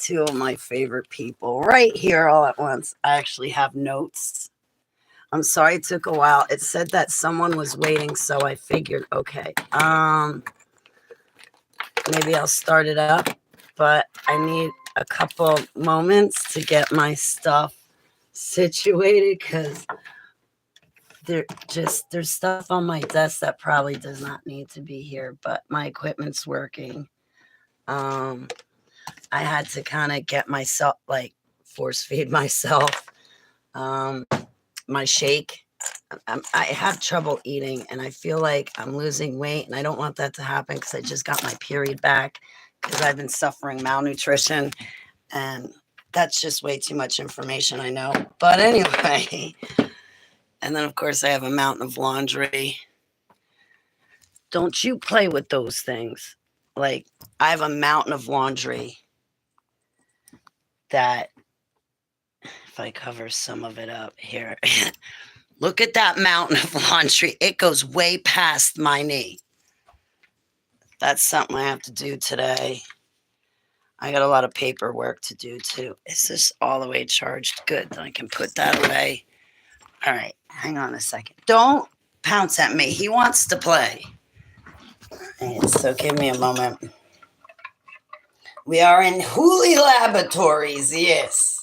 two of my favorite people right here all at once. I actually have notes. I'm sorry it took a while. It said that someone was waiting, so I figured, okay, maybe I'll start it up, but I need a couple moments to get my stuff situated because there's stuff on my desk that probably does not need to be here, but my equipment's working. I had to kind of get myself, like, force feed myself my shake. I have trouble eating, and I feel like I'm losing weight, and I don't want that to happen because I just got my period back because I've been suffering malnutrition, and that's just way too much information, I know. But anyway, and then, of course, I have a mountain of laundry. Don't you play with those things. Like, I have a mountain of laundry that, if I cover some of it up here, look at that mountain of laundry. It goes way past my knee. That's something I have to do today. I got a lot of paperwork to do too. Is this all the way charged? Good. Then I can put that away. All right. Hang on a second. Don't pounce at me. He wants to play. Right, so give me a moment. We are in Hooley Laboratories. Yes.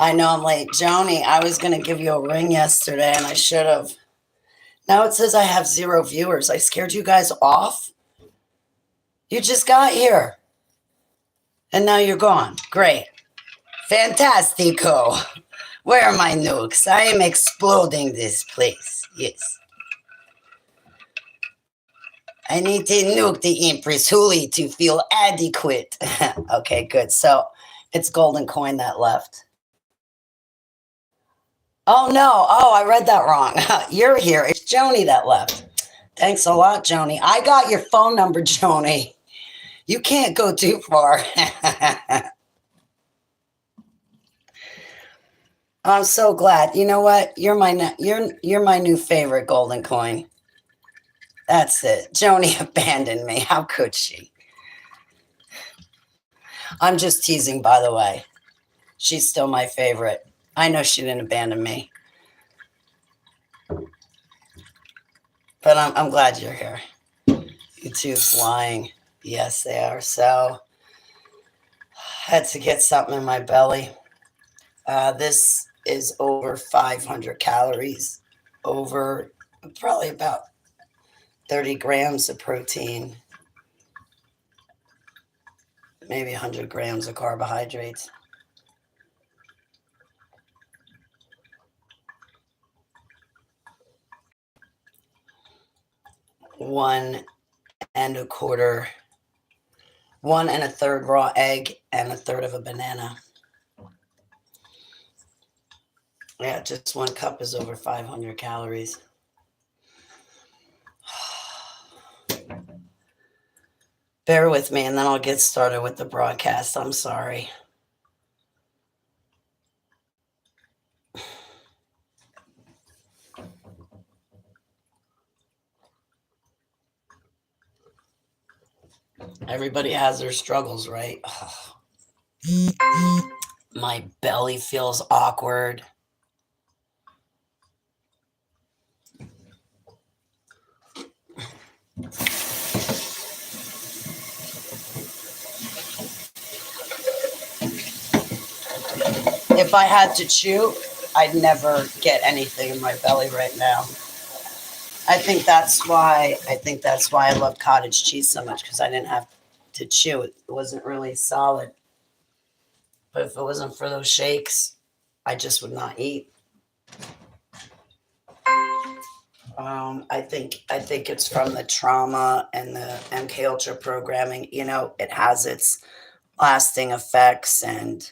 I know I'm late. Joni, I was going to give you a ring yesterday, and I should have. Now it says I have 0 viewers. I scared you guys off. You just got here. And now you're gone. Great. Fantastico. Where are my nukes? I am exploding this place. Yes. I need to nuke the Empress Hooley to feel adequate. Okay, good. So it's Golden Coin that left. Oh, no. Oh, I read that wrong. You're here. It's Joni that left. Thanks a lot, Joni. I got your phone number, Joni. You can't go too far. I'm so glad. You know what? You're my new favorite Golden Coin. That's it. Joni abandoned me. How could she? I'm just teasing, by the way. She's still my favorite. I know she didn't abandon me. But I'm glad you're here. YouTube's lying. Yes, they are. So I had to get something in my belly. This is over 500 calories, over probably about 30 grams of protein, maybe 100 grams of carbohydrates. One and a third raw egg and a third of a banana. Yeah, just 1 cup is over 500 calories. Bear with me, and then I'll get started with the broadcast. I'm sorry. Everybody has their struggles, right? Oh. My belly feels awkward. If I had to chew, I'd never get anything in my belly right now. I think that's why I love cottage cheese so much, because I didn't have to chew it. It wasn't really solid. But if it wasn't for those shakes, I just would not eat. I think it's from the trauma and the MK Ultra programming. You know, it has its lasting effects. And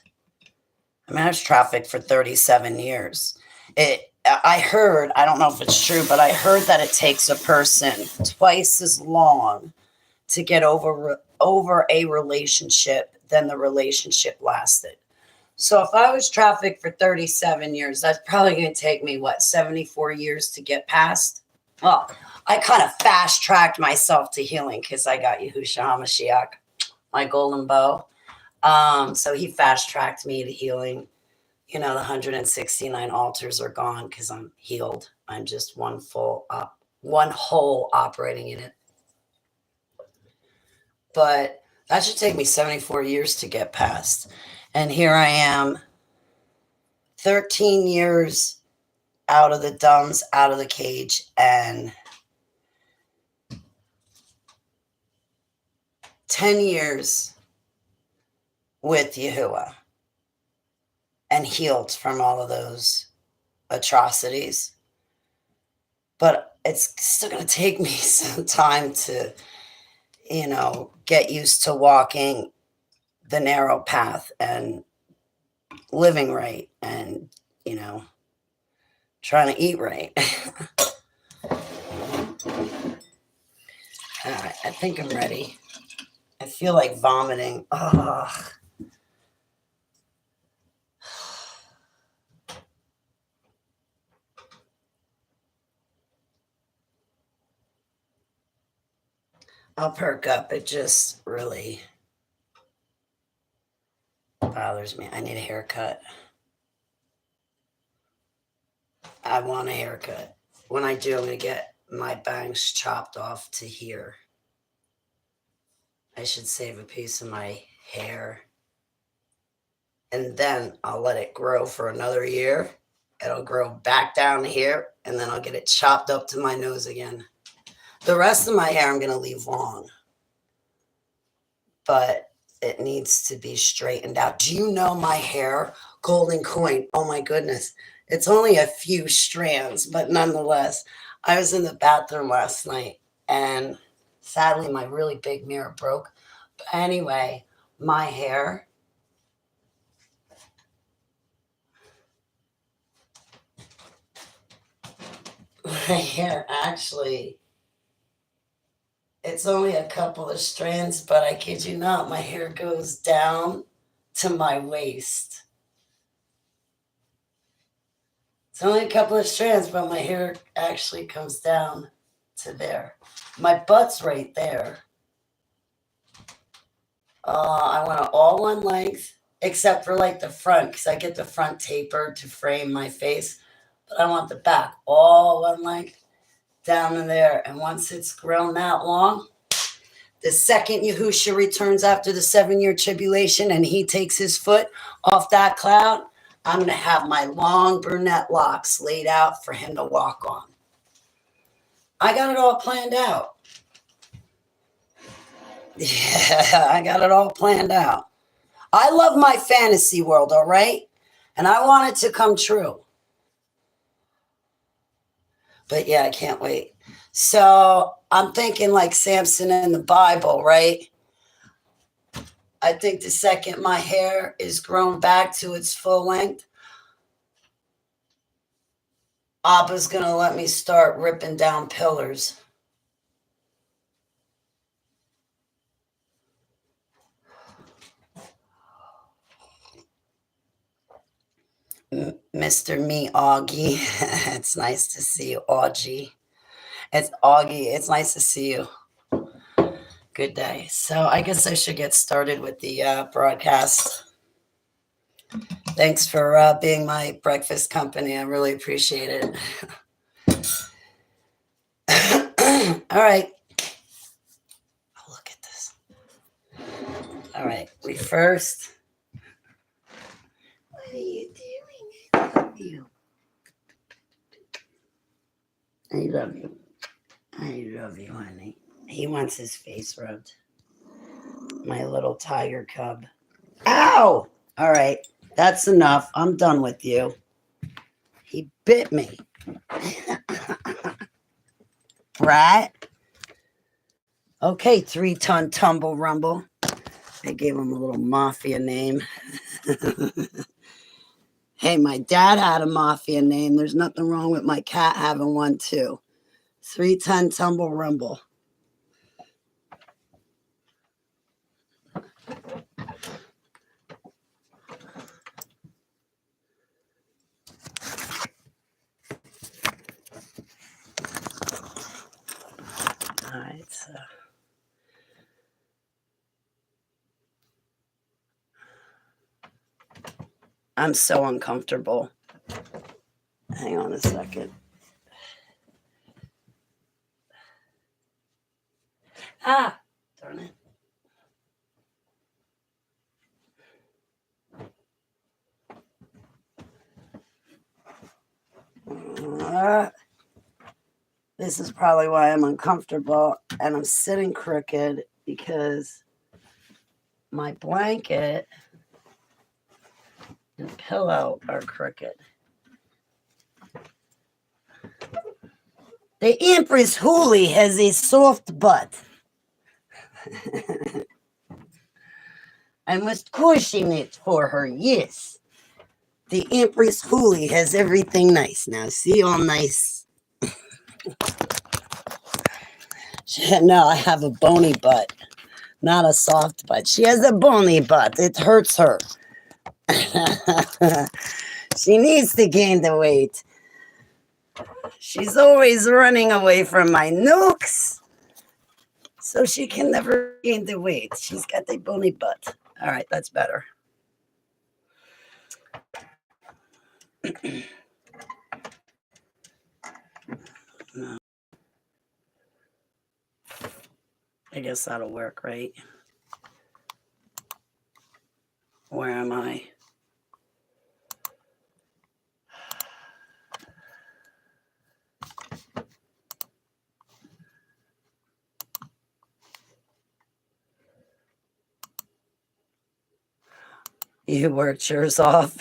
I mean, I was trafficked for 37 years. I heard, I don't know if it's true, but I heard that it takes a person twice as long to get over a relationship than the relationship lasted. So if I was trafficked for 37 years, that's probably going to take me, 74 years to get past? Well, I kind of fast-tracked myself to healing because I got Yahushua HaMashiach, my golden bow. So he fast-tracked me to healing. The 169 altars are gone because I'm healed. I'm just one whole operating in it. But that should take me 74 years to get past. And here I am, 13 years out of the dumbs, out of the cage, and 10 years with Yahuwah and healed from all of those atrocities. But it's still going to take me some time to, get used to walking the narrow path and living right and, trying to eat right. All right, I think I'm ready. I feel like vomiting. Ugh. I'll perk up. It just really bothers me. I need a haircut. I want a haircut. When I do, I'm going to get my bangs chopped off to here. I should save a piece of my hair. And then I'll let it grow for another year. It'll grow back down here, and then I'll get it chopped up to my nose again. The rest of my hair I'm going to leave long. But it needs to be straightened out. Do you know my hair? Golden coin. Oh my goodness. It's only a few strands, but nonetheless, I was in the bathroom last night and sadly my really big mirror broke. But anyway, my hair actually, it's only a couple of strands, but I kid you not, my hair goes down to my waist. It's only a couple of strands, but my hair actually comes down to there. My butt's right there. I want it all one length, except for like the front, because I get the front tapered to frame my face. But I want the back all one length down in there. And once it's grown that long, the second Yahushua returns after the 7-year tribulation and he takes his foot off that cloud, I'm going to have my long brunette locks laid out for him to walk on. I got it all planned out. Yeah, I got it all planned out. I love my fantasy world, all right? And I want it to come true. But yeah, I can't wait. So I'm thinking like Samson in the Bible, right? I think the second my hair is grown back to its full length, Abba's going to let me start ripping down pillars. Mr. Me Augie. It's nice to see you, Augie. It's Augie. It's nice to see you. Good day. So I guess I should get started with the broadcast. Thanks for being my breakfast company. I really appreciate it. All right. Oh, look at this. All right. We first. What are you doing? I love you. I love you. I love you, honey. He wants his face rubbed. My little tiger cub. Ow! All right. That's enough. I'm done with you. He bit me. Right? Okay, 3-ton tumble rumble. I gave him a little mafia name. Hey, my dad had a mafia name. There's nothing wrong with my cat having one too. 3-ton tumble rumble. right, so I'm so uncomfortable. Hang on a second. Ah, darn it. This is probably why I'm uncomfortable, and I'm sitting crooked because my blanket and pillow are crooked. The Empress Hooli has a soft butt. I must cushion it for her, yes. The Empress Hooli has everything nice. Now, see, all nice. No, I have a bony butt, not a soft butt. She has a bony butt. It hurts her. She needs to gain the weight. She's always running away from my nooks, so she can never gain the weight. She's got the bony butt. All right, that's better. No. I guess that'll work, right? Where am I? You worked yours off.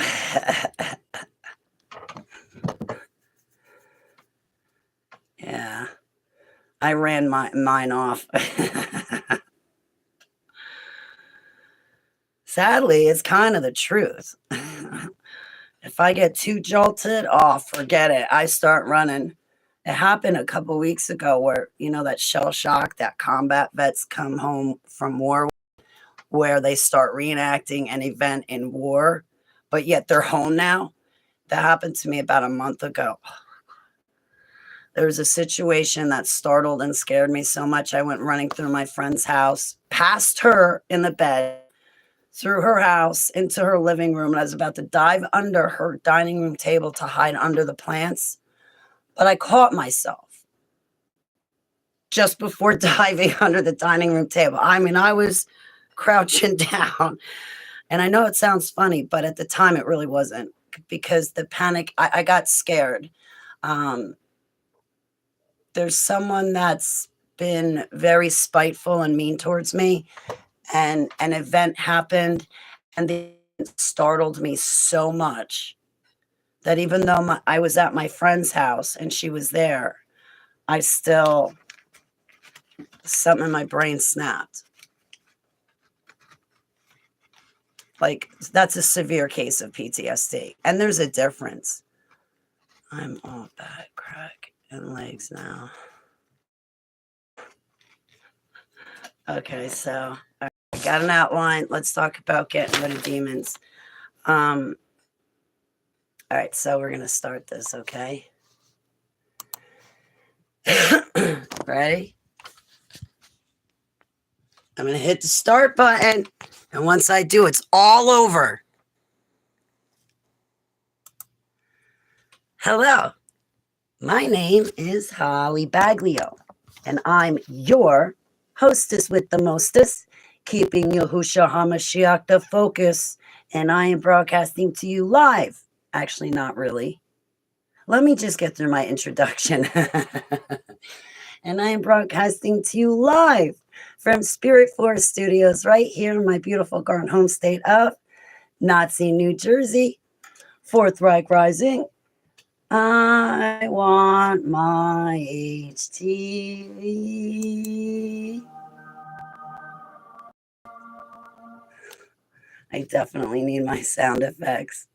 Yeah, I ran mine off. Sadly, it's kind of the truth. If I get too jolted, oh, forget it. I start running. It happened a couple weeks ago where, you know, that shell shock that combat vets come home from war, where they start reenacting an event in war, but yet they're home now. That happened to me about a month ago. There was a situation that startled and scared me so much. I went running through my friend's house, past her in the bed, through her house, into her living room. And I was about to dive under her dining room table to hide under the plants. But I caught myself just before diving under the dining room table. I mean, I was crouching down. And I know it sounds funny, but at the time it really wasn't, because the panic, I got scared. There's someone that's been very spiteful and mean towards me, and an event happened, and it startled me so much that even though I was at my friend's house and she was there, I still, something in my brain snapped. Like, that's a severe case of PTSD. And there's a difference. I'm all back, crack, and legs now. Okay, so I got an outline. Let's talk about getting rid of demons. All right, so we're going to start this, okay? Ready? I'm going to hit the start button, and once I do, it's all over. Hello, my name is Holly Baglio, and I'm your hostess with the mostest, keeping Yahushua HaMashiach the focus, and I am broadcasting to you live. Actually, not really. Let me just get through my introduction. And I am broadcasting to you live from Spirit Forest Studios right here in my beautiful Garden home state of Nazi, New Jersey. Fourth Reich Rising. I want my HTV. I definitely need my sound effects.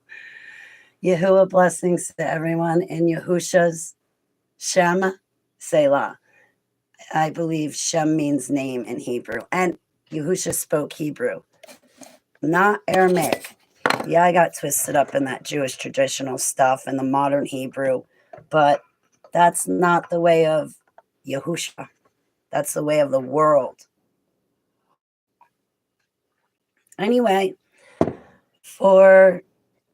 Yahuwah blessings to everyone in Yahusha's Shem Selah. I believe Shem means name in Hebrew. And Yahusha spoke Hebrew, not Aramaic. Yeah, I got twisted up in that Jewish traditional stuff and the modern Hebrew, but that's not the way of Yahusha. That's the way of the world. Anyway, for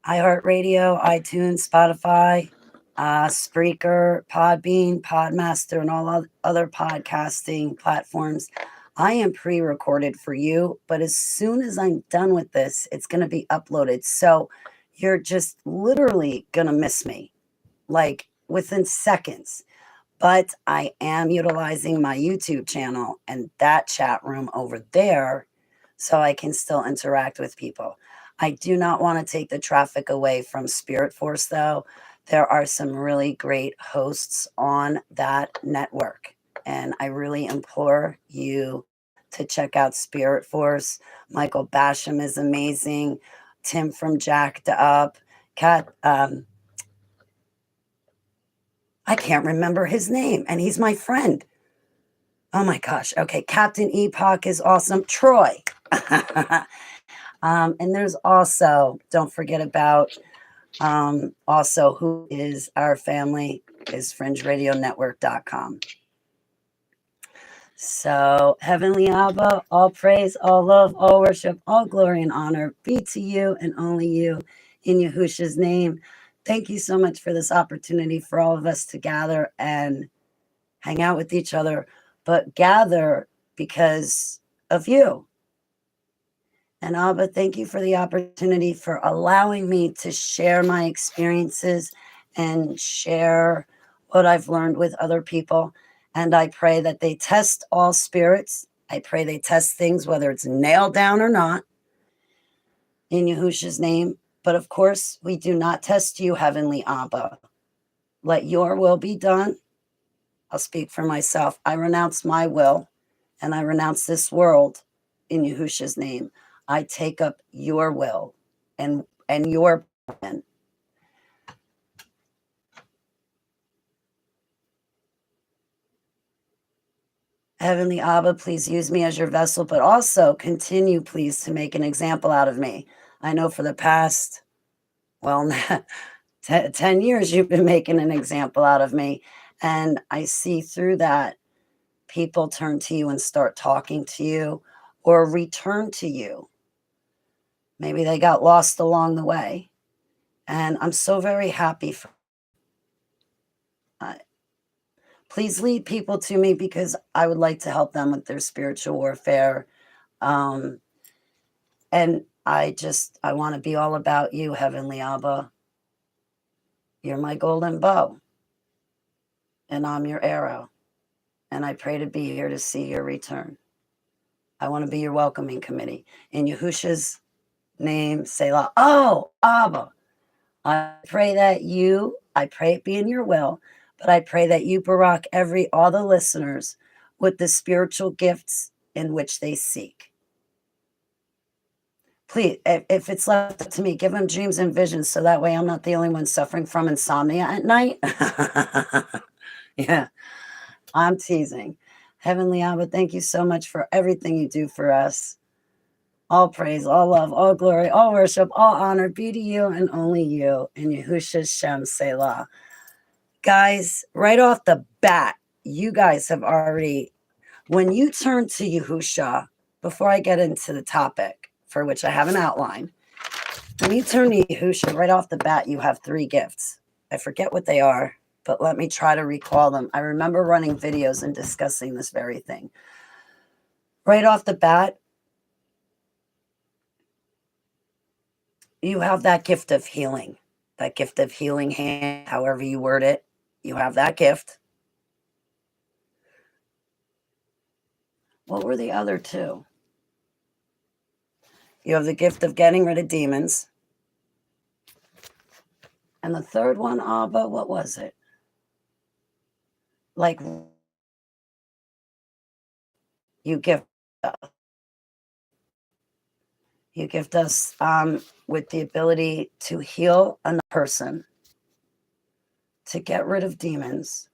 iHeartRadio, iTunes, Spotify, Spreaker, Podbean, Podmaster, and all other podcasting platforms, I am pre-recorded for you, but as soon as I'm done with this, it's going to be uploaded. So you're just literally going to miss me, like within seconds. But I am utilizing my YouTube channel and that chat room over there so I can still interact with people. I do not want to take the traffic away from Spirit Force, though. There are some really great hosts on that network, and I really implore you to check out Spirit Force. Michael Basham is amazing. Tim from Jacked Up. Kat, I can't remember his name, and he's my friend. Oh my gosh. Okay. Captain Epoch is awesome. Troy. And there's also, don't forget about also who is our family is fringeradionetwork.com. So, Heavenly Abba, all praise, all love, all worship, all glory and honor be to you and only you in Yahushua's name. Thank you so much for this opportunity for all of us to gather and hang out with each other, but gather because of you. And Abba, thank you for the opportunity for allowing me to share my experiences and share what I've learned with other people. And I pray that they test all spirits. I pray they test things, whether it's nailed down or not, in Yahushua's name. But of course, we do not test you, Heavenly Abba. Let your will be done. I'll speak for myself. I renounce my will and I renounce this world in Yahushua's name. I take up your will and your plan. Heavenly Abba, please use me as your vessel, but also continue, please, to make an example out of me. I know for the past, 10 years, you've been making an example out of me. And I see through that people turn to you and start talking to you or return to you. Maybe they got lost along the way. And I'm so very happy for please lead people to me because I would like to help them with their spiritual warfare. And I want to be all about you, Heavenly Abba. You're my golden bow, and I'm your arrow. And I pray to be here to see your return. I want to be your welcoming committee. In Yahushua's name, Selah. Oh, Abba, I pray it be in your will, but I pray that you Barak all the listeners with the spiritual gifts in which they seek. Please, if it's left up to me, give them dreams and visions so that way I'm not the only one suffering from insomnia at night. Yeah, I'm teasing. Heavenly Abba, thank you so much for everything you do for us. All praise, all love, all glory, all worship, all honor be to you and only you. In Yahushua's Shem Selah. Guys, right off the bat, you guys have already, when you turn to Yahushua, before I get into the topic, for which I have an outline, when you turn to Yahushua, right off the bat, you have 3 gifts. I forget what they are, but let me try to recall them. I remember running videos and discussing this very thing. Right off the bat, you have that gift of healing hand, however you word it. You have that gift. What were the other 2? You have the gift of getting rid of demons. And the third one, Abba, what was it? Like, you gift us with the ability to heal a person, to get rid of demons,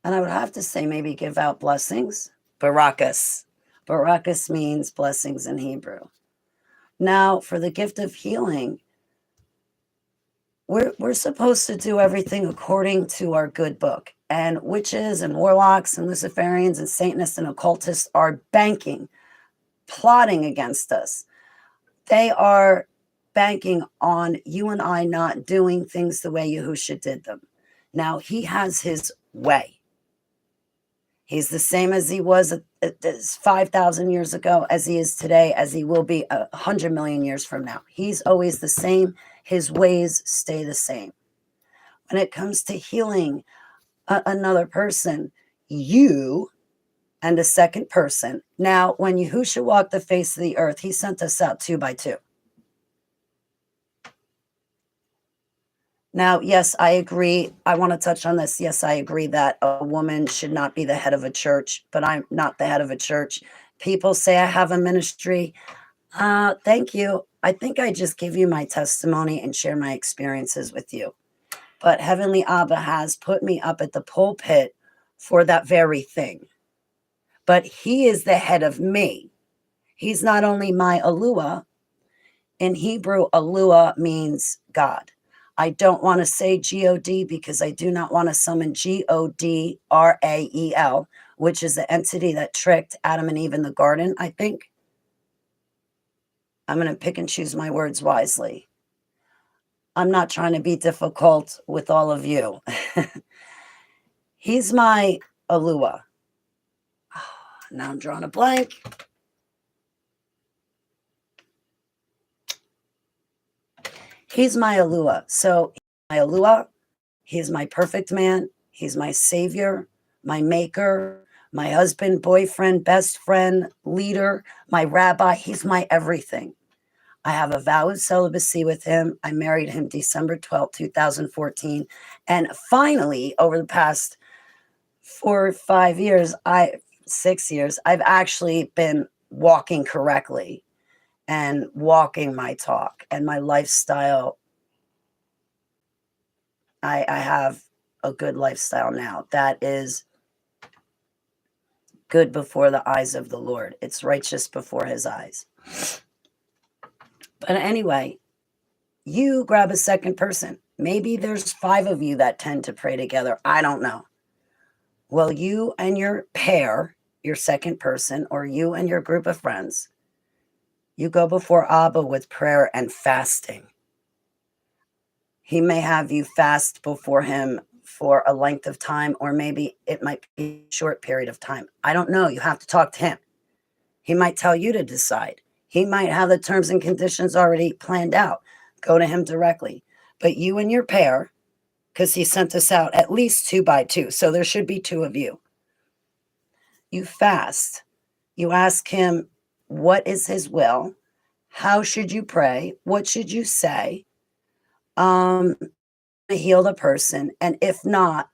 and I would have to say maybe give out blessings. Barakas. Barakas means blessings in Hebrew. Now, for the gift of healing, we're supposed to do everything according to our good book. And witches and warlocks and Luciferians and Satanists and occultists are banking, plotting against us. They are banking on you and I not doing things the way Yahusha did them. Now, he has his way. He's the same as he was 5,000 years ago, as he is today, as he will be 100 million years from now. He's always the same. His ways stay the same. When it comes to healing another person, you and a second person. Now, when Yahusha walked the face of the earth, he sent us out 2 by 2. Now, yes, I agree. I want to touch on this. Yes, I agree that a woman should not be the head of a church, but I'm not the head of a church. People say I have a ministry. Thank you. I think I just give you my testimony and share my experiences with you. But Heavenly Abba has put me up at the pulpit for that very thing. But he is the head of me. He's not only my Alua. In Hebrew, Alua means God. I don't want to say G-O-D because I do not want to summon G-O-D-R-A-E-L, which is the entity that tricked Adam and Eve in the garden, I think. I'm going to pick and choose my words wisely. I'm not trying to be difficult with all of you. He's my Alua. Now I'm drawing a blank. He's my Alua. So my Alua, he's my perfect man. He's my savior, my maker, my husband, boyfriend, best friend, leader, my rabbi. He's my everything. I have a vow of celibacy with him. I married him December 12th, 2014. And finally, over the past 4 or 5 years, 6 years, I've actually been walking correctly and walking my talk and my lifestyle. I have a good lifestyle now that is good before the eyes of the Lord. It's righteous before his eyes. But anyway, you grab a second person. Maybe there's 5 of you that tend to pray together. I don't know. Well, you and your pair, your second person, or you and your group of friends, you go before Abba with prayer and fasting. He may have you fast before him for a length of time, or maybe it might be a short period of time. I don't know. You have to talk to him. He might tell you to decide. He might have the terms and conditions already planned out. Go to him directly. But you and your pair, because he sent us out at least 2 by 2, so there should be 2 of you. You fast. You ask him, what is his will? How should you pray? What should you say? Heal the person. And if not,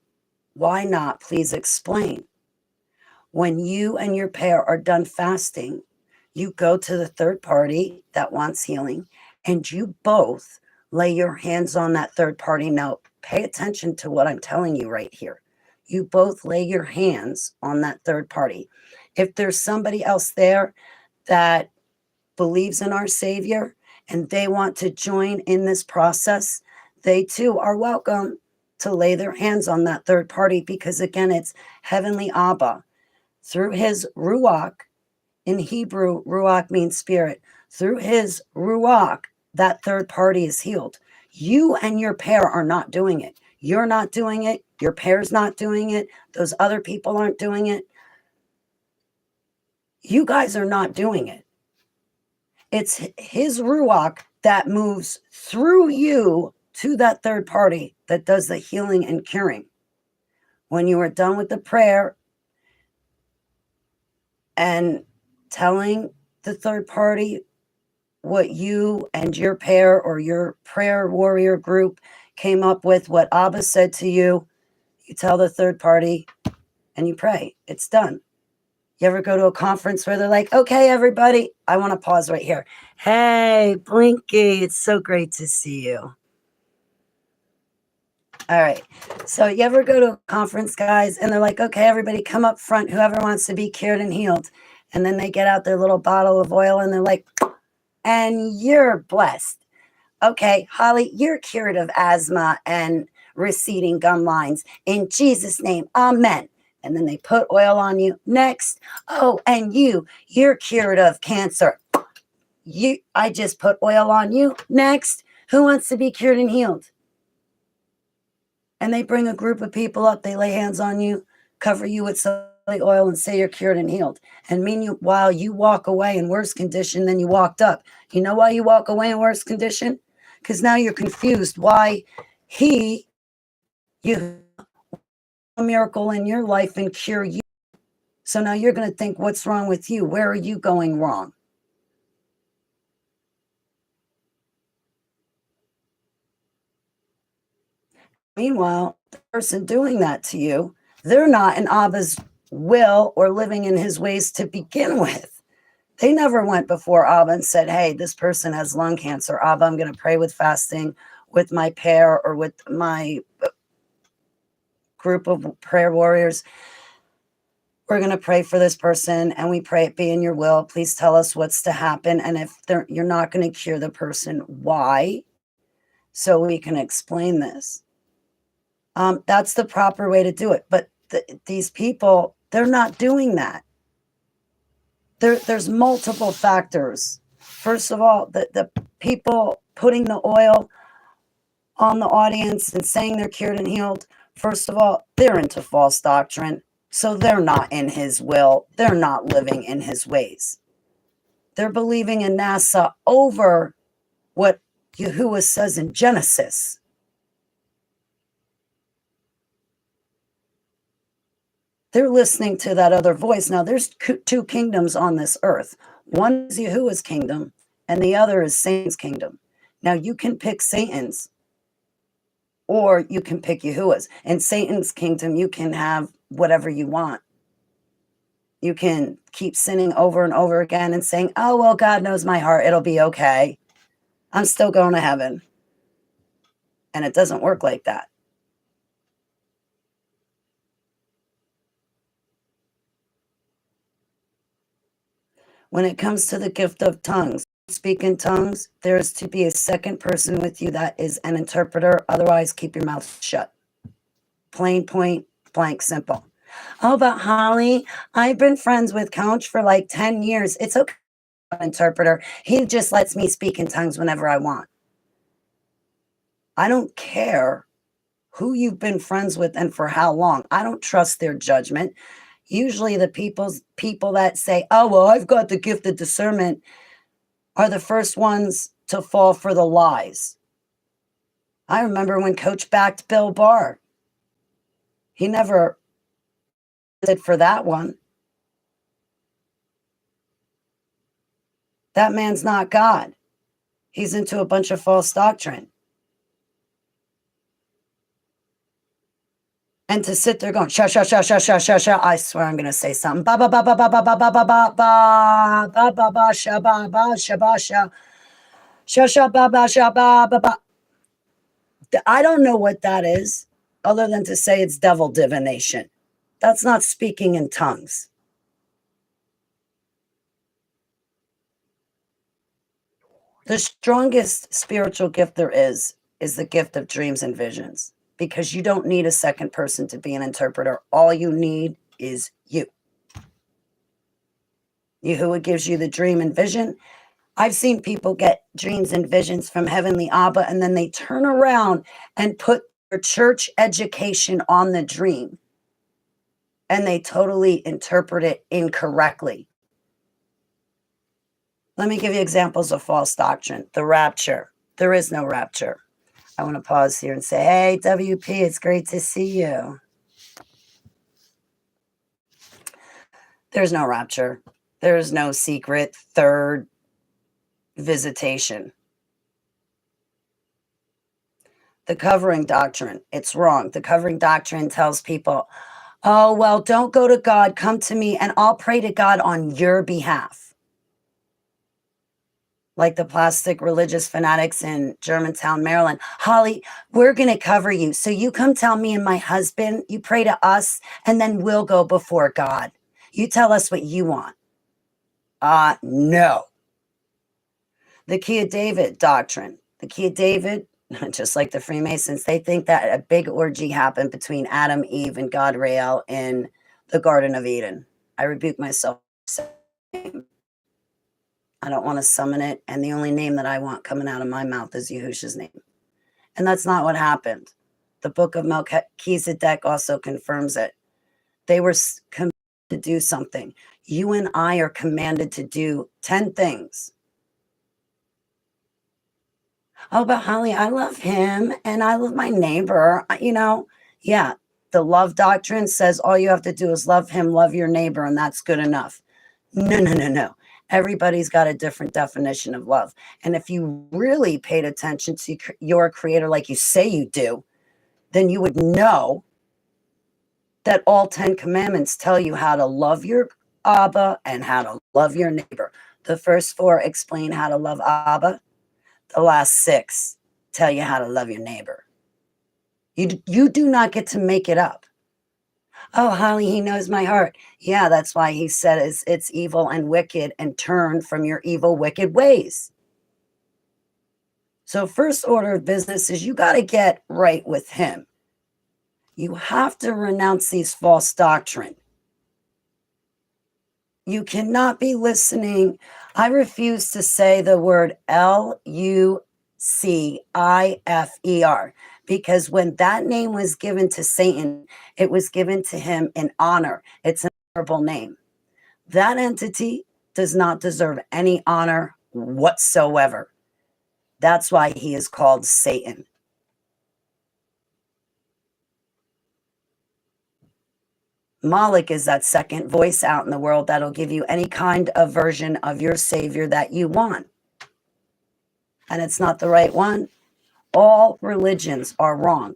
why not? Please explain. When you and your pair are done fasting, you go to the third party that wants healing, and you both lay your hands on that third party. Now, pay attention to what I'm telling you right here. You both lay your hands on that third party. If there's somebody else there that believes in our Savior and they want to join in this process, they too are welcome to lay their hands on that third party, because again, it's Heavenly Abba. Through his Ruach, in Hebrew, Ruach means spirit. Through his Ruach, that third party is healed. You and your pair are not doing it. You're not doing it. Your pair's not doing it. Those other people aren't doing it. You guys are not doing it. It's his Ruach that moves through you to that third party that does the healing and curing. When you are done with the prayer and telling the third party what you and your pair or your prayer warrior group came up with, what Abba said to you, you tell the third party and you pray. It's done. You ever go to a conference where they're like, okay, everybody, I want to pause right here. Hey, Blinky, it's so great to see you. All right. So you ever go to a conference, guys, and they're like, okay, everybody come up front, whoever wants to be cured and healed. And then they get out their little bottle of oil and they're like, and you're blessed. Okay, Holly, you're cured of asthma and receding gum lines. In Jesus' name, amen. And then they put oil on you. Next. Oh, and you're cured of cancer. I just put oil on you. Next. Who wants to be cured and healed? And they bring a group of people up. They lay hands on you, cover you with some oil, and say you're cured and healed. And meanwhile, you walk away in worse condition than you walked up. You know why you walk away in worse condition? Because now you're confused why you a miracle in your life and cure you. So now you're going to think, what's wrong with you? Where are you going wrong? Meanwhile, the person doing that to you, they're not in Abba's will or living in his ways to begin with. They never went before Abba and said, hey, this person has lung cancer. Abba, I'm going to pray with fasting with my pair or with my group of prayer warriors. We're going to pray for this person, and we pray it be in your will. Please tell us what's to happen. And if you're not going to cure the person, why? So we can explain this. That's the proper way to do it. But these people, they're not doing that. There's multiple factors. First of all, the people putting the oil on the audience and saying they're cured and healed, first of all, they're into false doctrine. So they're not in his will. They're not living in his ways. They're believing in NASA over what Yahuwah says in Genesis. They're listening to that other voice. Now, there's two kingdoms on this earth. One is Yahuwah's kingdom, and the other is Satan's kingdom. Now, you can pick Satan's, or you can pick Yahuwah's. In Satan's kingdom, you can have whatever you want. You can keep sinning over and over again and saying, oh, well, God knows my heart. It'll be okay. I'm still going to heaven. And it doesn't work like that. When it comes to the gift of tongues, speak in tongues, there is to be a second person with you that is an interpreter. Otherwise, keep your mouth shut. Plain point, blank, simple. Oh, but Holly, I've been friends with Couch for like 10 years. It's okay, interpreter. He just lets me speak in tongues whenever I want. I don't care who you've been friends with and for how long. I don't trust their judgment. Usually the people that say, oh, well, I've got the gift of discernment are the first ones to fall for the lies. I remember when Coach backed Bill Barr. He never did for that one. That man's not God. He's into a bunch of false doctrine. And to sit there going, sha, sha, sha, sha, sha, sha, sha, I swear I'm going to say something. Ba, ba, ba, ba, ba, ba, ba, ba, ba, ba, ba, ba, ba, ba, sha, ba, ba, sha, ba, sha, sha, sha, ba, ba, sha, ba, ba, ba. I don't know what that is, other than to say it's devil divination. That's not speaking in tongues. The strongest spiritual gift there is the gift of dreams and visions, because you don't need a second person to be an interpreter. All you need is you. Yahuwah gives you the dream and vision. I've seen people get dreams and visions from Heavenly Abba, and then they turn around and put their church education on the dream, and they totally interpret it incorrectly. Let me give you examples of false doctrine. The rapture. There is no rapture. I want to pause here and say, hey, WP, it's great to see you. There's no rapture. There's no secret third visitation. The covering doctrine, it's wrong. The covering doctrine tells people, oh, well, don't go to God. Come to me and I'll pray to God on your behalf. Like the plastic religious fanatics in Germantown, Maryland. Holly, we're going to cover you. So you come tell me and my husband, you pray to us, and then we'll go before God. You tell us what you want. No. The Key of David doctrine. the key of David, just like the Freemasons, they think that a big orgy happened between Adam, Eve, and God Rael in the Garden of Eden. I rebuke myself. I don't want to summon it, and the only name that I want coming out of my mouth is Yahushua's name. And that's not what happened. The book of Melchizedek also confirms it. They were commanded to do something. You and I are commanded to do 10 things. Oh, but Holly, I love him and I love my neighbor. Yeah, the love doctrine says all you have to do is love him, love your neighbor, and that's good enough. No, no, no, no. Everybody's got a different definition of love. And if you really paid attention to your creator like you say you do, then you would know that all 10 commandments tell you how to love your Abba and how to love your neighbor. The first 4 explain how to love Abba. The last 6 tell you how to love your neighbor. You do not get to make it up. Oh, Holly, he knows my heart. Yeah, that's why he said it's evil and wicked, and turn from your evil, wicked ways. So first order of business is you got to get right with him. You have to renounce these false doctrine. You cannot be listening. I refuse to say the word Lucifer, because when that name was given to Satan, it was given to him in honor. It's an honorable name. That entity does not deserve any honor whatsoever. That's why he is called Satan. Moloch is that second voice out in the world that'll give you any kind of version of your Savior that you want. And it's not the right one. All religions are wrong.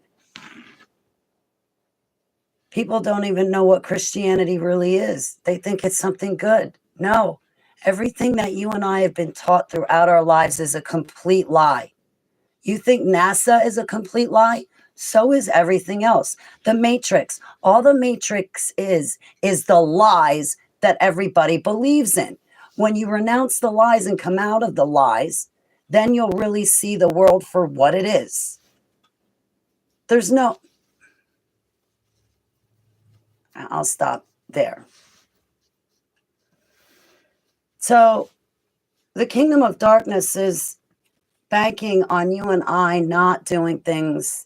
People don't even know what Christianity really is. They think it's something good. No, everything that you and I have been taught throughout our lives is a complete lie. You think NASA is a complete lie? So is everything else. The Matrix, all the Matrix is the lies that everybody believes in. When you renounce the lies and come out of the lies, then you'll really see the world for what it is. I'll stop there. So the kingdom of darkness is banking on you and I not doing things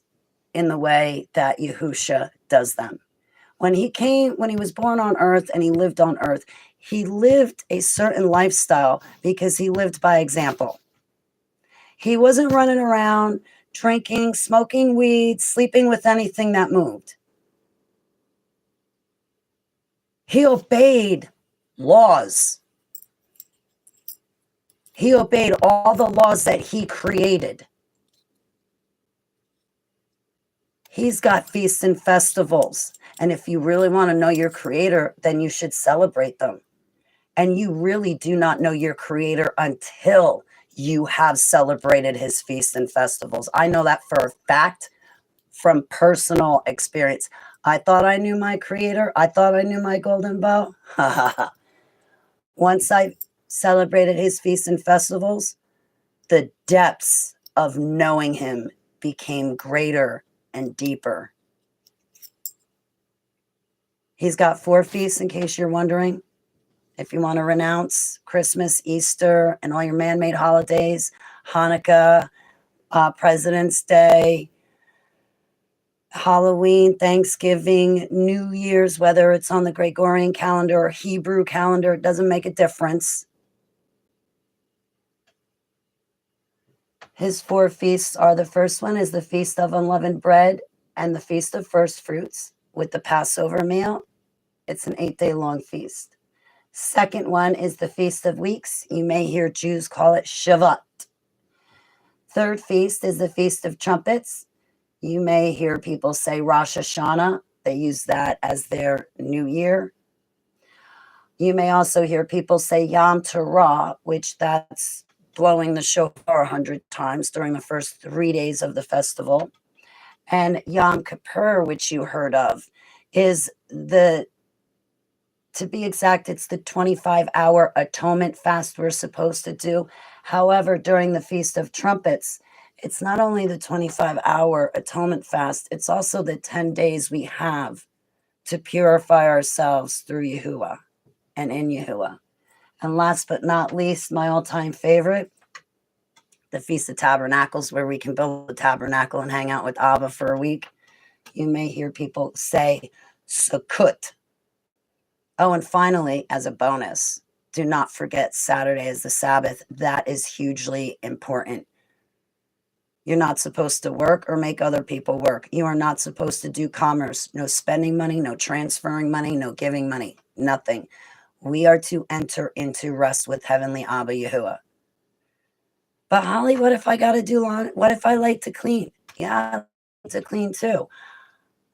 in the way that Yahushua does them. When he was born on earth and he lived on earth, he lived a certain lifestyle because he lived by example. He wasn't running around drinking, smoking weed, sleeping with anything that moved. He obeyed laws. He obeyed all the laws that he created. He's got feasts and festivals. And if you really want to know your creator, then you should celebrate them. And you really do not know your creator until you have celebrated his feasts and festivals. I know that for a fact from personal experience. I thought I knew my creator. I thought I knew my golden bow. Once I celebrated his feasts and festivals, the depths of knowing him became greater and deeper. He's got 4 feasts, in case you're wondering. If you want to renounce Christmas, Easter, and all your man-made holidays, Hanukkah, President's Day, Halloween, Thanksgiving, New Year's, whether it's on the Gregorian calendar or Hebrew calendar, it doesn't make a difference. His 4 feasts are, the first one is the Feast of Unleavened Bread and the Feast of First Fruits with the Passover meal. It's an 8-day long feast. Second one is the Feast of Weeks. You may hear Jews call it Shavuot. Third feast is the Feast of Trumpets. You may hear people say Rosh Hashanah. They use that as their new year. You may also hear people say Yom Teruah, which that's blowing the shofar 100 times during the first 3 days of the festival. And Yom Kippur, which you heard of, is to be exact, it's the 25-hour atonement fast we're supposed to do. However, during the Feast of Trumpets, It's not only the 25-hour atonement fast, it's also the 10 days we have to purify ourselves through Yahuwah and in Yahuwah. And last but not least, my all-time favorite, the Feast of Tabernacles, where we can build a tabernacle and hang out with Abba for a week. You may hear people say Sukkot. Oh, and finally, as a bonus, do not forget Saturday is the Sabbath. That is hugely important. You're not supposed to work or make other people work. You are not supposed to do commerce. No spending money, no transferring money, no giving money, nothing. We are to enter into rest with Heavenly Abba Yahuwah. But Holly, what if I got to do laundry? What if I like to clean? Yeah, I like to clean too.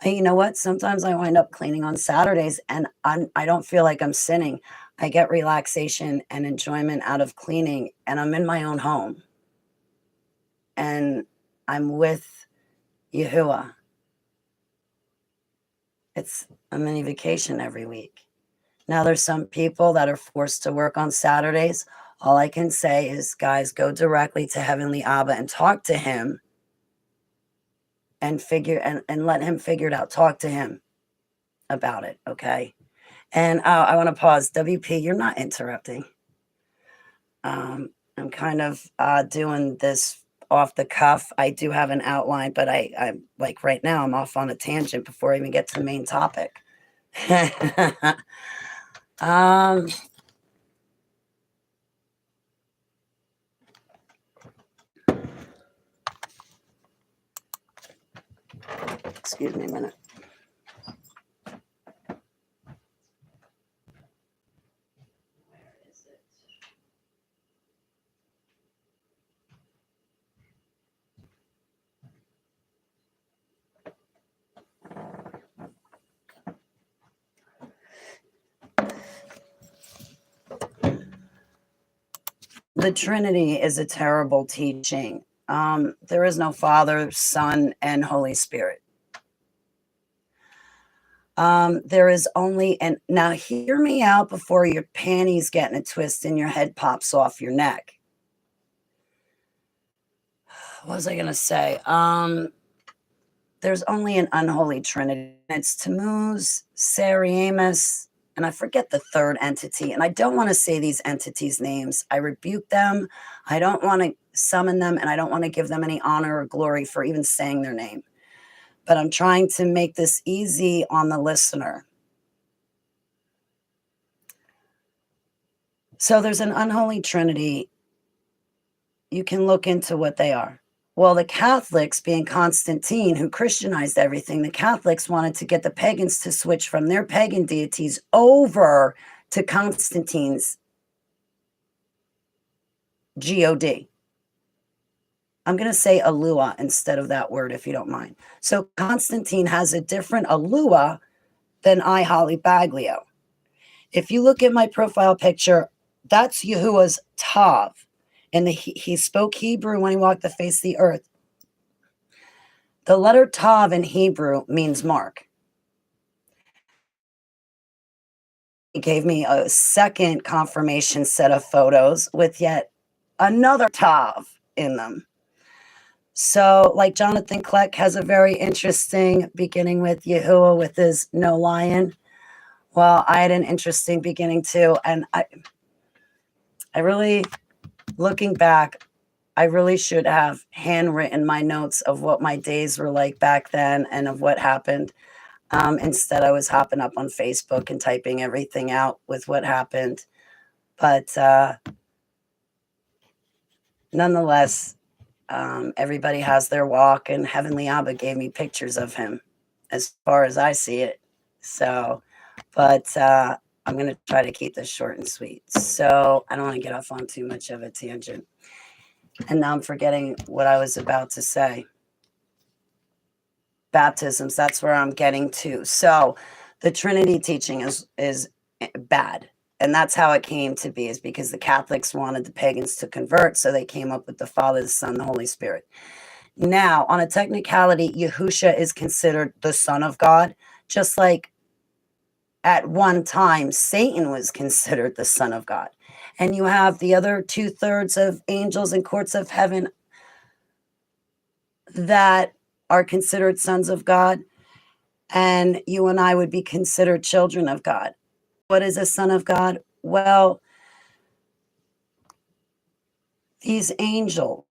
And you know what? Sometimes I wind up cleaning on Saturdays and I don't feel like I'm sinning. I get relaxation and enjoyment out of cleaning, and I'm in my own home. And I'm with Yahuwah. It's a mini vacation every week. Now, there's some people that are forced to work on Saturdays. All I can say is, guys, go directly to Heavenly Abba and talk to him and let him figure it out. Talk to him about it, okay? And I want to pause. WP, you're not interrupting. I'm kind of doing this off the cuff. I do have an outline, but I'm like right now I'm off on a tangent before I even get to the main topic. Excuse me a minute. The Trinity is a terrible teaching. There is no Father, Son, and Holy Spirit. There is only, and now hear me out before your panties get in a twist and your head pops off your neck. What was I going to say? There's only an unholy Trinity. It's Tammuz, Sariamus, and I forget the third entity. And I don't want to say these entities' names. I rebuke them. I don't want to summon them, and I don't want to give them any honor or glory for even saying their name. But I'm trying to make this easy on the listener. So there's an unholy Trinity. You can look into what they are. Well, the Catholics, being Constantine, who Christianized everything, the Catholics wanted to get the pagans to switch from their pagan deities over to Constantine's God. I'm going to say Alua instead of that word, if you don't mind. So Constantine has a different Alua than I, Holly Baglio. If you look at my profile picture, that's Yahuwah's Tav. And he spoke Hebrew when he walked the face of the earth. The letter Tav in Hebrew means mark. He gave me a second confirmation set of photos with yet another Tav in them. So, like Jonathan Kleck has a very interesting beginning with Yahuwah with his no lion. Well, I had an interesting beginning too. And I really, looking back, I really should have handwritten my notes of what my days were like back then and of what happened. Instead, I was hopping up on Facebook and typing everything out with what happened. But nonetheless, everybody has their walk, and Heavenly Abba gave me pictures of him as far as I see it. So, but I'm going to try to keep this short and sweet. So I don't want to get off on too much of a tangent. And now I'm forgetting what I was about to say. Baptisms, that's where I'm getting to. So the Trinity teaching is bad. And that's how it came to be, is because the Catholics wanted the pagans to convert. So they came up with the Father, the Son, the Holy Spirit. Now, on a technicality, Yahusha is considered the Son of God, just like at one time Satan was considered the Son of God. And you have the other 2/3 of angels and courts of heaven that are considered sons of God, and you and I would be considered children of God. What is a son of God? Well, these angels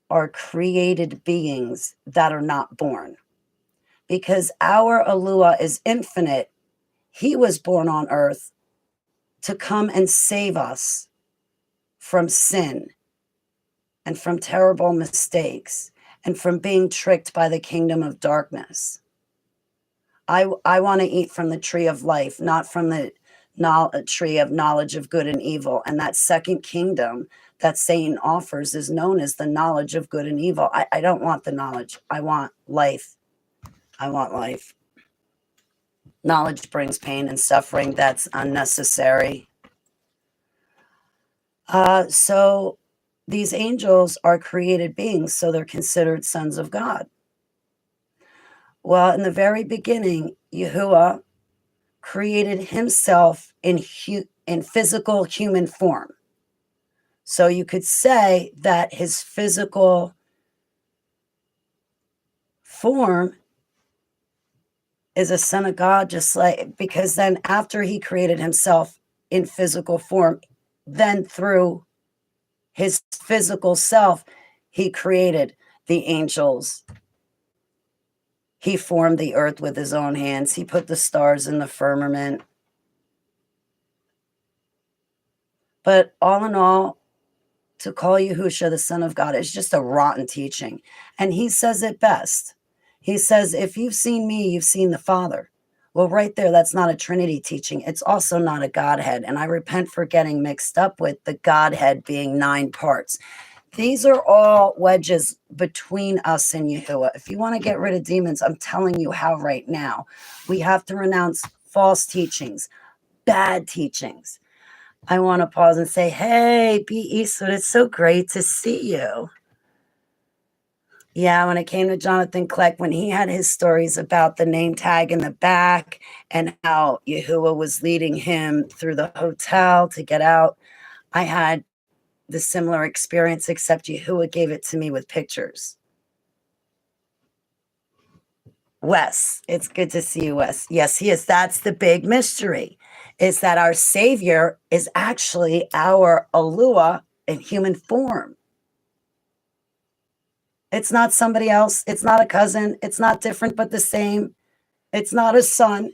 are created beings that are not born. Because our Alua is infinite, he was born on earth to come and save us from sin and from terrible mistakes and from being tricked by the kingdom of darkness. I want to eat from the tree of life, not from the tree of knowledge of good and evil. And that second kingdom that Satan offers is known as the knowledge of good and evil. I don't want the knowledge. I want life. I want life. Knowledge brings pain and suffering. That's unnecessary. So these angels are created beings, so they're considered sons of God. Well, in the very beginning, Yahuwah created himself in physical human form. So you could say that his physical form is a son of God, just like, because then after he created himself in physical form, then through his physical self, he created the angels. He formed the earth with his own hands. He put the stars in the firmament. But all in all, to call Yahusha the Son of God is just a rotten teaching. And he says it best. He says, if you've seen me, you've seen the Father. Well, right there, that's not a Trinity teaching. It's also not a Godhead. And I repent for getting mixed up with the Godhead being 9 parts. These are all wedges between us and Yahuwah. If you want to get rid of demons, I'm telling you how right now. We have to renounce false teachings, bad teachings. I want to pause and say, hey, B. Eastwood, it's so great to see you. Yeah, when it came to Jonathan Kleck, when he had his stories about the name tag in the back and how Yahuwah was leading him through the hotel to get out, I had the similar experience, except Yahuwah gave it to me with pictures. Wes, it's good to see you, Wes. Yes, he is. That's the big mystery, is that our Savior is actually our Alua in human form. It's not somebody else. It's not a cousin. It's not different but the same. It's not a son.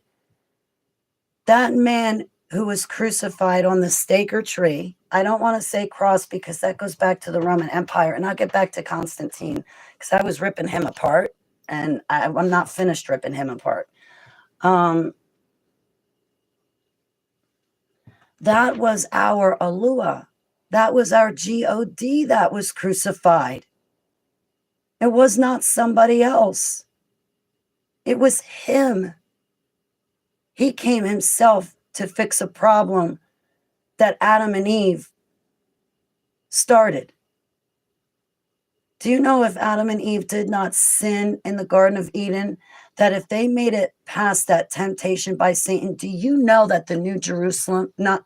That man who was crucified on the stake or tree, I don't want to say cross because that goes back to the Roman Empire, and I'll get back to Constantine because I was ripping him apart, and I'm not finished ripping him apart. That was our Alua. That was our God that was crucified. It was not somebody else. It was him. He came himself to fix a problem that Adam and Eve started. Do you know if Adam and Eve did not sin in the Garden of Eden, that if they made it past that temptation by Satan, do you know that the New Jerusalem, not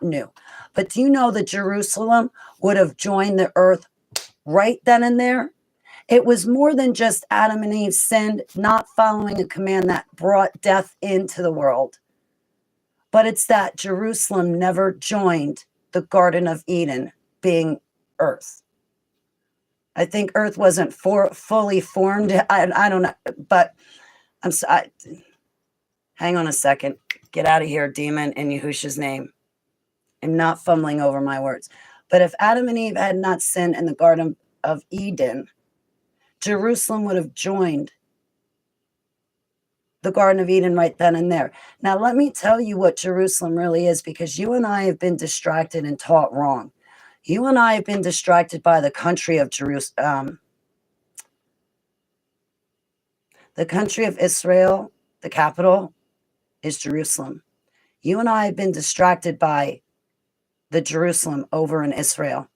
new, but do you know that Jerusalem would have joined the earth right then and there? It was more than just Adam and Eve sinned, not following a command that brought death into the world. But it's that Jerusalem never joined the Garden of Eden, being earth. I think earth wasn't fully formed. I don't know, but I'm sorry. Hang on a second. Get out of here, demon, in Yahusha's name. I'm not fumbling over my words. But if Adam and Eve had not sinned in the Garden of Eden, Jerusalem would have joined the Garden of Eden right then and there. Now, let me tell you what Jerusalem really is, because you and I have been distracted and taught wrong. You and I have been distracted by the country of Jerusalem. The country of Israel, the capital, is Jerusalem. You and I have been distracted by the Jerusalem over in Israel.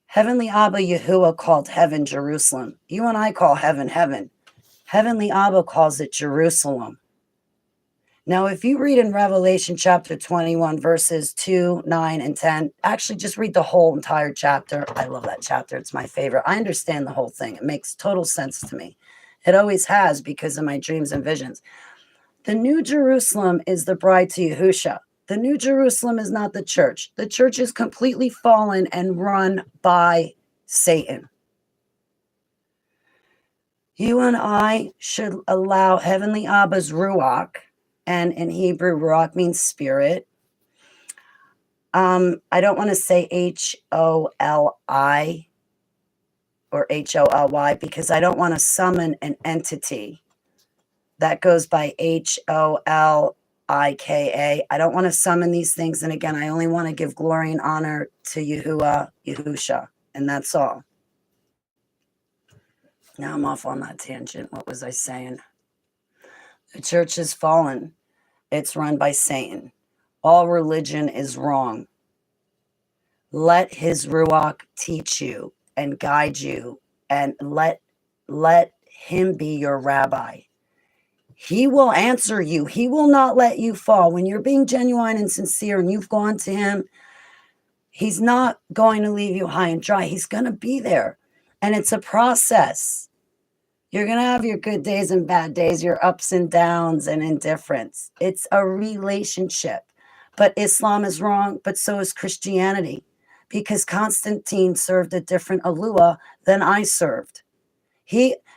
Heavenly Abba Yahuwah called heaven Jerusalem. You and I call heaven heaven. Heavenly Abba calls it Jerusalem. Now, if you read in Revelation chapter 21, verses 2, 9, and 10, actually just read the whole entire chapter. I love that chapter. It's my favorite. I understand the whole thing. It makes total sense to me. It always has because of my dreams and visions. The New Jerusalem is the bride to Yahusha. The New Jerusalem is not the church. The church is completely fallen and run by Satan. You and I should allow Heavenly Abba's Ruach, and in Hebrew, Ruach means spirit. I don't want to say H-O-L-I or H-O-L-Y because I don't want to summon an entity that goes by H-O-L-I-K-A. I don't want to summon these things. And again, I only want to give glory and honor to Yahusha, and that's all. Now I'm off on that tangent. What was I saying? The church is fallen. It's run by Satan. All religion is wrong. Let his Ruach teach you and guide you, and let him be your rabbi. He will answer you. He will not let you fall. When you're being genuine and sincere and you've gone to him, he's not going to leave you high and dry. He's going to be there. And it's a process. You're going to have your good days and bad days, your ups and downs and indifference. It's a relationship. But Islam is wrong, but so is Christianity. Because Constantine served a different Alua than I served.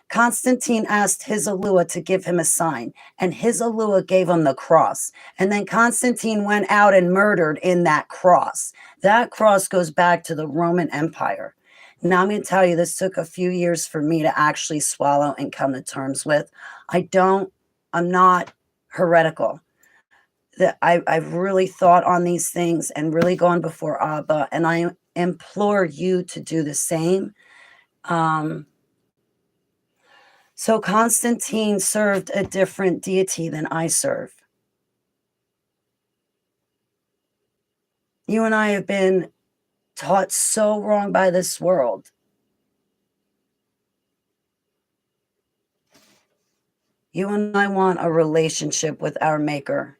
Constantine asked his Alua to give him a sign, and his Alua gave him the cross. And then Constantine went out and murdered in that cross. That cross goes back to the Roman Empire. Now, I'm going to tell you, this took a few years for me to actually swallow and come to terms with. I'm not heretical. I've really thought on these things and really gone before Abba, and I implore you to do the same. So Constantine served a different deity than I serve. You and I have been taught so wrong by this world. You and I want a relationship with our Maker,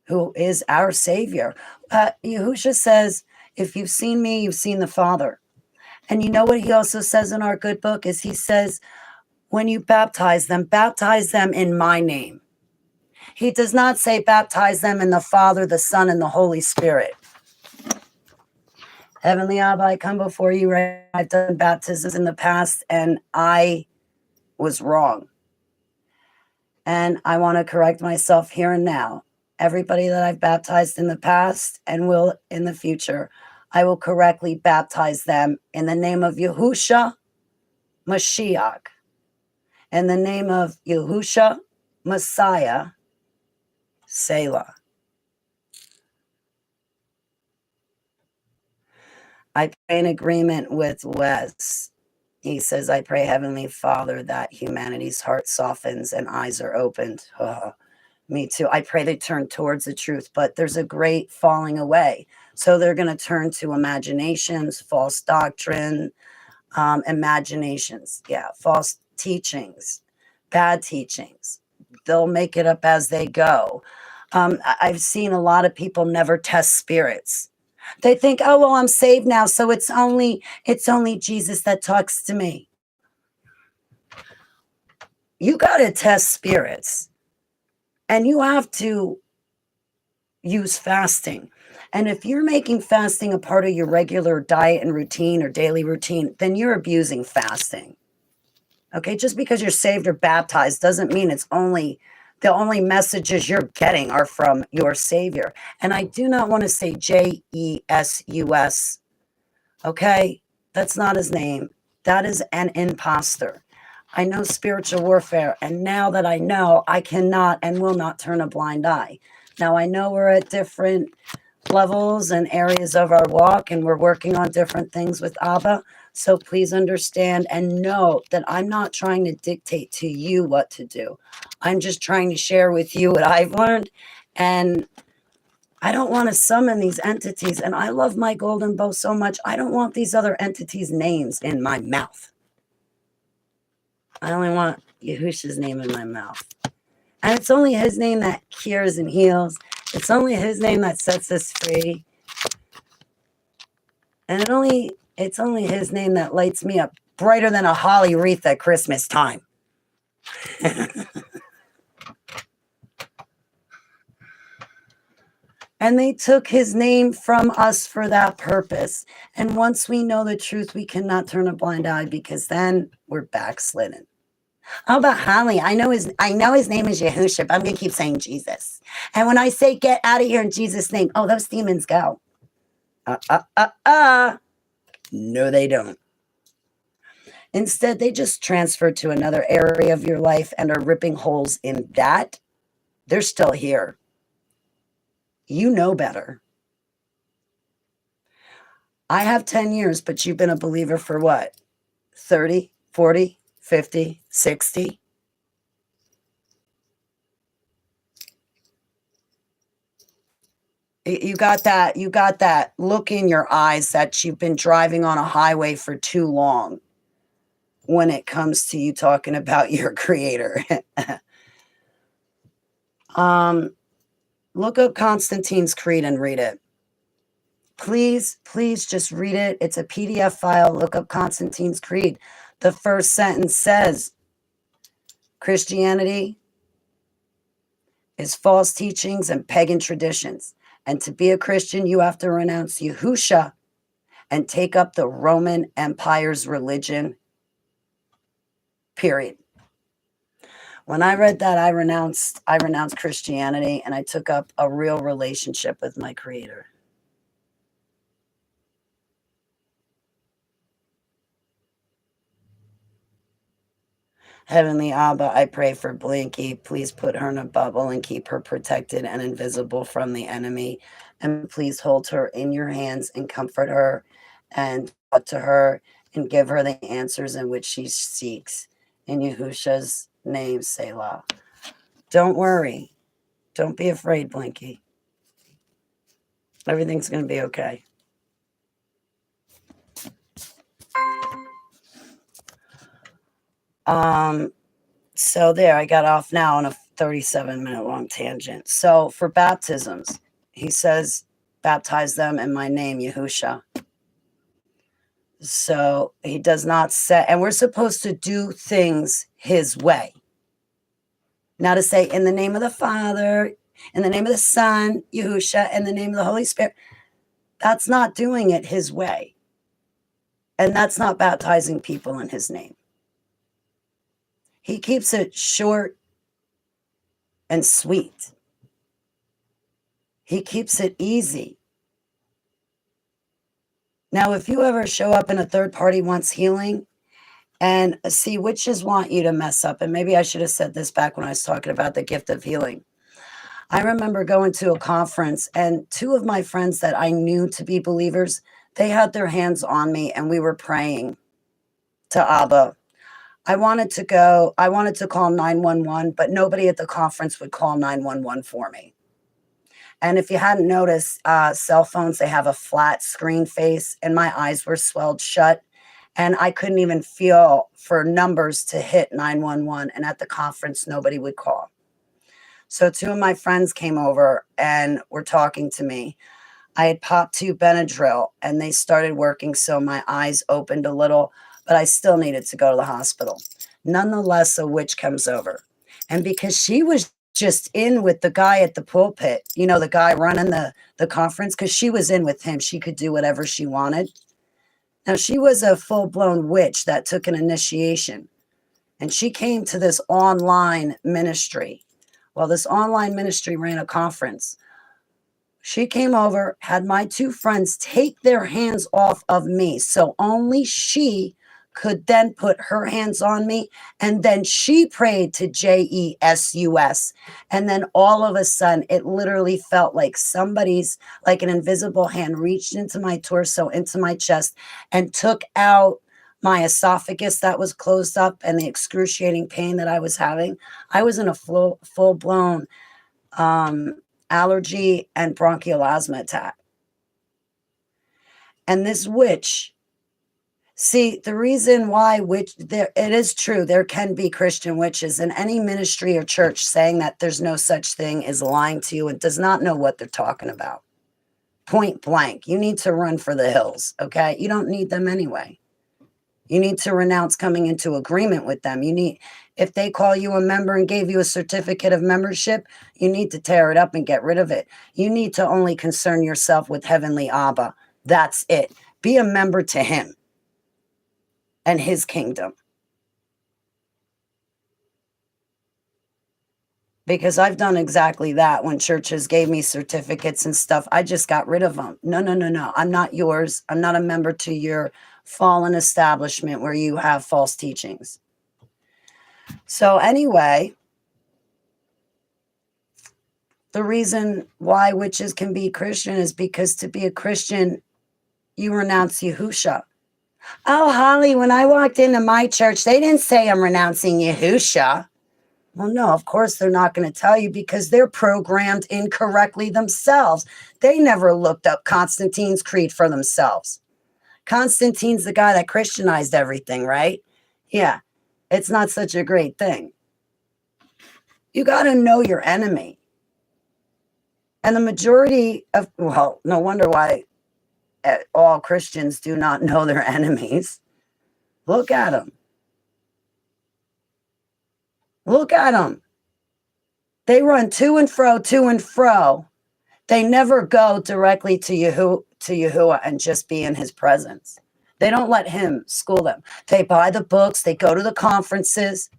who is our Savior. Yahusha says, if you've seen me, you've seen the Father. And you know what he also says in our good book is he says, when you baptize them in my name. He does not say baptize them in the Father, the Son, and the Holy Spirit. Heavenly Abba, I come before you right now. I've done baptisms in the past and I was wrong. And I want to correct myself here and now. Everybody that I've baptized in the past and will in the future, I will correctly baptize them in the name of Yahusha Mashiach. In the name of Yahusha Messiah, Selah. I pray in agreement with Wes. He says, I pray, Heavenly Father, that humanity's heart softens and eyes are opened. Me too. I pray they turn towards the truth, but there's a great falling away. So they're going to turn to imaginations, false doctrine, imaginations. Yeah, false teachings, bad teachings. They'll make it up as they go. I've seen a lot of people never test spirits. They think, oh, well, I'm saved now, so it's only Jesus that talks to me. You got to test spirits. And you have to use fasting. And if you're making fasting a part of your regular diet and routine or daily routine, then you're abusing fasting. Okay, just because you're saved or baptized doesn't mean it's the only messages you're getting are from your Savior. And I do not want to say Jesus. Okay, that's not his name. That is an imposter. I know spiritual warfare, and now that I know, I cannot and will not turn a blind eye. Now, I know we're at different levels and areas of our walk, and we're working on different things with Abba. So please understand and know that I'm not trying to dictate to you what to do. I'm just trying to share with you what I've learned. And I don't want to summon these entities. And I love my golden bow so much. I don't want these other entities' names in my mouth. I only want Yahusha's name in my mouth. And it's only his name that cures and heals. It's only his name that sets us free. And it's only his name that lights me up brighter than a holly wreath at Christmas time. And they took his name from us for that purpose. And once we know the truth, we cannot turn a blind eye, because then we're backslidden. How about Holly? I know his name is Yahushua, but I'm gonna keep saying Jesus. And when I say get out of here in Jesus' name, oh, those demons go. No, they don't. Instead, they just transfer to another area of your life and are ripping holes in that. They're still here. You know better. I have 10 years, but you've been a believer for what? 30, 40, 50, 60? You got that look in your eyes that you've been driving on a highway for too long when it comes to you talking about your creator. Look up Constantine's Creed and read it. Please just read it. It's a PDF file. Look up Constantine's Creed. The first sentence says, Christianity is false teachings and pagan traditions. And to be a Christian, you have to renounce Yahushua and take up the Roman Empire's religion, period. When I read that, I renounced Christianity, and I took up a real relationship with my Creator. Heavenly Abba, I pray for Blinky. Please put her in a bubble and keep her protected and invisible from the enemy. And please hold her in your hands and comfort her and talk to her and give her the answers in which she seeks. In Yahushua's name, Selah. Don't worry. Don't be afraid, Blinky. Everything's going to be okay. So there, I got off now on a 37-minute long tangent. So for baptisms, he says, baptize them in my name, Yahushua. So he does not say, and we're supposed to do things his way. Now to say, in the name of the Father, in the name of the Son, Yahushua, in the name of the Holy Spirit, that's not doing it his way. And that's not baptizing people in his name. He keeps it short and sweet. He keeps it easy. Now, if you ever show up and a third party wants healing, and see, witches want you to mess up. And maybe I should have said this back when I was talking about the gift of healing. I remember going to a conference, and two of my friends that I knew to be believers, they had their hands on me and we were praying to Abba. I wanted to call 911, but nobody at the conference would call 911 for me. And if you hadn't noticed, cell phones, they have a flat screen face, and my eyes were swelled shut. And I couldn't even feel for numbers to hit 911. And at the conference, nobody would call. So two of my friends came over and were talking to me. I had popped 2 Benadryl, and they started working, so my eyes opened a little, but I still needed to go to the hospital. Nonetheless, a witch comes over. And because she was just in with the guy at the pulpit, you know, the guy running the conference, because she was in with him, she could do whatever she wanted. Now, she was a full-blown witch that took an initiation, and she came to this online ministry. Well, this online ministry ran a conference. She came over, had my 2 friends take their hands off of me, so only she could then put her hands on me, and then she prayed to Jesus, and then all of a sudden, it literally felt like like an invisible hand reached into my torso, into my chest, and took out my esophagus that was closed up and the excruciating pain that I was having. I was in a full-blown allergy and bronchial asthma attack. And this witch See, the reason why it is true, there can be Christian witches, and any ministry or church saying that there's no such thing is lying to you and does not know what they're talking about. Point blank. You need to run for the hills, okay? You don't need them anyway. You need to renounce coming into agreement with them. If they call you a member and gave you a certificate of membership, you need to tear it up and get rid of it. You need to only concern yourself with Heavenly Abba. That's it. Be a member to him and his kingdom. Because I've done exactly that when churches gave me certificates and stuff. I just got rid of them. No. I'm not yours. I'm not a member to your fallen establishment where you have false teachings. So anyway, the reason why witches can be Christian is because to be a Christian, you renounce Yahusha. Oh, Holly, when I walked into my church, they didn't say I'm renouncing Yahusha. Well, no, of course they're not going to tell you because they're programmed incorrectly themselves. They never looked up Constantine's creed for themselves. Constantine's the guy that Christianized everything, right? Yeah, it's not such a great thing. You got to know your enemy. And the majority of, well, no wonder why all Christians do not know their enemies. Look at them. Look at them. They run to and fro. They never go directly to Yahuwah and just be in his presence. They don't let him school them. They buy the books. They go to the conferences.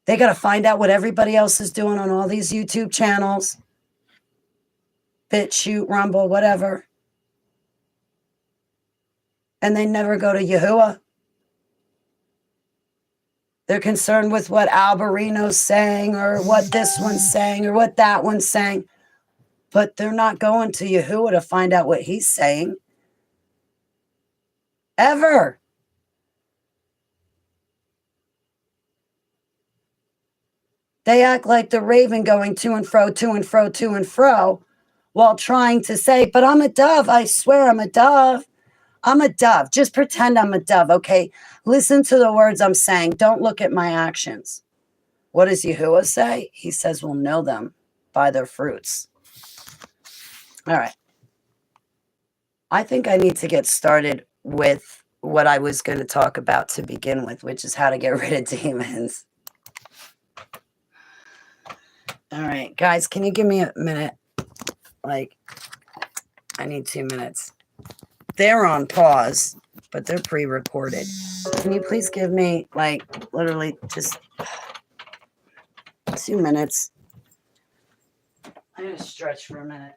They got to find out what everybody else is doing on all these YouTube channels. BitChute, Rumble, whatever. And they never go to Yahuwah. They're concerned with what Alberino's saying or what this one's saying or what that one's saying. But they're not going to Yahuwah to find out what he's saying. Ever. They act like the raven going to and fro, while trying to say, but I'm a dove. I swear I'm a dove. I'm a dove. Just pretend I'm a dove, okay? Listen to the words I'm saying. Don't look at my actions. What does Yahuwah say? He says we'll know them by their fruits. All right. I think I need to get started with what I was going to talk about to begin with, which is how to get rid of demons. All right, guys, can you give me a minute? Like, I need 2 minutes. They're on pause, but they're pre-recorded. Can you please give me, like, literally just 2 minutes? I'm going to stretch for a minute.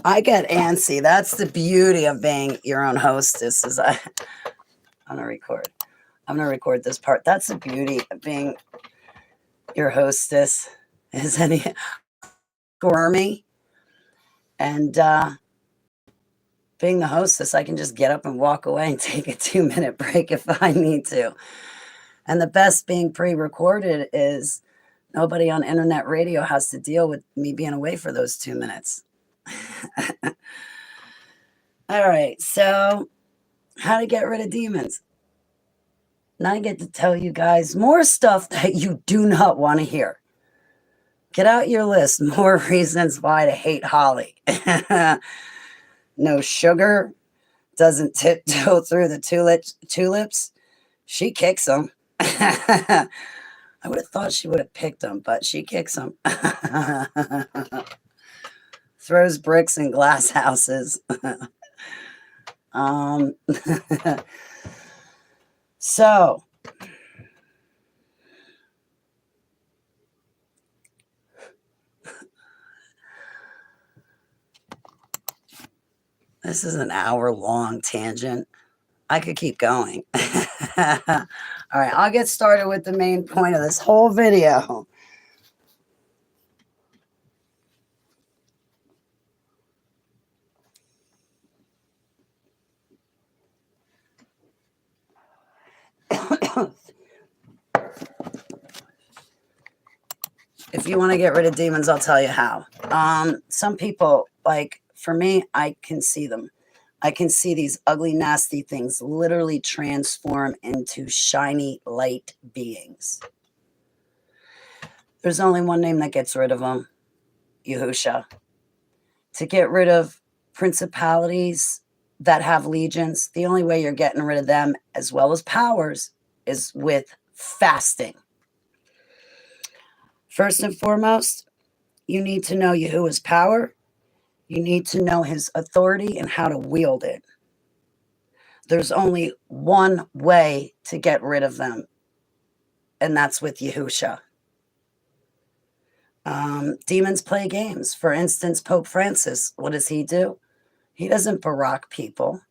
I get antsy. That's the beauty of being your own hostess. I'm gonna record this part. That's the beauty of being your hostess. Is any squirmy and being the hostess, I can just get up and walk away and take a 2-minute break if I need to. And the best being pre-recorded is Nobody on internet radio has to deal with me being away for those 2 minutes. All right, so how to get rid of demons. Now I get to tell you guys more stuff that you do not want to hear. Get out your list. More reasons why to hate Holly. No sugar. Doesn't tiptoe through the tulips. She kicks them. I would have thought she would have picked them, but she kicks them. Throws bricks in glass houses. So, this is an hour-long tangent. I could keep going. All right, I'll get started with the main point of this whole video. If you want to get rid of demons, I'll tell you how. Some people, like for me, I can see them. I can see these ugly, nasty things literally transform into shiny light beings. There's only one name that gets rid of them, Yahusha. To get rid of principalities that have legions, the only way you're getting rid of them, as well as powers, is with fasting. First and foremost, you need to know Yahuwah's power. You need to know his authority and how to wield it. There's only one way to get rid of them, and that's with Yahusha. Demons play games. For instance, Pope Francis, what does he do? He doesn't barack people.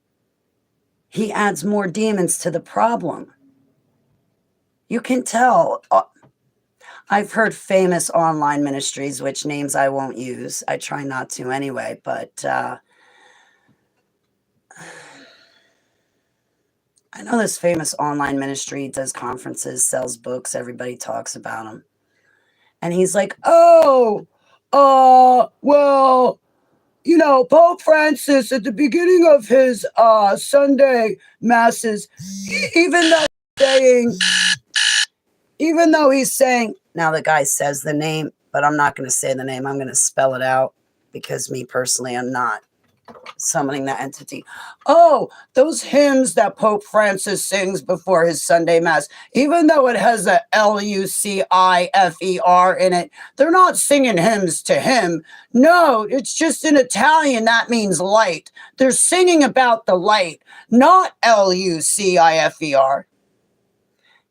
He adds more demons to the problem. You can tell. I've heard famous online ministries, which names I won't use. I try not to anyway, but I know this famous online ministry does conferences, sells books, everybody talks about them. And he's like, well, you know, Pope Francis at the beginning of his Sunday masses, even though he's saying, now the guy says the name, but I'm not going to say the name. I'm going to spell it out because me personally, I'm not summoning that entity. Oh, those hymns that Pope Francis sings before his Sunday Mass, even though it has a Lucifer in it, they're not singing hymns to him. No, it's just in Italian. That means light. They're singing about the light, not Lucifer.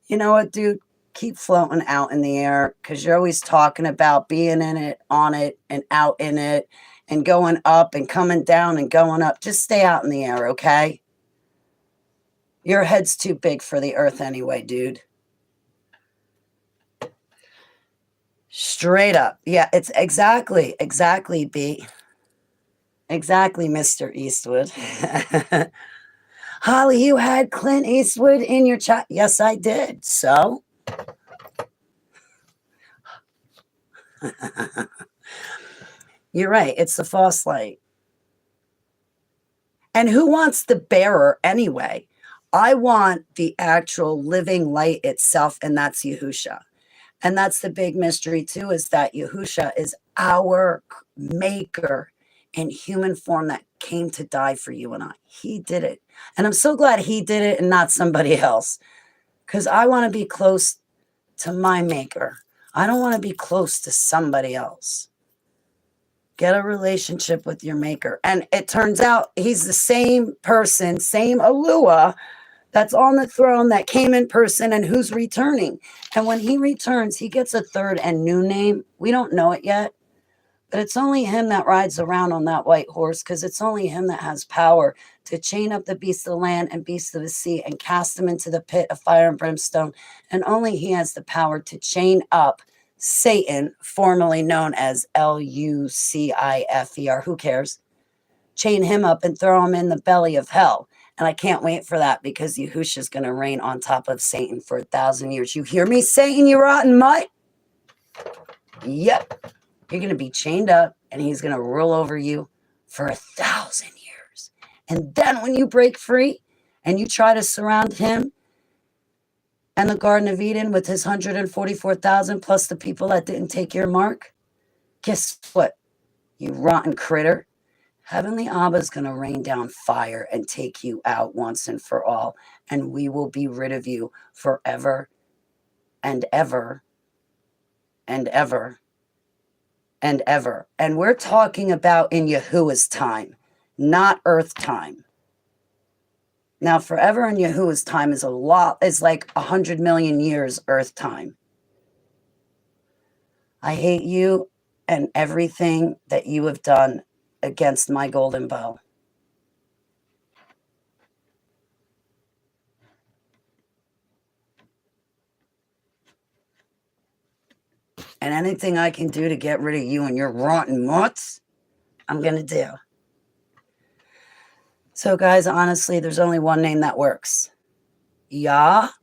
You know what, dude? Keep floating out in the air because you're always talking about being in it, on it, and out in it, and going up and coming down and going up. Just stay out in the air, okay? Your head's too big for the earth anyway, dude. Straight up. Yeah, it's exactly, B. Exactly, Mr. Eastwood. Holly, you had Clint Eastwood in your chat. Yes, I did. So? You're right. It's the false light. And who wants the bearer anyway? I want the actual living light itself, and that's Yahusha. And that's the big mystery too, is that Yahusha is our maker in human form that came to die for you and I. He did it. And I'm so glad he did it and not somebody else, because I want to be close to my maker. I don't want to be close to somebody else. Get a relationship with your maker. And it turns out he's the same person, same Alua that's on the throne that came in person and who's returning. And when he returns, he gets a third and new name. We don't know it yet, but it's only him that rides around on that white horse, because it's only him that has power to chain up the beasts of the land and beasts of the sea and cast them into the pit of fire and brimstone. And only he has the power to chain up Satan, formerly known as Lucifer. Who cares? Chain him up and throw him in the belly of hell. And I can't wait for that, because Yahusha is going to reign on top of Satan for 1,000 years. You hear me, Satan, you rotten mutt? Yep. You're going to be chained up and he's going to rule over you for 1,000 years. And then when you break free and you try to surround him and the Garden of Eden with his 144,000 plus the people that didn't take your mark, guess what? You rotten critter. Heavenly Abba is going to rain down fire and take you out once and for all. And we will be rid of you forever and ever and ever and ever. And we're talking about in Yahuwah's time, not earth time. Now, forever in Yahuwah's time is like 100 million years earth time. I hate you and everything that you have done against my golden bow. And anything I can do to get rid of you and your rotten mutts, I'm going to do. So, guys, honestly, there's only one name that works. Yahusha.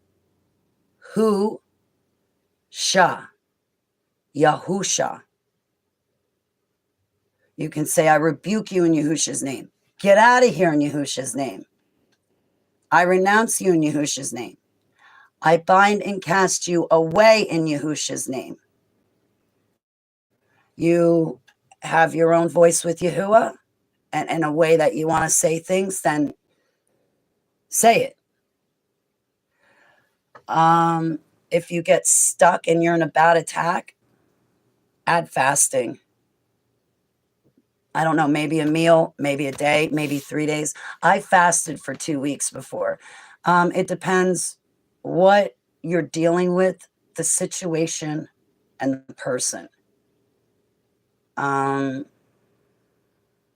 Yahusha. You can say, I rebuke you in Yahusha's name. Get out of here in Yahusha's name. I renounce you in Yahusha's name. I bind and cast you away in Yahusha's name. You have your own voice with Yahuwah and in a way that you want to say things, then say it. If you get stuck and you're in a bad attack, add fasting. I don't know, maybe a meal, maybe a day, maybe 3 days. I fasted for 2 weeks before. It depends what you're dealing with, the situation, and the person.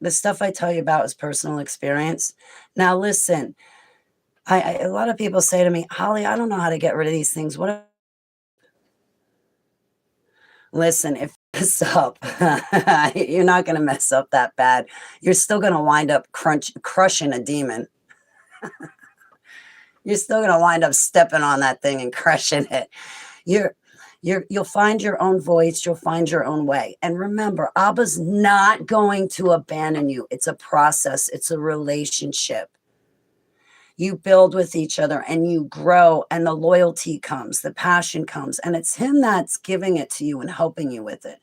The stuff I tell you about is personal experience. Now, listen, a lot of people say to me, Holly, I don't know how to get rid of these things. Listen, if you mess up, you're not going to mess up that bad. You're still going to wind up crushing a demon. You're still going to wind up stepping on that thing and crushing it. You'll find your own voice. You'll find your own way. And remember, Abba's not going to abandon you. It's a process. It's a relationship. You build with each other and you grow and the loyalty comes, the passion comes, and it's him that's giving it to you and helping you with it.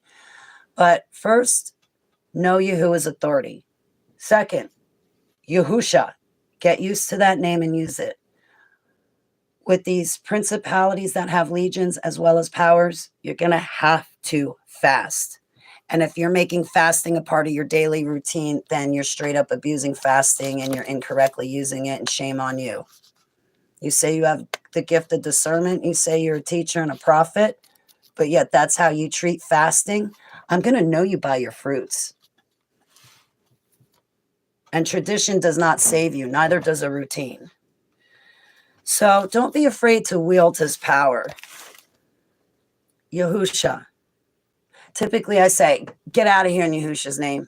But first, know Yahuwah's authority. Second, Yahusha. Get used to that name and use it. With these principalities that have legions as well as powers, you're going to have to fast. And if you're making fasting a part of your daily routine, then you're straight up abusing fasting and you're incorrectly using it, and shame on you. You say you have the gift of discernment. You say you're a teacher and a prophet, but yet that's how you treat fasting. I'm going to know you by your fruits. And tradition does not save you. Neither does a routine. So don't be afraid to wield his power. Yahusha. Typically, I say, get out of here in Yahusha's name.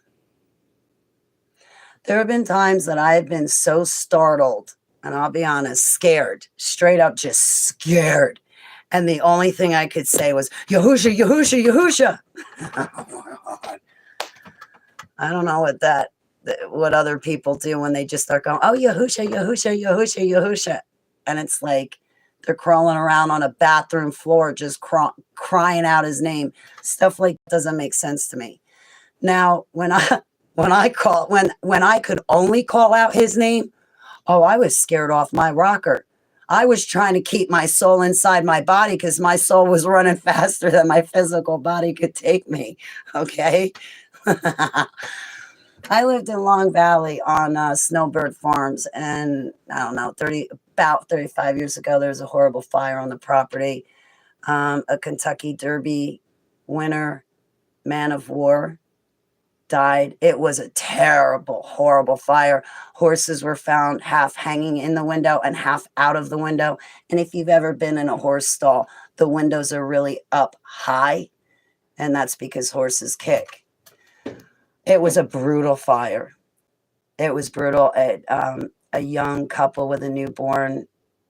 There have been times that I have been so startled, and I'll be honest, scared, straight up just scared. And the only thing I could say was, Yahusha, Yahusha, Yahusha. I don't know what other people do when they just start going, oh, Yahusha, Yahusha, Yahusha, Yahusha. And it's like they're crawling around on a bathroom floor, just crying out his name. Stuff like that doesn't make sense to me. Now, when I could only call out his name, oh, I was scared off my rocker. I was trying to keep my soul inside my body because my soul was running faster than my physical body could take me. Okay. I lived in Long Valley on Snowbird Farms, and I don't know, about 35 years ago, there was a horrible fire on the property. A Kentucky Derby winner, man of war, died. It was a terrible, horrible fire. Horses were found half hanging in the window and half out of the window. And if you've ever been in a horse stall, the windows are really up high, and that's because horses kick. It was a brutal fire. It was brutal. A young couple with a newborn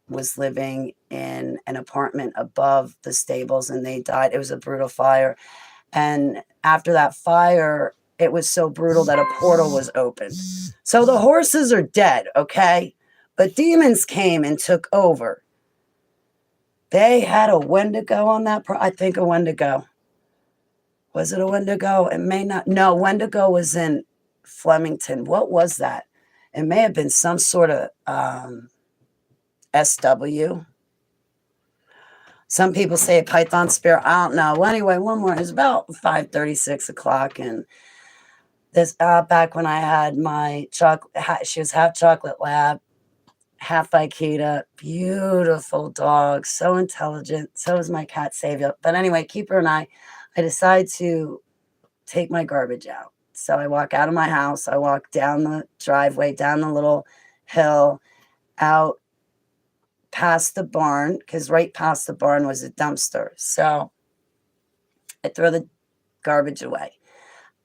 was living in an apartment above the stables, and they died. It was a brutal fire. And after that fire, it was so brutal that a portal was opened. So the horses are dead, okay? But demons came and took over. They had a Wendigo on that. I think a Wendigo. Was it a Wendigo? It may not. No, Wendigo was in Flemington. What was that? It may have been some sort of SW. Some people say a python spirit. I don't know. Well, anyway, one morning, it's about 5:30, 6 o'clock. And this back when I had my chocolate, she was half chocolate lab, half Akita, beautiful dog, so intelligent. So is my cat Savior. But anyway, Keeper and I decide to take my garbage out. So I walk out of my house. I walk down the driveway, down the little hill, out past the barn, because right past the barn was a dumpster. So I throw the garbage away.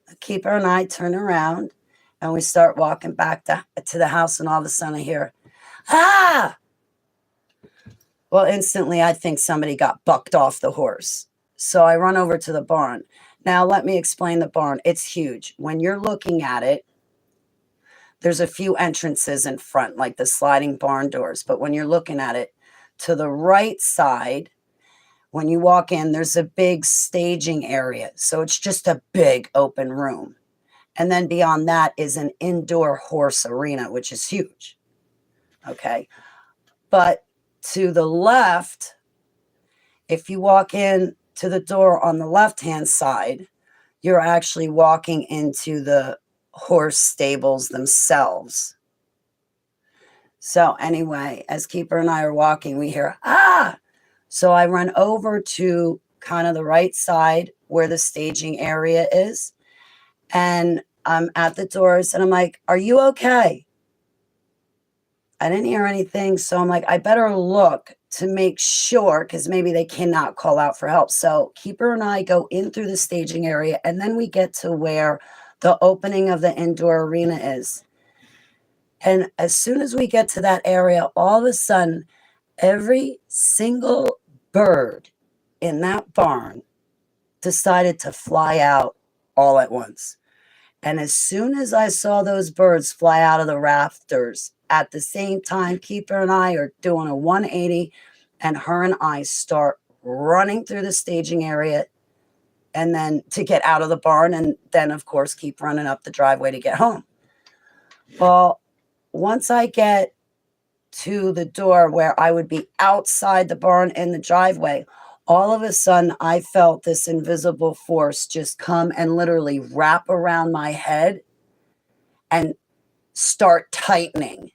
The Keeper and I turn around and we start walking back to the house, and all of a sudden I hear, ah! Well, instantly I think somebody got bucked off the horse. So I run over to the barn. Now, let me explain the barn. It's huge. When you're looking at it, there's a few entrances in front, like the sliding barn doors. But when you're looking at it, to the right side, when you walk in, there's a big staging area. So it's just a big open room. And then beyond that is an indoor horse arena, which is huge. Okay. But to the left, if you walk in to the door on the left-hand side, you're actually walking into the horse stables themselves. So anyway, as Keeper and I are walking, we hear, ah! So I run over to kind of the right side where the staging area is. And I'm at the doors and I'm like, are you okay? I didn't hear anything. So I'm like, I better look to make sure, because maybe they cannot call out for help. So Keeper and I go in through the staging area, and then we get to where the opening of the indoor arena is. And as soon as we get to that area, all of a sudden, every single bird in that barn decided to fly out all at once. And as soon as I saw those birds fly out of the rafters, at the same time, Keeper and I are doing a 180, and her and I start running through the staging area, and then to get out of the barn, and then, of course, keep running up the driveway to get home. Well, once I get to the door where I would be outside the barn in the driveway, all of a sudden I felt this invisible force just come and literally wrap around my head and start tightening.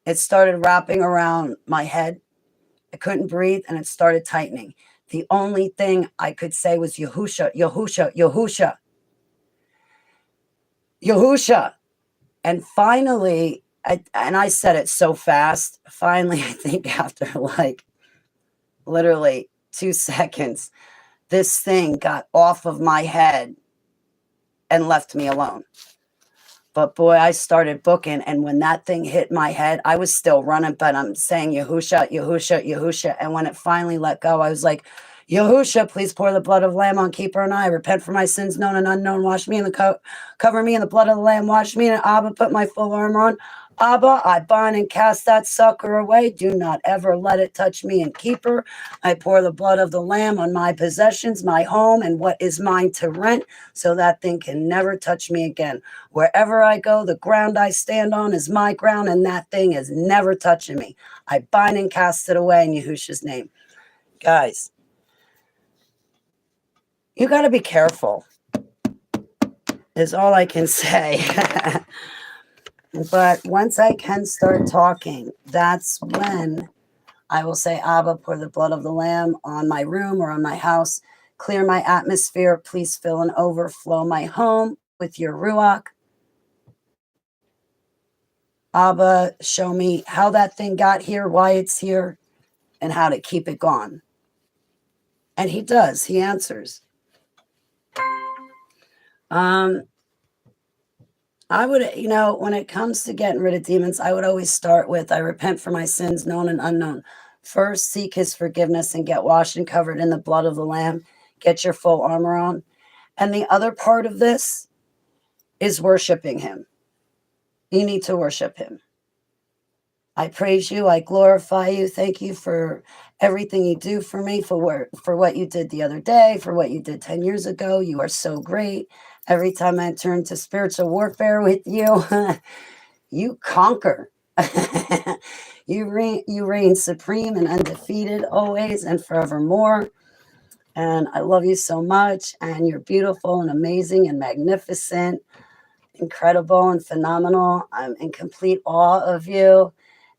It started wrapping around my head. I couldn't breathe, and it started tightening. The only thing I could say was Yahusha, Yahusha, Yahusha, Yahusha. And finally, I said it so fast, finally, I think after like literally 2 seconds, this thing got off of my head and left me alone. But boy, I started booking, and when that thing hit my head, I was still running, but I'm saying Yahusha, Yahusha, Yahusha. And when it finally let go, I was like, Yahusha, please pour the blood of the Lamb on Keeper and I. Repent for my sins, known and unknown. Wash me in the cover me in the blood of the Lamb. Wash me in it. Abba, put my full armor on. Abba, I bind and cast that sucker away. Do not ever let it touch me and Keeper. I pour the blood of the Lamb on my possessions, my home, and what is mine to rent, so that thing can never touch me again. Wherever I go, the ground I stand on is my ground, and that thing is never touching me. I bind and cast it away in Yahusha's name. Guys, you got to be careful, is all I can say. But once I can start talking, that's when I will say, Abba, pour the blood of the Lamb on my room or on my house. Clear my atmosphere. Please fill and overflow my home with your Ruach. Abba, show me how that thing got here, why it's here, and how to keep it gone. And he does. He answers. I I would, when it comes to getting rid of demons, I would always start with, I repent for my sins, known and unknown. First, seek his forgiveness and get washed and covered in the blood of the Lamb. Get your full armor on. And the other part of this is worshiping him. You need to worship him. I praise you. I glorify you. Thank you for everything you do for me, for what you did the other day, for what you did 10 years ago. You are so great. Every time I enter into spiritual warfare with you, you conquer. You reign supreme and undefeated always and forevermore. And I love you so much. And you're beautiful and amazing and magnificent, incredible and phenomenal. I'm in complete awe of you.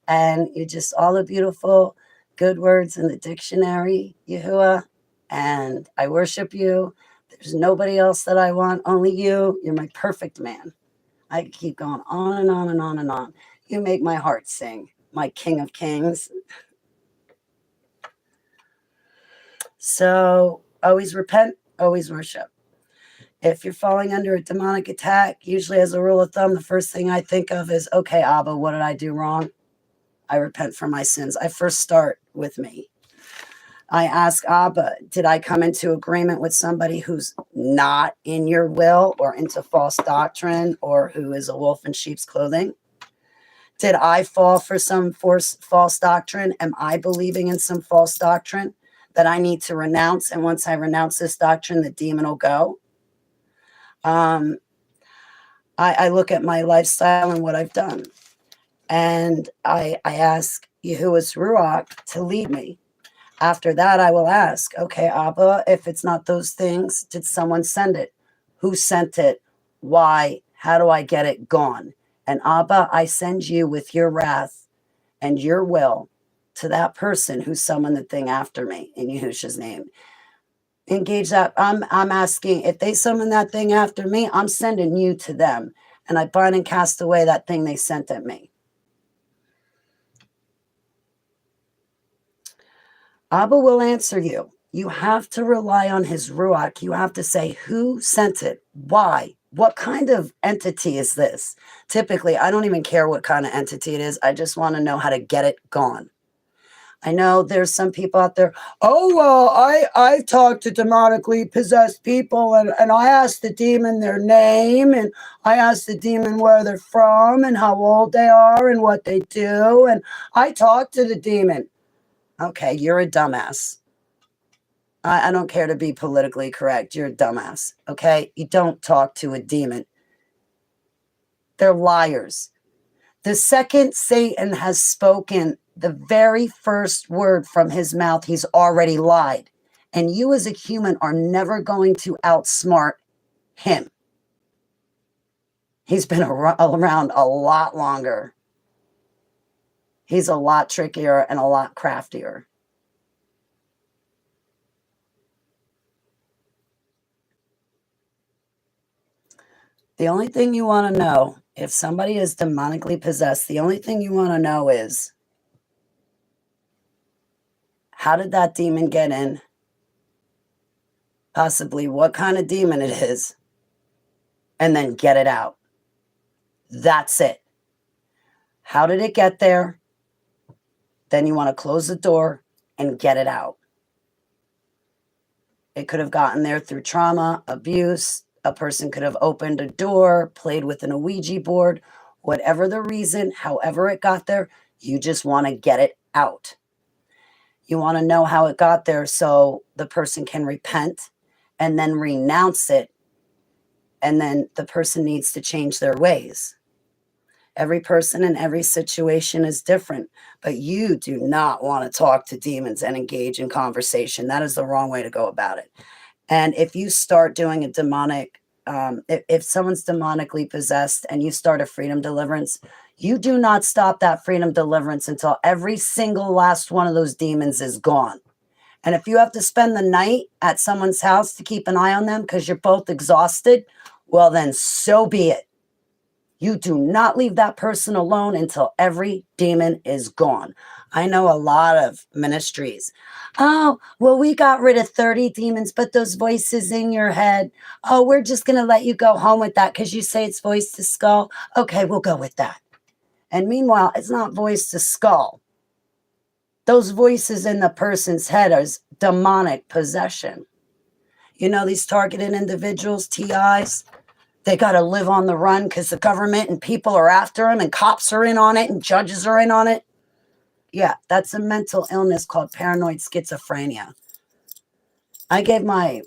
And you're just all the beautiful, good words in the dictionary, Yahuwah. And I worship you. There's nobody else that I want, only you. You're my perfect man. I could keep going on and on and on and on. You make my heart sing, my King of Kings. So always repent, always worship. If you're falling under a demonic attack, usually as a rule of thumb, the first thing I think of is, okay, Abba, what did I do wrong? I repent for my sins. I first start with me. I ask Abba, did I come into agreement with somebody who's not in your will or into false doctrine or who is a wolf in sheep's clothing? Did I fall for some false doctrine? Am I believing in some false doctrine that I need to renounce? And once I renounce this doctrine, the demon will go. I look at my lifestyle and what I've done. And I ask Yahuwah's Ruach to lead me. After that, I will ask, okay, Abba, if it's not those things, did someone send it? Who sent it? Why? How do I get it gone? And Abba, I send you with your wrath and your will to that person who summoned the thing after me in Yahushua's name. Engage that. I'm asking, if they summon that thing after me, I'm sending you to them. And I bind and cast away that thing they sent at me. Abba will answer you. You have to rely on his Ruach. You have to say, who sent it? Why? What kind of entity is this? Typically, I don't even care what kind of entity it is. I just want to know how to get it gone. I know there's some people out there, oh, well, I talked to demonically possessed people and I asked the demon their name and I asked the demon where they're from and how old they are and what they do. And I talked to the demon. Okay, you're a dumbass. I don't care to be politically correct. You're a dumbass, okay? You don't talk to a demon. They're liars. The second Satan has spoken the very first word from his mouth, he's already lied. And you as a human are never going to outsmart him. He's been around a lot longer. He's a lot trickier and a lot craftier. The only thing you want to know, if somebody is demonically possessed, the only thing you want to know is, how did that demon get in? Possibly what kind of demon it is. And then get it out. That's it. How did it get there? Then you want to close the door and get it out. It could have gotten there through trauma, abuse. A person could have opened a door, played with an Ouija board. Whatever the reason, however it got there, you just want to get it out. You want to know how it got there so the person can repent and then renounce it. And then the person needs to change their ways. Every person in every situation is different, but you do not want to talk to demons and engage in conversation. That is the wrong way to go about it. And if you start doing a demonic, if someone's demonically possessed and you start a freedom deliverance, you do not stop that freedom deliverance until every single last one of those demons is gone. And if you have to spend the night at someone's house to keep an eye on them because you're both exhausted, well, then so be it. You do not leave that person alone until every demon is gone. I know a lot of ministries. Oh, well, we got rid of 30 demons, but those voices in your head. Oh, we're just going to let you go home with that because you say it's voice to skull. Okay, we'll go with that. And meanwhile, it's not voice to skull. Those voices in the person's head are demonic possession. You know, these targeted individuals, TIs, they got to live on the run because the government and people are after them and cops are in on it and judges are in on it. Yeah, that's a mental illness called paranoid schizophrenia. I gave my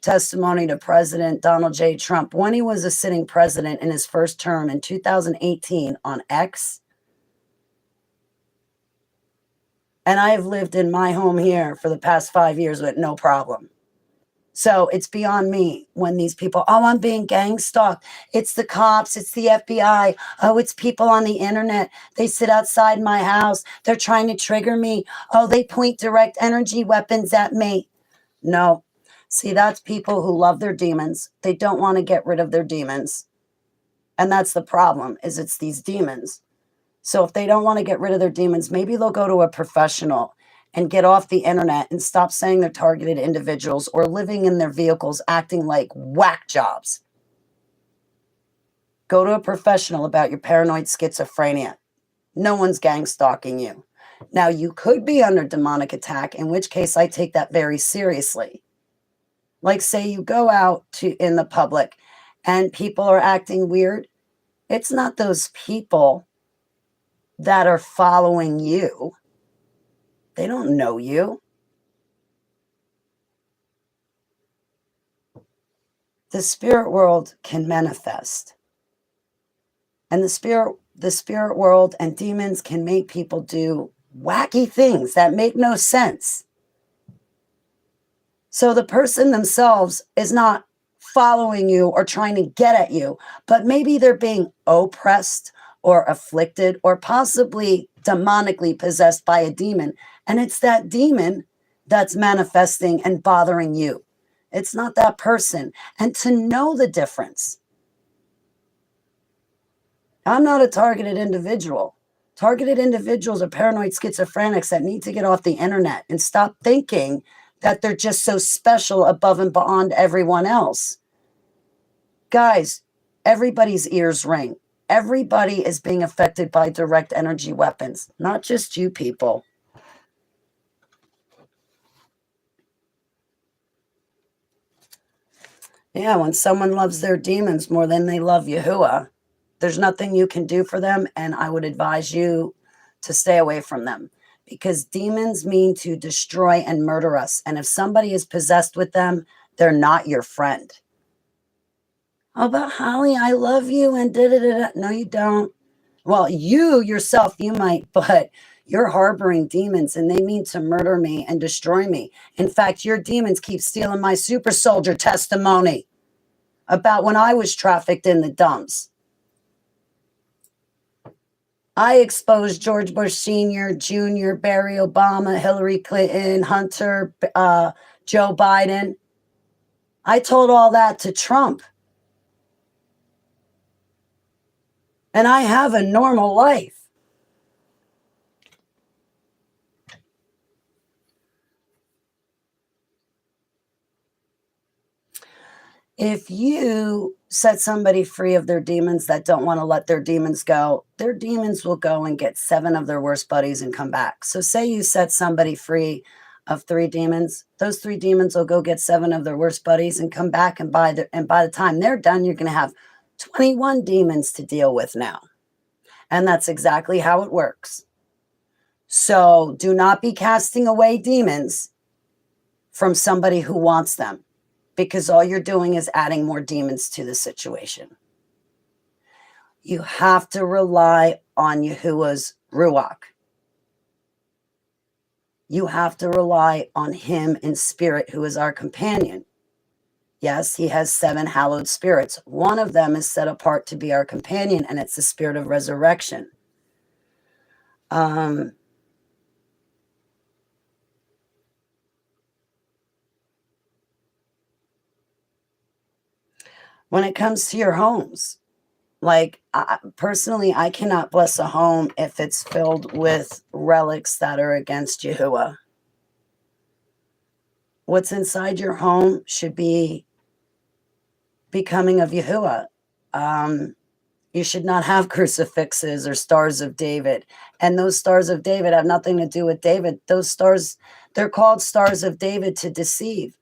testimony to President Donald J. Trump when he was a sitting president in his first term in 2018 on X. And I have lived in my home here for the past 5 years with no problem. So it's beyond me when these people, oh, I'm being gang stalked. It's the cops. It's the FBI. Oh, it's people on the internet. They sit outside my house. They're trying to trigger me. Oh, they point direct energy weapons at me. No. See, that's people who love their demons. They don't want to get rid of their demons. And that's the problem, is it's these demons. So if they don't want to get rid of their demons, maybe they'll go to a professional and get off the internet and stop saying they're targeted individuals or living in their vehicles acting like whack jobs. Go to a professional about your paranoid schizophrenia. No one's gang stalking you. Now, you could be under demonic attack, in which case I take that very seriously. Like, say you go out in the public and people are acting weird. It's not those people that are following you. They don't know you. The spirit world can manifest. And the spirit world and demons can make people do wacky things that make no sense. So the person themselves is not following you or trying to get at you, but maybe they're being oppressed or afflicted or possibly demonically possessed by a demon. And it's that demon that's manifesting and bothering you. It's not that person. And to know the difference. I'm not a targeted individual. Targeted individuals are paranoid schizophrenics that need to get off the internet and stop thinking that they're just so special above and beyond everyone else. Guys, everybody's ears ring. Everybody is being affected by direct energy weapons, not just you people. Yeah, when someone loves their demons more than they love Yahuwah, there's nothing you can do for them, and I would advise you to stay away from them because demons mean to destroy and murder us. And if somebody is possessed with them, they're not your friend. Oh, but Holly, I love you and da-da-da-da. No, you don't. Well, you yourself, you might, but you're harboring demons and they mean to murder me and destroy me. In fact, your demons keep stealing my super soldier testimony about when I was trafficked in the dumps. I exposed George Bush Sr., Jr., Barry Obama, Hillary Clinton, Hunter, Joe Biden. I told all that to Trump. And I have a normal life. If you set somebody free of their demons that don't want to let their demons go, their demons will go and get 7 of their worst buddies and come back. So say you set somebody free of 3 demons, those 3 demons will go get 7 of their worst buddies and come back, and by the time they're done, you're going to have 21 demons to deal with now. And that's exactly how it works. So do not be casting away demons from somebody who wants them, because all you're doing is adding more demons to the situation. You have to rely on Yahuwah's Ruach. You have to rely on him in spirit, who is our companion. Yes, he has 7 hallowed spirits. One of them is set apart to be our companion, and it's the spirit of resurrection. When it comes to your homes, Like, personally, I cannot bless a home if it's filled with relics that are against Yahuwah. What's inside your home should be becoming of Yahuwah. You should not have crucifixes or stars of David. And those stars of David have nothing to do with David. Those stars, they're called stars of David to deceive.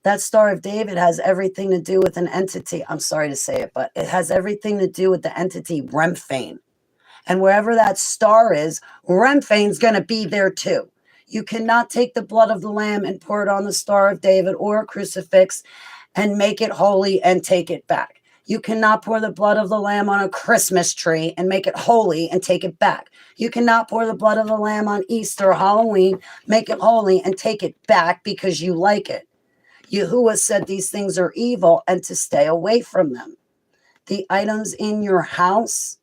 That Star of David has everything to do with an entity. I'm sorry to say it, but it has everything to do with the entity Remphain. And wherever that star is, Remphain's going to be there too. You cannot take the blood of the Lamb and pour it on the Star of David or a crucifix and make it holy and take it back. You cannot pour the blood of the Lamb on a Christmas tree and make it holy and take it back. You cannot pour the blood of the Lamb on Easter or Halloween, make it holy and take it back because you like it. Yahuwah said these things are evil and to stay away from them. The items in your house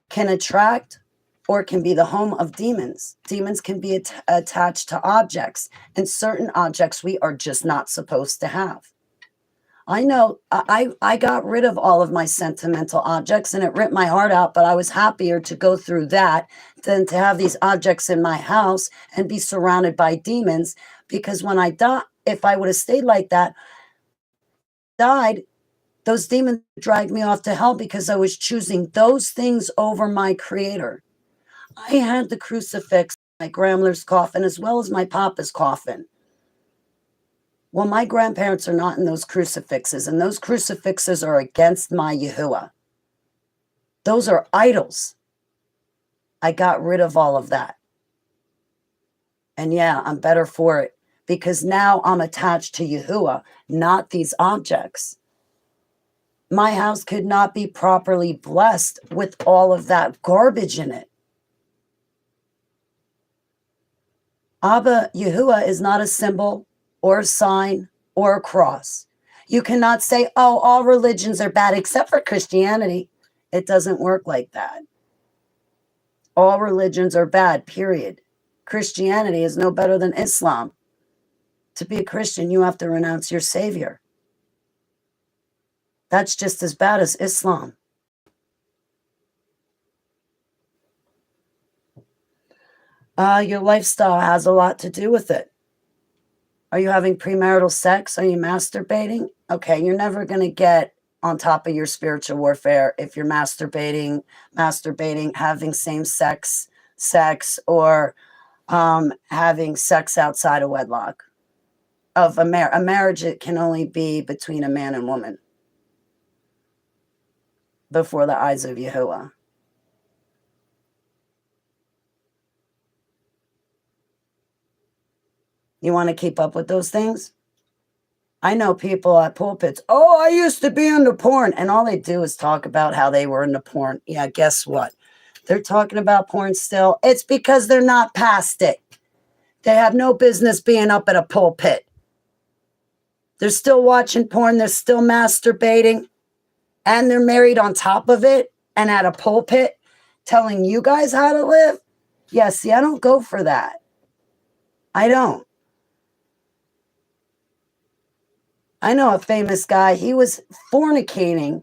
can attract or can be the home of demons. Demons can be attached to objects, and certain objects we are just not supposed to have. I know I got rid of all of my sentimental objects and it ripped my heart out, but I was happier to go through that than to have these objects in my house and be surrounded by demons, because when I die, if I would have stayed like that, died, those demons dragged me off to hell because I was choosing those things over my creator. I had the crucifix, my grandmother's coffin, as well as my papa's coffin. Well, my grandparents are not in those crucifixes, and those crucifixes are against my Yahuwah. Those are idols. I got rid of all of that. And yeah, I'm better for it, because now I'm attached to Yahuwah, not these objects. My house could not be properly blessed with all of that garbage in it. Abba Yahuwah is not a symbol or a sign or a cross. You cannot say, oh, all religions are bad except for Christianity. It doesn't work like that. All religions are bad, period. Christianity is no better than Islam. To be a Christian, you have to renounce your Savior. That's just as bad as Islam. Your lifestyle has a lot to do with it. Are you having premarital sex? Are you masturbating? Okay, you're never going to get on top of your spiritual warfare if you're masturbating, having same-sex sex, or having sex outside of wedlock. Of a marriage, it can only be between a man and woman before the eyes of Yahuwah. You want to keep up with those things? I know people at pulpits, oh, I used to be into porn. And all they do is talk about how they were into porn. Yeah, guess what? They're talking about porn still. It's because they're not past it. They have no business being up at a pulpit. They're still watching porn. They're still masturbating. And they're married on top of it and at a pulpit telling you guys how to live. Yeah, see, I don't go for that. I don't. I know a famous guy. He was fornicating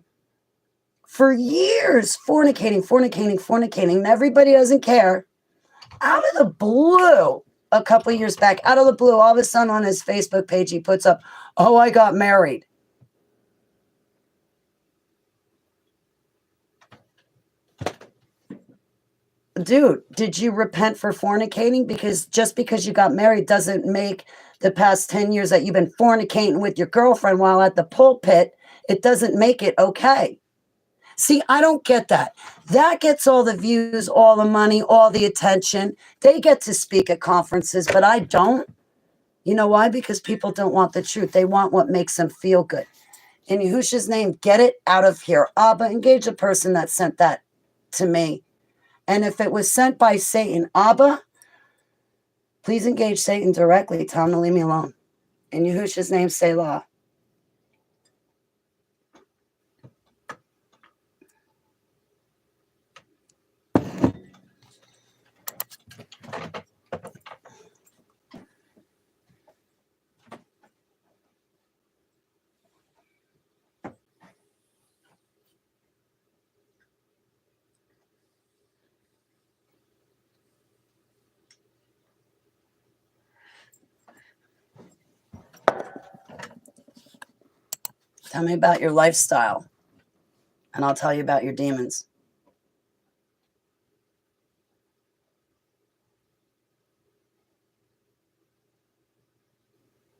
for years. Fornicating. And everybody doesn't care. Out of the blue, a couple of years back, out of the blue, all of a sudden on his Facebook page, he puts up, oh, I got married. Dude, did you repent for fornicating? Because just because you got married doesn't make the past 10 years that you've been fornicating with your girlfriend while at the pulpit, it doesn't make it okay. See, I don't get that. That gets all the views, all the money, all the attention. They get to speak at conferences, but I don't. You know why? Because people don't want the truth. They want what makes them feel good. In Yahushua's name, get it out of here. Abba, engage the person that sent that to me. And if it was sent by Satan, Abba, please engage Satan directly. Tell him to leave me alone. In Yahushua's name, Selah. Tell me about your lifestyle, and I'll tell you about your demons.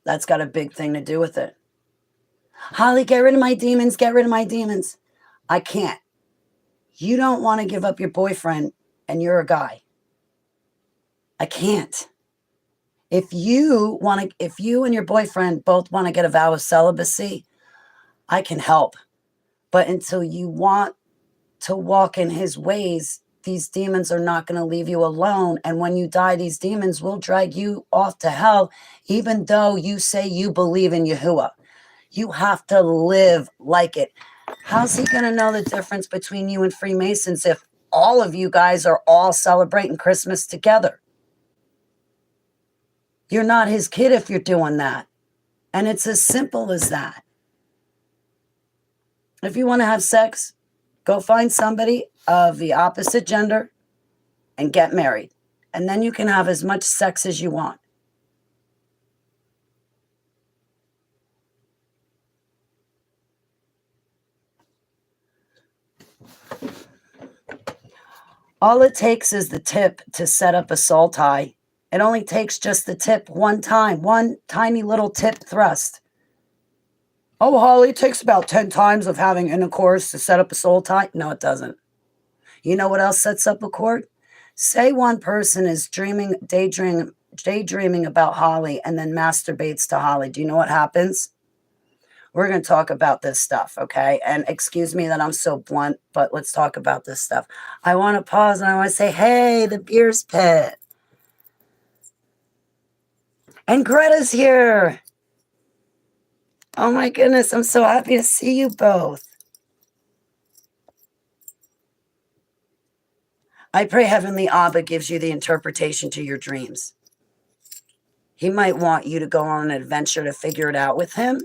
That's got a big thing to do with it. Holly, get rid of my demons. Get rid of my demons. I can't. You don't want to give up your boyfriend and you're a guy. I can't. If you and your boyfriend both want to get a vow of celibacy, I can help. But until you want to walk in his ways, these demons are not going to leave you alone. And when you die, these demons will drag you off to hell, even though you say you believe in Yahuwah. You have to live like it. How's he going to know the difference between you and Freemasons if all of you guys are all celebrating Christmas together? You're not his kid if you're doing that. And it's as simple as that. If you want to have sex, go find somebody of the opposite gender and get married. And then you can have as much sex as you want. All it takes is the tip to set up a soul tie. It only takes just the tip one time, one tiny little tip thrust. Oh, Holly, it takes about 10 times of having intercourse to set up a soul tie. No, it doesn't. You know what else sets up a cord? Say one person is daydreaming about Holly and then masturbates to Holly. Do you know what happens? We're going to talk about this stuff, okay? And excuse me that I'm so blunt, but let's talk about this stuff. I want to pause and I want to say, hey, the beer's pit. And Greta's here. Oh my goodness, I'm so happy to see you both. I pray Heavenly Abba gives you the interpretation to your dreams. He might want you to go on an adventure to figure it out with him.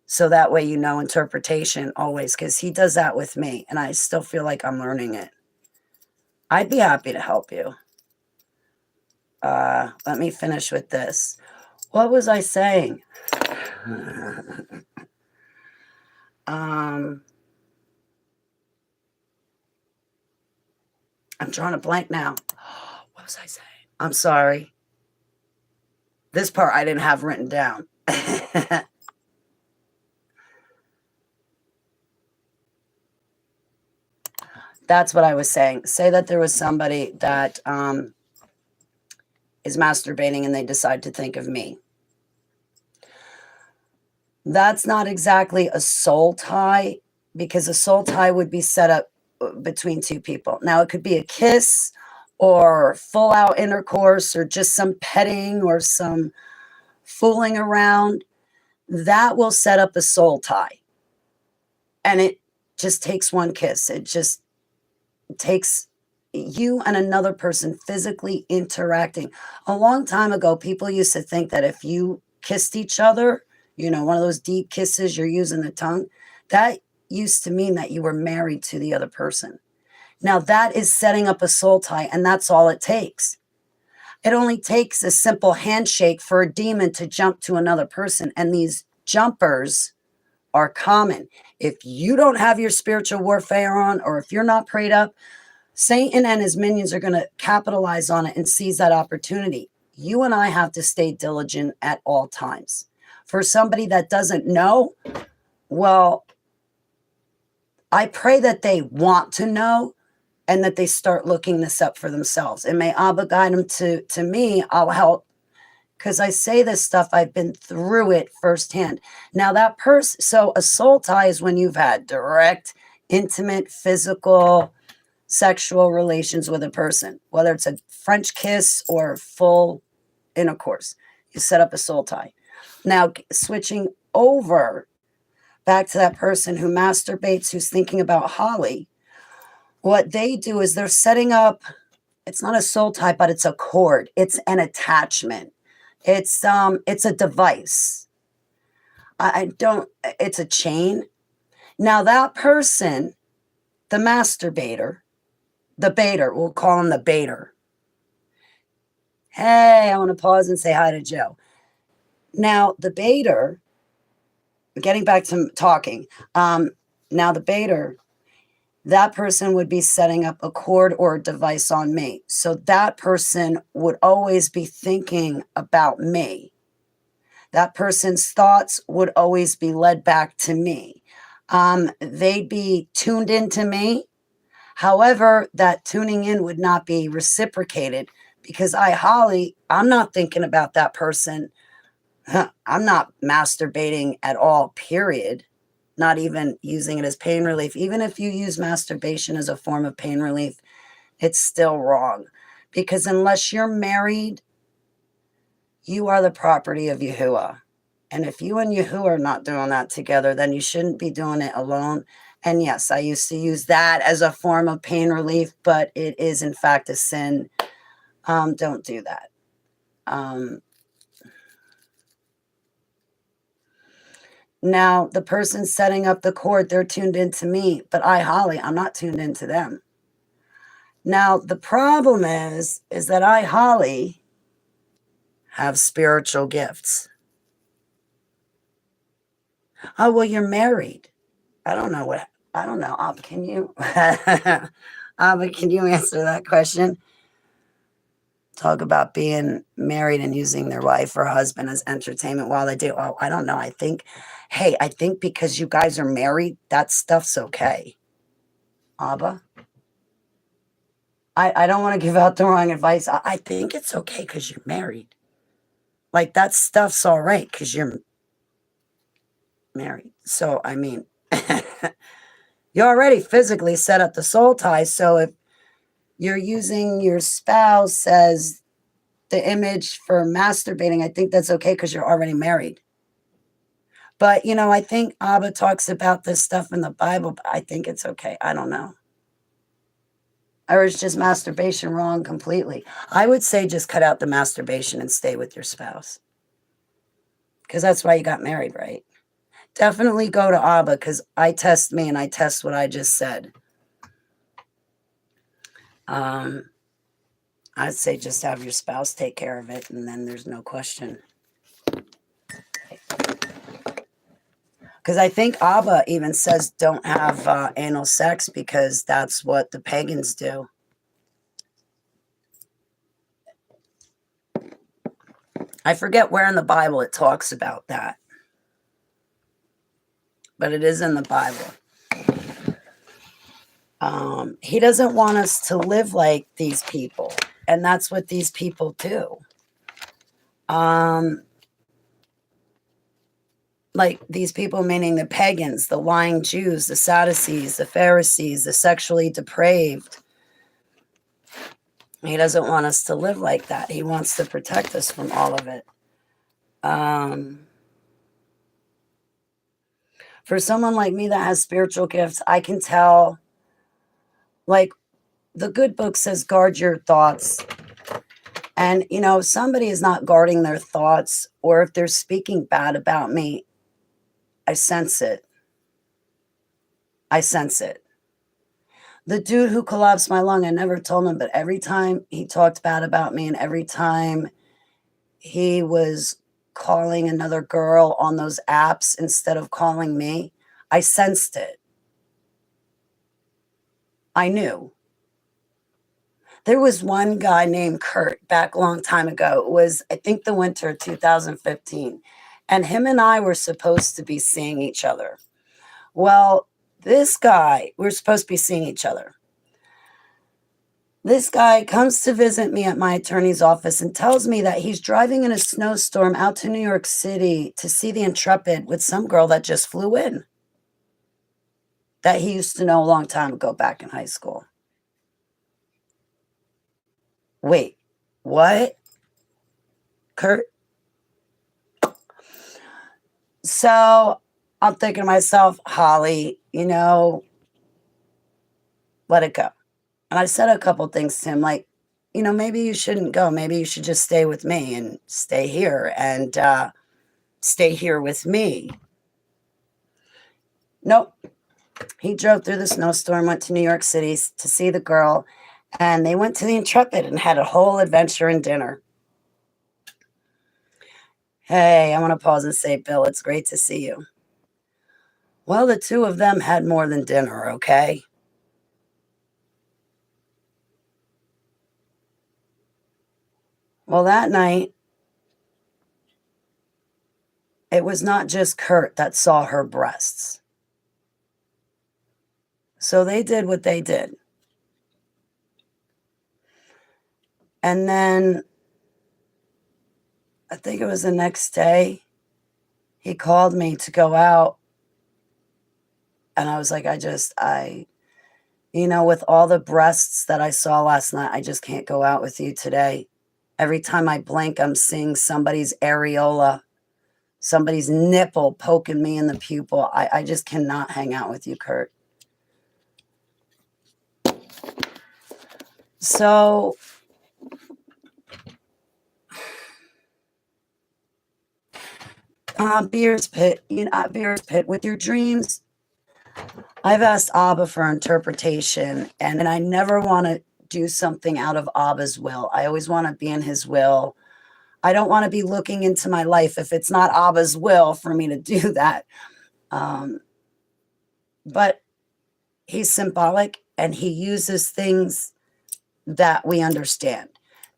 So that way you know interpretation always, because he does that with me, and I still feel like I'm learning it. I'd be happy to help you. Let me finish with this. What was I saying? I'm drawing a blank now. What was I saying? I'm sorry. This part I didn't have written down. That's what I was saying. Say that there was somebody that is masturbating and they decide to think of me. That's not exactly a soul tie, because a soul tie would be set up between two people. Now, it could be a kiss or full out intercourse or just some petting or some fooling around. That will set up a soul tie. And it just takes one kiss. It just takes you and another person physically interacting. A long time ago, people used to think that if you kissed each other, one of those deep kisses, you're using the tongue, that used to mean that you were married to the other person. Now that is setting up a soul tie, and that's all it takes. It only takes a simple handshake for a demon to jump to another person, and these jumpers are common. If you don't have your spiritual warfare on, or if you're not prayed up, Satan and his minions are going to capitalize on it and seize that opportunity. You and I have to stay diligent at all times. For somebody that doesn't know, well, I pray that they want to know and that they start looking this up for themselves. And may Abba guide them to me. I'll help, because I say this stuff, I've been through it firsthand. Now that person, so a soul tie is when you've had direct, intimate, physical, sexual relations with a person, whether it's a French kiss or full intercourse. You set up a soul tie. Now, switching over back to that person who masturbates, who's thinking about Holly, what they do is they're setting up, it's not a soul tie, but it's a cord. It's an attachment. It's a device. It's a chain. Now that person, the masturbator, the baiter, we'll call him the baiter. Hey, I want to pause and say hi to Joe. Now, the baiter getting back to talking. Now the baiter, that person would be setting up a cord or a device on me. So that person would always be thinking about me. That person's thoughts would always be led back to me. They'd be tuned into me. However, that tuning in would not be reciprocated because Holly, I'm not thinking about that person. I'm not masturbating at all, period. Not even using it as pain relief. Even if you use masturbation as a form of pain relief, it's still wrong. Because unless you're married, you are the property of Yahuwah. And if you and Yahuwah are not doing that together, then you shouldn't be doing it alone. And yes, I used to use that as a form of pain relief, but it is in fact a sin. Don't do that. Now, the person setting up the cord, they're tuned into me, but Holly, I'm not tuned into them. Now, the problem is that Holly, have spiritual gifts. Oh, well, you're married. I don't know. Can you, can you answer that question? Talk about being married and using their wife or husband as entertainment while they do. Oh, I don't know. I think because you guys are married, that stuff's okay. Abba? I don't want to give out the wrong advice. I think it's okay because you're married. Like, that stuff's all right because you're married. So, I mean, you already physically set up the soul tie. So if you're using your spouse as the image for masturbating, I think that's okay because you're already married. But, I think Abba talks about this stuff in the Bible, but I think it's okay. I don't know. Or is just masturbation wrong completely? I would say just cut out the masturbation and stay with your spouse. Because that's why you got married, right? Definitely go to Abba because I test me and I test what I just said. I'd say just have your spouse take care of it and then there's no question. Because I think Abba even says don't have anal sex because that's what the pagans do. I forget where in the Bible it talks about that. But it is in the Bible. He doesn't want us to live like these people. And that's what these people do. Like these people, meaning the pagans, the lying Jews, the Sadducees, the Pharisees, the sexually depraved. He doesn't want us to live like that. He wants to protect us from all of it. For someone like me that has spiritual gifts, I can tell, like, the good book says, guard your thoughts. And, if somebody is not guarding their thoughts or if they're speaking bad about me, I sense it. The dude who collapsed my lung, I never told him, but every time he talked bad about me and every time he was calling another girl on those apps instead of calling me, I sensed it. I knew. There was one guy named Kurt back a long time ago. It was, I think, the winter of 2015. And him and I were supposed to be seeing each other. Well, this guy, we're supposed to be seeing each other. This guy comes to visit me at my attorney's office and tells me that he's driving in a snowstorm out to New York City to see the Intrepid with some girl that just flew in, that he used to know a long time ago back in high school. Wait, what? Kurt? So I'm thinking to myself, Holly, let it go. And I said a couple things to him, like, maybe you shouldn't go. Maybe you should just stay with me and stay here and stay here with me. Nope. He drove through the snowstorm, went to New York City to see the girl, and they went to the Intrepid and had a whole adventure and dinner. Hey, I want to pause and say, Bill, it's great to see you. Well, the two of them had more than dinner, okay? Well, that night, it was not just Kurt that saw her breasts. So they did what they did. And then I think it was the next day, he called me to go out. And I was like, with all the breasts that I saw last night, I just can't go out with you today. Every time I blink, I'm seeing somebody's areola, somebody's nipple poking me in the pupil. I just cannot hang out with you, Kurt. So Beer's Pit, Beer's Pit, with your dreams, I've asked Abba for interpretation, and I never want to do something out of Abba's will. I always want to be in his will. I don't want to be looking into my life if it's not Abba's will for me to do that. But he's symbolic, and he uses things that we understand.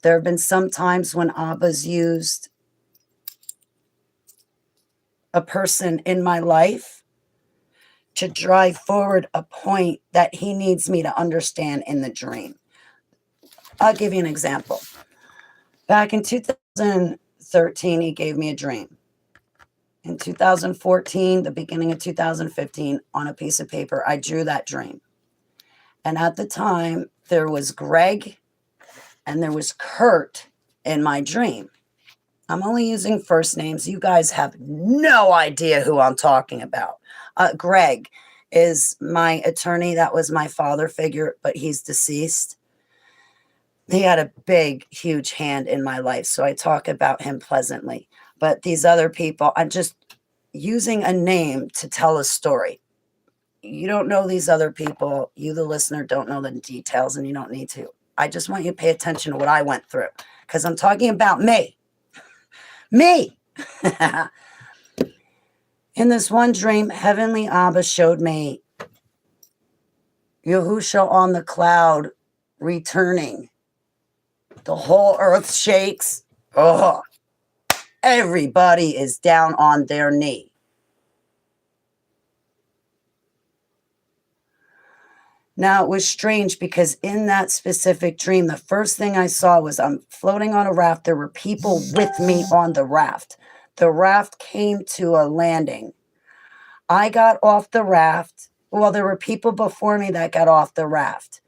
There have been some times when Abba's used a person in my life to drive forward a point that he needs me to understand in the dream. I'll give you an example. Back in 2013, he gave me a dream. In 2014, the beginning of 2015, on a piece of paper, I drew that dream. And at the time, there was Greg and there was Kurt in my dream. I'm only using first names. You guys have no idea who I'm talking about. Greg is my attorney. That was my father figure, but he's deceased. He had a big, huge hand in my life, so I talk about him pleasantly. But these other people, I'm just using a name to tell a story. You don't know these other people. You, the listener, don't know the details, and you don't need to. I just want you to pay attention to what I went through, because I'm talking about me. Me! In this one dream, Heavenly Abba showed me Yahusha on the cloud returning. The whole earth shakes. Oh, everybody is down on their knee. Now, it was strange because in that specific dream, the first thing I saw was I'm floating on a raft. There were people with me on the raft. The raft came to a landing. I got off the raft. Well, there were people before me that got off the raft.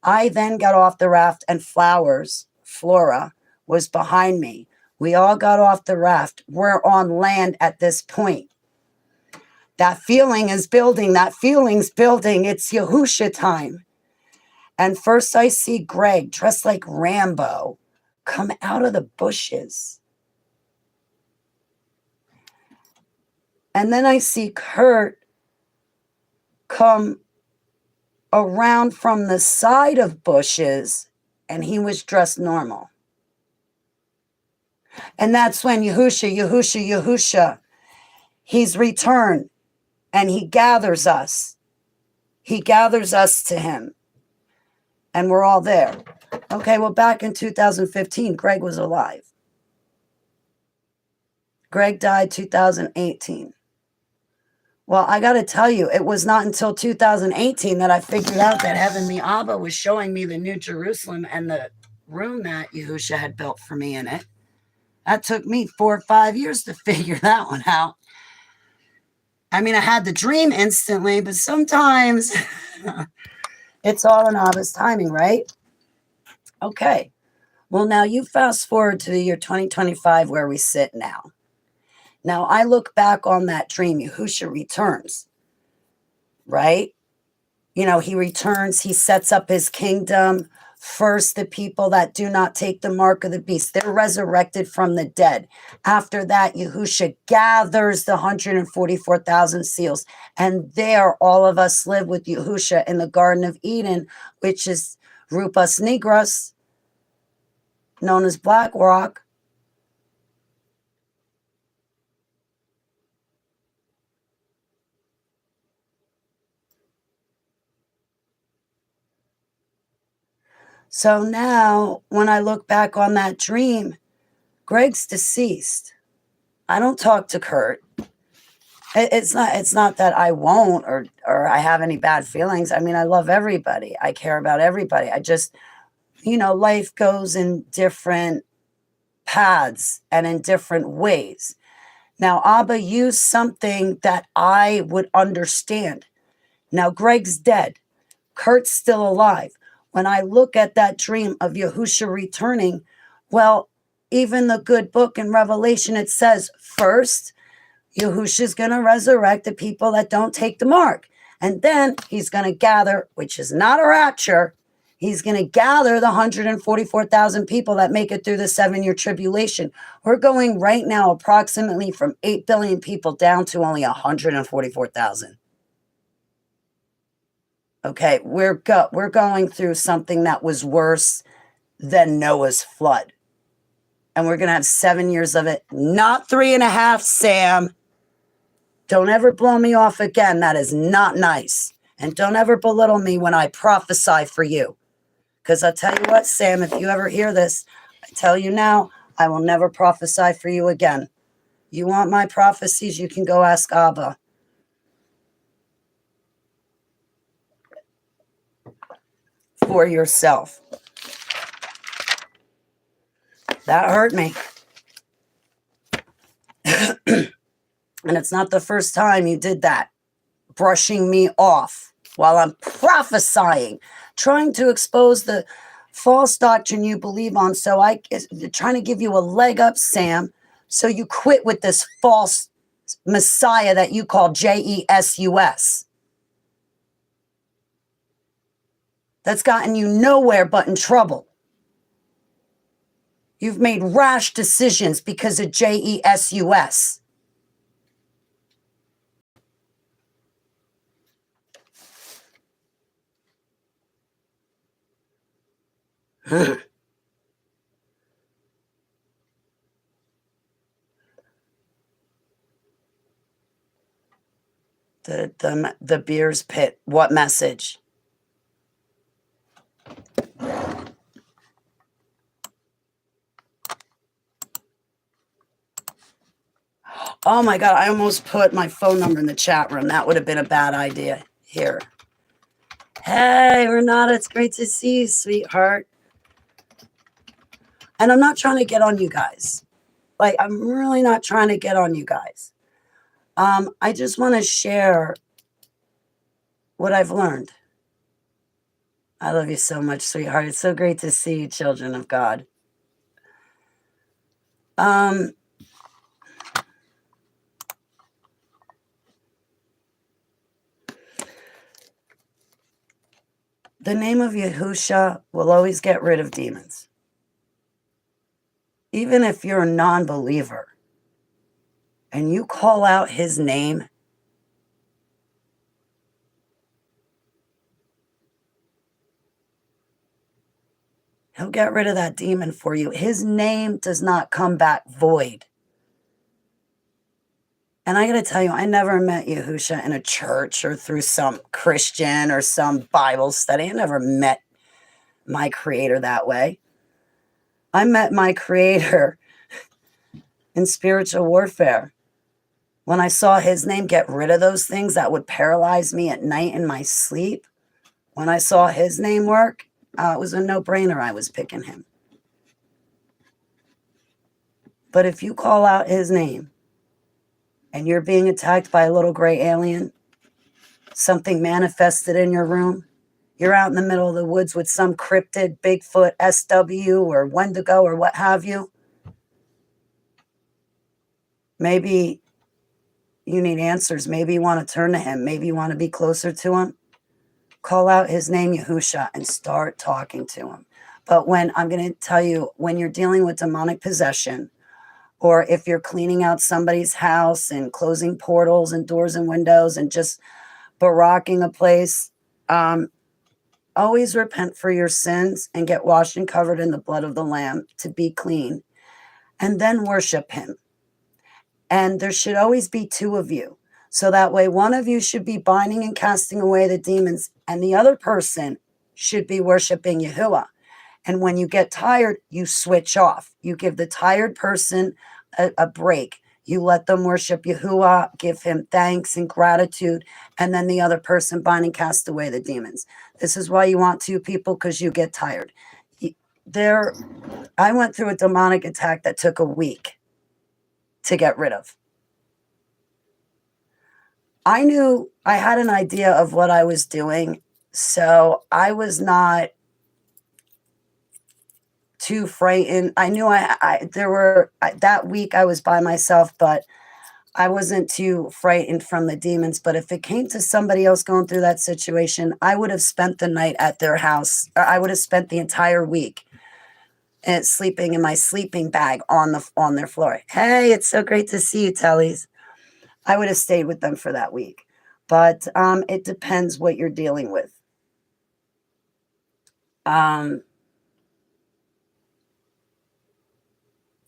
I then got off the raft, and Flora, was behind me. We all got off the raft. We're on land at this point. That feeling is building. That feeling's building. It's Yahusha time. And first I see Greg dressed like Rambo come out of the bushes. And then I see Kurt come around from the side of bushes, and he was dressed normal. And that's when Yahusha, he's returned, and he gathers us. He gathers us to him, and we're all there. Okay, well, back in 2015, Greg was alive. Greg died 2018. Well, I got to tell you, it was not until 2018 that I figured out that Heavenly Abba was showing me the New Jerusalem and the room that Yahusha had built for me in it. That took me 4 or 5 years to figure that one out. I mean, I had the dream instantly, but sometimes it's all in Abba's timing, right? Okay. Well, now you fast forward to the year 2025 where we sit now. Now, I look back on that dream. Yahusha returns, right? He returns. He sets up his kingdom. First, the people that do not take the mark of the beast, they're resurrected from the dead. After that, Yahusha gathers the 144,000 seals. And there, all of us live with Yahusha in the Garden of Eden, which is Rupas Nigras, known as Black Rock. So now when I look back on that dream, Greg's deceased. I don't talk to Kurt. It's not that I won't or I have any bad feelings. I mean, I love everybody. I care about everybody. I just, life goes in different paths and in different ways. Now, Abba used something that I would understand. Now, Greg's dead. Kurt's still alive. When I look at that dream of Yahusha returning, well, even the good book in Revelation, it says first, Yahusha's going to resurrect the people that don't take the mark. And then he's going to gather, which is not a rapture, he's going to gather the 144,000 people that make it through the 7-year tribulation. We're going right now approximately from 8 billion people down to only 144,000. Okay, we're going through something that was worse than Noah's flood. And we're going to have 7 years of it, not 3.5, Sam. Don't ever blow me off again. That is not nice. And don't ever belittle me when I prophesy for you. Because I'll tell you what, Sam, if you ever hear this, I tell you now, I will never prophesy for you again. You want my prophecies, you can go ask Abba. For yourself. That hurt me. And it's not the first time you did that. Brushing me off while I'm prophesying, trying to expose the false doctrine you believe on. So trying to give you a leg up, Sam, so you quit with this false Messiah that you call Jesus. That's gotten you nowhere but in trouble. You've made rash decisions because of Jesus. The beer's pit. What message? Oh my God, I almost put my phone number in the chat room. That would have been a bad idea. Here. Hey, Renata, it's great to see you, sweetheart. And I'm not trying to get on you guys. Like, I'm really not trying to get on you guys. I just want to share what I've learned. I love you so much, sweetheart. It's so great to see you, children of God. The name of Yahusha will always get rid of demons. Even if you're a non-believer and you call out his name, he'll get rid of that demon for you. His name does not come back void. And I got to tell you, I never met Yahusha in a church or through some Christian or some Bible study. I never met my creator that way. I met my creator in spiritual warfare. When I saw his name get rid of those things that would paralyze me at night in my sleep, when I saw his name work, it was a no-brainer I was picking him. But if you call out his name and you're being attacked by a little gray alien, something manifested in your room, you're out in the middle of the woods with some cryptid, Bigfoot, SW, or Wendigo, or what have you, maybe you need answers. Maybe you want to turn to him. Maybe you want to be closer to him. Call out his name, Yahusha, and start talking to him. But I'm going to tell you, when you're dealing with demonic possession, or if you're cleaning out somebody's house and closing portals and doors and windows and just barocking a place, always repent for your sins and get washed and covered in the blood of the Lamb to be clean, and then worship him. And there should always be two of you. So that way, one of you should be binding and casting away the demons, and the other person should be worshiping Yahuwah. And when you get tired, you switch off. You give the tired person a break. You let them worship Yahuwah, give him thanks and gratitude, and then the other person bind and cast away the demons. This is why you want two people, because you get tired. I went through a demonic attack that took a week to get rid of. I knew I had an idea of what I was doing, so I was not too frightened. I knew that week I was by myself, but I wasn't too frightened from the demons. But if it came to somebody else going through that situation, I would have spent the night at their house. Or I would have spent the entire week sleeping in my sleeping bag on their floor. Hey, it's so great to see you, Tellies. I would have stayed with them for that week. But it depends what you're dealing with.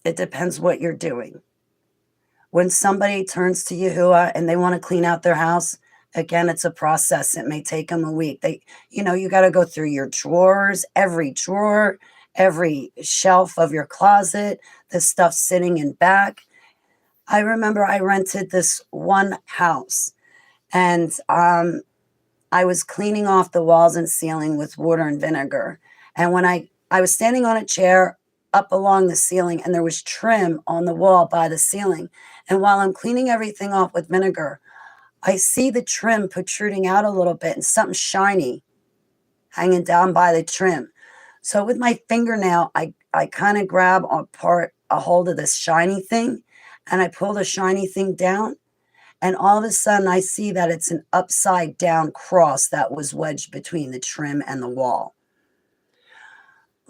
It depends what you're doing. When somebody turns to Yahuwah and they want to clean out their house, again, it's a process. It may take them a week. You got to go through your drawers, every drawer, every shelf of your closet, the stuff sitting in back. I remember I rented this one house, and I was cleaning off the walls and ceiling with water and vinegar. And when I was standing on a chair up along the ceiling, and there was trim on the wall by the ceiling. And while I'm cleaning everything off with vinegar, I see the trim protruding out a little bit and something shiny hanging down by the trim. So with my fingernail, I kind of grab a hold of this shiny thing, and I pull the shiny thing down. And all of a sudden, I see that it's an upside down cross that was wedged between the trim and the wall.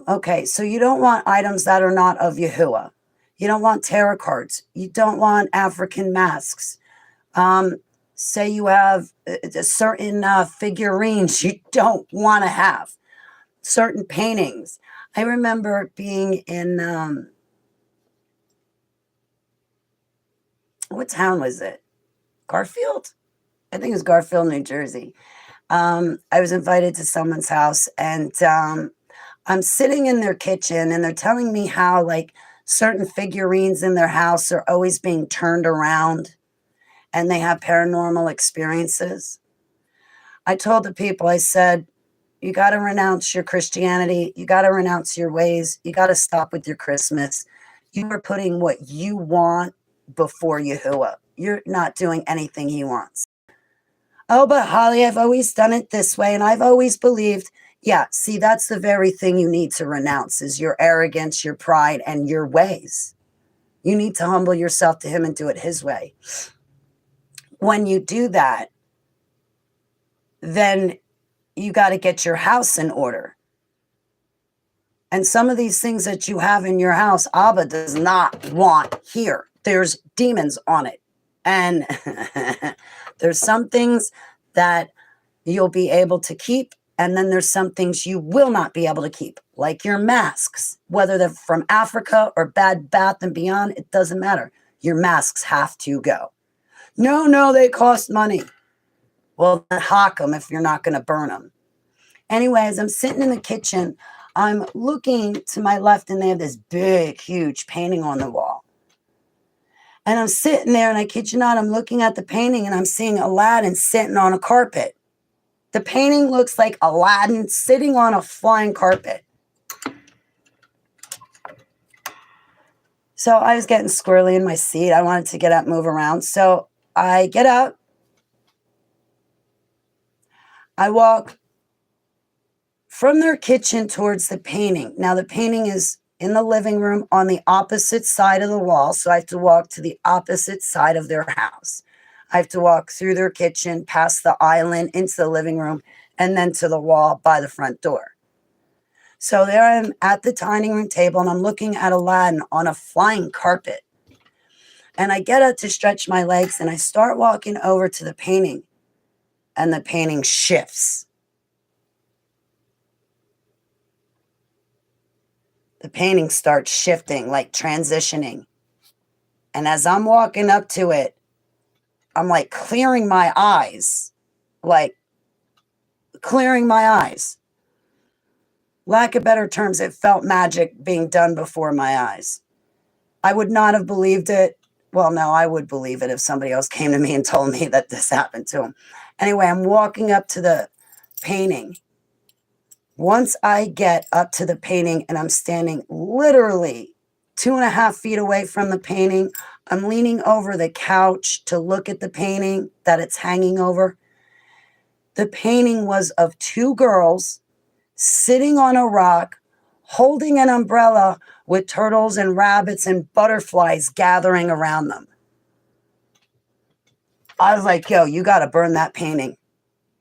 Okay, so you don't want items that are not of Yahuwah. You don't want tarot cards. You don't want African masks. Say you have a certain figurines you don't want to have. Certain paintings. I remember being in, what town was it? Garfield? I think it was Garfield, New Jersey. I was invited to someone's house, and I'm sitting in their kitchen, and they're telling me how like certain figurines in their house are always being turned around and they have paranormal experiences. I told the people, I said, you got to renounce your Christianity. You got to renounce your ways. You got to stop with your Christmas. You are putting what you want before Yahuwah. You're not doing anything he wants. Oh, but Holly, I've always done it this way, and I've always believed. Yeah, see, that's the very thing you need to renounce is your arrogance, your pride, and your ways. You need to humble yourself to him and do it his way. When you do that, then you got to get your house in order. And some of these things that you have in your house, Abba does not want here. There's demons on it. And there's some things that you'll be able to keep, and then there's some things you will not be able to keep, like your masks, whether they're from Africa or Bed Bath & Beyond, it doesn't matter. Your masks have to go. No, they cost money. Well, then hock them if you're not going to burn them. Anyways, I'm sitting in the kitchen. I'm looking to my left, and they have this big, huge painting on the wall. And I'm sitting there, and I kid you not, I'm looking at the painting, and I'm seeing Aladdin sitting on a carpet. The painting looks like Aladdin sitting on a flying carpet. So I was getting squirrely in my seat. I wanted to get up, move around. So I get up. I walk from their kitchen towards the painting. Now, the painting is in the living room on the opposite side of the wall. So I have to walk to the opposite side of their house. I have to walk through their kitchen, past the island, into the living room, and then to the wall by the front door. So there I am at the dining room table, and I'm looking at Aladdin on a flying carpet. And I get up to stretch my legs, and I start walking over to the painting, and the painting shifts. The painting starts shifting, like transitioning. And as I'm walking up to it, I'm like clearing my eyes. lack of better terms, it felt magic being done before my eyes. I would not have believed it. Well, no, I would believe it if somebody else came to me and told me that this happened to him. Anyway, I'm walking up to the painting. Once I get up to the painting and I'm standing literally 2.5 feet away from the painting, I'm leaning over the couch to look at the painting that it's hanging over. The painting was of two girls sitting on a rock, holding an umbrella with turtles and rabbits and butterflies gathering around them. I was like, yo, you got to burn that painting.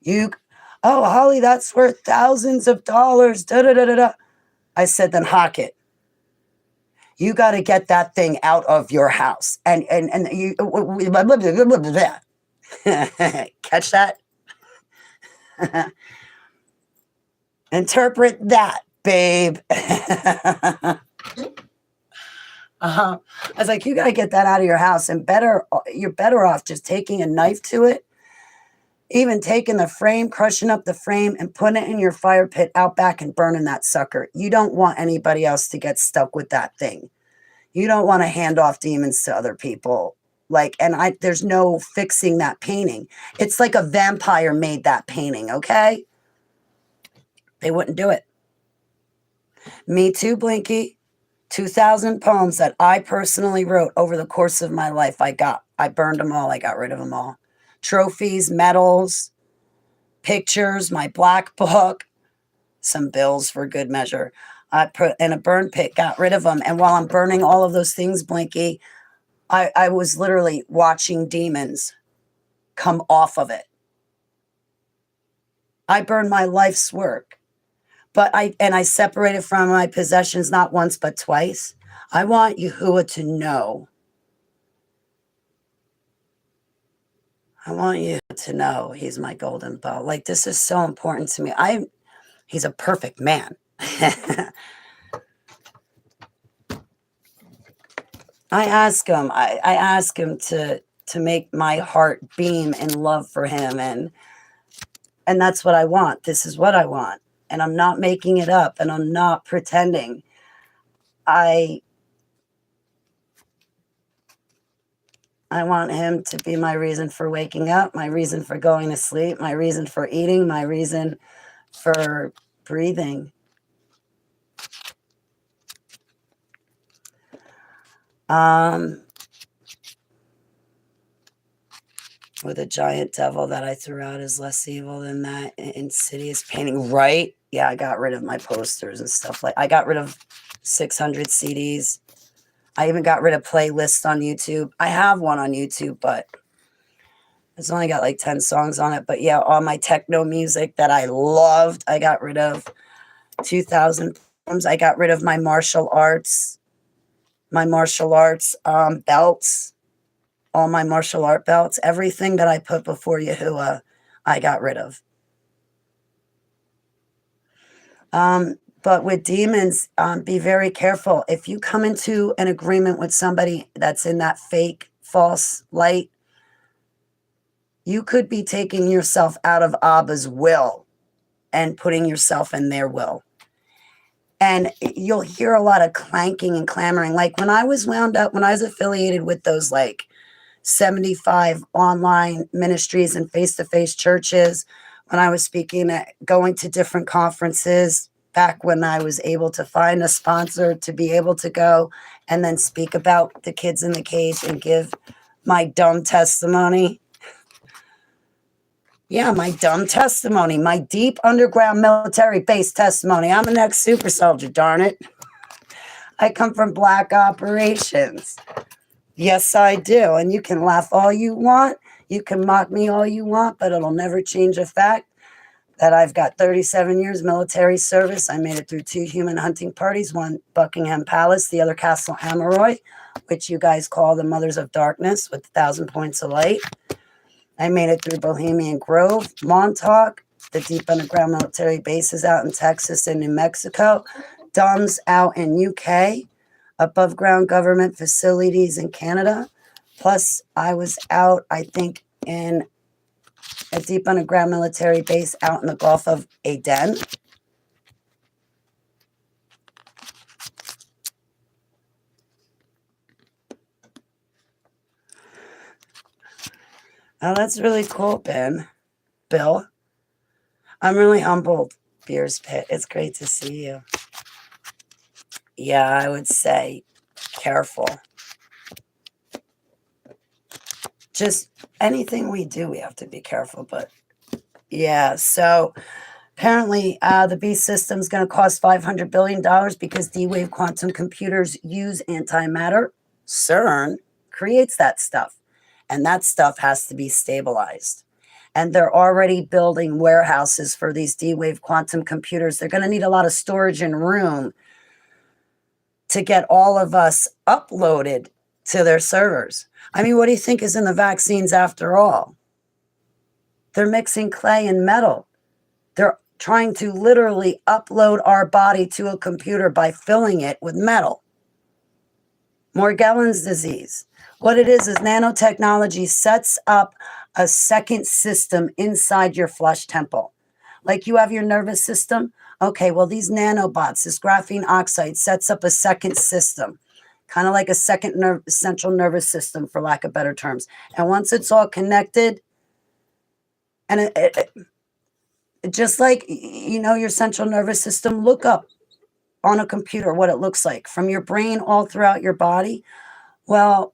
Oh, Holly, that's worth thousands of dollars. Da, da, da, da, da. I said, then hock it. You got to get that thing out of your house. And you, blah, blah, blah, blah, blah, blah. Catch that? Interpret that, babe. I was like, you got to get that out of your house, and you're better off just taking a knife to it, even taking the frame, crushing up the frame, and putting it in your fire pit out back and burning that sucker. You don't want anybody else to get stuck with that thing. You don't want to hand off demons to other people. There's no fixing that painting. It's like a vampire made that painting, okay? They wouldn't do it. Me too, Blinky. 2,000 poems that I personally wrote over the course of my life. I burned them all. I got rid of them all. Trophies, medals, pictures, my black book, some bills for good measure. I put in a burn pit, got rid of them. And while I'm burning all of those things, Blinky, I was literally watching demons come off of it. I burned my life's work. But I separated from my possessions not once but twice. I want Yahuwah to know. I want you to know he's my golden bow. Like, this is so important to me. He's a perfect man. I ask him to make my heart beam in love for him, and that's what I want. This is what I want. And I'm not making it up, and I'm not pretending. I want him to be my reason for waking up, my reason for going to sleep, my reason for eating, my reason for breathing. With a giant devil that I threw out is less evil than that insidious painting, right? Yeah, I got rid of my posters and stuff. I got rid of 600 CDs. I even got rid of playlists on YouTube. I have one on YouTube, but it's only got like 10 songs on it. But yeah, all my techno music that I loved, I got rid of. 2,000 poems. I got rid of my martial arts belts. All my martial art belts, everything that I put before Yahuwah, I got rid of. But with demons, be very careful. If you come into an agreement with somebody that's in that fake, false light, you could be taking yourself out of Abba's will and putting yourself in their will. And you'll hear a lot of clanking and clamoring. Like when I was wound up, when I was affiliated with those 75 online ministries and face-to-face churches, when I was speaking going to different conferences, back when I was able to find a sponsor to be able to go and then speak about the kids in the cage and give my dumb testimony. Yeah, my dumb testimony, my deep underground military base testimony. I'm an ex-super soldier, darn it. I come from black operations. Yes, I do. And you can laugh all you want. You can mock me all you want, but it'll never change the fact that I've got 37 years military service. I made it through 2 human hunting parties, one Buckingham Palace, the other Castle Amaroy, which you guys call the Mothers of Darkness with 1,000 points of light. I made it through Bohemian Grove, Montauk, the deep underground military bases out in Texas and New Mexico, DUMS out in UK, above ground government facilities in Canada. Plus, I was out, I think, in a deep underground military base out in the Gulf of Aden. Oh, that's really cool, Bill. I'm really humbled, Beers Pit. It's great to see you. Yeah, I would say careful. Just anything we do, we have to be careful. But yeah, so apparently the B system is going to cost $500 billion because D-wave quantum computers use antimatter. CERN creates that stuff, and that stuff has to be stabilized. And they're already building warehouses for these D-wave quantum computers. They're going to need a lot of storage and room to get all of us uploaded to their servers. I mean, what do you think is in the vaccines after all? They're mixing clay and metal. They're trying to literally upload our body to a computer by filling it with metal. Morgellons disease. What it is nanotechnology sets up a second system inside your flesh temple. Like you have your nervous system. Okay, well, these nanobots, this graphene oxide sets up a second system, kind of like a second central nervous system, for lack of better terms. And once it's all connected, and it just like, you know, your central nervous system, look up on a computer what it looks like from your brain all throughout your body. Well,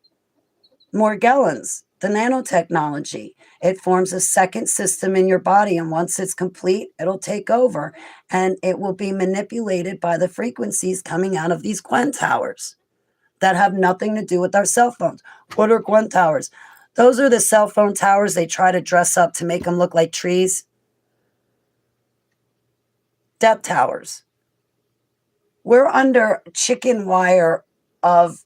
Morgellons, the nanotechnology, it forms a second system in your body. And once it's complete, it'll take over and it will be manipulated by the frequencies coming out of these Gwen towers that have nothing to do with our cell phones. What are Gwen towers? Those are the cell phone towers they try to dress up to make them look like trees. Depth towers. We're under chicken wire of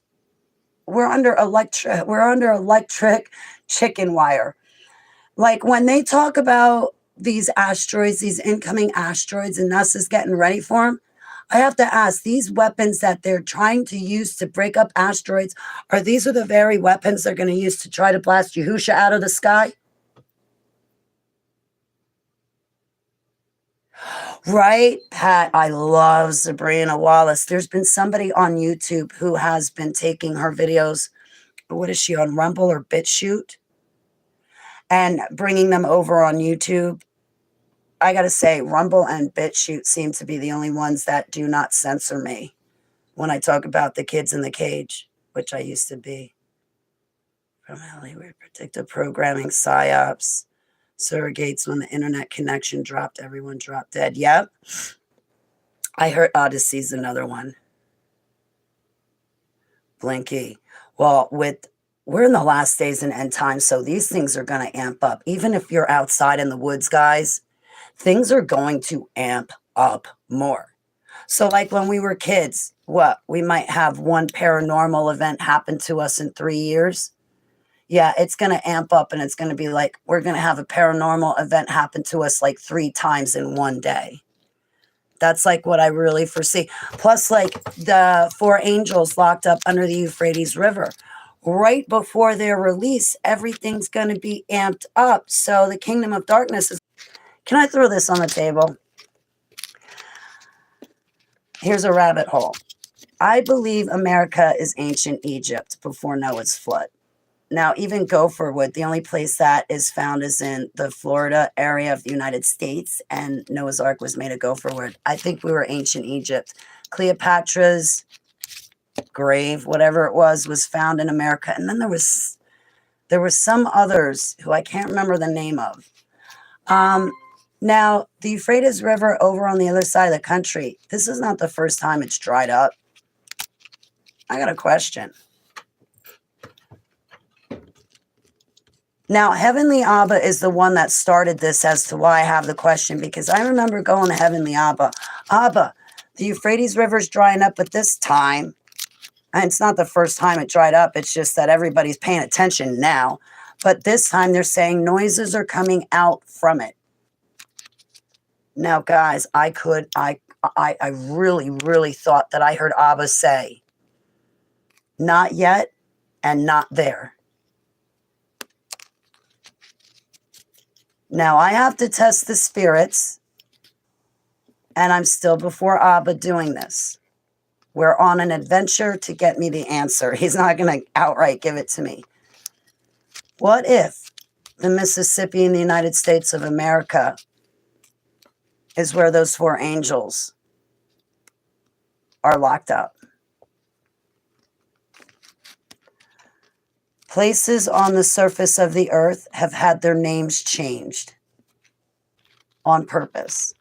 we're under electric chicken wire. Like when they talk about these asteroids, these incoming asteroids, and NASA's getting ready for them, I have to ask, these weapons that they're trying to use to break up asteroids, are these the very weapons they're going to use to try to blast Yahusha out of the sky? Right, Pat? I love Sabrina Wallace. There's been somebody on YouTube who has been taking her videos. What is she on, Rumble or BitChute? And bringing them over on YouTube. I got to say, Rumble and BitChute seem to be the only ones that do not censor me when I talk about the kids in the cage, which I used to be. From Hollywood, predictive programming, psyops, surrogates. When the internet connection dropped, everyone dropped dead. Yep. I heard Odyssey's another one. Blinky. Well, we're in the last days and end times, so these things are going to amp up. Even if you're outside in the woods, guys, things are going to amp up more. So like when we were kids, we might have one paranormal event happen to us in 3 years. Yeah, it's going to amp up and it's going to be like, we're going to have a paranormal event happen to us like 3 times in one day. That's like what I really foresee. Plus, like the 4 angels locked up under the Euphrates River. Right before their release, everything's going to be amped up. So the kingdom of darkness is... Can I throw this on the table? Here's a rabbit hole. I believe America is ancient Egypt before Noah's flood. Now, even gopherwood, the only place that is found is in the Florida area of the United States, and Noah's Ark was made of gopherwood. I think we were ancient Egypt. Cleopatra's grave, whatever it was found in America. And then there were some others who I can't remember the name of. Now, the Euphrates River over on the other side of the country, this is not the first time it's dried up. I got a question. Now, Heavenly Abba is the one that started this as to why I have the question, because I remember going to Heavenly Abba. Abba, the Euphrates River's drying up at this time. And it's not the first time it dried up. It's just that everybody's paying attention now. But this time they're saying noises are coming out from it. Now, guys, I really, really thought that I heard Abba say, not yet and not there. Now, I have to test the spirits, and I'm still before Abba doing this. We're on an adventure to get me the answer. He's not going to outright give it to me. What if the Mississippi in the United States of America is where those 4 angels are locked up. Places on the surface of the earth have had their names changed on purpose.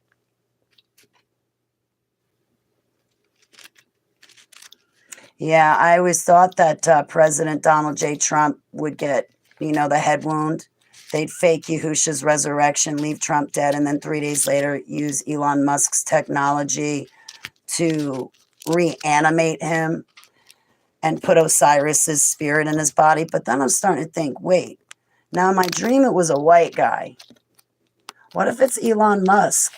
Yeah, I always thought that President Donald J. Trump would get, the head wound. They'd fake Yahusha's resurrection, leave Trump dead, and then 3 days later use Elon Musk's technology to reanimate him and put Osiris's spirit in his body. But then I'm starting to think, wait, now in my dream it was a white guy. What if it's Elon Musk?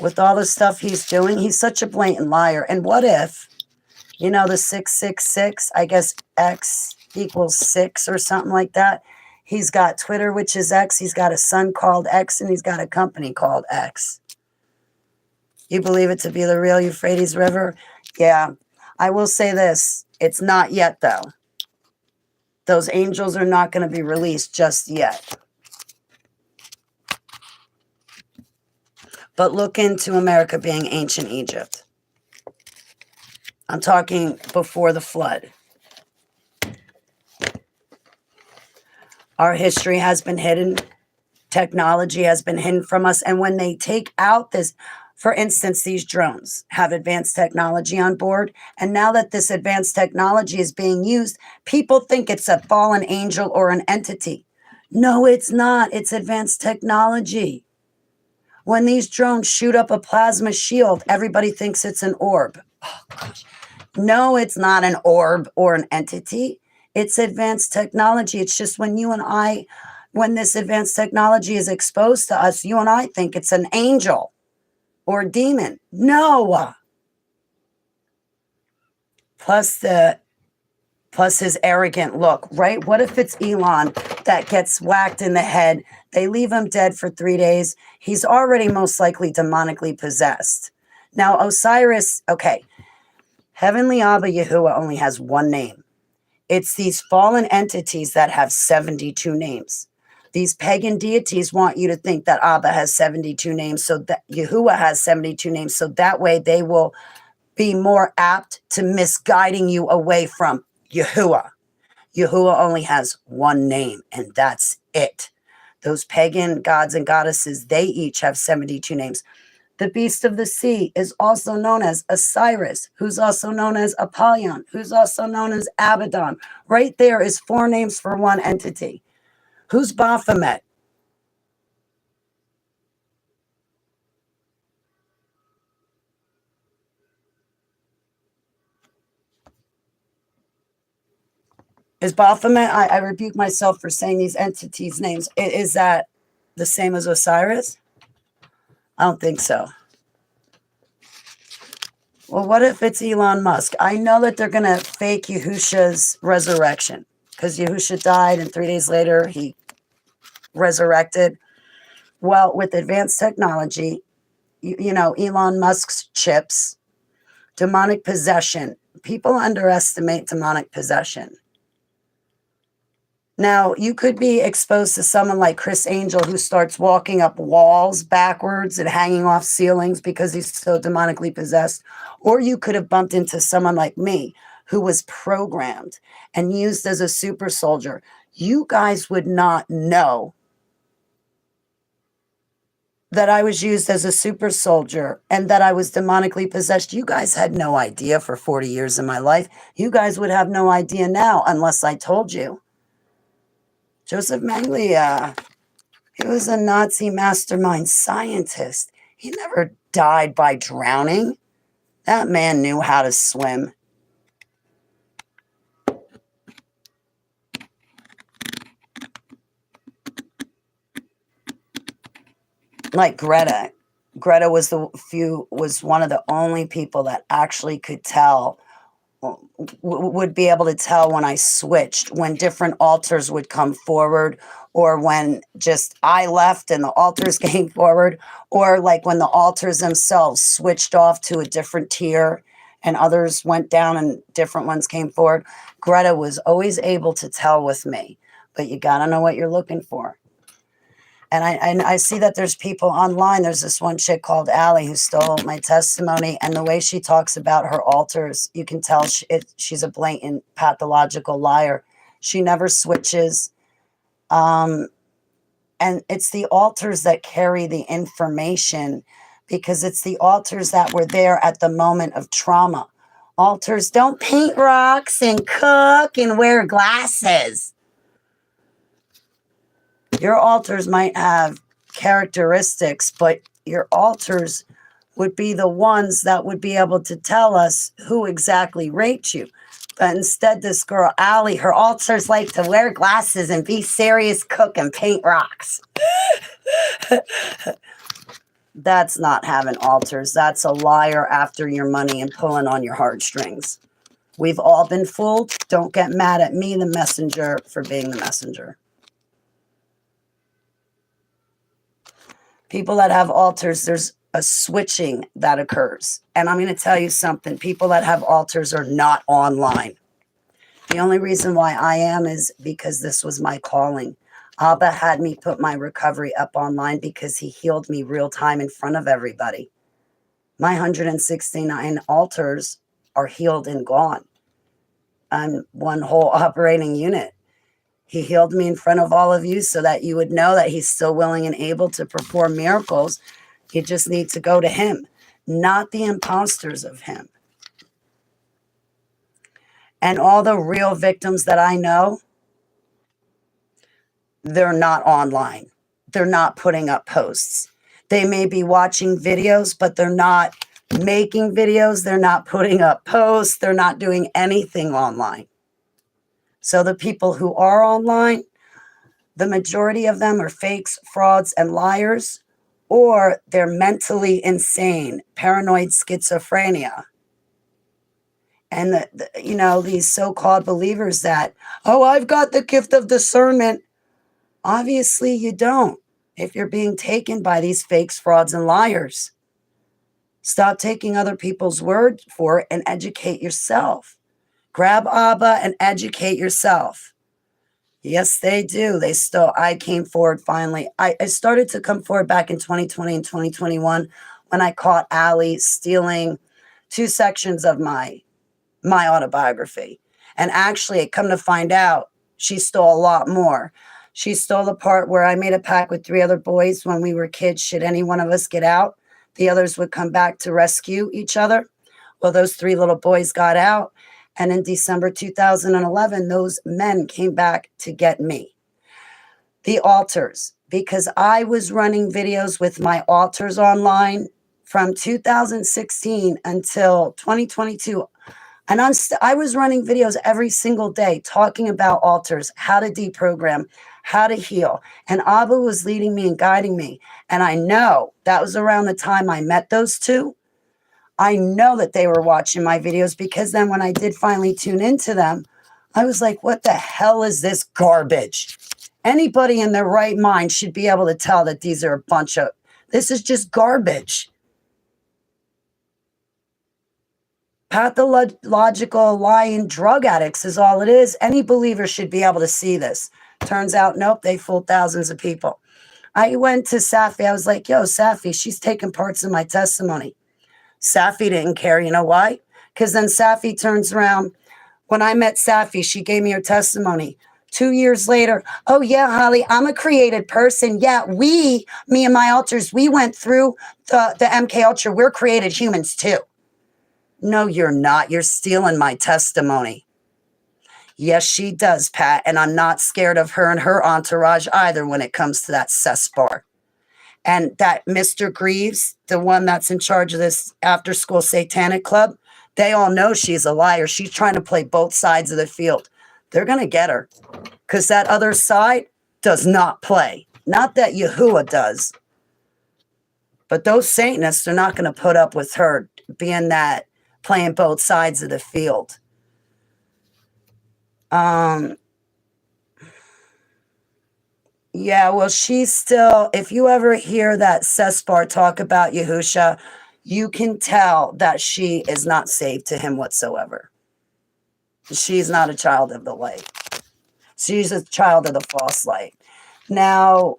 With all the stuff he's doing, he's such a blatant liar. And what if, the 666, I guess X equals 6 or something like that. He's got Twitter, which is X. He's got a son called X, and he's got a company called X. You believe it to be the real Euphrates River? Yeah. I will say this. It's not yet, though. Those angels are not going to be released just yet. But look into America being ancient Egypt. I'm talking before the flood. Our history has been hidden. Technology has been hidden from us. And when they take out this, for instance, these drones have advanced technology on board. And now that this advanced technology is being used, people think it's a fallen angel or an entity. No, it's not. It's advanced technology. When these drones shoot up a plasma shield, everybody thinks it's an orb. Oh, gosh. No, it's not an orb or an entity. It's advanced technology. It's just when this advanced technology is exposed to us, you and I think it's an angel or a demon. No. Plus his arrogant look, right? What if it's Elon that gets whacked in the head? They leave him dead for 3 days. He's already most likely demonically possessed. Now, Osiris, okay, Heavenly Abba Yahuwah only has one name. It's these fallen entities that have 72 names. These pagan deities want you to think that Abba has 72 names, so that Yahuwah has 72 names, so that way they will be more apt to misguiding you away from Yahuwah. Yahuwah only has one name, and that's it. Those pagan gods and goddesses, they each have 72 names. The beast of the sea is also known as Osiris, who's also known as Apollyon, who's also known as Abaddon. Right there is 4 names for one entity. Who's Baphomet? Is Baphomet, I rebuke myself for saying these entities' names. Is that the same as Osiris? I don't think so. Well, what if it's Elon Musk? I know that they're going to fake Yahusha's resurrection because Yahusha died and 3 days later he resurrected. Well, with advanced technology, Elon Musk's chips, demonic possession. People underestimate demonic possession. Now, you could be exposed to someone like Chris Angel who starts walking up walls backwards and hanging off ceilings because he's so demonically possessed. Or you could have bumped into someone like me who was programmed and used as a super soldier. You guys would not know that I was used as a super soldier and that I was demonically possessed. You guys had no idea for 40 years of my life. You guys would have no idea now unless I told you. Joseph Mengele, he was a Nazi mastermind scientist. He never died by drowning. That man knew how to swim. Like Greta. Greta was one of the only people that actually could tell, would be able to tell when I switched, when different altars would come forward, or when just I left and the altars came forward, or like when the altars themselves switched off to a different tier and others went down and different ones came forward. Greta was always able to tell with me but you got to know what you're looking for. And I see that there's people online. There's this one chick called Allie who stole my testimony. And the way she talks about her altars, you can tell she's a blatant pathological liar. She never switches. And it's the altars that carry the information, because it's the altars that were there at the moment of trauma. Altars don't paint rocks and cook and wear glasses. Your altars might have characteristics, but your altars would be the ones that would be able to tell us who exactly raped you. But instead, this girl, Allie, her altars like to wear glasses and be serious, cook, and paint rocks. That's not having altars. That's a liar after your money and pulling on your heartstrings. We've all been fooled. Don't get mad at me, the messenger, for being the messenger. People that have altars, there's a switching that occurs. And I'm going to tell you something. People that have altars are not online. The only reason why I am is because this was my calling. Abba had me put my recovery up online because he healed me real time in front of everybody. My 169 altars are healed and gone. I'm one whole operating unit. He healed me in front of all of you so that you would know that he's still willing and able to perform miracles. You just need to go to him, not the imposters of him. And all the real victims that I know, they're not online. They're not putting up posts. They may be watching videos, but they're not making videos. They're not putting up posts. They're not doing anything online. So the people who are online, the majority of them are fakes, frauds, and liars, or they're mentally insane, paranoid schizophrenia. And these so-called believers that, oh, I've got the gift of discernment. Obviously you don't, if you're being taken by these fakes, frauds, and liars. Stop taking other people's word for it and educate yourself. Grab Abba and educate yourself. Yes, they do. I came forward finally. I started to come forward back in 2020 and 2021 when I caught Allie stealing 2 sections of my autobiography. And actually, I come to find out, she stole a lot more. She stole the part where I made a pact with 3 other boys when we were kids. Should any one of us get out, the others would come back to rescue each other. Well, those 3 little boys got out. And in December 2011, those men came back to get me. The altars, because I was running videos with my altars online from 2016 until 2022. And I was running videos every single day talking about altars, how to deprogram, how to heal. And Abba was leading me and guiding me. And I know that was around the time I met those 2. I know that they were watching my videos, because then when I did finally tune into them, I was like, what the hell is this garbage? Anybody in their right mind should be able to tell that these are this is just garbage. Pathological lying drug addicts is all it is. Any believer should be able to see this. Turns out, nope, they fooled thousands of people. I went to Safi. I was like, yo, Safi, she's taking parts of my testimony. Safi didn't care. You know why? Because then Safi turns around. When I met Safi, she gave me her testimony. 2 years later, oh yeah, Holly, I'm a created person. Yeah, me and my altars, we went through the MK Ultra. We're created humans too. No, you're not. You're stealing my testimony. Yes, she does, Pat. And I'm not scared of her and her entourage either when it comes to that cess bar. And that Mr. Greaves, the one that's in charge of this after-school satanic club, they all know she's a liar. She's trying to play both sides of the field. They're going to get her, because that other side does not play. Not that Yahuwah does. But those Satanists are not going to put up with her being that, playing both sides of the field. Yeah, well, she's still, if you ever hear that Sespar talk about Yahusha, you can tell that she is not saved to him whatsoever. She's not a child of the light. She's a child of the false light. Now,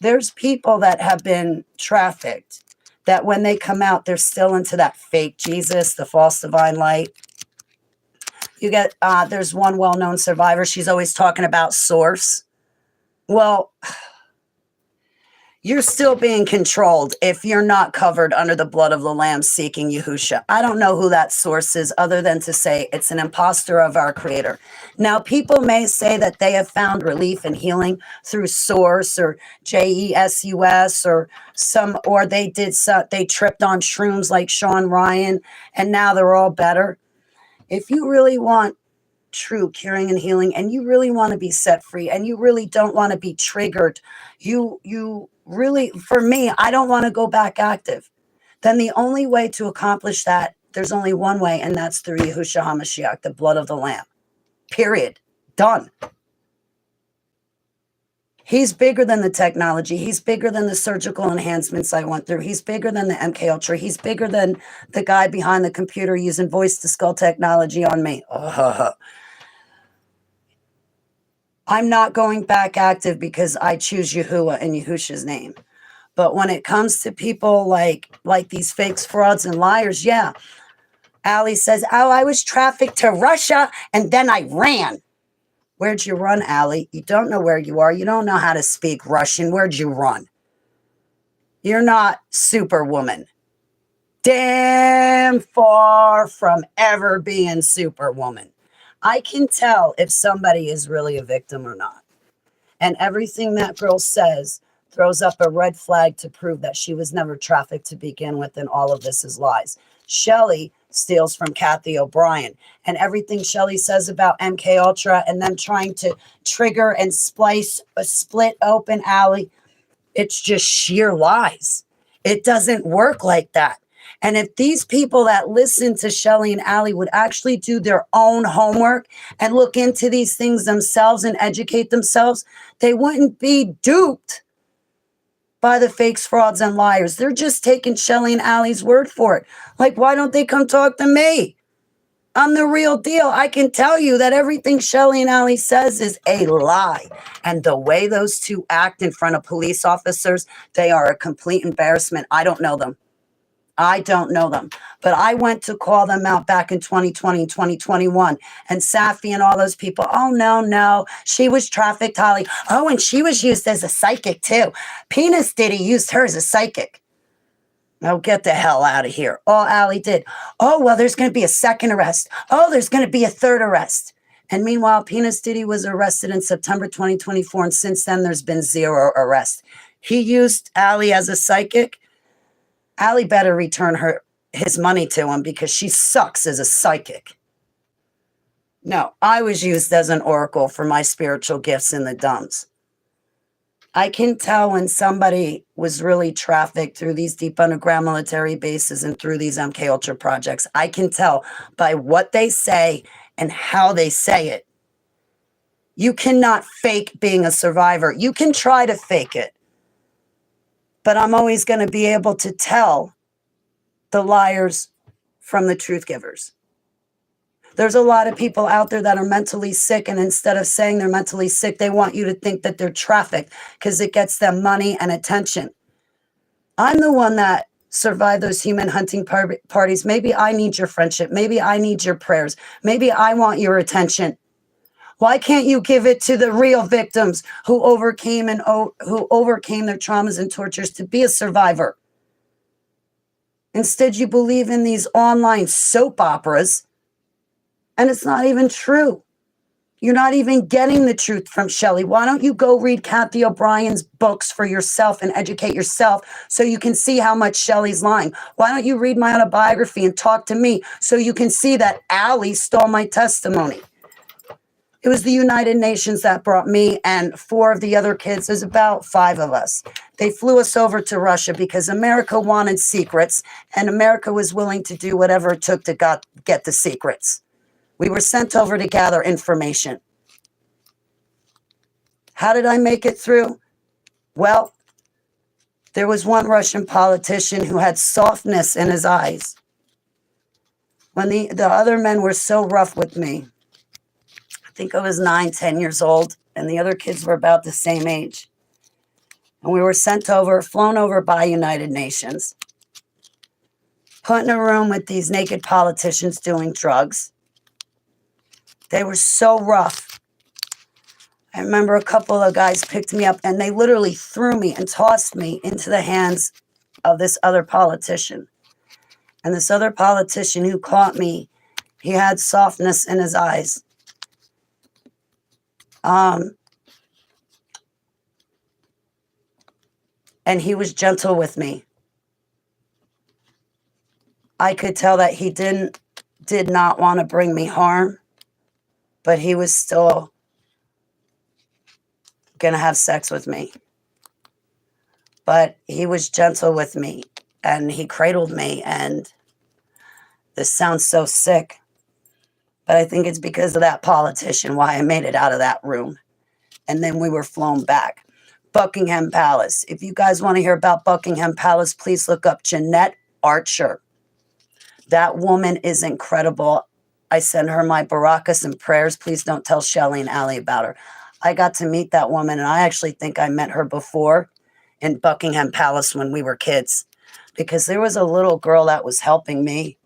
there's people that have been trafficked that when they come out, they're still into that fake Jesus, the false divine light. You get, there's one well-known survivor. She's always talking about source. Well, you're still being controlled if you're not covered under the blood of the Lamb seeking Yahusha. I don't know who that source is other than to say it's an imposter of our Creator. Now, people may say that they have found relief and healing through Source or JESUS or they tripped on shrooms like Sean Ryan and now they're all better. If you really want true curing and healing and you really want to be set free and you really don't want to be triggered, you really, for me, I don't want to go back active, then the only way to accomplish that, there's only one way, and that's through Yahushua HaMashiach, the blood of the Lamb. Period. Done. He's bigger than the technology. He's bigger than the surgical enhancements I went through. He's bigger than the MK Ultra. He's bigger than the guy behind the computer using voice to skull technology on me. I'm not going back active because I choose Yahuwah in Yahusha's name. But when it comes to people like these fakes, frauds, and liars, yeah. Ali says, oh, I was trafficked to Russia and then I ran. Where'd you run, Ali? You don't know where you are. You don't know how to speak Russian. Where'd you run? You're not Superwoman. Damn far from ever being Superwoman. I can tell if somebody is really a victim or not. And everything that girl says throws up a red flag to prove that she was never trafficked to begin with, and all of this is lies. Shelley steals from Kathy O'Brien. And everything Shelley says about MK Ultra and them trying to trigger and split open Ali, it's just sheer lies. It doesn't work like that. And if these people that listen to Shelley and Ali would actually do their own homework and look into these things themselves and educate themselves, they wouldn't be duped by the fakes, frauds, and liars. They're just taking Shelley and Ali's word for it. Like, why don't they come talk to me? I'm the real deal. I can tell you that everything Shelley and Ali says is a lie. And the way those two act in front of police officers, they are a complete embarrassment. I don't know them. But I went to call them out back in 2020 and 2021. And Safi and all those people, oh, no, she was trafficked, Holly. Oh, and she was used as a psychic, too. Penis Diddy used her as a psychic. Oh, get the hell out of here. All Ali did. Oh, well, there's going to be a second arrest. Oh, there's going to be a third arrest. And meanwhile, Penis Diddy was arrested in September 2024. And since then, there's been 0 arrests. He used Ali as a psychic. Ali better return his money to him because she sucks as a psychic. No, I was used as an oracle for my spiritual gifts in the dumbs. I can tell when somebody was really trafficked through these deep underground military bases and through these MK Ultra projects. I can tell by what they say and how they say it. You cannot fake being a survivor. You can try to fake it. But I'm always going to be able to tell the liars from the truth givers. There's a lot of people out there that are mentally sick, and instead of saying they're mentally sick, they want you to think that they're trafficked because it gets them money and attention. I'm the one that survived those human hunting parties. Maybe I need your friendship. Maybe I need your prayers. Maybe I want your attention. Why can't you give it to the real victims who overcame their traumas and tortures to be a survivor? Instead, you believe in these online soap operas, and it's not even true. You're not even getting the truth from Shelley. Why don't you go read Kathy O'Brien's books for yourself and educate yourself so you can see how much Shelley's lying? Why don't you read my autobiography and talk to me so you can see that Ali stole my testimony? It was the United Nations that brought me and 4 of the other kids. There's about 5 of us. They flew us over to Russia because America wanted secrets, and America was willing to do whatever it took to get the secrets. We were sent over to gather information. How did I make it through? Well, there was one Russian politician who had softness in his eyes. When the other men were so rough with me, think I was 9, 10 years old, and the other kids were about the same age. And we were flown over by United Nations, put in a room with these naked politicians doing drugs. They were so rough. I remember a couple of guys picked me up and they literally threw me and tossed me into the hands of this other politician. And this other politician who caught me, he had softness in his eyes. And he was gentle with me. I could tell that he did not want to bring me harm, but he was still going to have sex with me. But he was gentle with me and he cradled me. And this sounds so sick, but I think it's because of that politician why I made it out of that room. And then we were flown back. Buckingham Palace. If you guys want to hear about Buckingham Palace, please look up Jeanette Archer. That woman is incredible. I send her my barakas and prayers. Please don't tell Shelly and Allie about her. I got to meet that woman, and I actually think I met her before in Buckingham Palace when we were kids, because there was a little girl that was helping me.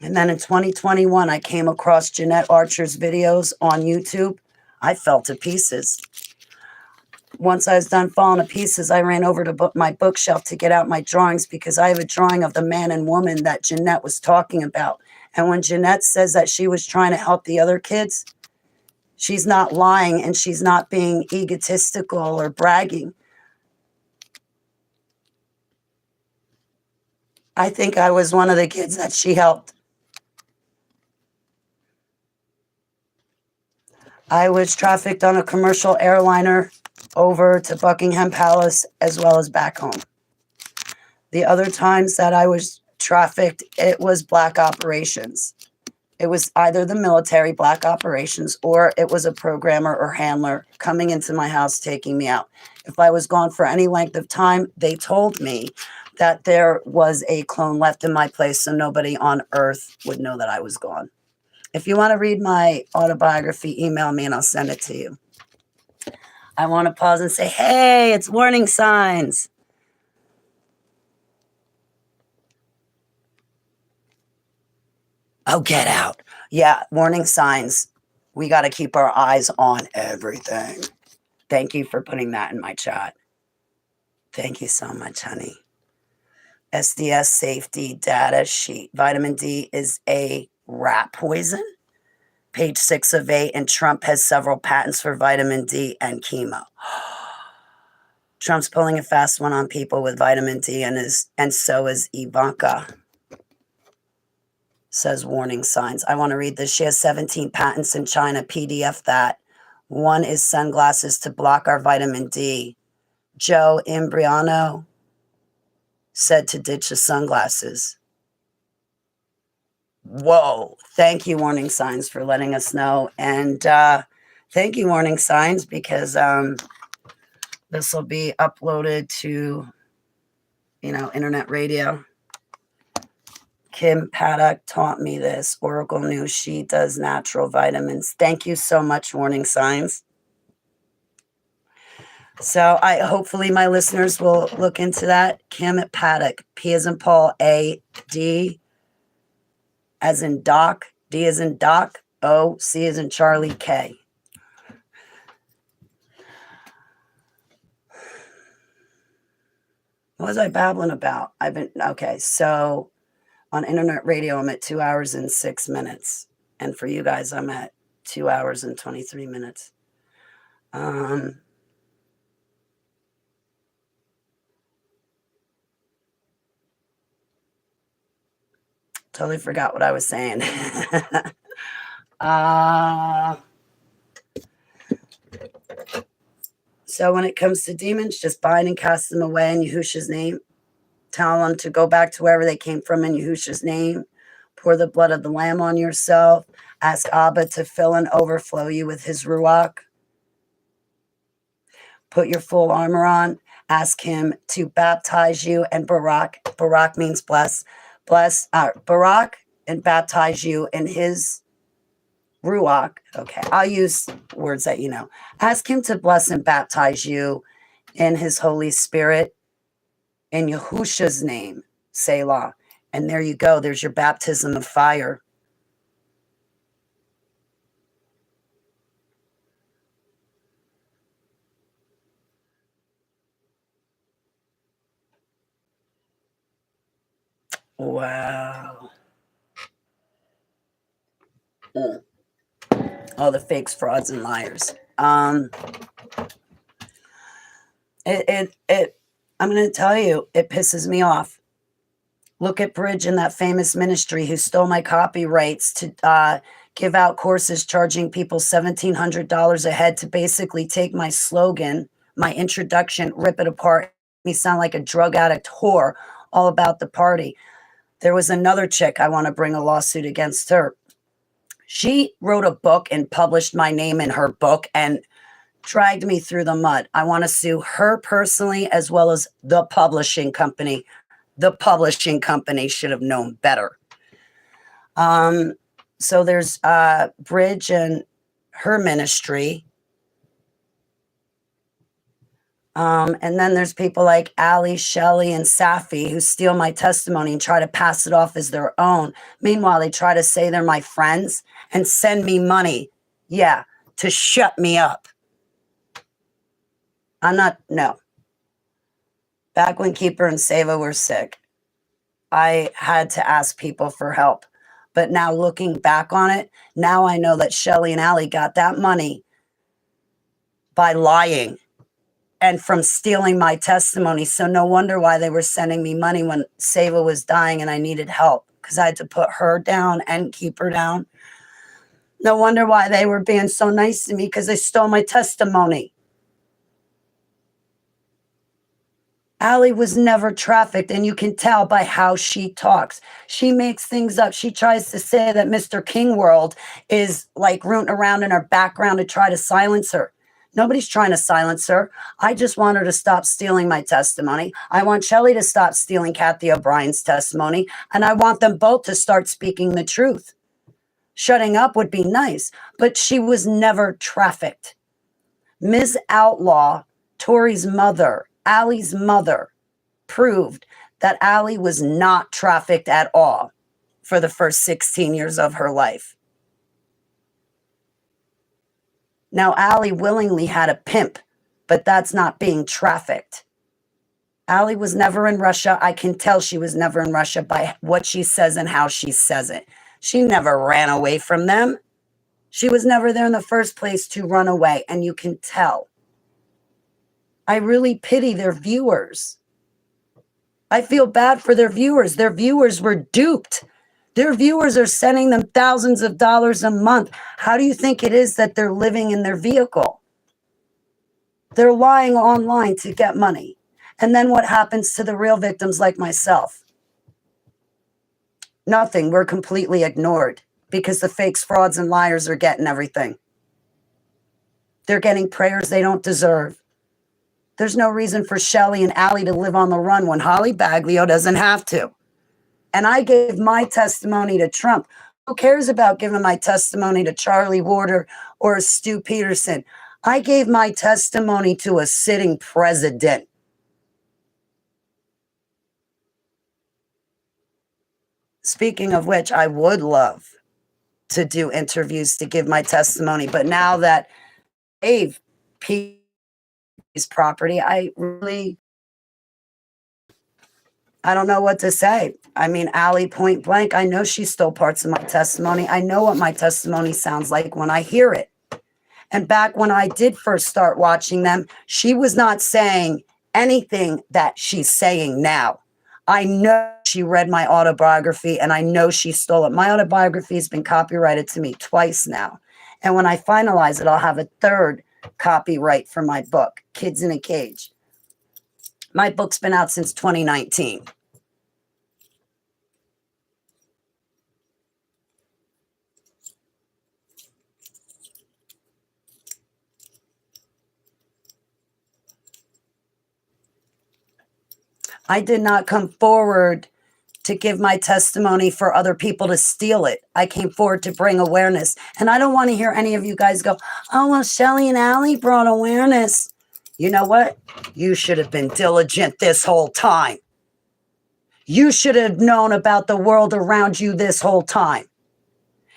And then in 2021, I came across Jeanette Archer's videos on YouTube. I fell to pieces. Once I was done falling to pieces, I ran over to my bookshelf to get out my drawings, because I have a drawing of the man and woman that Jeanette was talking about. And when Jeanette says that she was trying to help the other kids, she's not lying and she's not being egotistical or bragging. I think I was one of the kids that she helped. I was trafficked on a commercial airliner over to Buckingham Palace as well as back home. The other times that I was trafficked, it was black operations. It was either the military black operations or it was a programmer or handler coming into my house, taking me out. If I was gone for any length of time, they told me that there was a clone left in my place so nobody on earth would know that I was gone. If you want to read my autobiography, email me and I'll send it to you. I want to pause and say, hey, it's warning signs. Oh, get out. Yeah, warning signs. We got to keep our eyes on everything. Thank you for putting that in my chat. Thank you so much, honey. SDS safety data sheet. Vitamin D is a rat poison. Page 6 of 8, and Trump has several patents for vitamin D and chemo. Trump's pulling a fast one on people with vitamin D, and so is Ivanka. Says warning signs. I want to read this. She has 17 patents in China. PDF that. One is sunglasses to block our vitamin D. Joe Imbriano said to ditch the sunglasses. Whoa. Thank you, warning signs, for letting us know. And thank you, warning signs, because this will be uploaded to, internet radio. Kim Paddock taught me this. Oracle knew she does natural vitamins. Thank you so much, warning signs. So hopefully my listeners will look into that. Kim Paddock, P as in Paul, A, D as in Doc, D as in Doc, O, C as in Charlie, K. What was I babbling about? So on internet radio, I'm at 2 hours and 6 minutes. And for you guys, I'm at 2 hours and 23 minutes. Totally forgot what I was saying. So when it comes to demons, just bind and cast them away in Yahushua's name. Tell them to go back to wherever they came from in Yahushua's name. Pour the blood of the Lamb on yourself. Ask Abba to fill and overflow you with his Ruach. Put your full armor on. Ask him to baptize you and Barak. Barak means bless. Barak and baptize you in his Ruach. Okay, I'll use words that you know. Ask him to bless and baptize you in his Holy Spirit in Yahusha's name, Selah. And there you go. There's your baptism of fire. Wow. All the fakes, frauds, and liars. I'm going to tell you, it pisses me off. Look at Bridge and that famous ministry who stole my copyrights to give out courses charging people $1,700 a head to basically take my slogan, my introduction, rip it apart, me sound like a drug addict whore, all about the party. There was another chick I want to bring a lawsuit against her. She wrote a book and published my name in her book and dragged me through the mud. I want to sue her personally as well as the publishing company. The publishing company should have known better. So there's Bridge and her ministry. And then there's people like Ali, Shelley, and Safi who steal my testimony and try to pass it off as their own. Meanwhile, they try to say they're my friends and send me money. Yeah, to shut me up. No. Back when Keeper and Seva were sick, I had to ask people for help. But now looking back on it, now I know that Shelley and Ali got that money by lying and from stealing my testimony. So no wonder why they were sending me money when Seva was dying and I needed help, because I had to put her down and keep her down. No wonder why they were being so nice to me, because they stole my testimony. Ali was never trafficked, and you can tell by how she talks. She makes things up. She tries to say that Mr. King World is like rooting around in her background to try to silence her. Nobody's trying to silence her. I just want her to stop stealing my testimony. I want Shelley to stop stealing Kathy O'Brien's testimony, and I want them both to start speaking the truth. Shutting up would be nice, but she was never trafficked. Ms. Outlaw, Tori's mother, Allie's mother, proved that Allie was not trafficked at all for the first 16 years of her life. Now, Allie willingly had a pimp, but that's not being trafficked. Allie was never in Russia. I can tell she was never in Russia by what she says and how she says it. She never ran away from them. She was never there in the first place to run away, and you can tell. I really pity their viewers. I feel bad for their viewers. Their viewers were duped. Their viewers are sending them thousands of dollars a month. How do you think it is that they're living in their vehicle? They're lying online to get money. And then what happens to the real victims like myself? Nothing. We're completely ignored because the fakes, frauds, and liars are getting everything. They're getting prayers they don't deserve. There's no reason for Shelley and Allie to live on the run when Holly Baglio doesn't have to. And I gave my testimony to Trump. Who cares about giving my testimony to Charlie Warder or Stu Peterson? I gave my testimony to a sitting president. Speaking of which, I would love to do interviews to give my testimony. But now that Dave P's property, I don't know what to say. I mean, Allie, point blank, I know she stole parts of my testimony. I know what my testimony sounds like when I hear it. And back when I did first start watching them, she was not saying anything that she's saying now. I know she read my autobiography and I know she stole it. My autobiography has been copyrighted to me twice now. And when I finalize it, I'll have a third copyright for my book, Kids in a Cage. My book's been out since 2019. I did not come forward to give my testimony for other people to steal it. I came forward to bring awareness. And I don't want to hear any of you guys go, oh, well, Shelly and Allie brought awareness. You know what? You should have been diligent this whole time. You should have known about the world around you this whole time.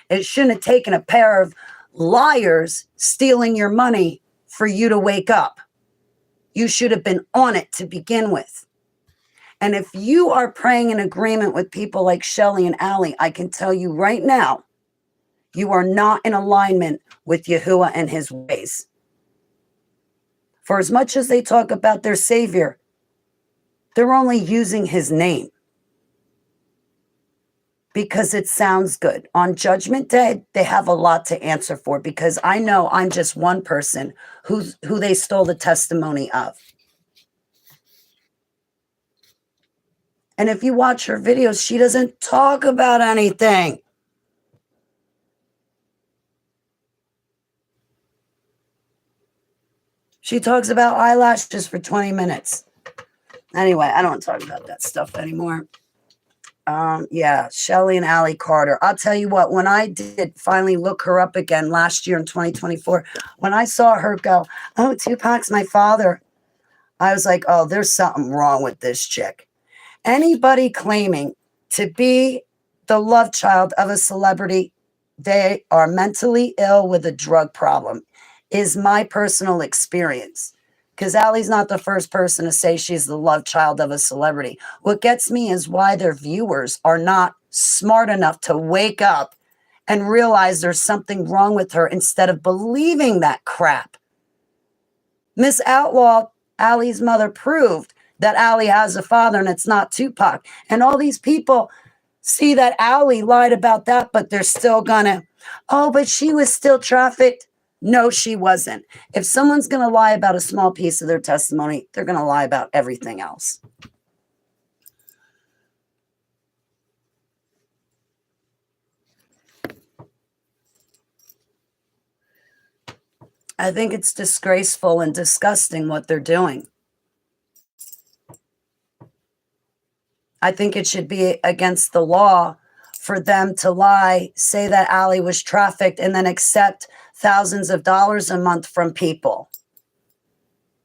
It shouldn't have taken a pair of liars stealing your money for you to wake up. You should have been on it to begin with. And if you are praying in agreement with people like Shelly and Allie, I can tell you right now, you are not in alignment with Yahuwah and his ways. For as much as they talk about their Savior, they're only using his name because it sounds good. On Judgment Day, they have a lot to answer for, because I know I'm just one person who they stole the testimony of. And if you watch her videos, she doesn't talk about anything. She talks about eyelashes for 20 minutes. Anyway, I don't want to talk about that stuff anymore. Yeah, Shelly and Allie Carter. I'll tell you what, when I did finally look her up again last year in 2024, when I saw her go, oh, Tupac's my father, I was like, oh, there's something wrong with this chick. Anybody claiming to be the love child of a celebrity, they are mentally ill with a drug problem, is my personal experience. Because Allie's not the first person to say she's the love child of a celebrity. What gets me is why their viewers are not smart enough to wake up and realize there's something wrong with her instead of believing that crap. Miss Outlaw, Allie's mother, proved that Allie has a father and it's not Tupac. And all these people see that Allie lied about that, but they're still gonna, oh, but she was still trafficked. No, she wasn't. If someone's going to lie about a small piece of their testimony, they're going to lie about everything else. I think it's disgraceful and disgusting what they're doing. I think it should be against the law for them to lie, say that Allie was trafficked, and then accept thousands of dollars a month from people.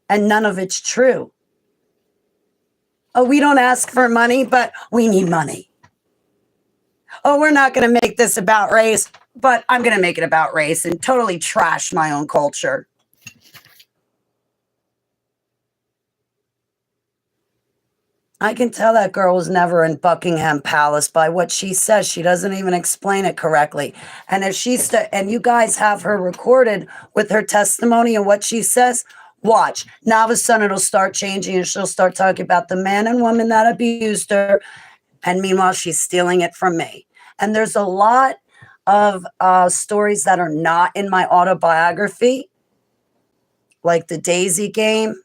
And none of it's true. Oh, we don't ask for money, but we need money. Oh, we're not going to make this about race, but I'm going to make it about race and totally trash my own culture. I can tell that girl was never in Buckingham Palace by what she says. She doesn't even explain it correctly. And if and you guys have her recorded with her testimony and what she says, watch. Now all of a sudden it'll start changing and she'll start talking about the man and woman that abused her. And meanwhile, she's stealing it from me. And there's a lot of stories that are not in my autobiography, like the Daisy game,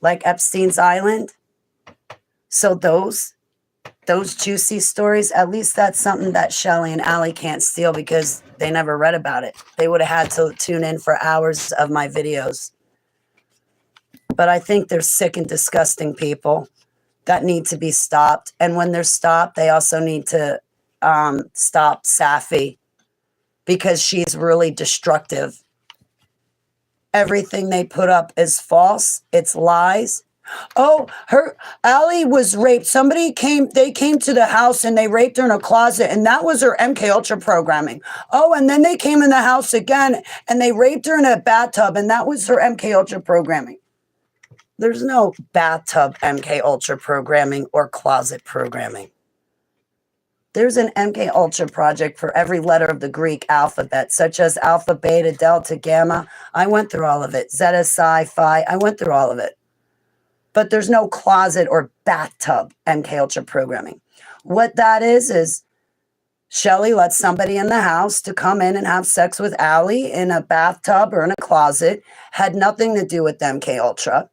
like Epstein's Island. So those juicy stories, at least that's something that Shelly and Allie can't steal because they never read about it. They would have had to tune in for hours of my videos. But I think they're sick and disgusting people that need to be stopped. And when they're stopped, they also need to stop Safi because she's really destructive. Everything they put up is false. It's lies. Oh, Allie was raped. They came to the house and they raped her in a closet, and that was her MK Ultra programming. Oh, and then they came in the house again and they raped her in a bathtub, and that was her MK Ultra programming. There's no bathtub MK Ultra programming or closet programming. There's an MK Ultra project for every letter of the Greek alphabet, such as alpha, beta, delta, gamma. I went through all of it. Zeta, psi, phi. I went through all of it. But there's no closet or bathtub MK Ultra programming. What that is Shelly lets somebody in the house to come in and have sex with Allie in a bathtub or in a closet. Had nothing to do with MK Ultra.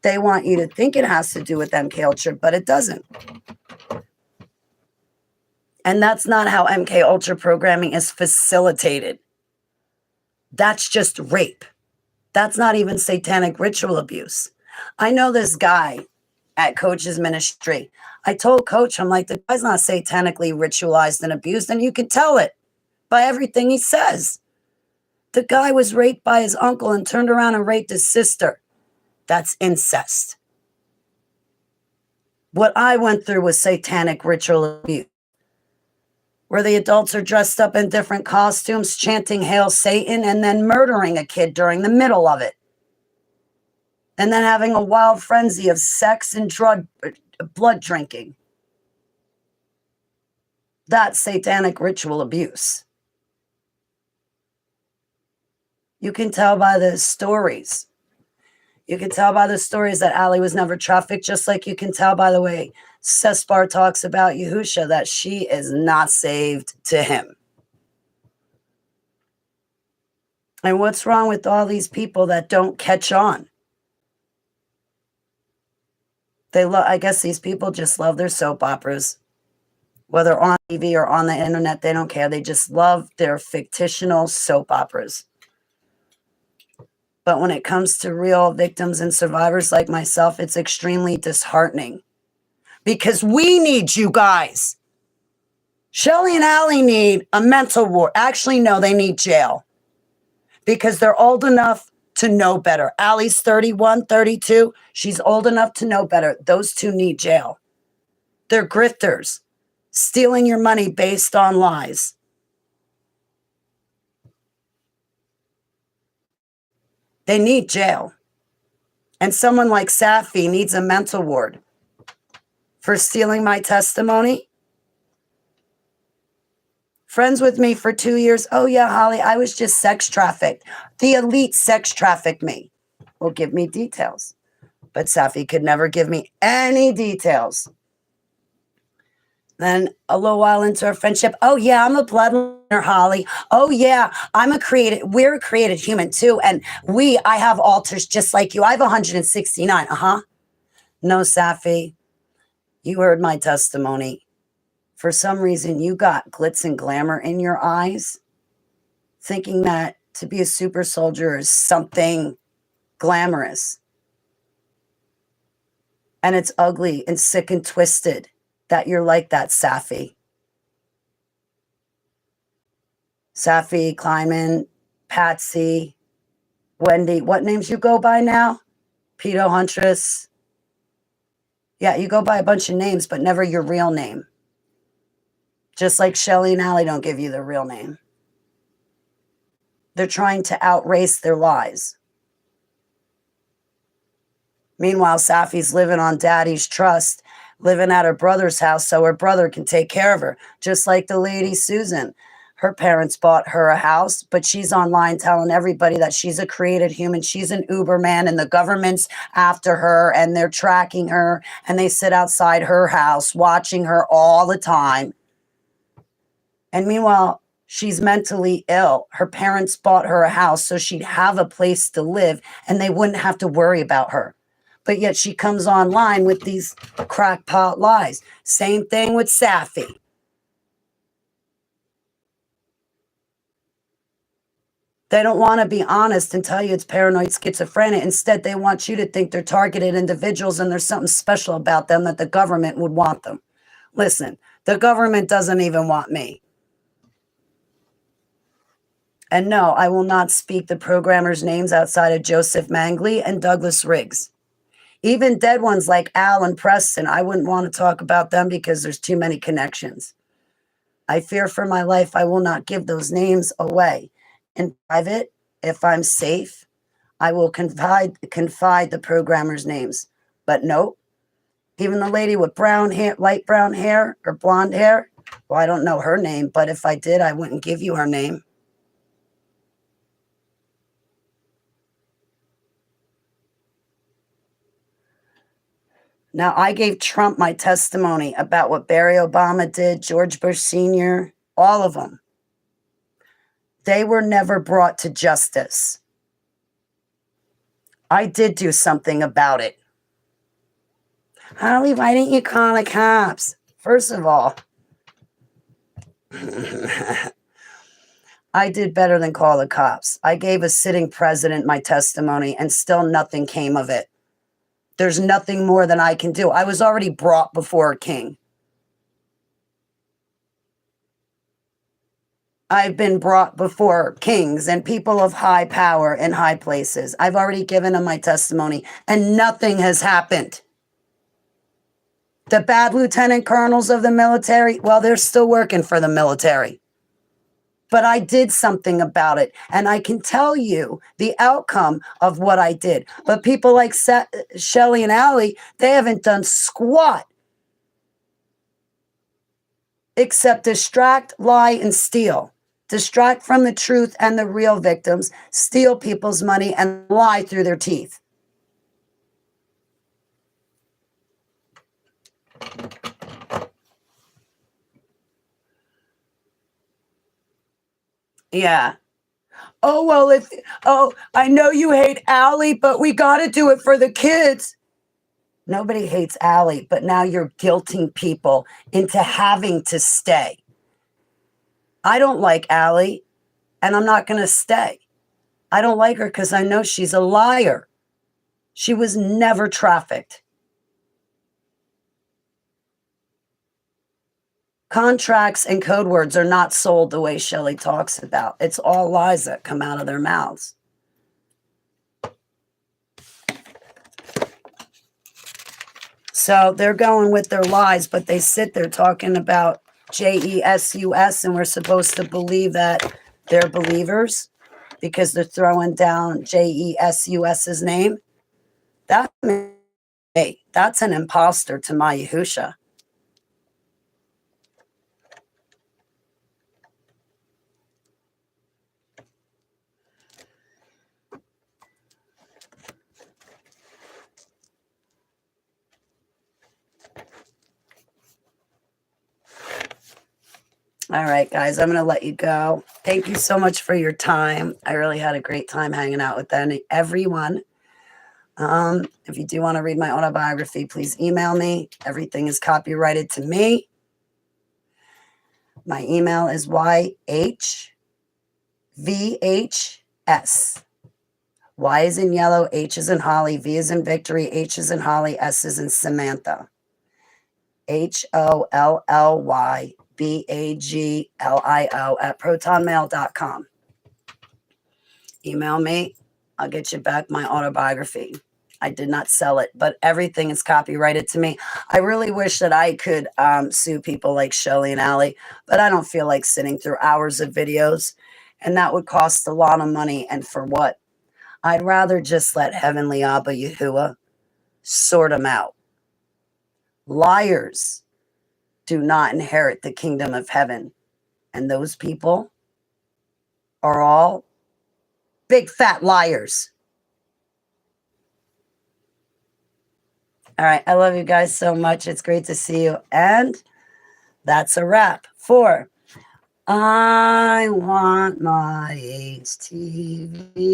They want you to think it has to do with MK Ultra, but it doesn't. And that's not how MK Ultra programming is facilitated. That's just rape. That's not even satanic ritual abuse. I know this guy at Coach's ministry. I told Coach, I'm like, the guy's not satanically ritualized and abused, and you can tell it by everything he says. The guy was raped by his uncle and turned around and raped his sister. That's incest. What I went through was satanic ritual abuse, where the adults are dressed up in different costumes, chanting Hail Satan, and then murdering a kid during the middle of it. And then having a wild frenzy of sex and blood drinking. That's satanic ritual abuse. You can tell by the stories. You can tell by the stories that Allie was never trafficked, just like you can tell by the way Sespar talks about Yahusha that she is not saved to him. And what's wrong with all these people that don't catch on? I guess these people just love their soap operas. Whether on TV or on the internet, they don't care. They just love their fictional soap operas. But when it comes to real victims and survivors like myself, it's extremely disheartening. Because we need you guys. Shelly and Allie need a mental ward. Actually, no, they need jail. Because they're old enough to know better. Allie's 31, 32. She's old enough to know better. Those two need jail. They're grifters. Stealing your money based on lies. They need jail. And someone like Safi needs a mental ward for stealing my testimony. Friends with me for 2 years. Oh, yeah, Holly, I was just sex trafficked. The elite sex trafficked me. Well, give me details. But Safi could never give me any details. Then a little while into our friendship, oh, yeah, I'm a bloodliner, Holly. Oh, yeah, we're a created human, too. And I have altars just like you. I have 169. No, Safi, you heard my testimony. For some reason, you got glitz and glamour in your eyes, thinking that to be a super soldier is something glamorous. And it's ugly and sick and twisted that you're like that, Safi. Safi, Kleiman, Patsy, Wendy. What names you go by now? Pedo Huntress. Yeah, you go by a bunch of names, but never your real name. Just like Shelly and Allie don't give you their real name. They're trying to outrace their lies. Meanwhile, Safi's living on daddy's trust, living at her brother's house so her brother can take care of her. Just like the lady Susan. Her parents bought her a house, but she's online telling everybody that she's a created human. She's an Uberman and the government's after her and they're tracking her and they sit outside her house watching her all the time. And meanwhile, she's mentally ill. Her parents bought her a house so she'd have a place to live and they wouldn't have to worry about her. But yet she comes online with these crackpot lies. Same thing with Safi. They don't want to be honest and tell you it's paranoid schizophrenia. Instead, they want you to think they're targeted individuals and there's something special about them that the government would want them. Listen, the government doesn't even want me. And no, I will not speak the programmers' names outside of Joseph Mangley and Douglas Riggs. Even dead ones like Al and Preston, I wouldn't want to talk about them because there's too many connections. I fear for my life I will not give those names away. In private, if I'm safe, I will confide the programmers' names. But nope, even the lady with brown hair, light brown hair or blonde hair, well, I don't know her name, but if I did, I wouldn't give you her name. Now, I gave Trump my testimony about what Barry Obama did, George Bush Sr., all of them. They were never brought to justice. I did do something about it. Holly, why didn't you call the cops? First of all, I did better than call the cops. I gave a sitting president my testimony and still nothing came of it. There's nothing more than I can do. I was already brought before a king. I've been brought before kings and people of high power in high places. I've already given them my testimony and nothing has happened. The bad lieutenant colonels of the military, well, they're still working for the military. But I did something about it. And I can tell you the outcome of what I did. But people like Shelly and Allie, they haven't done squat except distract, lie, and steal. Distract from the truth and the real victims, steal people's money, and lie through their teeth. Yeah. Oh, well, I know you hate Allie, but we got to do it for the kids. Nobody hates Allie, but now you're guilting people into having to stay. I don't like Allie, and I'm not going to stay. I don't like her because I know she's a liar. She was never trafficked. Contracts and code words are not sold the way Shelley talks about. It's all lies that come out of their mouths. So they're going with their lies, but they sit there talking about Jesus, and we're supposed to believe that they're believers because they're throwing down Jesus's name. That's an imposter to my Yahusha. All right, guys, I'm going to let you go. Thank you so much for your time. I really had a great time hanging out with everyone. If you do want to read my autobiography, please email me. Everything is copyrighted to me. My email is YHVHS. Y is in yellow, H is in Holly, V is in Victory, H is in Holly, S is in Samantha. HOLLYBAGLIO@protonmail.com. Email me. I'll get you back my autobiography. I did not sell it, but everything is copyrighted to me. I really wish that I could sue people like Shelly and Allie, but I don't feel like sitting through hours of videos, and that would cost a lot of money. And for what? I'd rather just let Heavenly Abba Yahuwah sort them out. Liars do not inherit the kingdom of heaven. And those people are all big fat liars. All right. I love you guys so much. It's great to see you. And that's a wrap for I Want My HTV.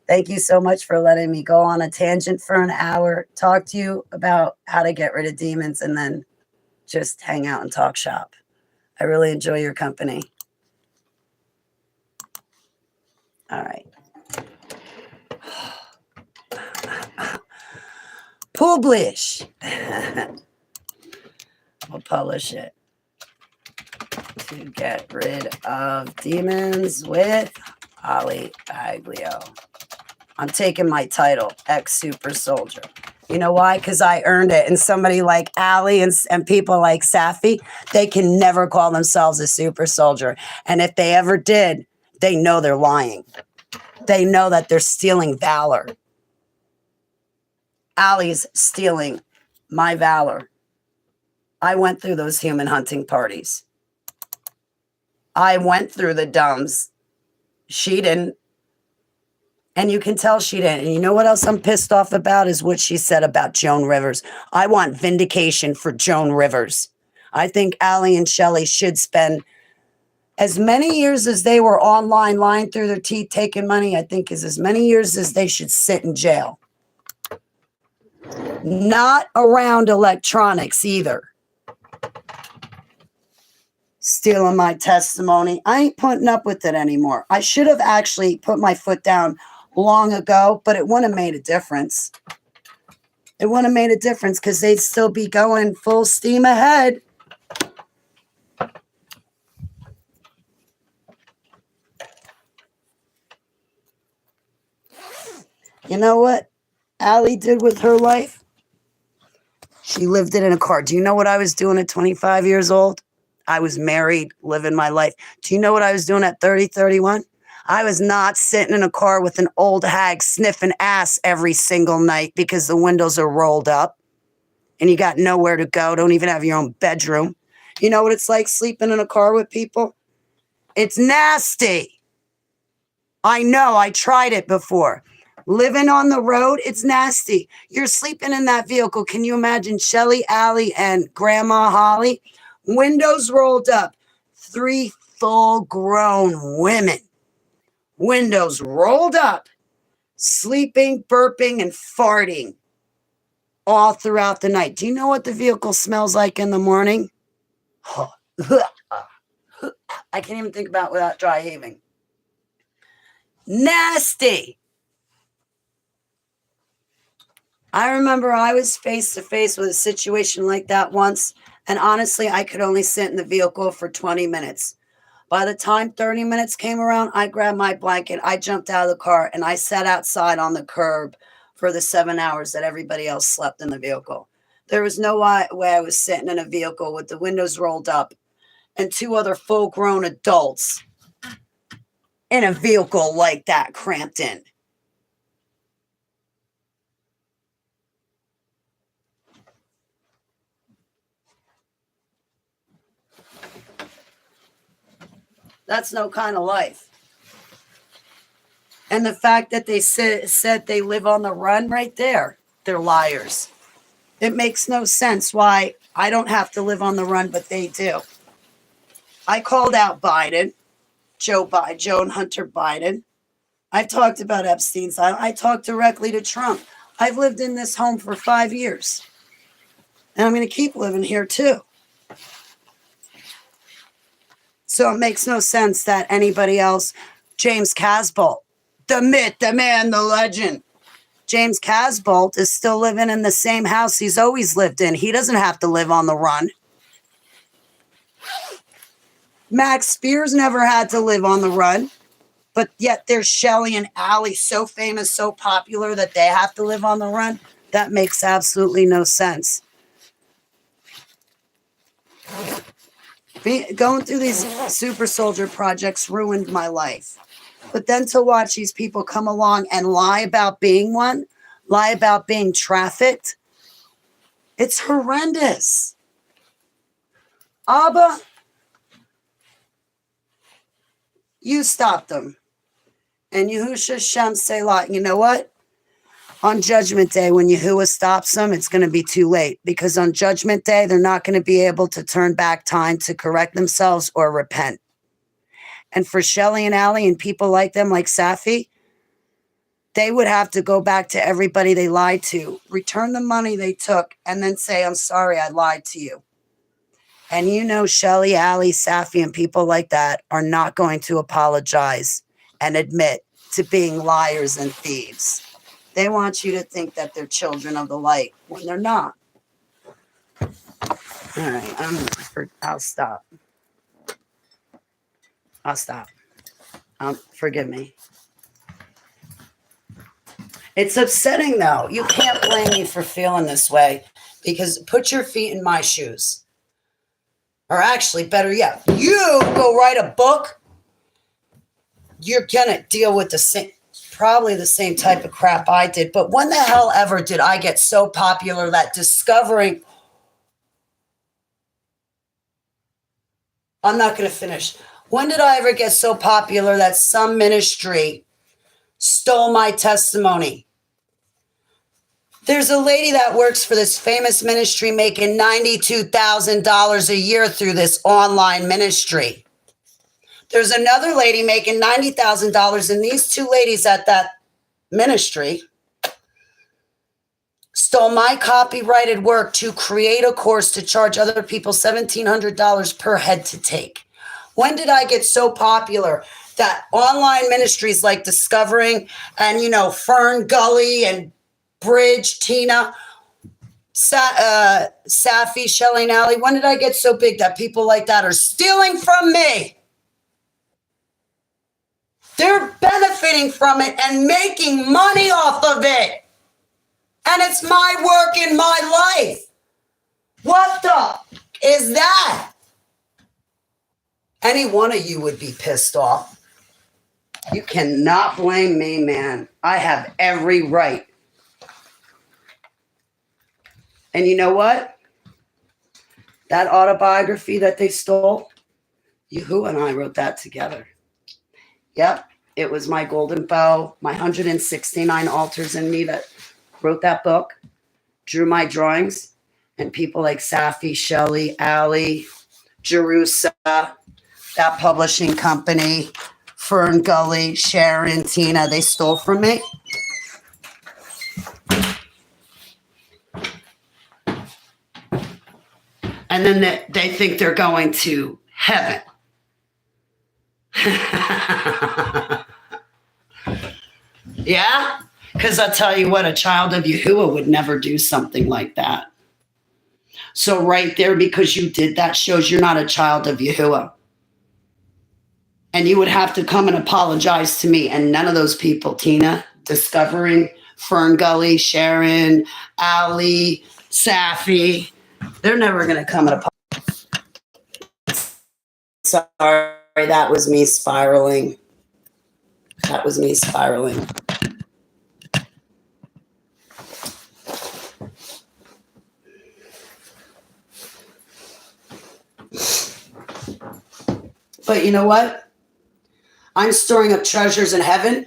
Thank you so much for letting me go on a tangent for an hour, talk to you about how to get rid of demons, and then just hang out and talk shop. I really enjoy your company. All right. Publish. We'll publish it. To get rid of demons with Holly Aglio. I'm taking my title, ex-super soldier. You know why? Because I earned it. And somebody like Allie and people like Safi, they can never call themselves a super soldier. And if they ever did, they know they're lying. They know that they're stealing valor. Allie's stealing my valor. I went through those human hunting parties. I went through the dumbs. She didn't. And you can tell she didn't. And you know what else I'm pissed off about is what she said about Joan Rivers. I want vindication for Joan Rivers. I think Allie and Shelley should spend as many years as they were online lying through their teeth taking money. I think is as many years as they should sit in jail. Not around electronics either. Stealing my testimony. I ain't putting up with it anymore. I should have actually put my foot down long ago, but it wouldn't have made a difference. It wouldn't have made a difference because they'd still be going full steam ahead. You know what Allie did with her life? She lived it in a car. Do you know what I was doing at 25 years old? I was married, living my life. Do you know what I was doing at 30, 31? I was not sitting in a car with an old hag sniffing ass every single night because the windows are rolled up and you got nowhere to go. Don't even have your own bedroom. You know what it's like sleeping in a car with people? It's nasty. I know. I tried it before. Living on the road, it's nasty. You're sleeping in that vehicle. Can you imagine Shelly, Allie, and Grandma Holly? Windows rolled up. 3 full-grown women. Windows rolled up. Sleeping, burping, and farting all throughout the night. Do you know what the vehicle smells like in the morning? I can't even think about it without dry heaving. Nasty. I remember I was face to face with a situation like that once, and honestly, I could only sit in the vehicle for 20 minutes. By the time 30 minutes came around, I grabbed my blanket, I jumped out of the car, and I sat outside on the curb for the 7 hours that everybody else slept in the vehicle. There was no way I was sitting in a vehicle with the windows rolled up and 2 other full-grown adults in a vehicle like that cramped in. That's no kind of life. And the fact that they said they live on the run right there, they're liars. It makes no sense why I don't have to live on the run, but they do. I called out Biden, Joe and Hunter Biden. I've talked about Epstein's. I talked directly to Trump. I've lived in this home for 5 years. And I'm going to keep living here too. So it makes no sense that anybody else, James Casbolt, the myth, the man, the legend. James Casbolt is still living in the same house he's always lived in. He doesn't have to live on the run. Max Spears never had to live on the run. But yet there's Shelly and Allie, so famous, so popular that they have to live on the run. That makes absolutely no sense. Going through these super soldier projects ruined my life. But then to watch these people come along and lie about being one, lie about being trafficked, it's horrendous. Abba, you stopped them. And Yahusha Shem Selah, you know what? On Judgment Day, when Yahuwah stops them, it's going to be too late. Because on Judgment Day, they're not going to be able to turn back time to correct themselves or repent. And for Shelly and Allie and people like them, like Safi, they would have to go back to everybody they lied to, return the money they took, and then say, I'm sorry, I lied to you. And you know Shelly, Allie, Safi, and people like that are not going to apologize and admit to being liars and thieves. They want you to think that they're children of the light when they're not. All right, I'll stop. Forgive me. It's upsetting, though. You can't blame me for feeling this way because put your feet in my shoes. Or actually, better yet, you go write a book. You're going to deal with probably the same type of crap I did. But when the hell ever did I get so popular that discovering... I'm not going to finish. When did I ever get so popular that some ministry stole my testimony? There's a lady that works for this famous ministry making $92,000 a year through this online ministry. There's another lady making $90,000, and these 2 ladies at that ministry stole my copyrighted work to create a course to charge other people $1,700 per head to take. When did I get so popular that online ministries like Discovering and, Fern Gully and Bridge, Tina, Safi, Shelly, and Allie, when did I get so big that people like that are stealing from me? They're benefiting from it and making money off of it. And it's my work in my life. What the is that? Any one of you would be pissed off. You cannot blame me, man. I have every right. And you know what? That autobiography that they stole, Yahuwah and I wrote that together. Yep, it was my golden bow, my 169 altars in me that wrote that book, drew my drawings, and people like Safi, Shelley, Allie, Jerusa, that publishing company, Fern Gully, Sharon, Tina, they stole from me. And then they think they're going to heaven. Yeah? Because I'll tell you what, a child of Yahuwah would never do something like that. So right there, because you did that, shows you're not a child of Yahuwah. And you would have to come and apologize to me. And none of those people, Tina, Discovering, Fern Gully, Sharon, Allie, Safi, they're never going to come and apologize. Sorry, that was me spiraling. That was me spiraling. But you know what? I'm storing up treasures in heaven,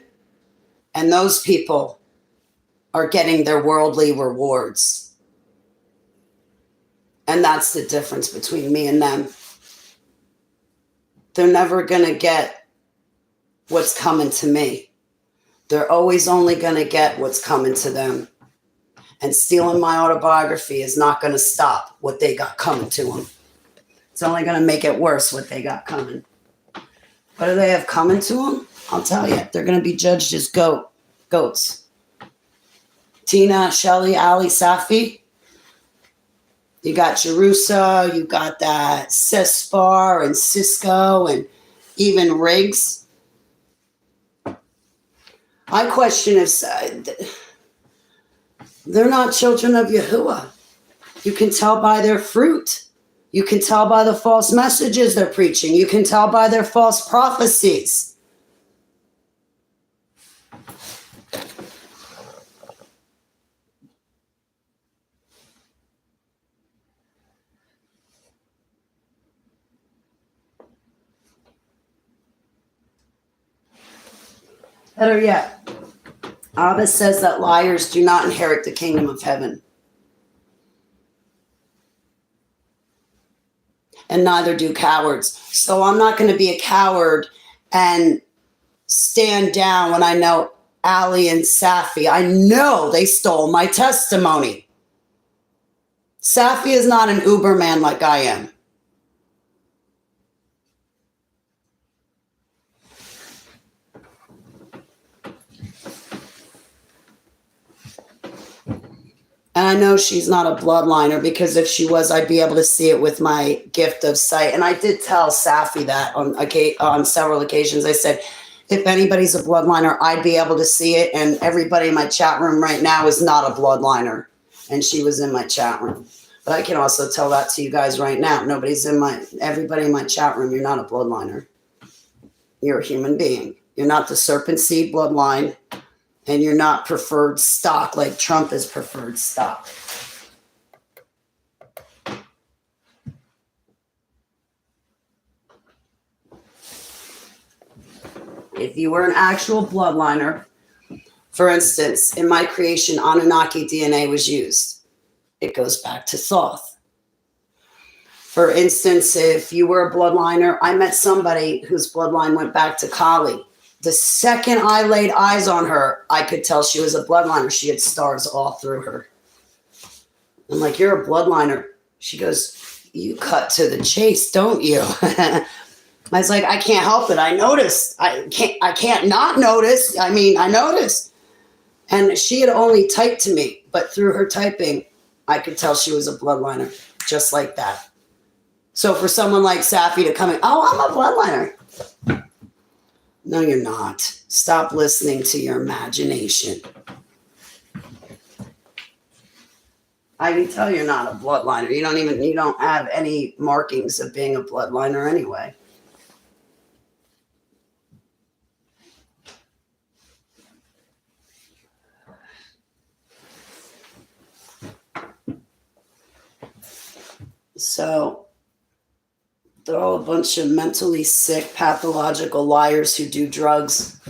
and those people are getting their worldly rewards. And that's the difference between me and them. They're never going to get what's coming to me. They're always only going to get what's coming to them. And stealing my autobiography is not going to stop what they got coming to them. It's only going to make it worse what they got coming. What do they have coming to them? I'll tell you. They're going to be judged as goats. Tina, Shelly, Allie, Safi. You got Jerusa. You got that Cispar and Cisco and even Riggs. I question if they're not children of Yahuwah. You can tell by their fruit. You can tell by the false messages they're preaching. You can tell by their false prophecies. Better yet, Abba says that liars do not inherit the kingdom of heaven. And neither do cowards. So I'm not going to be a coward and stand down when I know Ali and Safi. I know they stole my testimony. Safi is not an Uberman like I am. And I know she's not a bloodliner, because if she was, I'd be able to see it with my gift of sight. And I did tell Safi that on several occasions. I said, if anybody's a bloodliner, I'd be able to see it. And everybody in my chat room right now is not a bloodliner. And she was in my chat room. But I can also tell that to you guys right now. Everybody in my chat room, you're not a bloodliner. You're a human being. You're not the serpent seed bloodline. And you're not preferred stock like Trump is preferred stock. If you were an actual bloodliner, for instance, in my creation, Anunnaki DNA was used. It goes back to Thoth. For instance, if you were a bloodliner, I met somebody whose bloodline went back to Kali. The second I laid eyes on her, I could tell she was a bloodliner. She had stars all through her. I'm like, you're a bloodliner. She goes, you cut to the chase, don't you? I was like, I can't help it. I noticed. I can't not notice. I mean, I noticed. And she had only typed to me, but through her typing, I could tell she was a bloodliner, just like that. So for someone like Safi to come in, oh, I'm a bloodliner. No, you're not. Stop listening to your imagination. I can tell you're not a bloodliner. You don't have any markings of being a bloodliner anyway. So they're all a bunch of mentally sick, pathological liars who do drugs.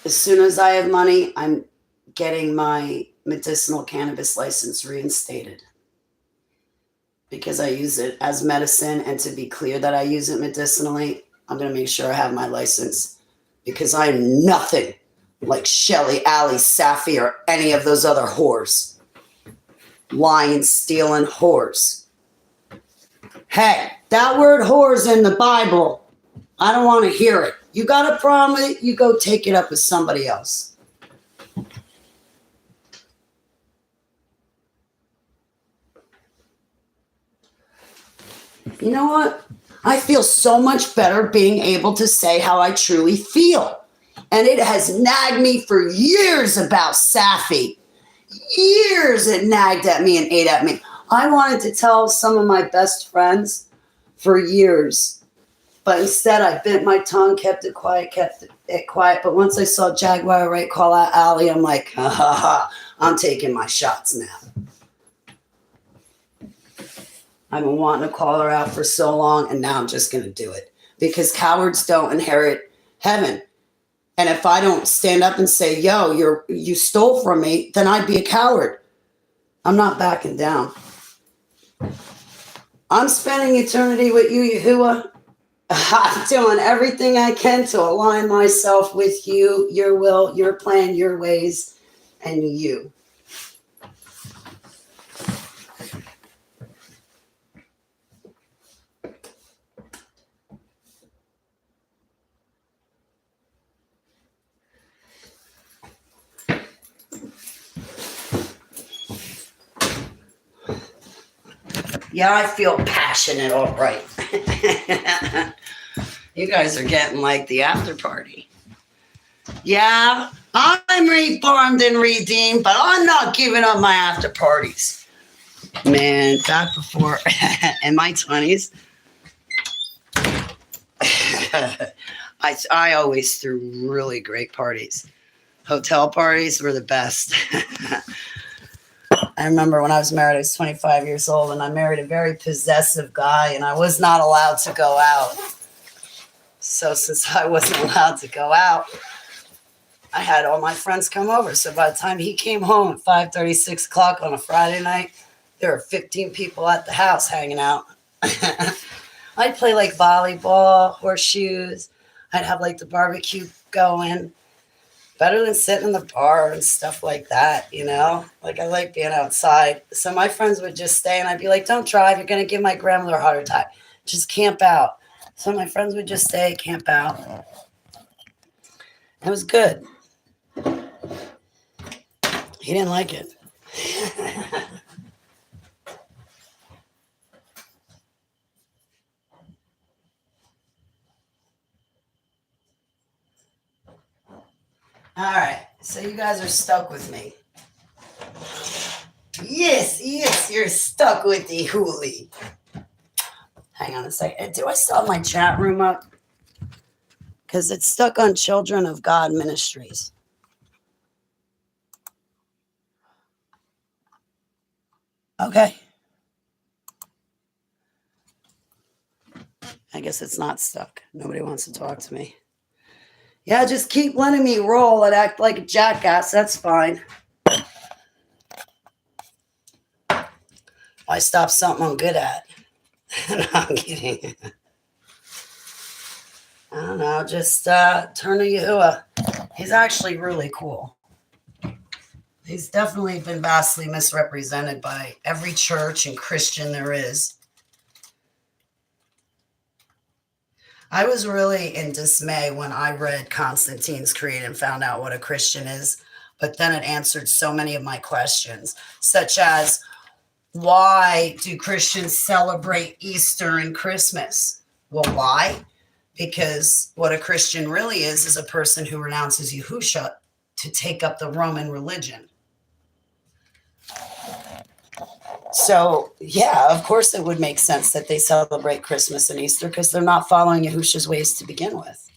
As soon as I have money, I'm getting my medicinal cannabis license reinstated because I use it as medicine. And to be clear that I use it medicinally, I'm going to make sure I have my license because I'm nothing like Shelly, Allie, Safi, or any of those other whores. Lying, stealing whores. Hey, that word whore's in the Bible. I don't want to hear it. You got a problem with it? You go take it up with somebody else. You know what? I feel so much better being able to say how I truly feel. And it has nagged me for years about Safi. Years it nagged at me and ate at me. I wanted to tell some of my best friends for years. But instead, I bit my tongue, kept it quiet. But once I saw Jaguar Wright call out Allie, I'm like, ha ha ha, I'm taking my shots now. I've been wanting to call her out for so long, and now I'm just going to do it. Because cowards don't inherit heaven. And if I don't stand up and say, yo, you stole from me, then I'd be a coward. I'm not backing down. I'm spending eternity with you, Yahuwah. I'm doing everything I can to align myself with you, your will, your plan, your ways, and you. Yeah, I feel passionate, all right. You guys are getting like the after party. Yeah, I'm reformed and redeemed, but I'm not giving up my after parties. Man, back before, in my 20s, I always threw really great parties. Hotel parties were the best. I remember when I was married, I was 25 years old, and I married a very possessive guy, and I was not allowed to go out. So since I wasn't allowed to go out, I had all my friends come over. So by the time he came home at 5:30, 6 o'clock on a Friday night, there were 15 people at the house hanging out. I'd play like volleyball, horseshoes. I'd have like the barbecue going. Better than sitting in the bar and stuff like that, you know? Like, I like being outside. So my friends would just stay, and I'd be like, don't drive. You're going to give my grandmother a heart attack. Just camp out. So my friends would just stay, camp out. It was good. He didn't like it. All right, so you guys are stuck with me. Yes, you're stuck with the Hooli. Hang on a second. Do I still have my chat room up? Because it's stuck on Children of God Ministries. Okay. I guess it's not stuck. Nobody wants to talk to me. Yeah, just keep letting me roll and act like a jackass. That's fine. Why stop something I'm good at? No, I'm kidding. I don't know. Just turn to Yahuwah. He's actually really cool. He's definitely been vastly misrepresented by every church and Christian there is. I was really in dismay when I read Constantine's Creed and found out what a Christian is. But then it answered so many of my questions, such as why do Christians celebrate Easter and Christmas? Well, why? Because what a Christian really is a person who renounces Yahusha to take up the Roman religion. So, yeah, of course it would make sense that they celebrate Christmas and Easter because they're not following Yahusha's ways to begin with.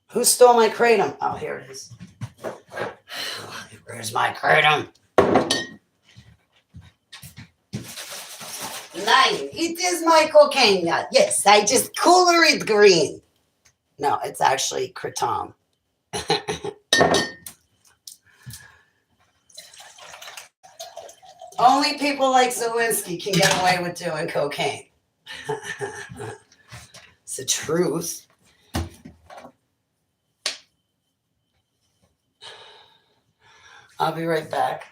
Who stole my kratom? Oh, here it is. Where's my kratom? 9. It is my cocaine nut. Yes, I just color it green. No, it's actually kratom. Only people like Zelensky can get away with doing cocaine. It's the truth. I'll be right back.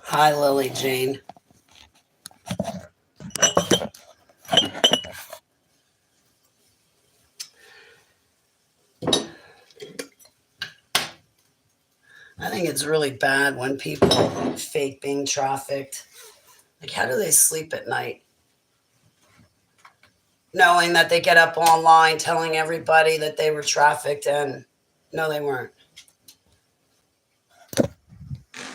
Hi, Lily Jane. I think it's really bad when people fake being trafficked. Like, how do they sleep at night? Knowing that they get up online telling everybody that they were trafficked and no, they weren't.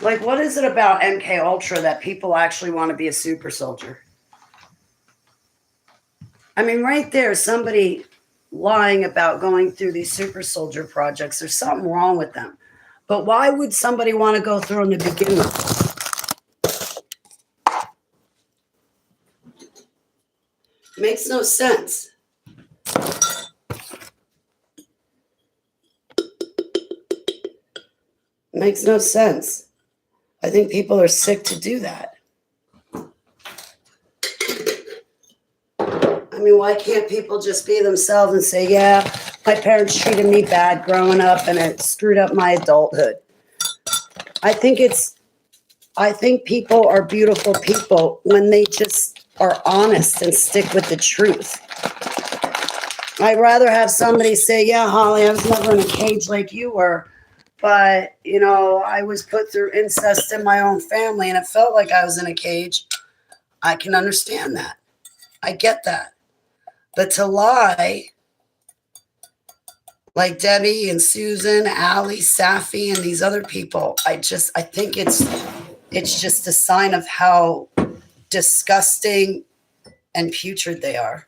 Like, what is it about MK Ultra that people actually want to be a super soldier? I mean, right there, somebody lying about going through these super soldier projects. There's something wrong with them. But why would somebody want to go through them to begin with? Makes no sense. Makes no sense. I think people are sick to do that. I mean, why can't people just be themselves and say, yeah, my parents treated me bad growing up and it screwed up my adulthood? I think people are beautiful people when they just are honest and stick with the truth. I'd rather have somebody say, yeah, Holly, I was never in a cage like you were, but, I was put through incest in my own family and it felt like I was in a cage. I can understand that. I get that. But to lie, like Debbie and Susan, Allie, Safi, and these other people, I think it's just a sign of how disgusting and putrid they are.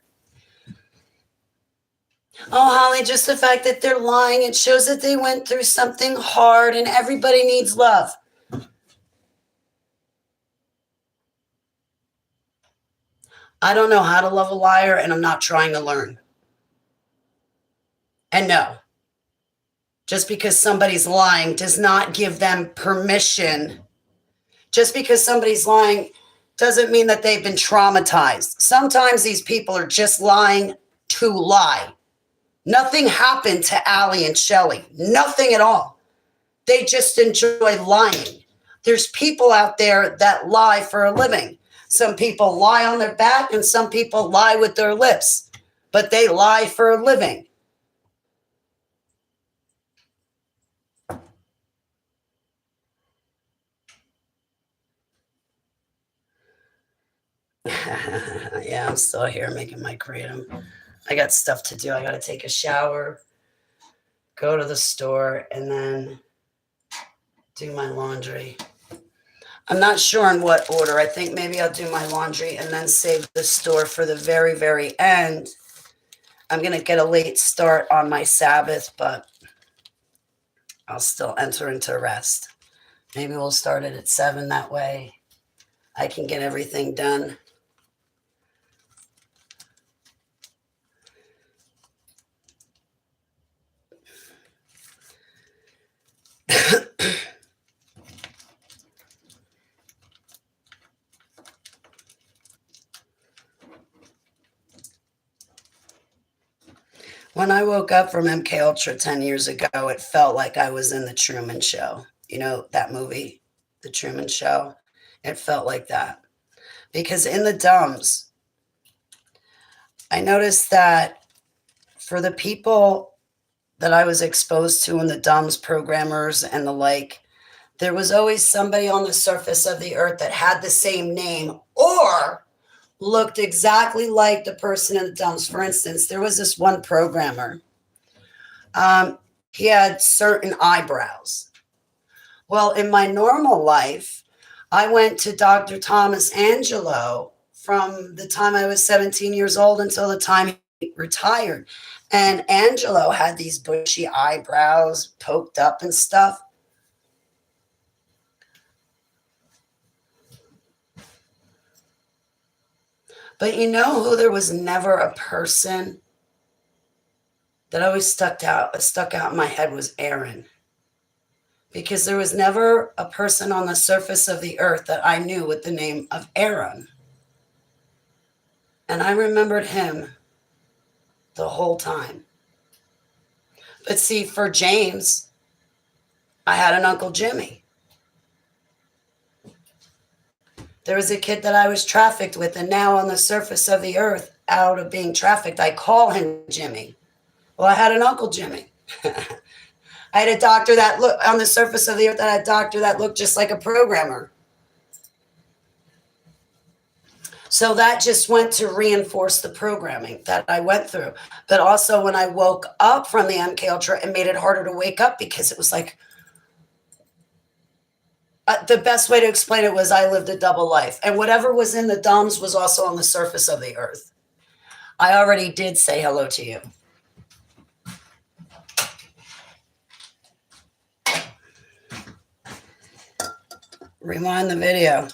Oh, Holly, just the fact that they're lying, it shows that they went through something hard and everybody needs love. I don't know how to love a liar, and I'm not trying to learn. And no, just because somebody's lying does not give them permission. Just because somebody's lying doesn't mean that they've been traumatized. Sometimes these people are just lying to lie. Nothing happened to Allie and Shelley. Nothing at all. They just enjoy lying. There's people out there that lie for a living. Some people lie on their back and some people lie with their lips, but they lie for a living. Yeah, I'm still here making my kratom. I got stuff to do. I got to take a shower, go to the store, and then do my laundry. I'm not sure in what order. I think maybe I'll do my laundry and then save the store for the very, very end. I'm going to get a late start on my Sabbath, but I'll still enter into rest. Maybe we'll start it at 7. That way I can get everything done. When I woke up from MK Ultra 10 years ago, it felt like I was in the Truman Show. You know, that movie, The Truman Show? It felt like that. Because in the dumbs, I noticed that for the people that I was exposed to in the dumbs, programmers and the like, there was always somebody on the surface of the earth that had the same name or looked exactly like the person in the dumbs. For instance, there was this one programmer. He had certain eyebrows. Well, in my normal life, I went to Dr. Thomas Angelo from the time I was 17 years old until the time he retired. And Angelo had these bushy eyebrows poked up and stuff. But you know who there was never a person that always stuck out in my head was Aaron. Because there was never a person on the surface of the earth that I knew with the name of Aaron. And I remembered him the whole time. But see, for James, I had an Uncle Jimmy. There was a kid that I was trafficked with, and now on the surface of the earth, out of being trafficked, I call him Jimmy. Well, I had an Uncle Jimmy. I had a doctor that looked on the surface of the earth, I had a doctor that looked just like a programmer. So that just went to reinforce the programming that I went through. But also when I woke up from the MK Ultra, it made it harder to wake up because it was like, the best way to explain it was I lived a double life. And whatever was in the dumbs was also on the surface of the earth. I already did say hello to you. Rewind the video.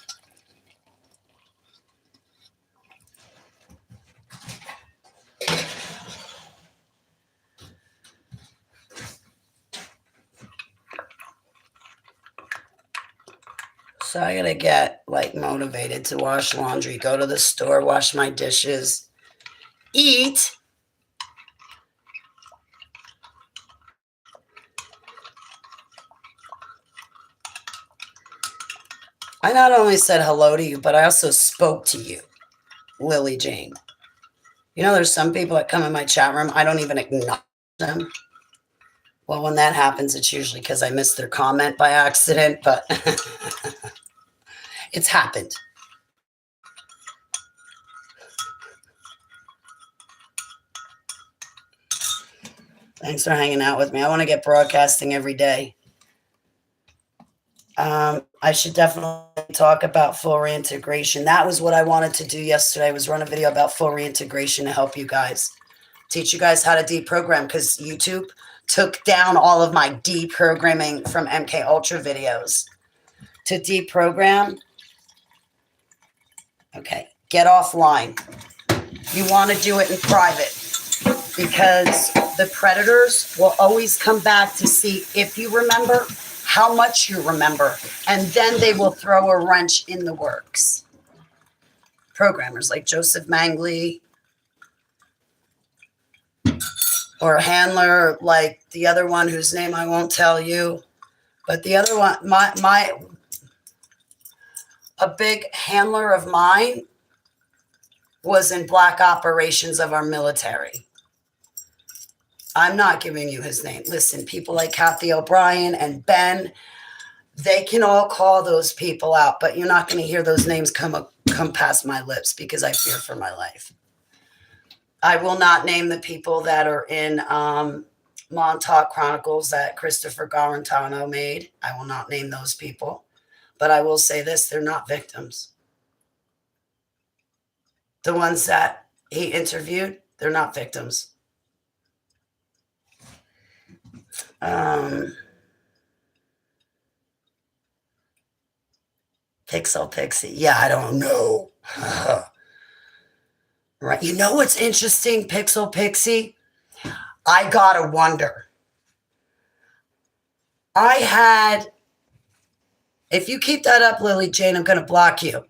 So I gotta get like motivated to wash laundry, go to the store, wash my dishes, eat. I not only said hello to you, but I also spoke to you, Lily Jane. You know, there's some people that come in my chat room, I don't even acknowledge them. Well, when that happens, it's usually because I missed their comment by accident, but it's happened. Thanks for hanging out with me. I want to get broadcasting every day. I should definitely talk about full reintegration. That was what I wanted to do yesterday, was run a video about full reintegration to help you guys, teach you guys how to deprogram, because YouTube took down all of my deprogramming from MK Ultra videos. To deprogram, okay, get offline. You want to do it in private because the predators will always come back to see if you remember, how much you remember, and then they will throw a wrench in the works. Programmers like Joseph Mangley or a handler like the other one whose name I won't tell you, but the other one, a big handler of mine was in black operations of our military. I'm not giving you his name. Listen, people like Kathy O'Brien and Ben, they can all call those people out, but you're not going to hear those names come come past my lips because I fear for my life. I will not name the people that are in Montauk Chronicles that Christopher Garantano made. I will not name those people. But I will say this, they're not victims. The ones that he interviewed, they're not victims. Pixel Pixie. Yeah, I don't know. Right. You know what's interesting, Pixel Pixie? I gotta wonder. If you keep that up, Lily Jane, I'm gonna block you.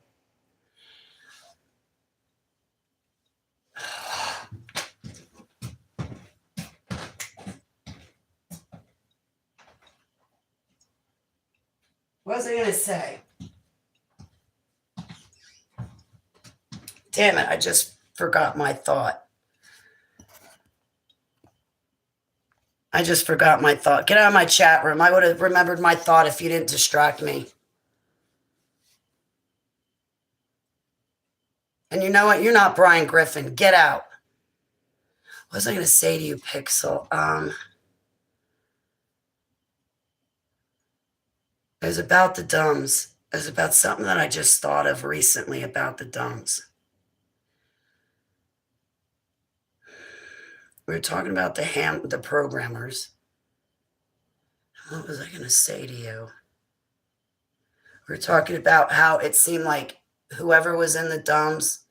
What was I gonna say? Damn it, I just forgot my thought. Get out of my chat room. I would have remembered my thought if you didn't distract me. And you know what? You're not Brian Griffin. Get out. What was I going to say to you, Pixel? It was about the dumbs. It was about something that I just thought of recently about the dumbs. We were talking about the programmers. What was I going to say to you? We were talking about how it seemed like whoever was in the dumbs,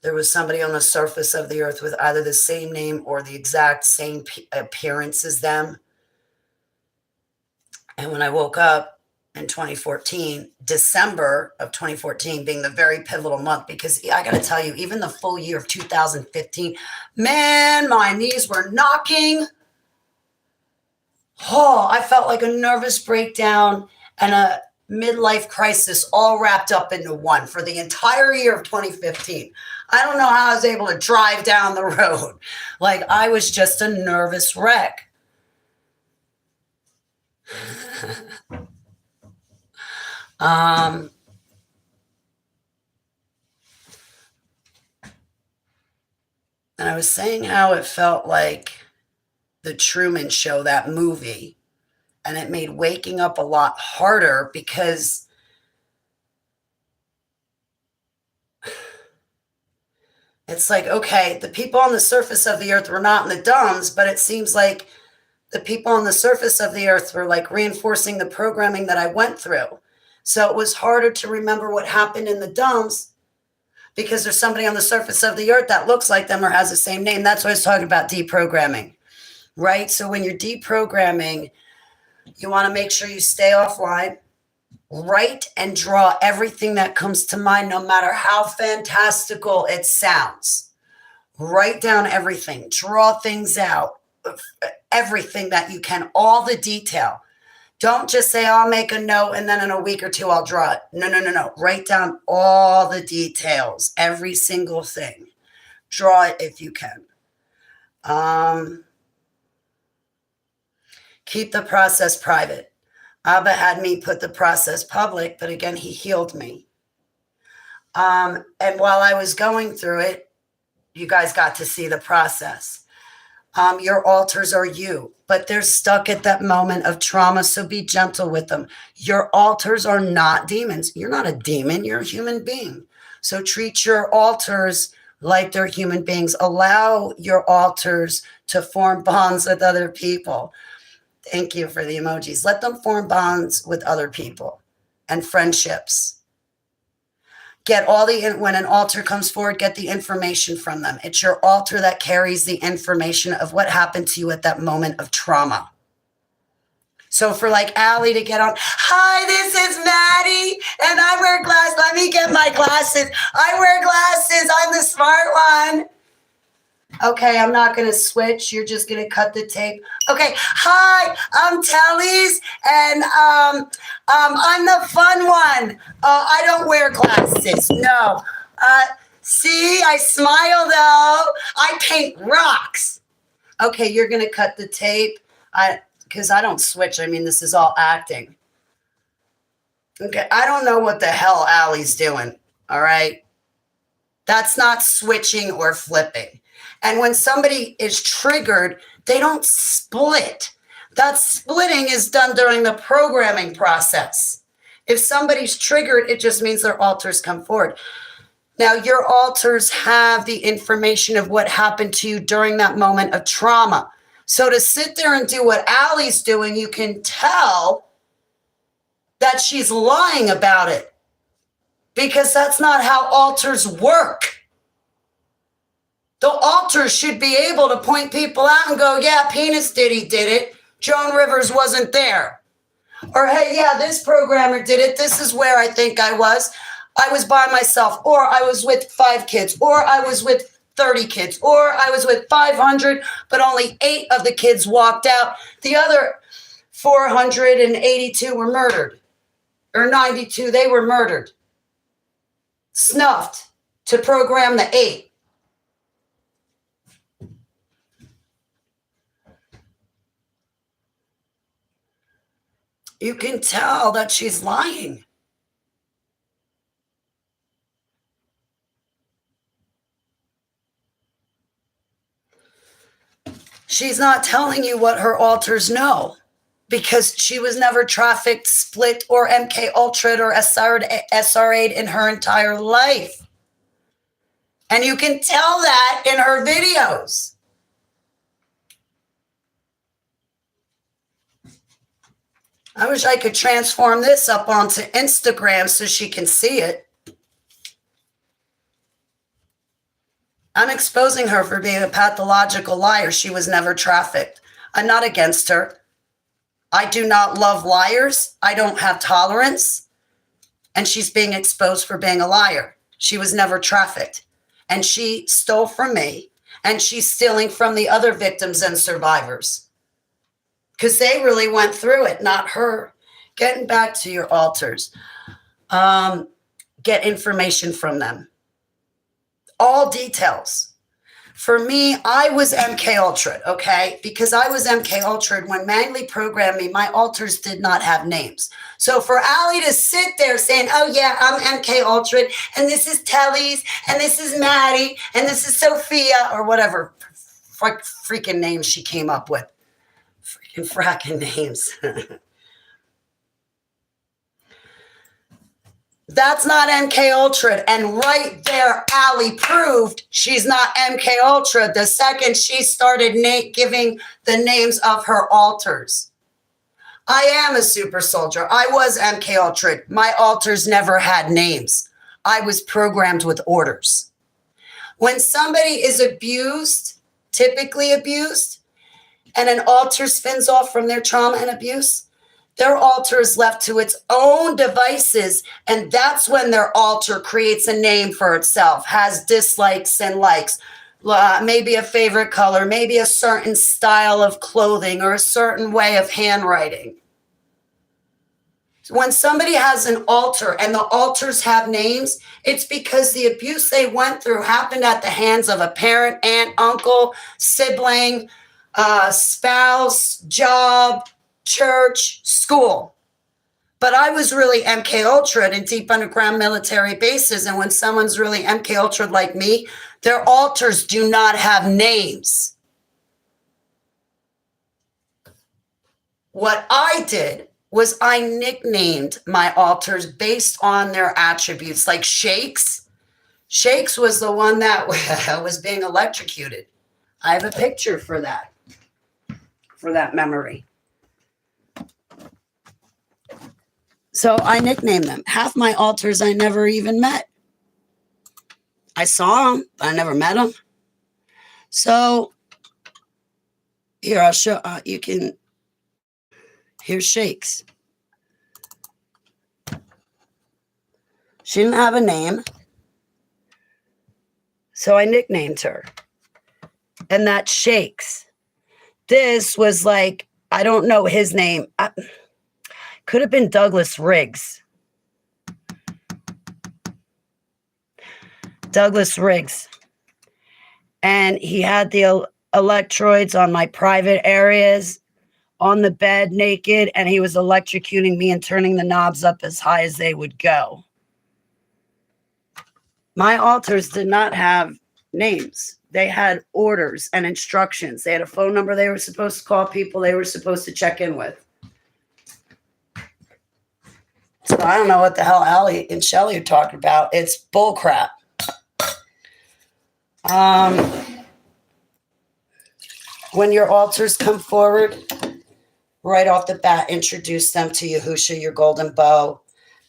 there was somebody on the surface of the earth with either the same name or the exact same appearance as them. And when I woke up in 2014, December of 2014 being the very pivotal month, because I got to tell you, even the full year of 2015, man, my knees were knocking. Oh, I felt like a nervous breakdown and a midlife crisis all wrapped up into one for the entire year of 2015. I don't know how I was able to drive down the road. Like I was just a nervous wreck. And I was saying how it felt like the Truman Show, that movie, and it made waking up a lot harder because it's like, okay, the people on the surface of the earth were not in the dumbs, but it seems like the people on the surface of the earth were like reinforcing the programming that I went through. So it was harder to remember what happened in the dumbs because there's somebody on the surface of the earth that looks like them or has the same name. That's what I was talking about, deprogramming, right? So when you're deprogramming, you want to make sure you stay offline, write and draw everything that comes to mind, no matter how fantastical it sounds. Write down everything, draw things out, everything that you can, all the detail. Don't just say, I'll make a note and then in a week or two I'll draw it. No. Write down all the details, every single thing. Draw it if you can. Keep the process private. Abba had me put the process public, but again, he healed me. And while I was going through it, you guys got to see the process. Your altars are you, but they're stuck at that moment of trauma, so be gentle with them. Your altars are not demons. You're not a demon. You're a human being. So treat your altars like they're human beings. Allow your altars to form bonds with other people. Thank you for the emojis. Let them form bonds with other people and friendships. When an altar comes forward, get the information from them. It's your altar that carries the information of what happened to you at that moment of trauma. So for like Allie to get on, hi, this is Maddie, and I wear glasses. Let me get my glasses. I wear glasses. I'm the smart one. Okay, I'm not going to switch. You're just going to cut the tape. Okay, hi, I'm Tellys, and I'm the fun one. I don't wear glasses, no. See, I smile, though. I paint rocks. Okay, you're going to cut the tape because I don't switch. I mean, this is all acting. Okay, I don't know what the hell Allie's doing, all right? That's not switching or flipping. And when somebody is triggered, they don't split. That splitting is done during the programming process. If somebody's triggered, it just means their alters come forward. Now, your alters have the information of what happened to you during that moment of trauma. So to sit there and do what Allie's doing, you can tell that she's lying about it, because that's not how alters work. The alters should be able to point people out and go, yeah, Penis Diddy did it. Joan Rivers wasn't there. Or, hey, yeah, this programmer did it. This is where I think I was. I was by myself, or I was with 5 kids, or I was with 30 kids, or I was with 500, but only 8 of the kids walked out. The other 482 were murdered, or 92, they were murdered. Snuffed to program the 8. You can tell that she's lying. She's not telling you what her alters know, because she was never trafficked, split, or MK Ultra'd or SRA'd in her entire life. And you can tell that in her videos. I wish I could transform this up onto Instagram so she can see it. I'm exposing her for being a pathological liar. She was never trafficked. I'm not against her. I do not love liars. I don't have tolerance. And she's being exposed for being a liar. She was never trafficked. And she stole from me. And she's stealing from the other victims and survivors, because they really went through it, not her. Getting back to your alters. Get information from them. All details. For me, I was MK Ultra, okay? Because I was MK Ultra, when Mangley programmed me, my alters did not have names. So for Allie to sit there saying, oh yeah, I'm MK Ultra, and this is Telly's, and this is Maddie, and this is Sophia, or whatever freaking names she came up with. Fracking names. That's not MK Ultra. And right there, Allie proved she's not MK Ultra the second she started giving the names of her alters. I am a super soldier. I was MK Ultra. My alters never had names. I was programmed with orders. When somebody is abused, typically abused, and an alter spins off from their trauma and abuse, their alter is left to its own devices, and that's when their alter creates a name for itself, has dislikes and likes, maybe a favorite color, maybe a certain style of clothing or a certain way of handwriting. When somebody has an alter and the alters have names, it's because the abuse they went through happened at the hands of a parent, aunt, uncle, sibling, spouse, job, church, school. But I was really MK Ultra in deep underground military bases. And when someone's really MK Ultra like me, their alters do not have names. What I did was I nicknamed my alters based on their attributes, like Shakes. Shakes was the one that was being electrocuted. I have a picture for that memory. So I nicknamed them. Half my alters I never even met. I saw them, but I never met them. So here, I'll show you can. Here's Shakes. She didn't have a name, so I nicknamed her. And that's Shakes. This was like, I don't know his name. Could have been Douglas Riggs. Douglas Riggs. And he had the electrodes on my private areas, on the bed naked, and he was electrocuting me and turning the knobs up as high as they would go. My altars did not have names. They had orders and instructions. They had a phone number they were supposed to call, people they were supposed to check in with. So I don't know what the hell Allie and Shelly are talking about. It's bullcrap. When your altars come forward, right off the bat, introduce them to Yahusha, your golden bow.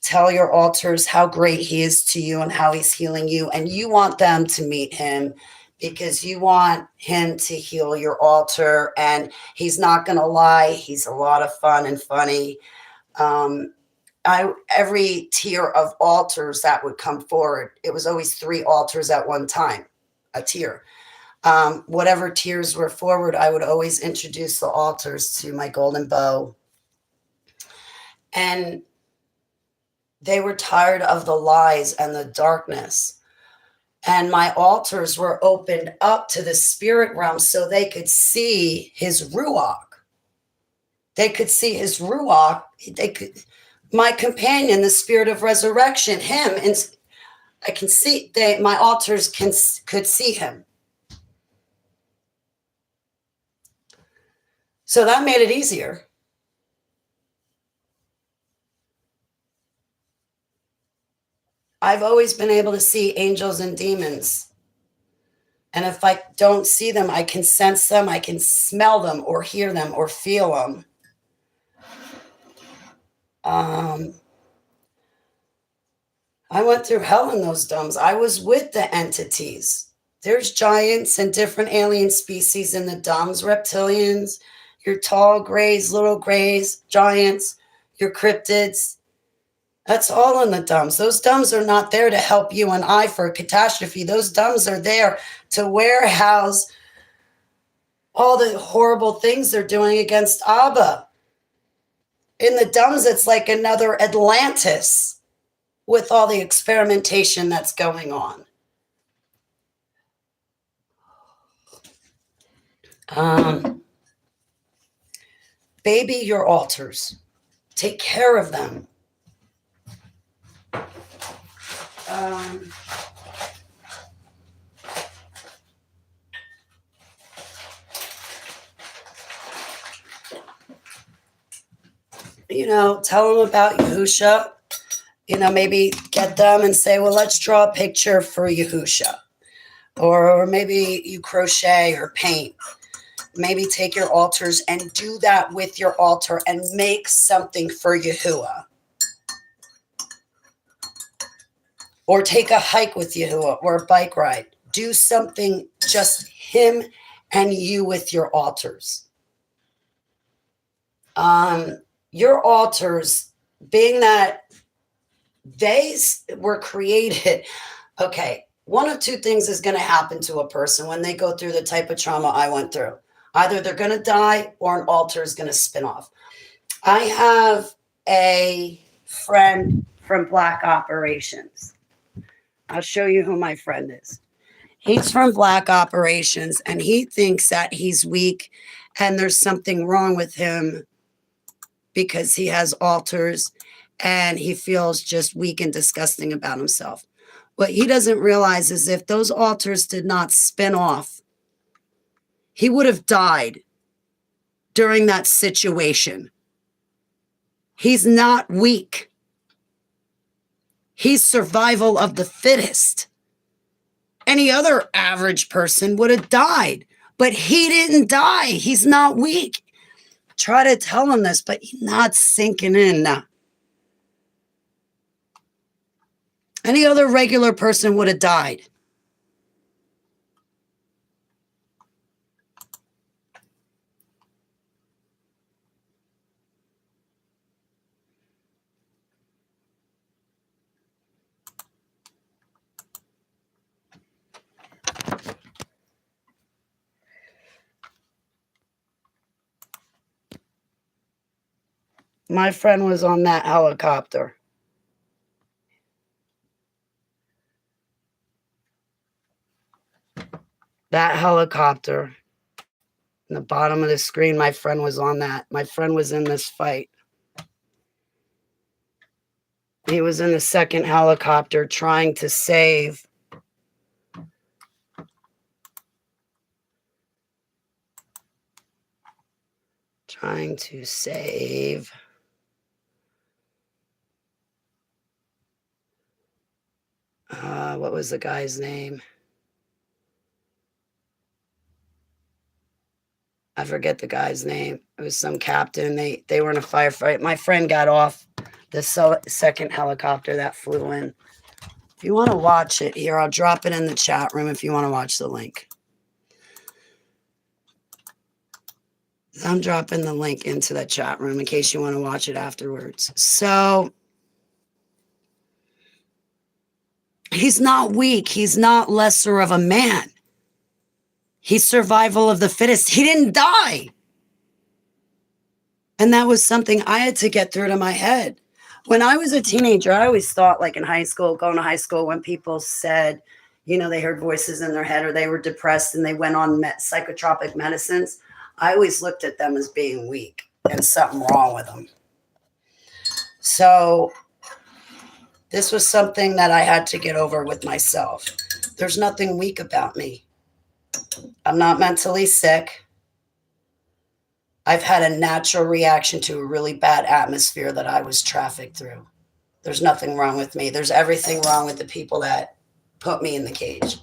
Tell your altars how great he is to you and how he's healing you. And you want them to meet him because you want him to heal your altar. And he's not going to lie. He's a lot of fun and funny. Every tier of altars that would come forward, it was always 3 altars at one time, a tier. Whatever tiers were forward, I would always introduce the altars to my golden bow. And they were tired of the lies and the darkness. And my altars were opened up to the spirit realm so they could see his ruach. They could see his ruach. My companion, the spirit of resurrection, him, and I can see, my altars could see him. So that made it easier. I've always been able to see angels and demons. And if I don't see them, I can sense them, I can smell them or hear them or feel them. I went through hell in those domes. I was with the entities. There's giants and different alien species in the domes, reptilians, your tall grays, little grays, giants, your cryptids. That's all in the dumbs. Those dumbs are not there to help you and I for a catastrophe. Those dumbs are there to warehouse all the horrible things they're doing against Abba. In the dumbs, it's like another Atlantis with all the experimentation that's going on. Baby your altars. Take care of them. Tell them about Yahusha. Maybe get them and say, well, let's draw a picture for Yahusha. Or maybe you crochet or paint. Maybe take your altars and do that with your altar and make something for Yahuwah. Or take a hike with Yahuwah or a bike ride. Do something, just him and you with your altars. Your altars, being that they were created, okay, one of 2 things is going to happen to a person when they go through the type of trauma I went through. Either they're going to die or an altar is going to spin off. I have a friend from Black Operations. I'll show you who my friend is. He's from Black Operations, and he thinks that he's weak and there's something wrong with him because he has altars and he feels just weak and disgusting about himself. What he doesn't realize is if those altars did not spin off, he would have died during that situation. He's not weak. He's survival of the fittest. Any other average person would have died, but he didn't die. He's not weak. Try to tell him this, but he's not sinking in. Any other regular person would have died. My friend was on that helicopter. That helicopter, in the bottom of the screen, my friend was on that. My friend was in this fight. He was in the second helicopter trying to save Trying to save. What was the guy's name? I forget the guy's name. It was some captain. They were in a firefight. My friend got off the second helicopter that flew in. If you want to watch it here, I'll drop it in the chat room if you want to watch the link. I'm dropping the link into the chat room in case you want to watch it afterwards. So he's not weak. He's not lesser of a man. He's survival of the fittest. He didn't die. And that was something I had to get through to my head. When I was a teenager, I always thought, like in high school, going to high school, when people said, you know, they heard voices in their head or they were depressed and they went on psychotropic medicines, I always looked at them as being weak and something wrong with them. So this was something that I had to get over with myself. There's nothing weak about me. I'm not mentally sick. I've had a natural reaction to a really bad atmosphere that I was trafficked through. There's nothing wrong with me. There's everything wrong with the people that put me in the cage.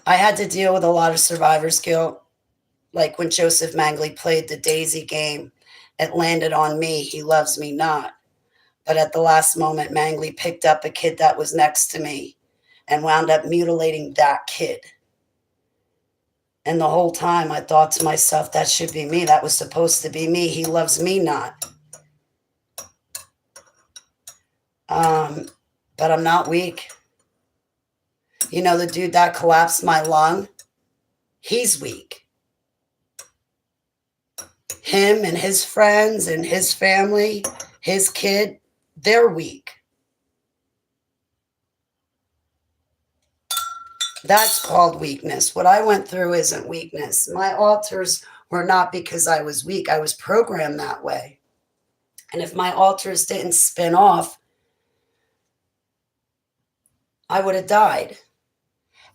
I had to deal with a lot of survivor's guilt. Like when Joseph Mangley played the Daisy game, it landed on me. He loves me not. But at the last moment, Mangley picked up a kid that was next to me and wound up mutilating that kid. And the whole time I thought to myself, that should be me. That was supposed to be me. He loves me not. But I'm not weak. You know, the dude that collapsed my lung, he's weak. Him and his friends and his family, his kid, they're weak. That's called weakness. What I went through isn't weakness. My altars were not because I was weak. I was programmed that way. And if my altars didn't spin off, I would have died.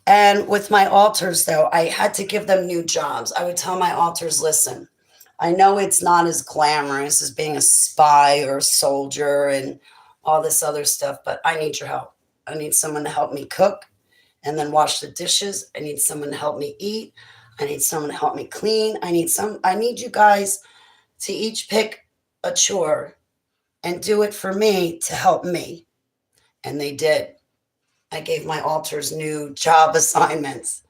And with my altars, though, I had to give them new jobs. I would tell my altars, listen, I know it's not as glamorous as being a spy or a soldier and all this other stuff, but I need your help. I need someone to help me cook and then wash the dishes. I need someone to help me eat. I need someone to help me clean. I need you guys to each pick a chore and do it for me to help me. And they did. I gave my altars new job assignments.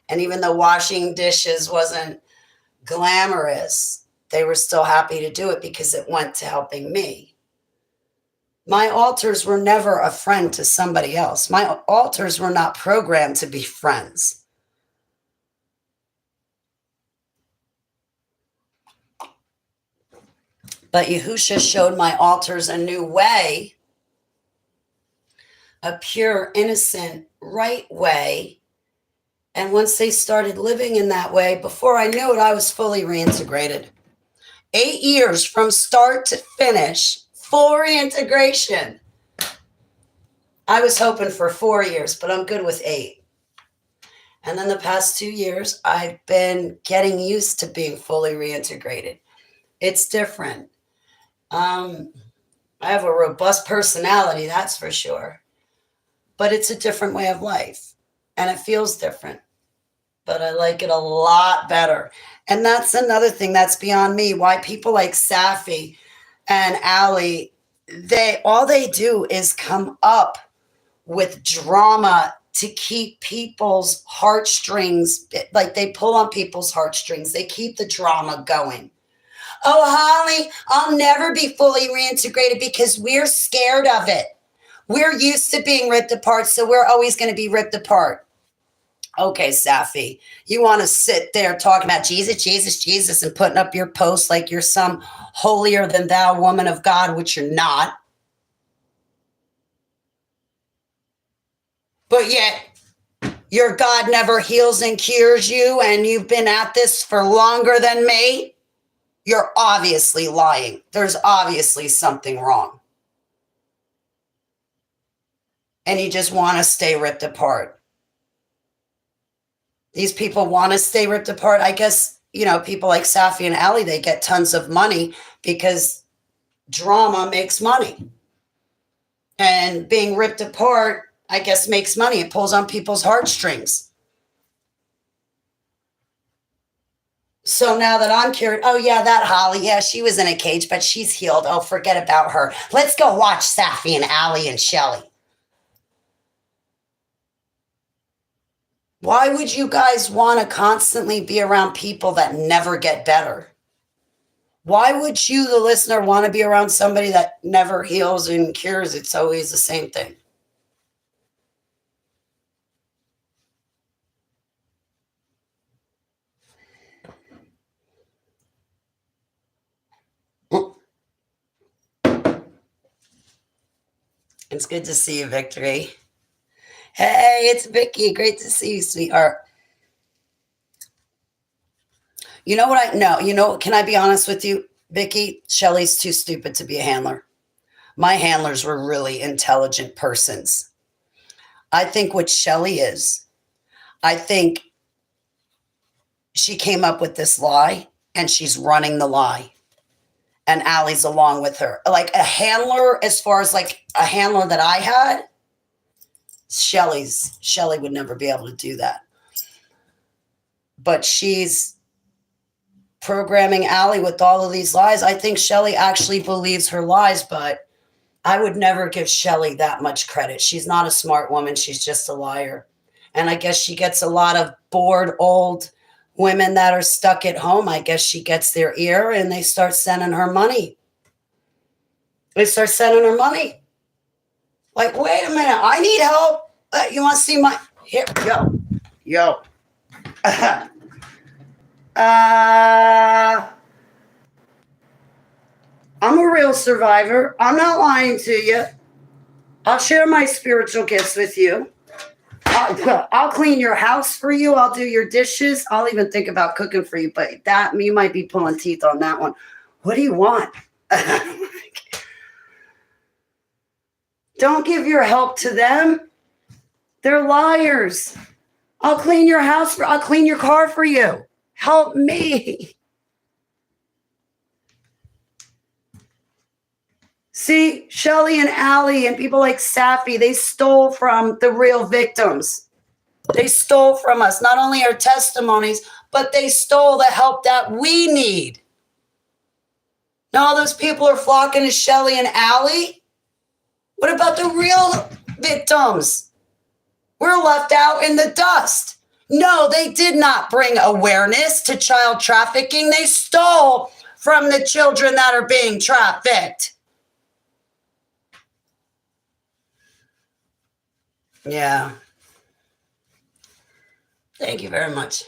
And even though washing dishes wasn't glamorous, they were still happy to do it because it went to helping me. My altars were never a friend to somebody else. My altars were not programmed to be friends. But Yahusha showed my altars a new way, a pure, innocent, right way. And once they started living in that way, before I knew it, I was fully reintegrated. 8 years from start to finish, full reintegration. I was hoping for 4 years, but I'm good with 8. And then the past 2 years, I've been getting used to being fully reintegrated. It's different. I have a robust personality, that's for sure. But it's a different way of life. And it feels different. But I like it a lot better. And that's another thing that's beyond me. Why people like Safi and Ali, all they do is come up with drama to keep people's heartstrings, like they pull on people's heartstrings. They keep the drama going. Oh, Holly, I'll never be fully reintegrated because we're scared of it. We're used to being ripped apart, so we're always going to be ripped apart. Okay, Safi, you want to sit there talking about Jesus, Jesus, Jesus, and putting up your posts like you're some holier than thou woman of God, which you're not. But yet, your God never heals and cures you, and you've been at this for longer than me. You're obviously lying. There's obviously something wrong. and you just want to stay ripped apart. These people want to stay ripped apart. I guess, people like Safi and Ali, they get tons of money because drama makes money. And being ripped apart, I guess, makes money. It pulls on people's heartstrings. So now that I'm cured, oh yeah, that Holly, yeah, she was in a cage, but she's healed. Oh, forget about her. Let's go watch Safi and Ali and Shelly. Why would you guys want to constantly be around people that never get better? Why would you, the listener, want to be around somebody that never heals and cures? It's always the same thing. It's good to see you, Victory. Hey, it's Vicky. Great to see you, sweetheart. You know what can I be honest with you, Vicky? Shelly's too stupid to be a handler. My handlers were really intelligent persons. I think what Shelly is, I think she came up with this lie and she's running the lie. And Allie's along with her. Like a handler, as far as like a handler that I had, Shelly would never be able to do that. But she's programming Allie with all of these lies. I think Shelly actually believes her lies, but I would never give Shelly that much credit. She's not a smart woman. She's just a liar. And I guess she gets a lot of bored old women that are stuck at home. I guess she gets their ear and they start sending her money. Like, wait a minute, I need help. You want to see my, here, yo. I'm a real survivor. I'm not lying to you. I'll share my spiritual gifts with you. I'll clean your house for you. I'll do your dishes. I'll even think about cooking for you. But that, you might be pulling teeth on that one. What do you want? Don't give your help to them. They're liars. I'll clean your house. I'll clean your car for you. Help me. See, Shelly and Allie and people like Safi, they stole from the real victims. They stole from us, not only our testimonies, but they stole the help that we need. Now all those people are flocking to Shelly and Allie. What about the real victims? We're left out in the dust. No, they did not bring awareness to child trafficking. They stole from the children that are being trafficked. Yeah. Thank you very much.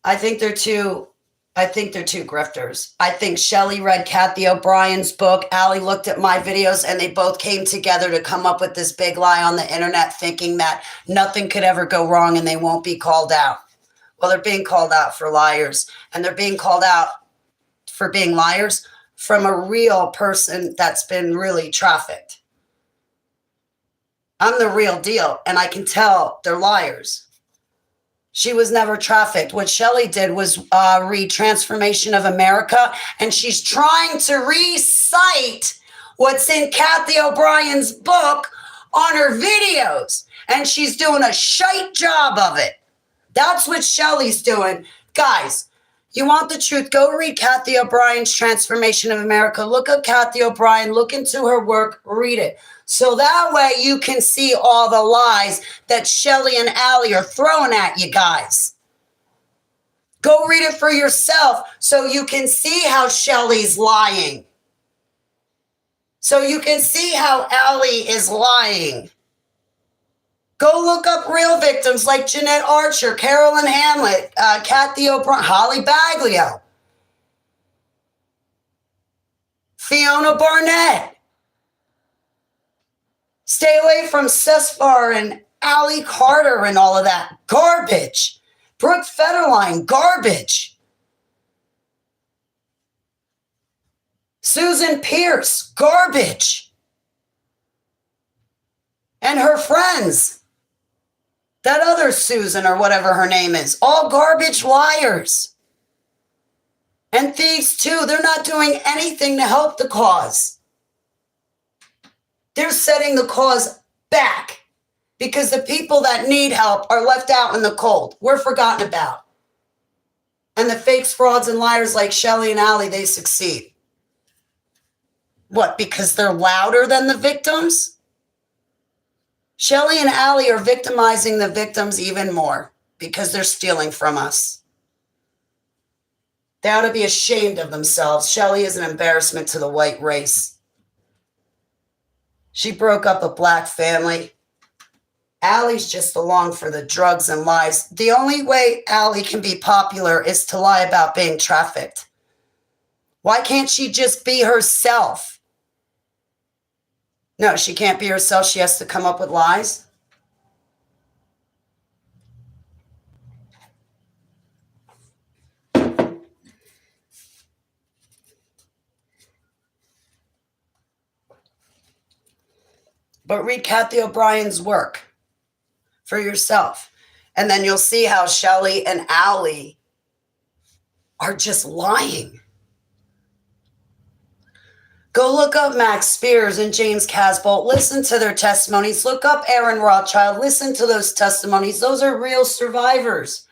I think they're two grifters. I think Shelly read Kathy O'Brien's book. Allie looked at my videos, and they both came together to come up with this big lie on the internet, thinking that nothing could ever go wrong and they won't be called out. Well, they're being called out for liars, and they're being called out for being liars from a real person that's been really trafficked. I'm the real deal, and I can tell they're liars. She was never trafficked. What Shelly did was read Transformation of America, and she's trying to recite what's in Kathy O'Brien's book on her videos, and she's doing a shite job of it. That's what Shelly's doing. Guys, you want the truth? Go read Kathy O'Brien's Transformation of America. Look up Kathy O'Brien. Look into her work. Read it. So that way you can see all the lies that Shelly and Allie are throwing at you guys. Go read it for yourself so you can see how Shelly's lying. So you can see how Allie is lying. Go look up real victims like Jeanette Archer, Carolyn Hamlet, Kathy O'Brien, Holly Baglio, Fiona Barnett. Stay away from Cesspar and Allie Carter and all of that garbage. Brooke Federline, garbage. Susan Pierce, garbage. and her friends. That other Susan or whatever her name is. All garbage liars. And thieves too. They're not doing anything to help the cause. They're setting the cause back because the people that need help are left out in the cold. We're forgotten about. And the fakes, frauds, and liars like Shelly and Allie, they succeed. What, because they're louder than the victims? Shelly and Allie are victimizing the victims even more because they're stealing from us. They ought to be ashamed of themselves. Shelly is an embarrassment to the white race. She broke up a black family. Allie's just along for the drugs and lies. The only way Allie can be popular is to lie about being trafficked. Why can't she just be herself? No, she can't be herself. She has to come up with lies. But read Kathy O'Brien's work for yourself. And then you'll see how Shelly and Allie are just lying. Go look up Max Spears and James Casbolt. Listen to their testimonies. Look up Aaron Rothschild. Listen to those testimonies. Those are real survivors.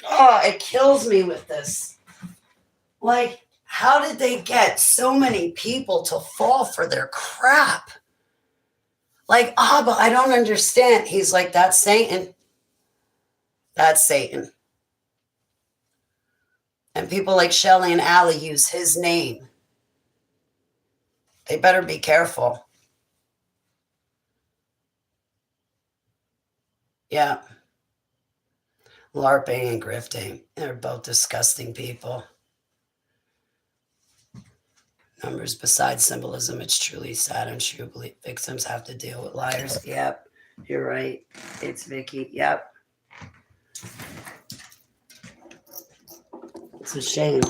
Oh, it kills me with this. Like, how did they get so many people to fall for their crap? Like, but I don't understand. He's like, that's Satan. That's Satan. And people like Shelly and Allie use his name. They better be careful. Yeah. LARPing and grifting. They're both disgusting people. Numbers besides symbolism, it's truly sad and true. Victims have to deal with liars. Yep, you're right. It's Vicky. Yep. It's a shame.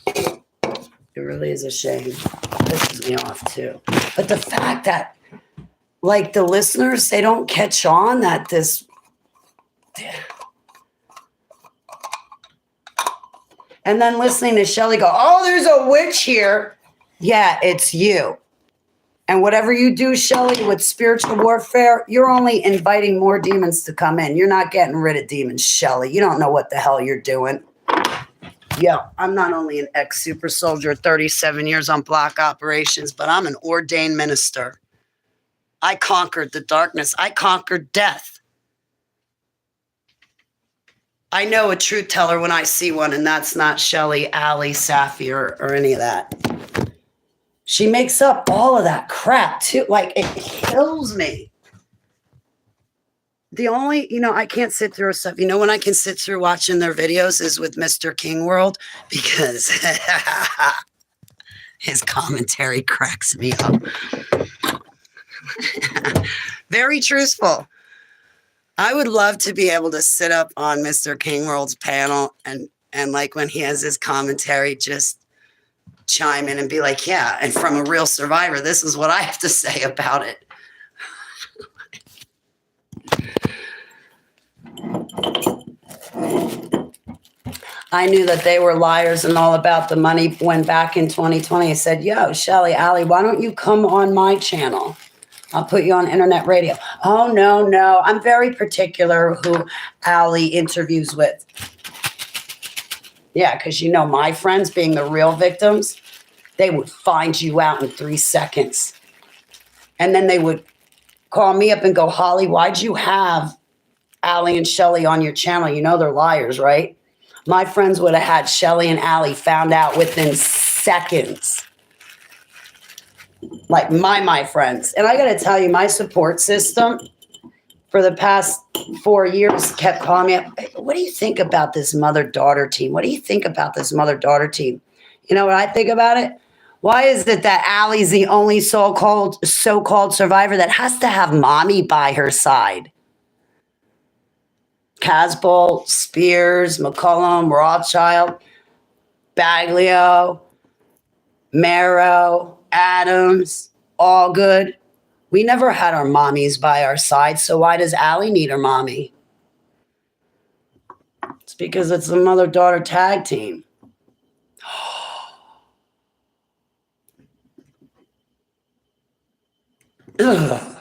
It really is a shame. Pisses me off too. But the fact that, like, the listeners, they don't catch on that this. And then listening to Shelly go, oh, there's a witch here. Yeah, it's you. And whatever you do, Shelly, with spiritual warfare, you're only inviting more demons to come in. You're not getting rid of demons, Shelly. You don't know what the hell you're doing. Yo, I'm not only an ex-super soldier, 37 years on block operations, but I'm an ordained minister. I conquered the darkness. I conquered death. I know a truth teller when I see one, and that's not Shelly, Allie, Safi, or any of that. She makes up all of that crap, too. Like, it kills me. The only, I can't sit through stuff. When I can sit through watching their videos is with Mr. King World, because his commentary cracks me up. Very truthful. I would love to be able to sit up on Mr. King World's panel and like when he has his commentary, just chime in and be like, yeah, and from a real survivor, this is what I have to say about it. I knew that they were liars and all about the money when back in 2020, I said, yo, Shelly, Allie, why don't you come on my channel? I'll put you on internet radio. Oh, no. I'm very particular who Allie interviews with. Yeah, because my friends being the real victims, they would find you out in 3 seconds. And then they would call me up and go, Holly, why'd you have Allie and Shelly on your channel? They're liars, right? My friends would have had Shelly and Allie found out within seconds. Like my friends. And I got to tell you, my support system for the past 4 years kept calling me up. What do you think about this mother-daughter team? What do you think about this mother-daughter team? You know what I think about it? Why is it that Allie's the only so-called survivor that has to have mommy by her side? Casbolt, Spears, McCollum, Rothschild, Baglio, Marrow, Adams, Allgood, We never had our mommies by our side, so why does Allie need her mommy? It's because it's a mother-daughter tag team. That's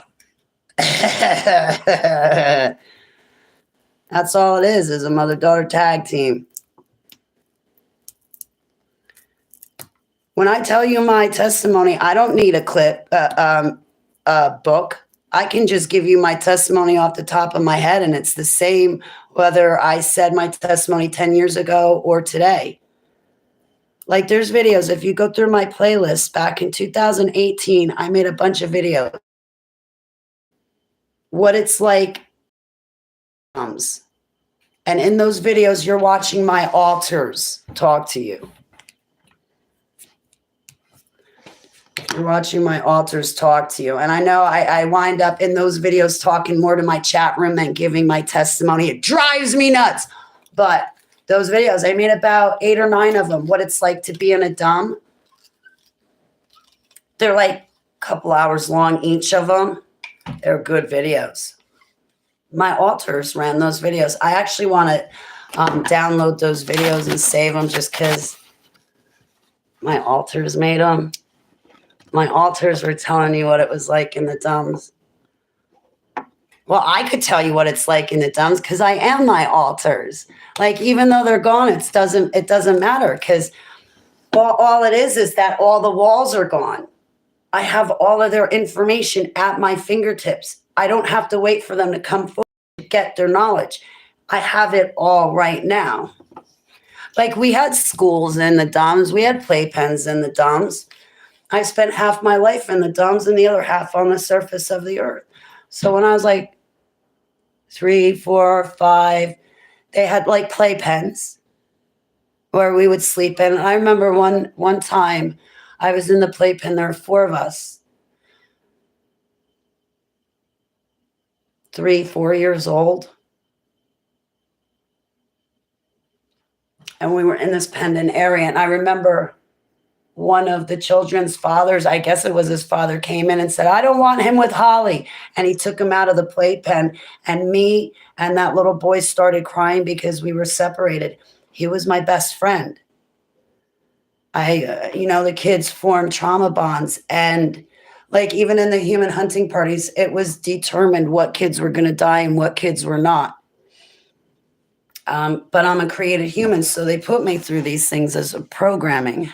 all it is a mother-daughter tag team. When I tell you my testimony, I don't need a book. I can just give you my testimony off the top of my head, and it's the same whether I said my testimony 10 years ago or today. Like, there's videos. If you go through my playlist back in 2018, I made a bunch of videos. What it's like. And in those videos, you're watching my alters talk to you. You're watching my alters talk to you. And I know I wind up in those videos talking more to my chat room than giving my testimony. It drives me nuts. But those videos, I made about 8 or 9 of them, what it's like to be in a dumb. They're like a couple hours long, each of them. They're good videos. My alters ran those videos. I actually want to download those videos and save them just because my alters made them. My alters were telling you what it was like in the dumbs. Well, I could tell you what it's like in the dumbs because I am my alters. Like, even though they're gone, it doesn't matter because all it is that all the walls are gone. I have all of their information at my fingertips. I don't have to wait for them to come forward to get their knowledge. I have it all right now. Like, we had schools in the dumbs. We had playpens in the dumbs. I spent half my life in the dumbs and the other half on the surface of the earth. So when I was like 3, 4, 5, they had like playpens where we would sleep in. And I remember one time I was in the playpen. There were 4 of us, 3, 4 years old. And we were in this pendant area. And I remember one of the children's fathers, I guess it was his father, came in and said, I don't want him with Holly. And he took him out of the playpen. And me and that little boy started crying because we were separated. He was my best friend. The kids formed trauma bonds. And like, even in the human hunting parties, it was determined what kids were going to die and what kids were not. But I'm a created human, so they put me through these things as a programming.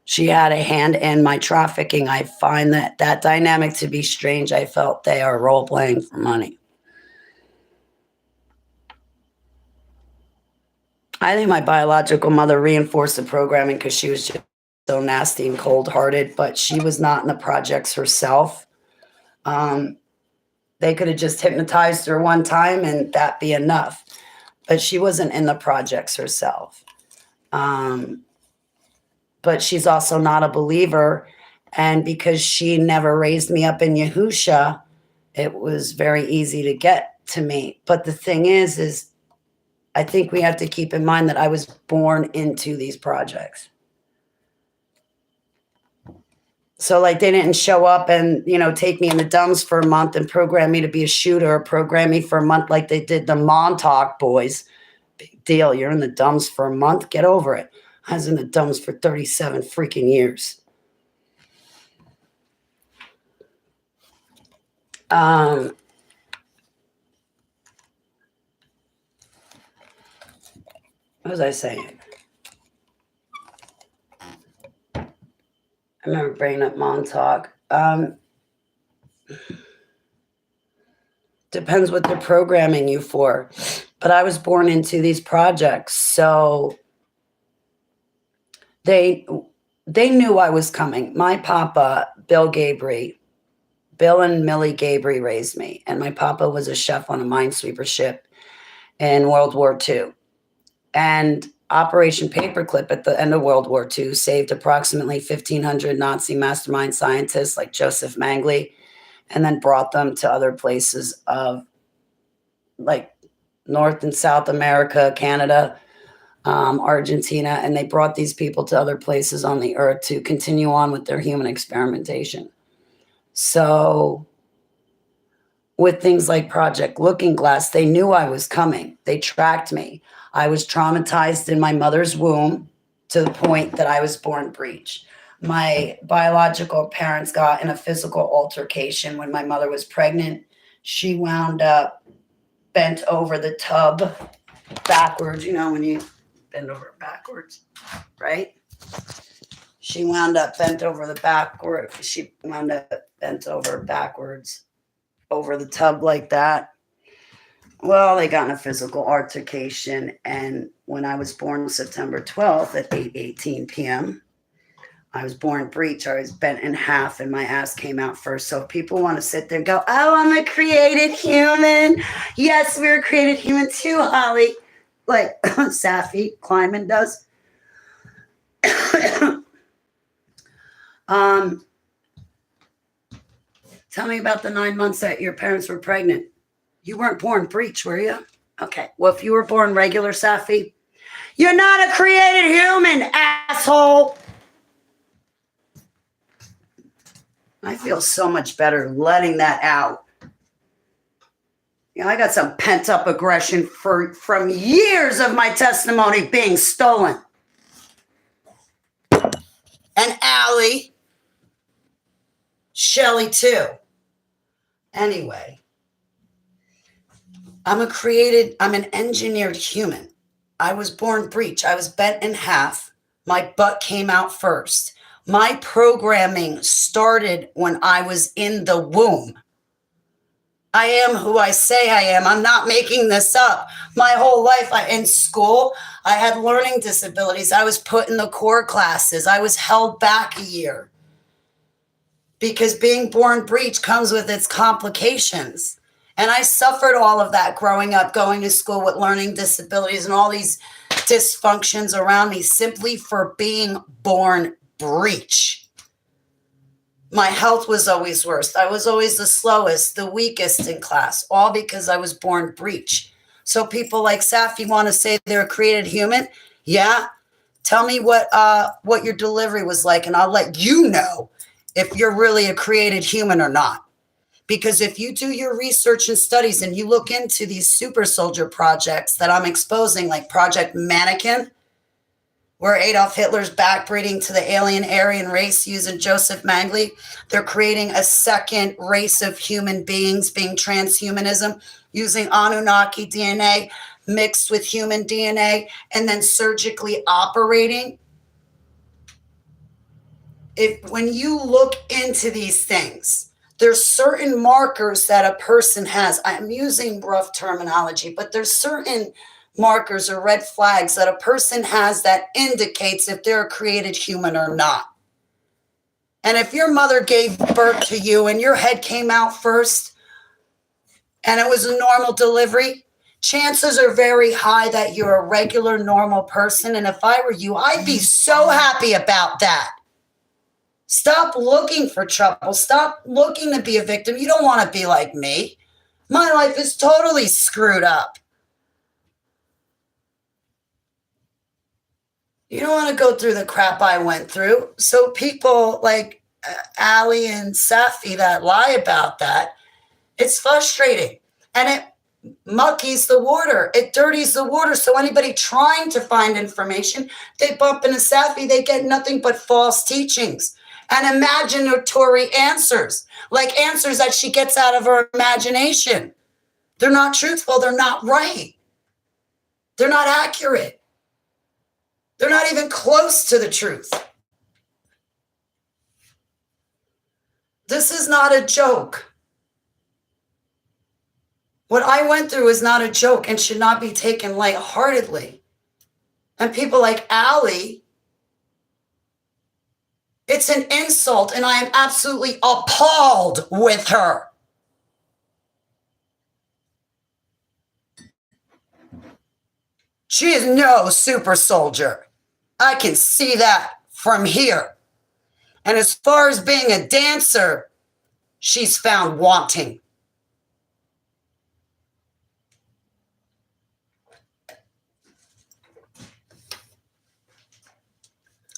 She had a hand in my trafficking. I find that dynamic to be strange. I felt they are role-playing for money. I think my biological mother reinforced the programming because she was just so nasty and cold-hearted, but she was not in the projects herself. They could have just hypnotized her one time and that be enough. But she wasn't in the projects herself. But she's also not a believer. And because she never raised me up in Yahusha, it was very easy to get to me. But the thing is I think we have to keep in mind that I was born into these projects. So like, they didn't show up and, take me in the dumbs for a month and program me to be a shooter or program me for a month like they did the Montauk boys. Big deal. You're in the dumbs for a month. Get over it. I was in the dumbs for 37 freaking years. What was I saying? I remember bringing up Montauk. Depends what they're programming you for. But I was born into these projects, so they knew I was coming. My papa, Bill and Millie Gabry raised me, and my papa was a chef on a minesweeper ship in World War II. And Operation Paperclip at the end of World War II saved approximately 1,500 Nazi mastermind scientists like Joseph Mengele, and then brought them to other places of like North and South America, Canada, Argentina, and they brought these people to other places on the earth to continue on with their human experimentation. So with things like Project Looking Glass, they knew I was coming. They tracked me. I was traumatized in my mother's womb to the point that I was born breech. My biological parents got in a physical altercation when my mother was pregnant. She wound up bent over the tub backwards, you know, when you bend over backwards, right? She wound up bent over the backward. She wound up bent over backwards over the tub like that. Well, they got in a physical altercation, and when I was born September 12th at 8:18 p.m., I was born breech. I was bent in half, and my ass came out first. So if people want to sit there and go, "Oh, I'm a created human," yes, we're a created human too, Holly. Like Safi Kleiman does. Tell me about the 9 months that your parents were pregnant. You weren't born breech, were you? Okay. Well, if you were born regular, Safi, you're not a created human, asshole. I feel so much better letting that out. You know, I got some pent up aggression from years of my testimony being stolen. And Allie, Shelly too. Anyway, I'm an engineered human. I was born breech. I was bent in half. My butt came out first. My programming started when I was in the womb. I am who I say I am. I'm not making this up. My whole life in school, I had learning disabilities. I was put in the core classes. I was held back a year because being born breech comes with its complications. And I suffered all of that growing up, going to school with learning disabilities and all these dysfunctions around me simply for being born breech. My health was always worse. I was always the slowest, the weakest in class, all because I was born breech. So people like Safi want to say they're a created human. Yeah. Tell me what your delivery was like, and I'll let you know if you're really a created human or not. Because if you do your research and studies and you look into these super soldier projects that I'm exposing, like Project Mannequin, where Adolf Hitler's backbreeding to the alien Aryan race using Joseph Mengele, they're creating a second race of human beings, being transhumanism, using Anunnaki DNA mixed with human DNA, and then surgically operating. When you look into these things, there's certain markers that a person has. I'm using rough terminology, but there's certain markers or red flags that a person has that indicates if they're a created human or not. And if your mother gave birth to you and your head came out first and it was a normal delivery, chances are very high that you're a regular, normal person. And if I were you, I'd be so happy about that. Stop looking for trouble. Stop looking to be a victim. You don't want to be like me. My life is totally screwed up. You don't want to go through the crap I went through. So people like Allie and Safi that lie about that, it's frustrating. And it muckies the water. It dirties the water. So anybody trying to find information, they bump into Safi, they get nothing but false teachings and imaginatory answers, like answers that she gets out of her imagination. They're not truthful. They're not right. They're not accurate. They're not even close to the truth. This is not a joke. What I went through is not a joke and should not be taken lightheartedly. And people like Allie, it's an insult, and I am absolutely appalled with her. She is no super soldier. I can see that from here. And as far as being a dancer, she's found wanting.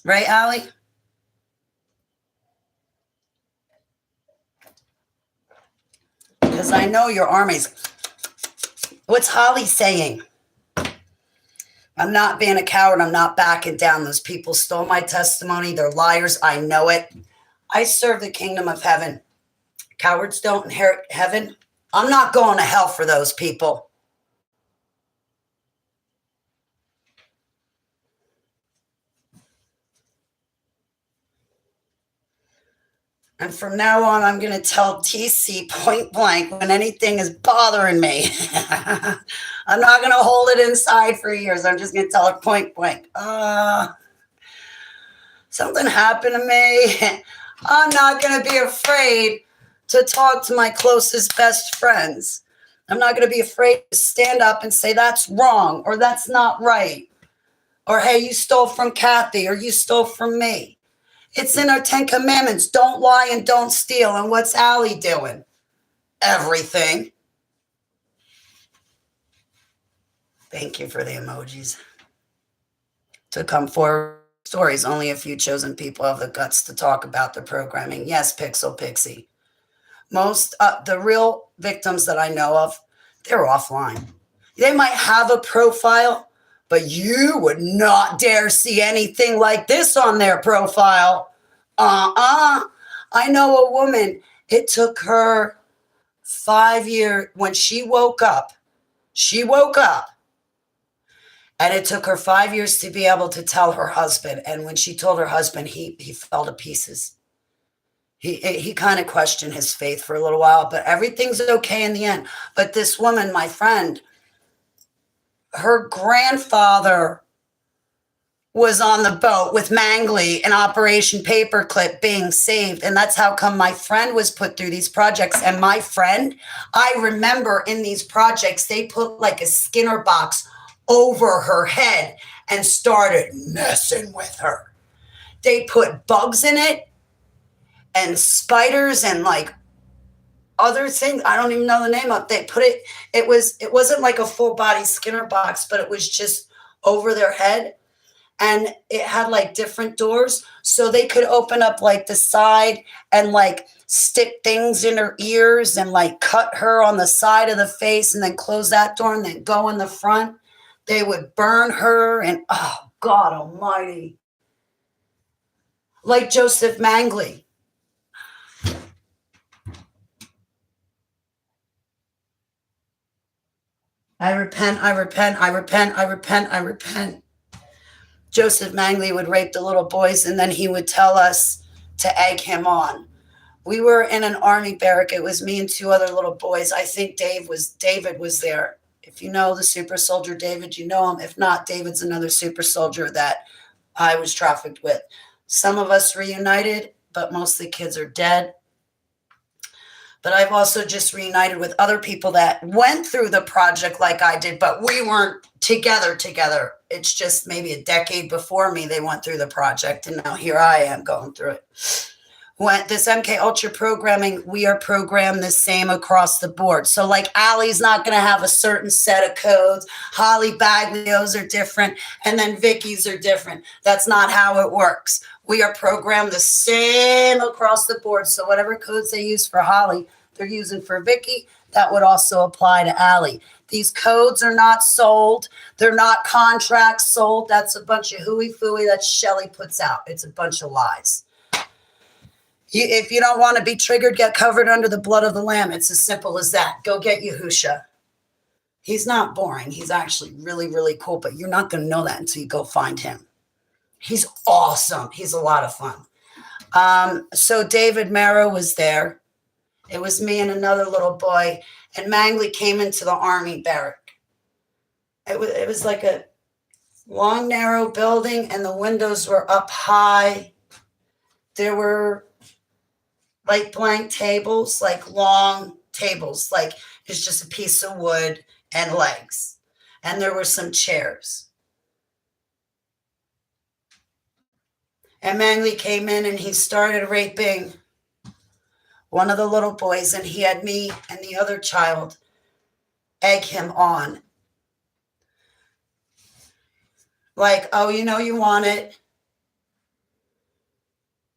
Right, Allie? Because I know your armies. What's Holly saying? I'm not being a coward. I'm not backing down. Those people stole my testimony. They're liars. I know it. I serve the kingdom of heaven. Cowards don't inherit heaven. I'm not going to hell for those people. And from now on, I'm going to tell TC point blank when anything is bothering me. I'm not going to hold it inside for years. I'm just going to tell her point blank. Something happened to me. I'm not going to be afraid to talk to my closest best friends. I'm not going to be afraid to stand up and say that's wrong or that's not right. Or, hey, you stole from Kathy or you stole from me. It's in our 10 commandments. Don't lie and don't steal. And what's Allie doing? Everything. Thank you for the emojis. To come forward stories, only a few chosen people have the guts to talk about the programming. Yes, Pixel Pixie. Most, the real victims that I know of, they're offline. They might have a profile, but you would not dare see anything like this on their profile. I know a woman, it took her 5 years when she woke up, and it took her 5 years to be able to tell her husband. And when she told her husband, he fell to pieces. He kind of questioned his faith for a little while, but everything's okay in the end. But this woman, my friend, her grandfather was on the boat with Mangley in Operation Paperclip being saved. And that's how come my friend was put through these projects. And my friend, I remember in these projects, they put like a Skinner box over her head and started messing with her. They put bugs in it and spiders and like other things. I don't even know the name of it. They put it, it wasn't like a full body Skinner box, but it was just over their head. And it had like different doors. So they could open up like the side and like stick things in her ears and like cut her on the side of the face and then close that door and then go in the front. They would burn her and oh God almighty. Like Joseph Mangley. I repent, I repent, I repent, I repent, I repent. Joseph Mangley would rape the little boys and then he would tell us to egg him on. We were in an army barrack. It was me and two other little boys. I think David was there. If you know the super soldier David, you know him. If not, David's another super soldier that I was trafficked with. Some of us reunited, but mostly kids are dead. But I've also just reunited with other people that went through the project like I did, but we weren't together. It's just maybe a decade before me, they went through the project, and now here I am going through it. When this MK Ultra programming, we are programmed the same across the board. So like Allie's not going to have a certain set of codes. Holly Baglio's are different. And then Vicky's are different. That's not how it works. We are programmed the same across the board. So whatever codes they use for Holly, they're using for Vicky, that would also apply to Allie. These codes are not sold. They're not contracts sold. That's a bunch of hooey-fooey that Shelly puts out. It's a bunch of lies. If you don't want to be triggered, get covered under the blood of the Lamb. It's as simple as that. Go get Yahusha. He's not boring. He's actually really, really cool, but you're not going to know that until you go find him. He's awesome. He's a lot of fun. So David Marrow was there. It was me and another little boy, and Mangley came into the army barrack. It was like a long, narrow building, and the windows were up high. There were like blank tables, like long tables, like it's just a piece of wood and legs. And there were some chairs. And Mangley came in and he started raping one of the little boys, and he had me and the other child egg him on. Like, oh, you know you want it.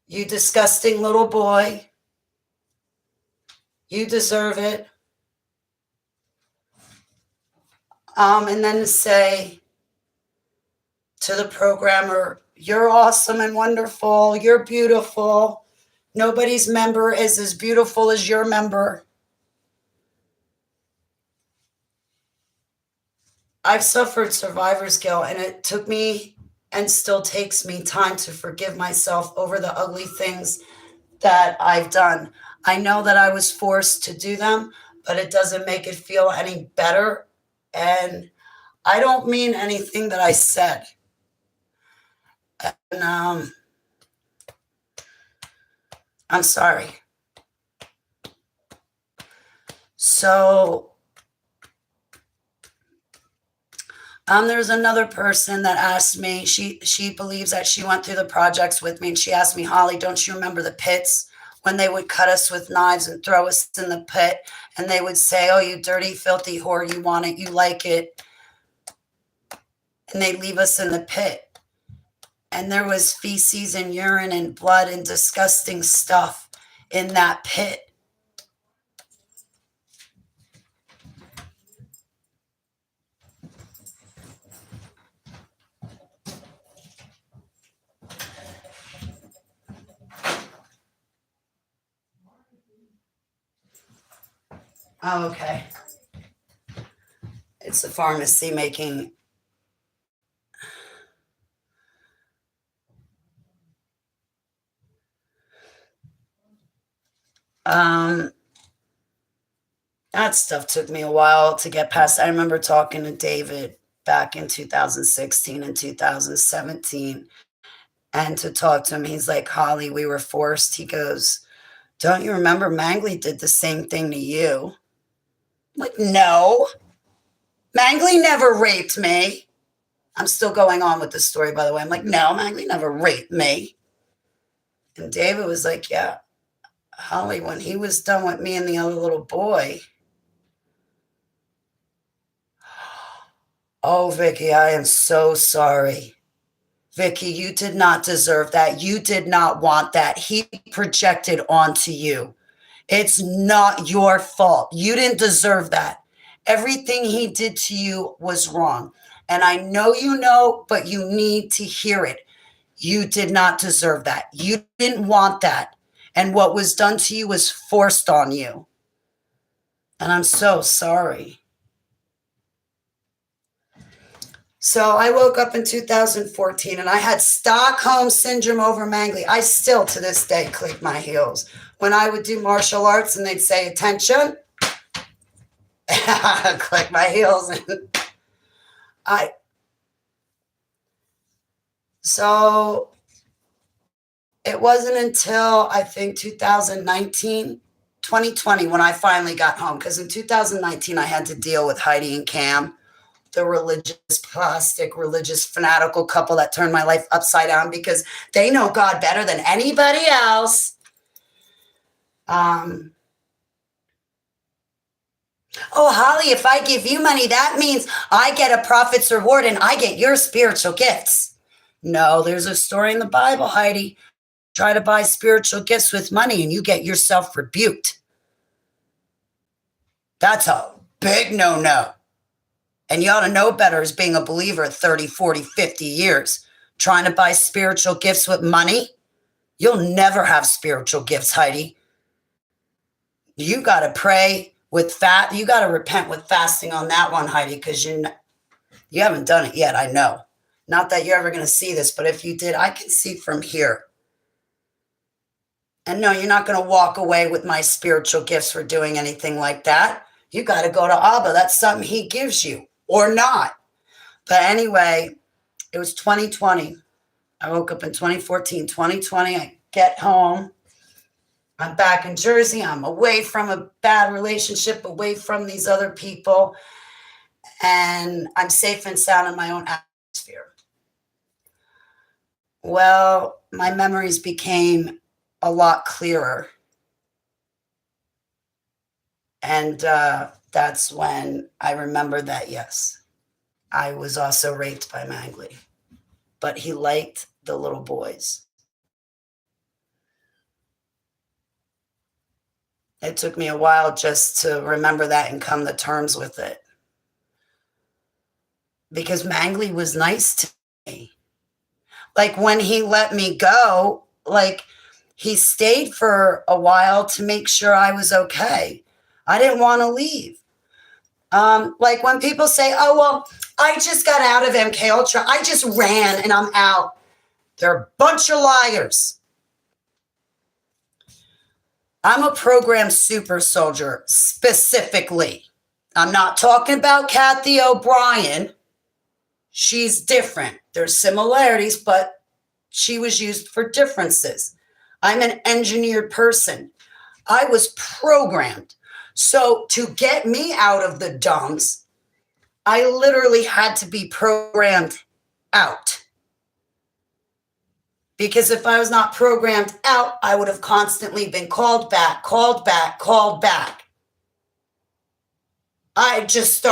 You disgusting little boy. You deserve it. And then to say to the programmer, you're awesome and wonderful. You're beautiful. Nobody's member is as beautiful as your member. I've suffered survivor's guilt, and it took me and still takes me time to forgive myself over the ugly things that I've done. I know that I was forced to do them, but it doesn't make it feel any better. And I don't mean anything that I said. And I'm sorry. So there's another person that asked me, she believes that she went through the projects with me, and she asked me, Holly, don't you remember the pits when they would cut us with knives and throw us in the pit, and they would say, oh, you dirty, filthy whore, you want it, you like it, and they'd leave us in the pit. And there was feces and urine and blood and disgusting stuff in that pit. Oh, okay. It's the pharmacy making. That stuff took me a while to get past. I remember talking to David back in 2016 and 2017, and to talk to him, he's like, Holly, we were forced. He goes, don't you remember Mangley did the same thing to you? I'm like, no, Mangley never raped me. I'm still going on with the story, by the way. I'm like, no, Mangley never raped me. And David was like, yeah, Holly, when he was done with me and the other little boy. Oh, Vicky, I am so sorry. Vicky, you did not deserve that. You did not want that. He projected onto you. It's not your fault. You didn't deserve that. Everything he did to you was wrong. And I know you know, but you need to hear it. You did not deserve that. You didn't want that. And what was done to you was forced on you. And I'm so sorry. So I woke up in 2014 and I had Stockholm syndrome over Mangley. I still to this day click my heels. When I would do martial arts and they'd say, attention, I click my heels. So it wasn't until I think 2019, 2020 when I finally got home. Because in 2019, I had to deal with Heidi and Cam, the religious, plastic, religious, fanatical couple that turned my life upside down because they know God better than anybody else. Oh, Holly, if I give you money, that means I get a prophet's reward and I get your spiritual gifts. No, there's a story in the Bible, Heidi. Try to buy spiritual gifts with money and you get yourself rebuked. That's a big no-no. And you ought to know better as being a believer at 30, 40, 50 years. Trying to buy spiritual gifts with money, you'll never have spiritual gifts, Heidi. You got to pray with fat. You got to repent with fasting on that one, Heidi, because you haven't done it yet, I know. Not that you're ever going to see this, but if you did, I can see from here. And no, you're not going to walk away with my spiritual gifts for doing anything like that. You got to go to Abba. That's something he gives you or not. But anyway, it was 2020. I woke up in 2014, 2020. I get home. I'm back in Jersey. I'm away from a bad relationship, away from these other people. And I'm safe and sound in my own atmosphere. Well, my memories became a lot clearer. And that's when I remember that, yes, I was also raped by Mangley. But he liked the little boys. It took me a while just to remember that and come to terms with it. because Mangley was nice to me. Like when he let me go, like he stayed for a while to make sure I was okay. I didn't want to leave. Like when people say, oh, well, I just got out of MK Ultra. I just ran and I'm out. They're a bunch of liars. I'm a programmed super soldier specifically. I'm not talking about Kathy O'Brien. She's different. There's similarities, but she was used for differences. I'm an engineered person. I was programmed. So to get me out of the dumps, I literally had to be programmed out. Because if I was not programmed out, I would have constantly been called back, called back, called back. I just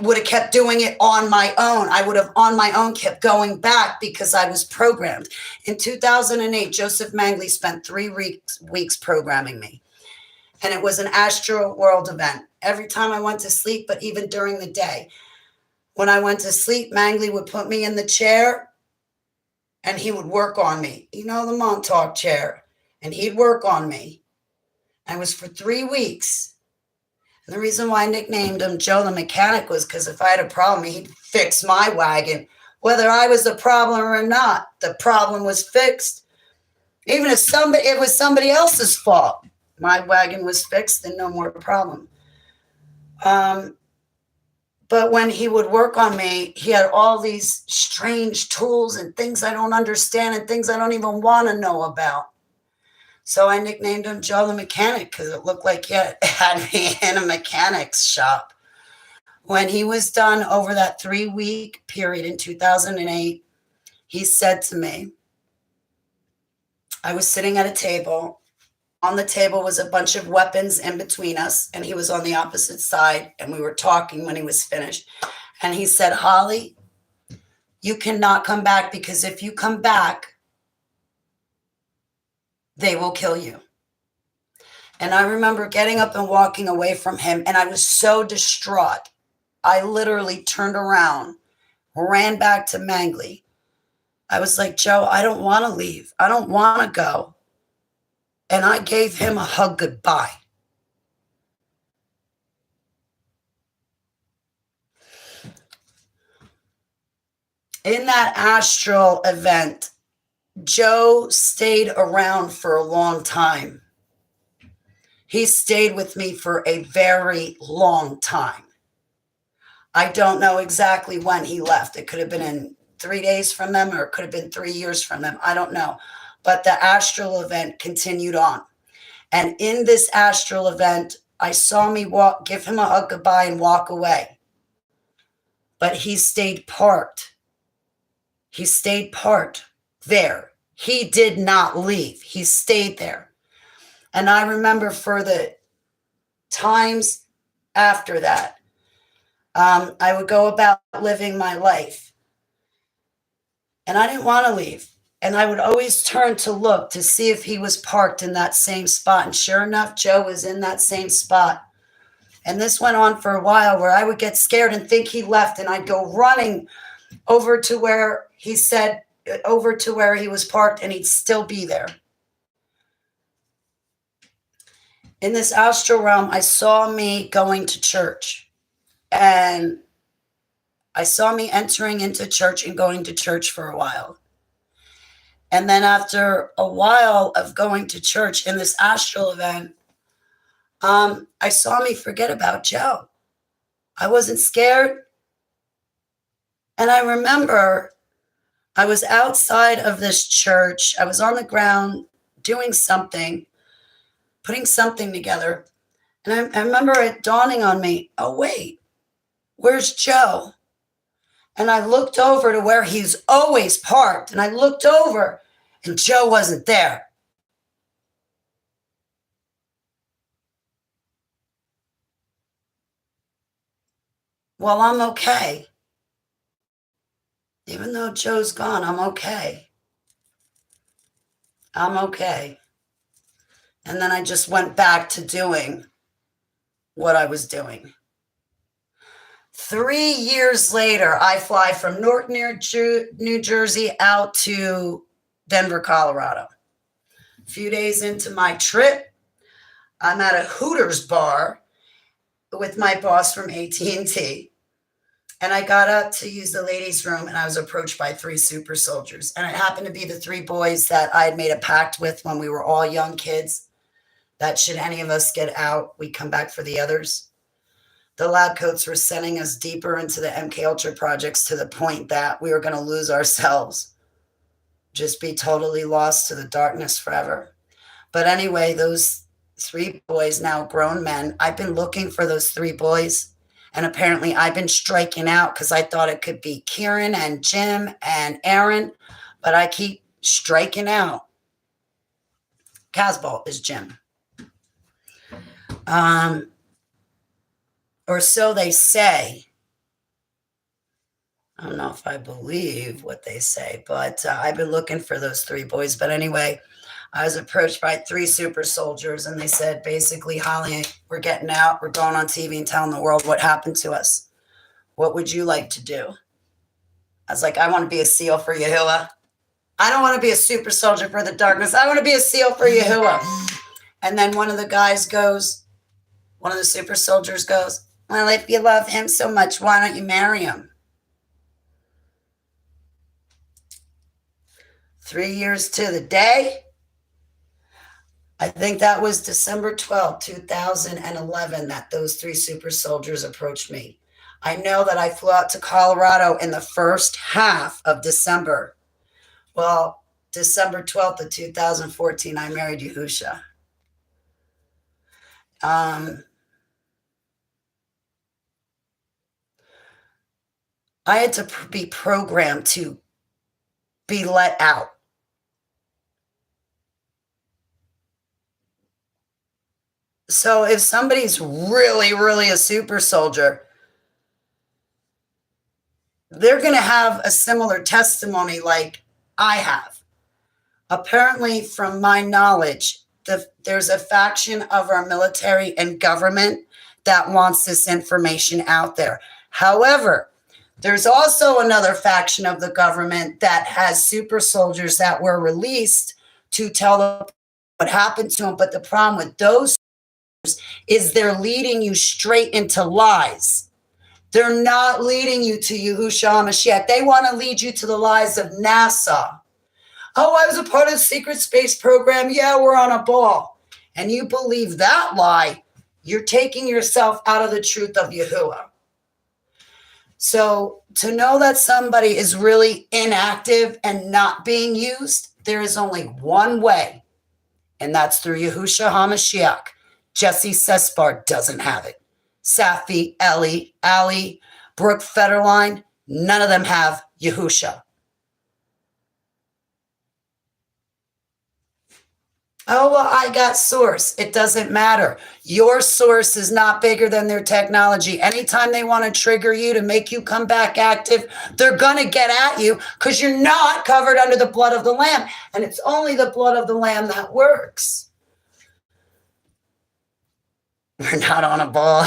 would have kept doing it on my own. I would have on my own kept going back because I was programmed. In 2008, Joseph Mangley spent 3 weeks programming me. And it was an astral world event. Every time I went to sleep, but even during the day. When I went to sleep, Mangley would put me in the chair and he would work on me. You know, the Montauk chair. And he'd work on me. And it was for 3 weeks. And the reason why I nicknamed him Joe the Mechanic was because if I had a problem, he'd fix my wagon. Whether I was the problem or not, the problem was fixed. Even if it was somebody else's fault, my wagon was fixed and no more problem. But when he would work on me, he had all these strange tools and things I don't understand and things I don't even want to know about. So I nicknamed him Joe the Mechanic because it looked like he had me in a mechanic's shop. When he was done over that 3-week period in 2008, he said to me, I was sitting at a table. On the table was a bunch of weapons in between us, and he was on the opposite side, and we were talking when he was finished. And he said, Holly, you cannot come back because if you come back, they will kill you. And I remember getting up and walking away from him, and I was so distraught. I literally turned around, ran back to Mangley. I was like, Joe, I don't want to leave. I don't want to go. And I gave him a hug goodbye. In that astral event, Joe stayed around for a long time. He stayed with me for a very long time. I don't know exactly when he left. It could have been in 3 days from them, or it could have been 3 years from them. I don't know. But the astral event continued on. And in this astral event, I saw me give him a hug goodbye and walk away. But he stayed parked. He stayed parked there. He did not leave. He stayed there. And I remember for the times after that, I would go about living my life. And I didn't want to leave. And I would always turn to look to see if he was parked in that same spot. And sure enough, Joe was in that same spot. And this went on for a while where I would get scared and think he left. And I'd go running over to where he said, over to where he was parked, and he'd still be there. In this astral realm, I saw me going to church. And I saw me entering into church and going to church for a while. And then after a while of going to church in this astral event, I saw me forget about Joe. I wasn't scared. And I remember I was outside of this church. I was on the ground doing something, putting something together. And I remember it dawning on me, oh, wait, where's Joe? And I looked over to where he's always parked. And I looked over and Joe wasn't there. Well, I'm okay. Even though Joe's gone, I'm okay. I'm okay. And then I just went back to doing what I was doing. 3 years later, I fly from Newark, New Jersey out to Denver, Colorado. A few days into my trip, I'm at a Hooters bar with my boss from AT&T. And I got up to use the ladies' room, and I was approached by 3 super soldiers. And it happened to be the 3 boys that I had made a pact with when we were all young kids, that should any of us get out, we'd come back for the others. The lab coats were sending us deeper into the MK Ultra projects to the point that we were going to lose ourselves, just be totally lost to the darkness forever. But anyway, those 3 boys, now grown men, I've been looking for those 3 boys. And apparently I've been striking out because I thought it could be Kieran and Jim and Aaron, but I keep striking out. Casball is Jim. Or so they say. I don't know if I believe what they say, but I've been looking for those 3 boys. But anyway, I was approached by 3 super soldiers, and they said, basically, Holly, we're getting out. We're going on TV and telling the world what happened to us. What would you like to do? I was like, I want to be a SEAL for Yahuwah. I don't want to be a super soldier for the darkness. I want to be a SEAL for Yahuwah. And then one of the super soldiers goes, well, if you love him so much, why don't you marry him? 3 years to the day. I think that was December 12th, 2011, that those 3 super soldiers approached me. I know that I flew out to Colorado in the first half of December. Well, December 12th of 2014, I married Yahusha. I had to be programmed to be let out. So if somebody's really, really a super soldier, they're going to have a similar testimony like I have. Apparently, from my knowledge, there's a faction of our military and government that wants this information out there. However, there's also another faction of the government that has super soldiers that were released to tell them what happened to them. But the problem with those is they're leading you straight into lies. They're not leading you to Yahushua HaMashiach. They want to lead you to the lies of NASA. Oh, I was a part of the secret space program. Yeah, we're on a ball. And you believe that lie, you're taking yourself out of the truth of Yahuwah. So to know that somebody is really inactive and not being used, there is only one way, and that's through Yahushua HaMashiach. Jesse Sespar doesn't have it. Safi, Ellie, Ali, Brooke Federline, none of them have Yahusha. Oh, well, I got source. It doesn't matter. Your source is not bigger than their technology. Anytime they want to trigger you to make you come back active, they're going to get at you because you're not covered under the blood of the Lamb. And it's only the blood of the Lamb that works. We're not on a ball.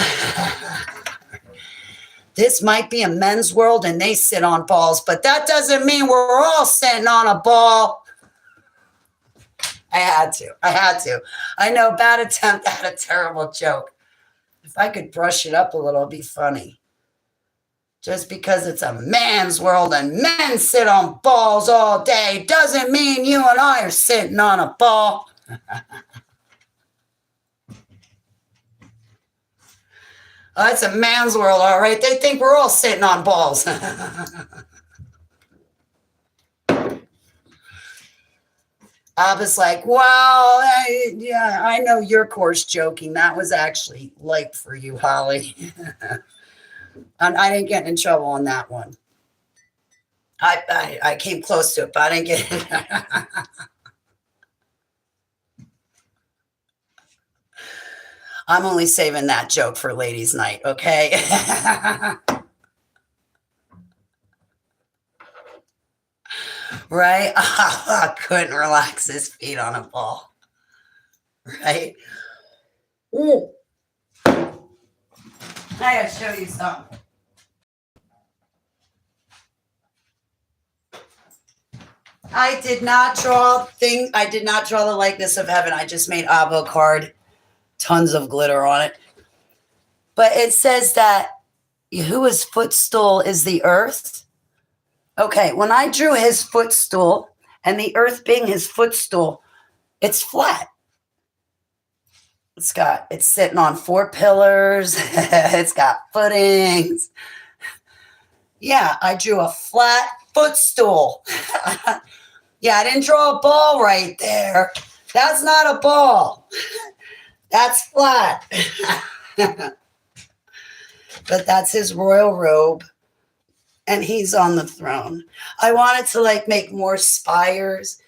This might be a men's world and they sit on balls, but that doesn't mean we're all sitting on a ball. I had to. I know, bad attempt at a terrible joke. If I could brush it up a little, it'd be funny. Just because it's a man's world and men sit on balls all day doesn't mean you and I are sitting on a ball. Oh, it's a man's world, all right. They think we're all sitting on balls. I was like, well, yeah, I know you're course joking. That was actually light for you, Holly. And I didn't get in trouble on that one. I came close to it, but I didn't get it. I'm only saving that joke for ladies' night, okay? Right? I couldn't relax his feet on a ball. Right? Ooh. I gotta show you something. I did not draw the likeness of heaven. I just made Abba card, tons of glitter on it. But it says that Yahuwah's footstool is the earth. Okay, when I drew his footstool and the earth being his footstool, it's flat. It's sitting on 4 pillars. It's got footings. Yeah, I drew a flat footstool. Yeah, I didn't draw a ball right there. That's not a ball. That's flat. But that's his royal robe. And he's on the throne. I wanted to like make more spires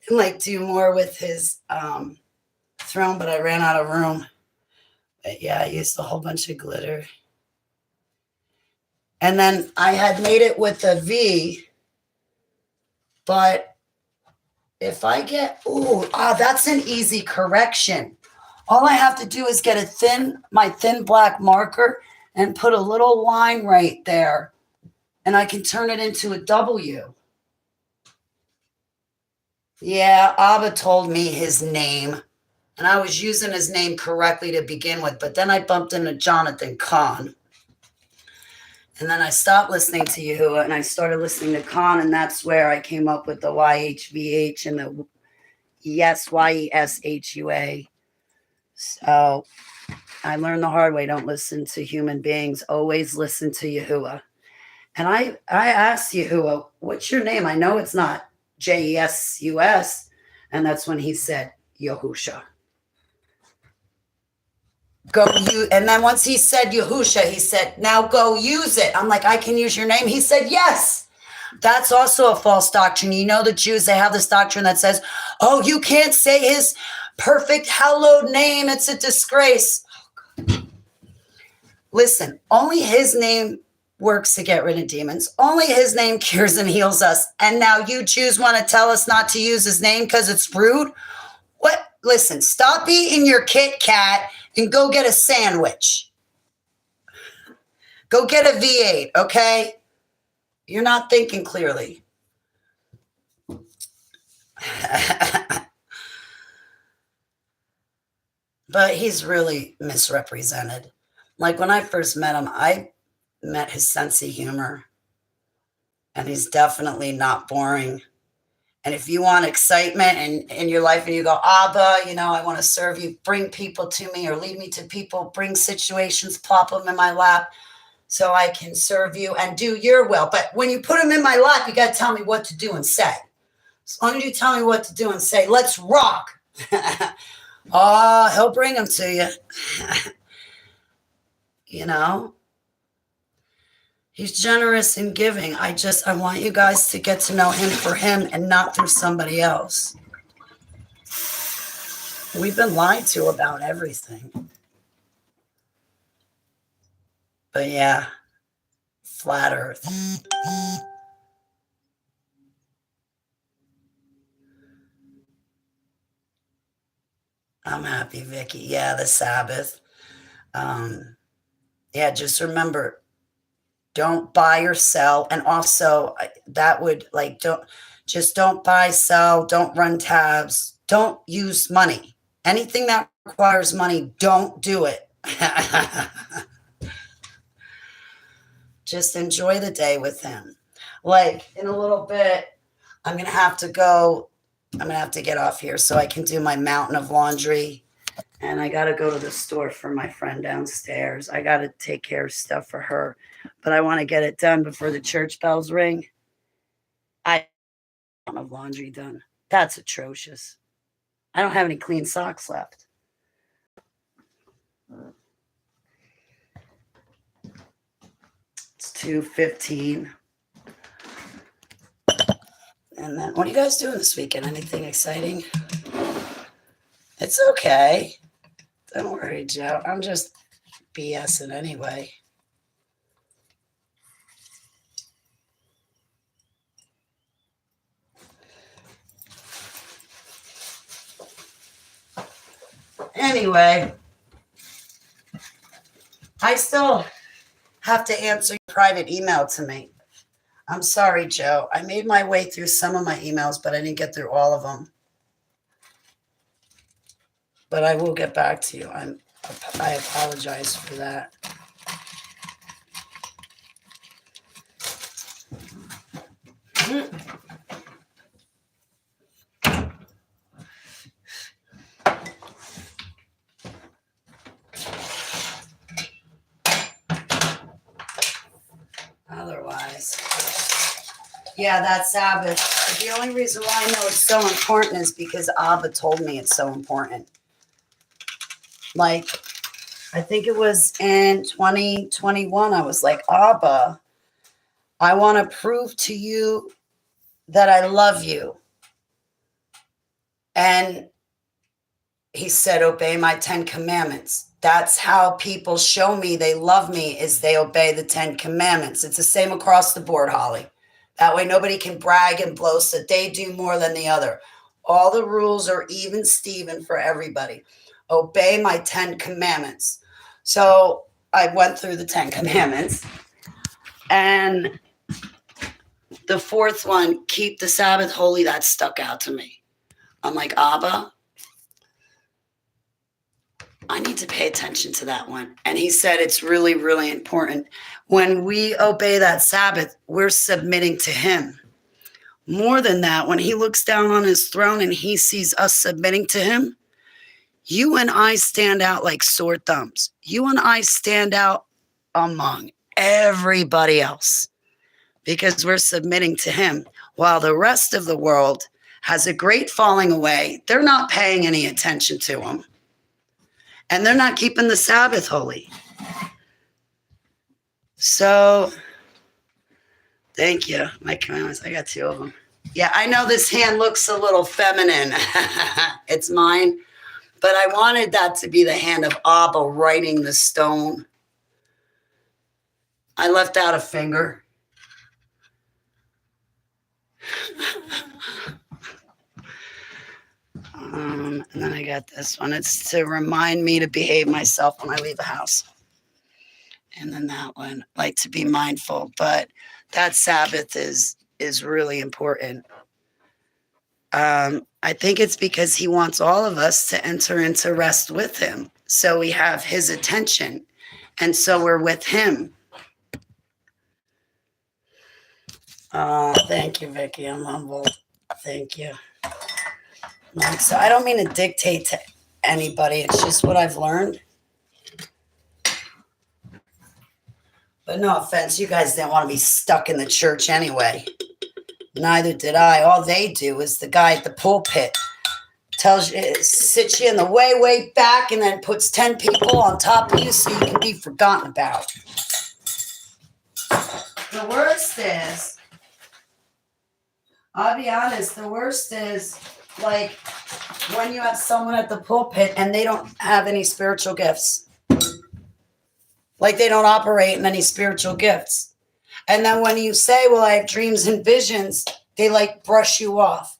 and like do more with his throne, but I ran out of room. But yeah, I used a whole bunch of glitter. And then I had made it with a V, but if I get, that's an easy correction. All I have to do is get my thin black marker and put a little line right there, and I can turn it into a W. Yeah, Abba told me his name, and I was using his name correctly to begin with, but then I bumped into Jonathan Kahn. And then I stopped listening to Yahuwah and I started listening to Khan, and that's where I came up with the YHVH and the YESHUA. So I learned the hard way. Don't listen to human beings. Always listen to Yahuwah. And I asked Yahuwah, what's your name? I know it's not JESUS. And that's when he said, Yahusha. And then once he said Yahusha, he said, now go use it. I'm like, I can use your name? He said, yes. That's also a false doctrine. You know, the Jews, they have this doctrine that says, oh, you can't say his perfect hallowed name. It's a disgrace. Listen, only his name works to get rid of demons. Only his name cures and heals us. And now you Jews want to tell us not to use his name because it's rude? What? Listen, stop eating your Kit Kat and go get a sandwich. Go get a V8, okay? You're not thinking clearly. But he's really misrepresented. Like when I first met him, I met his sense of humor. And he's definitely not boring. And if you want excitement in your life and you go, Abba, I want to serve you, bring people to me or lead me to people, bring situations, plop them in my lap so I can serve you and do your will. But when you put them in my lap, you got to tell me what to do and say. As long as you tell me what to do and say, let's rock. He'll bring them to you. He's generous in giving. I want you guys to get to know him for him and not through somebody else. We've been lied to about everything. But yeah, flat earth. I'm happy, Vicky. Yeah, the Sabbath. Yeah, just remember, don't buy or sell. And also that would don't buy, sell, don't run tabs, don't use money. Anything that requires money, don't do it. Just enjoy the day with him. Like in a little bit, I'm going to have to get off here so I can do my mountain of laundry. And I got to go to the store for my friend downstairs. I got to take care of stuff for her. But I want to get it done before the church bells ring. I don't have laundry done. That's atrocious. I don't have any clean socks left. It's 2:15. And then, what are you guys doing this weekend? Anything exciting? It's okay. Don't worry, Joe. I'm just BSing anyway. Anyway, I still have to answer your private email to me. I'm sorry, Joe. I made my way through some of my emails, but I didn't get through all of them. But I will get back to you. I apologize for that. Otherwise, yeah, that Sabbath. The only reason why I know it's so important is because Abba told me it's so important. Like, I think it was in 2021, I was like, Abba, I want to prove to you that I love you. And he said, obey my 10 commandments. That's how people show me they love me, is they obey the 10 commandments. It's the same across the board, Holly. That way nobody can brag and boast that they do more than the other. All the rules are even Steven for everybody. Obey my 10 commandments. So I went through the 10 commandments. And the fourth one, keep the Sabbath holy, that stuck out to me. I'm like, Abba, I need to pay attention to that one. And he said it's really, really important. When we obey that Sabbath, we're submitting to him. More than that, when he looks down on his throne and he sees us submitting to him, you and I stand out like sore thumbs. You and I stand out among everybody else because we're submitting to him, while the rest of the world has a great falling away. They're not paying any attention to him. And they're not keeping the Sabbath holy. So, thank you. My commandments, I got 2 of them. Yeah, I know this hand looks a little feminine. It's mine. But I wanted that to be the hand of Abba writing the stone. I left out a finger. And then I got this one. It's to remind me to behave myself when I leave a house. And then that one, like to be mindful. But that Sabbath is really important. I think it's because he wants all of us to enter into rest with him. So we have his attention. And so we're with him. Thank you, Vicki. I'm humbled. Thank you. So I don't mean to dictate to anybody. It's just what I've learned. But no offense, you guys didn't want to be stuck in the church anyway. Neither did I. All they do is the guy at the pulpit tells you, sits you in the way back and then puts 10 people on top of you so you can be forgotten about. The worst is, I'll be honest, the worst is like when you have someone at the pulpit and they don't have any spiritual gifts. Like they don't operate in any spiritual gifts. And then when you say, well, I have dreams and visions, they like brush you off.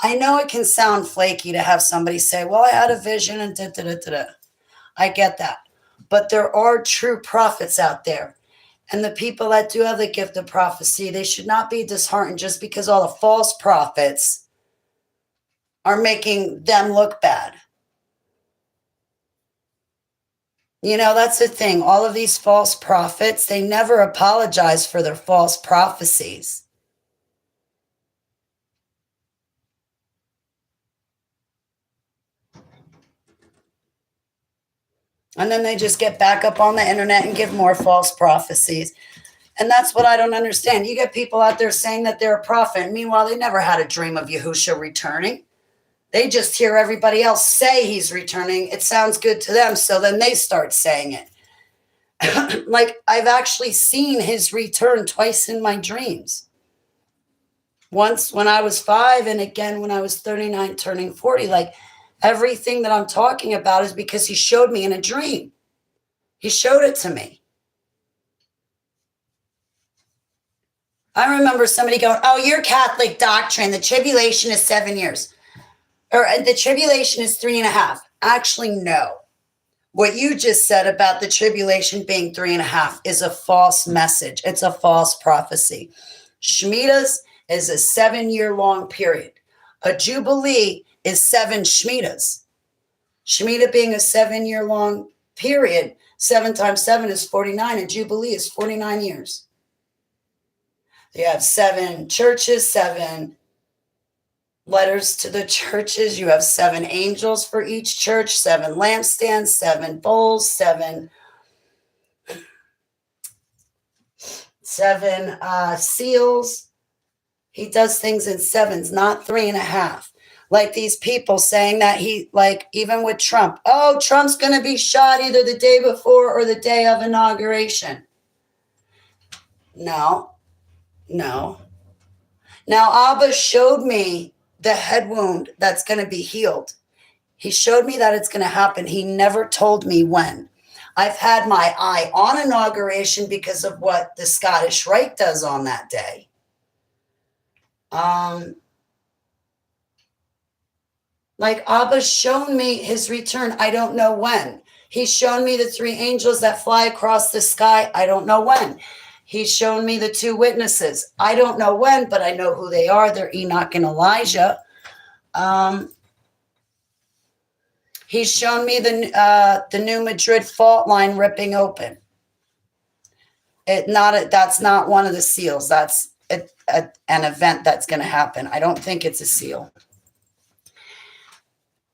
I know it can sound flaky to have somebody say, well, I had a vision and da-da-da-da-da. I get that. But there are true prophets out there. And the people that do have the gift of prophecy, they should not be disheartened just because all the false prophets are making them look bad. You know, that's the thing. All of these false prophets, they never apologize for their false prophecies. And then they just get back up on the internet and give more false prophecies. And that's what I don't understand. You get people out there saying that they're a prophet. Meanwhile, they never had a dream of Yahushua returning. They just hear everybody else say he's returning. It sounds good to them. So then they start saying it. Like I've actually seen his return twice in my dreams. Once when I was 5 and again when I was 39 turning 40. Like everything that I'm talking about is because he showed me in a dream. He showed it to me. I remember somebody going, oh, your Catholic doctrine, the tribulation is 7 years. Or the tribulation is 3.5. Actually, no. What you just said about the tribulation being 3.5 is a false message. It's a false prophecy. Shemitahs is a 7-year-long period. A Jubilee is 7 Shemitahs. Shemitah being a 7-year-long period, 7 times 7 is 49, and Jubilee is 49 years. You have 7 churches, 7 letters to the churches. You have 7 angels for each church, 7 lampstands, 7 bowls, 7 seals. He does things in 7s, not 3.5. Like these people saying that even with Trump, oh, Trump's going to be shot either the day before or the day of inauguration. No. Now, Abba showed me the head wound that's going to be healed. He showed me that it's going to happen. He never told me when. I've had my eye on inauguration because of what the Scottish Rite does on that day. Abba's shown me his return. I don't know when. He's shown me the 3 angels that fly across the sky. I don't know when. He's shown me the 2 witnesses. I don't know when, but I know who they are. They're Enoch and Elijah. He's shown me the New Madrid fault line ripping open. That's not one of the seals. That's an event that's going to happen. I don't think it's a seal.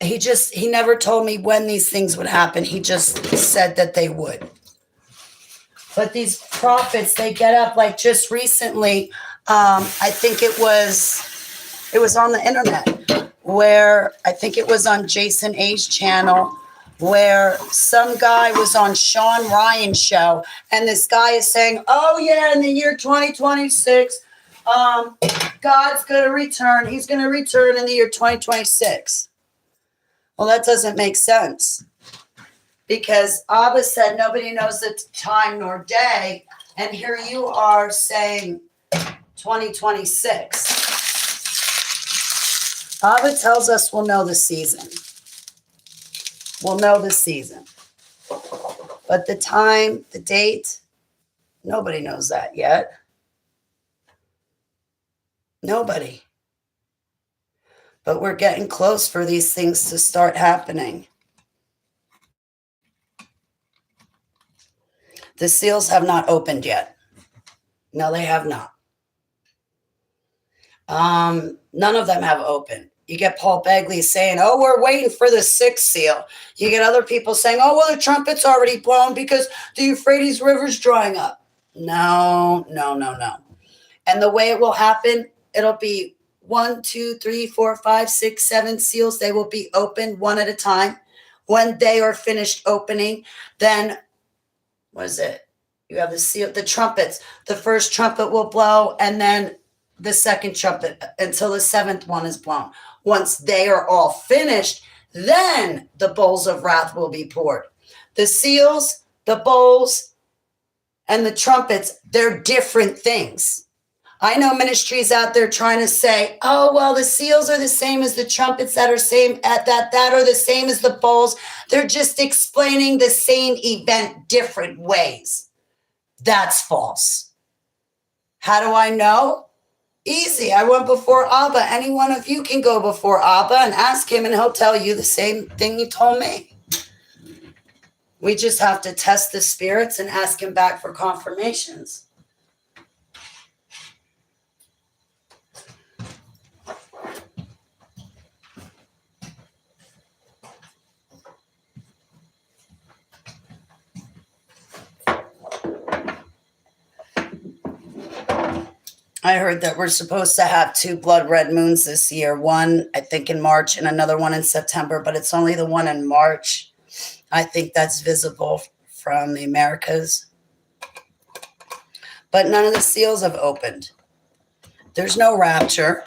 He never told me when these things would happen. He just said that they would. But these prophets, they get up like just recently. I think it was on the internet where I think it was on Jason A's channel where some guy was on Sean Ryan's show. And this guy is saying, oh yeah, in the year 2026, God's going to return. He's going to return in the year 2026. Well, that doesn't make sense. Because Abba said nobody knows the time nor day, and here you are saying 2026. Abba tells us we'll know the season. We'll know the season. But the time, the date, nobody knows that yet. Nobody. But we're getting close for these things to start happening. The seals have not opened yet. No, they have not. None of them have opened. You get Paul Begley saying, oh, we're waiting for the 6th seal. You get other people saying, oh, well, the trumpet's already blown because the Euphrates River's drying up. No. And the way it will happen, it'll be 1, 2, 3, 4, 5, 6, 7 seals. They will be opened one at a time. When they are finished opening, then what is it? You have the seal, the trumpets. The first trumpet will blow, and then the second trumpet until the 7th one is blown. Once they are all finished, then the bowls of wrath will be poured. The seals, the bowls, and the trumpets, they're different things. I know ministries out there trying to say, oh, well, the seals are the same as the trumpets that are that are the same as the bowls. They're just explaining the same event different ways. That's false. How do I know? Easy. I went before Abba. Any one of you can go before Abba and ask him, and he'll tell you the same thing he told me. We just have to test the spirits and ask him back for confirmations. I heard that we're supposed to have 2 blood red moons this year. One, I think, in March and another one in September, but it's only the one in March. I think that's visible from the Americas. But none of the seals have opened. There's no rapture.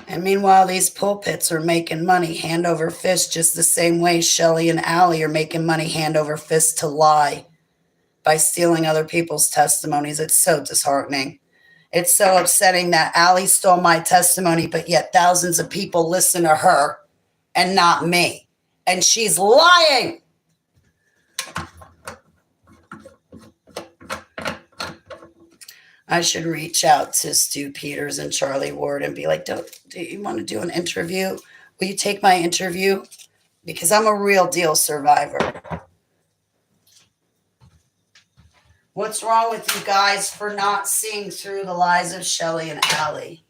And meanwhile, these pulpits are making money hand over fist just the same way Shelley and Allie are making money hand over fist to lie by stealing other people's testimonies. It's so disheartening. It's so upsetting that Allie stole my testimony, but yet thousands of people listen to her and not me. And she's lying. I should reach out to Stu Peters and Charlie Ward and be like, do you want to do an interview? Will you take my interview? Because I'm a real deal survivor. What's wrong with you guys for not seeing through the lies of Shelley and Allie?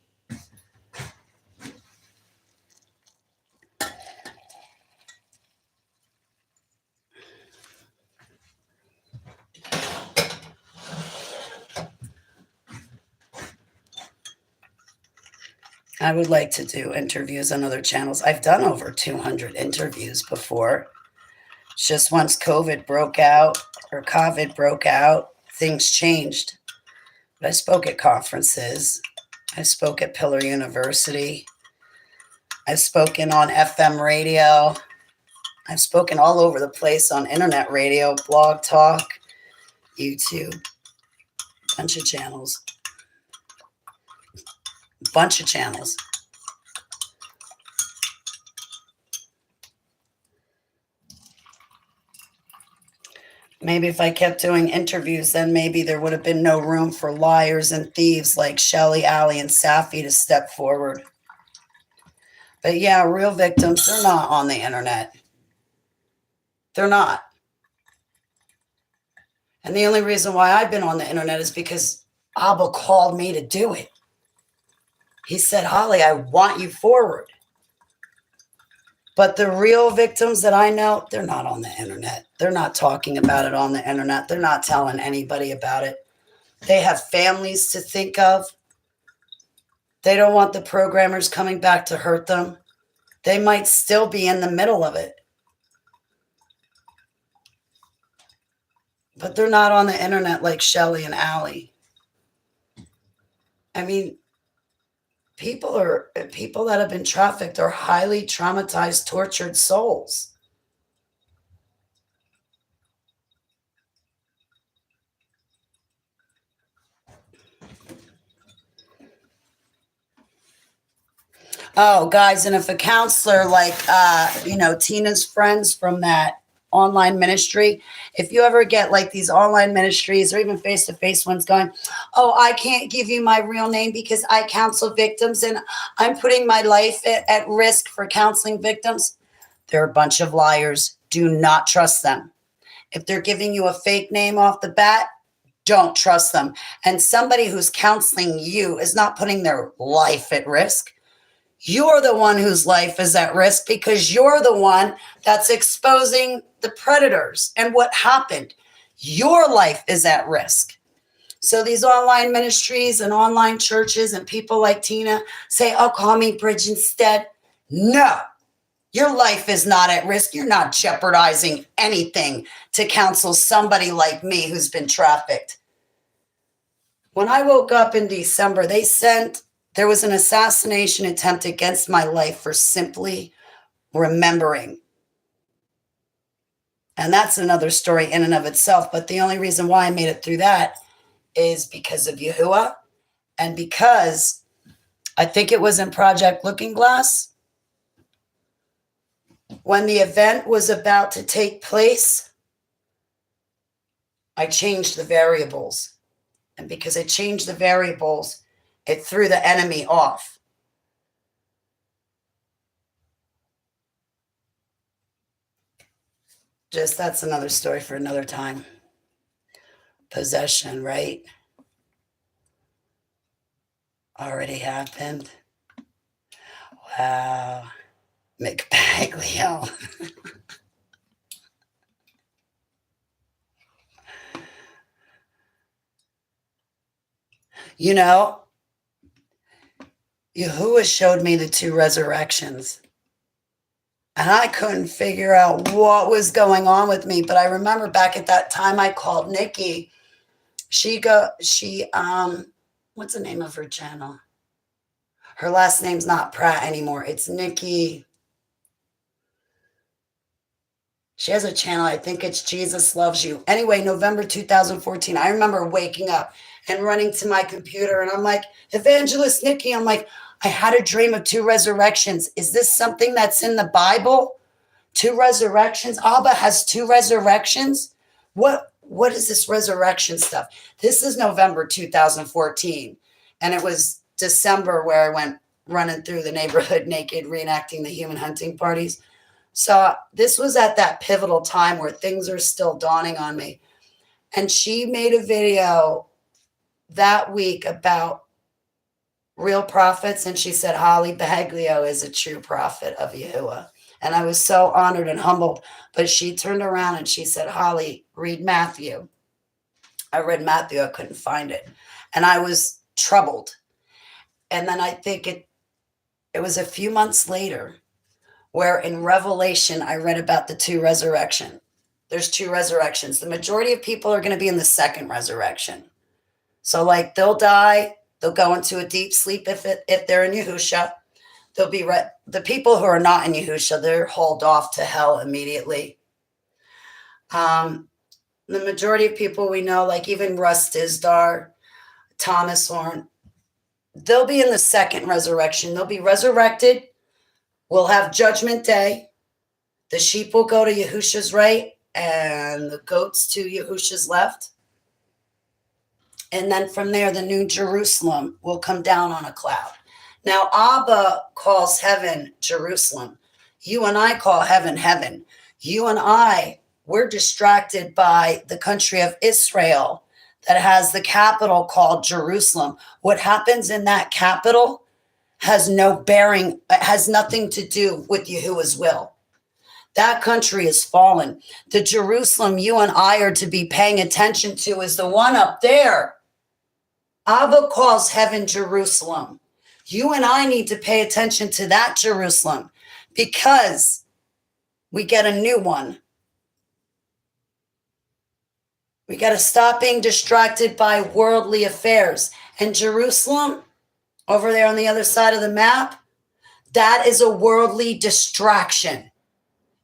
I would like to do interviews on other channels. I've done over 200 interviews before. It's just once COVID broke out, things changed. But I spoke at conferences. I spoke at Pillar University. I've spoken on FM radio. I've spoken all over the place on internet radio, blog talk, YouTube, bunch of channels. Maybe if I kept doing interviews, then maybe there would have been no room for liars and thieves like Shelley, Allie, and Safi to step forward. But yeah, real victims, they're not on the internet. They're not. And the only reason why I've been on the internet is because Abba called me to do it. He said, Holly, I want you forward. But the real victims that I know, they're not on the internet. They're not talking about it on the internet. They're not telling anybody about it. They have families to think of. They don't want the programmers coming back to hurt them. They might still be in the middle of it. But they're not on the internet like Shelley and Allie. I mean, people that have been trafficked are highly traumatized, tortured souls. Oh, guys, and if a counselor like, Tina's friends from that online ministry, if you ever get like these online ministries or even face-to-face ones going, oh, I can't give you my real name because I counsel victims and I'm putting my life at risk for counseling victims. They're a bunch of liars. Do not trust them. If they're giving you a fake name off the bat, don't trust them. And somebody who's counseling you is not putting their life at risk. You're the one whose life is at risk because you're the one that's exposing the predators and what happened. Your life is at risk. So these online ministries and online churches and people like Tina say, oh, call me Bridge instead. No, your life is not at risk. You're not jeopardizing anything to counsel somebody like me who's been trafficked. When I woke up in December, there was an assassination attempt against my life for simply remembering. And that's another story in and of itself. But the only reason why I made it through that is because of Yahuwah and because I think it was in Project Looking Glass. When the event was about to take place, I changed the variables. And because I changed the variables, it threw the enemy off. That's another story for another time. Possession, right? Already happened. Wow. McBaglio. Yahuwah showed me the two resurrections. And I couldn't figure out what was going on with me. But I remember back at that time I called Nikki. What's the name of her channel? Her last name's not Pratt anymore. It's Nikki. She has a channel. I think it's Jesus Loves You. Anyway, November 2014, I remember waking up and running to my computer. And I'm like, Evangelist Nikki, I'm like, I had a dream of two resurrections. Is this something that's in the Bible? Two resurrections? Abba has two resurrections? What what is this resurrection stuff? This is November 2014. And it was December where I went running through the neighborhood naked, reenacting the human hunting parties. So this was at that pivotal time where things are still dawning on me. And she made a video that week about real prophets. And she said, Holly Baglio is a true prophet of Yahuwah. And I was so honored and humbled. But she turned around and she said, Holly, read Matthew. I read Matthew. I couldn't find it. And I was troubled. And then I think it was a few months later where in Revelation, I read about the two resurrections. There's two resurrections. The majority of people are going to be in the second resurrection. So like they'll die. They'll go into a deep sleep if they're in Yahusha. They'll be the people who are not in Yahusha, they're hauled off to hell immediately. The majority of people we know, like even Russ Dizdar, Thomas Horn, they'll be in the second resurrection. They'll be resurrected. We'll have judgment day. The sheep will go to Yahusha's right and the goats to Yahusha's left. And then from there, the new Jerusalem will come down on a cloud. Now, Abba calls heaven Jerusalem. You and I call heaven heaven. You and I, we're distracted by the country of Israel that has the capital called Jerusalem. What happens in that capital has no bearing, has nothing to do with Yahuwah's will. That country is fallen. The Jerusalem you and I are to be paying attention to is the one up there. Abba calls heaven Jerusalem. You and I need to pay attention to that Jerusalem because we get a new one. We got to stop being distracted by worldly affairs. And Jerusalem, over there on the other side of the map, that is a worldly distraction.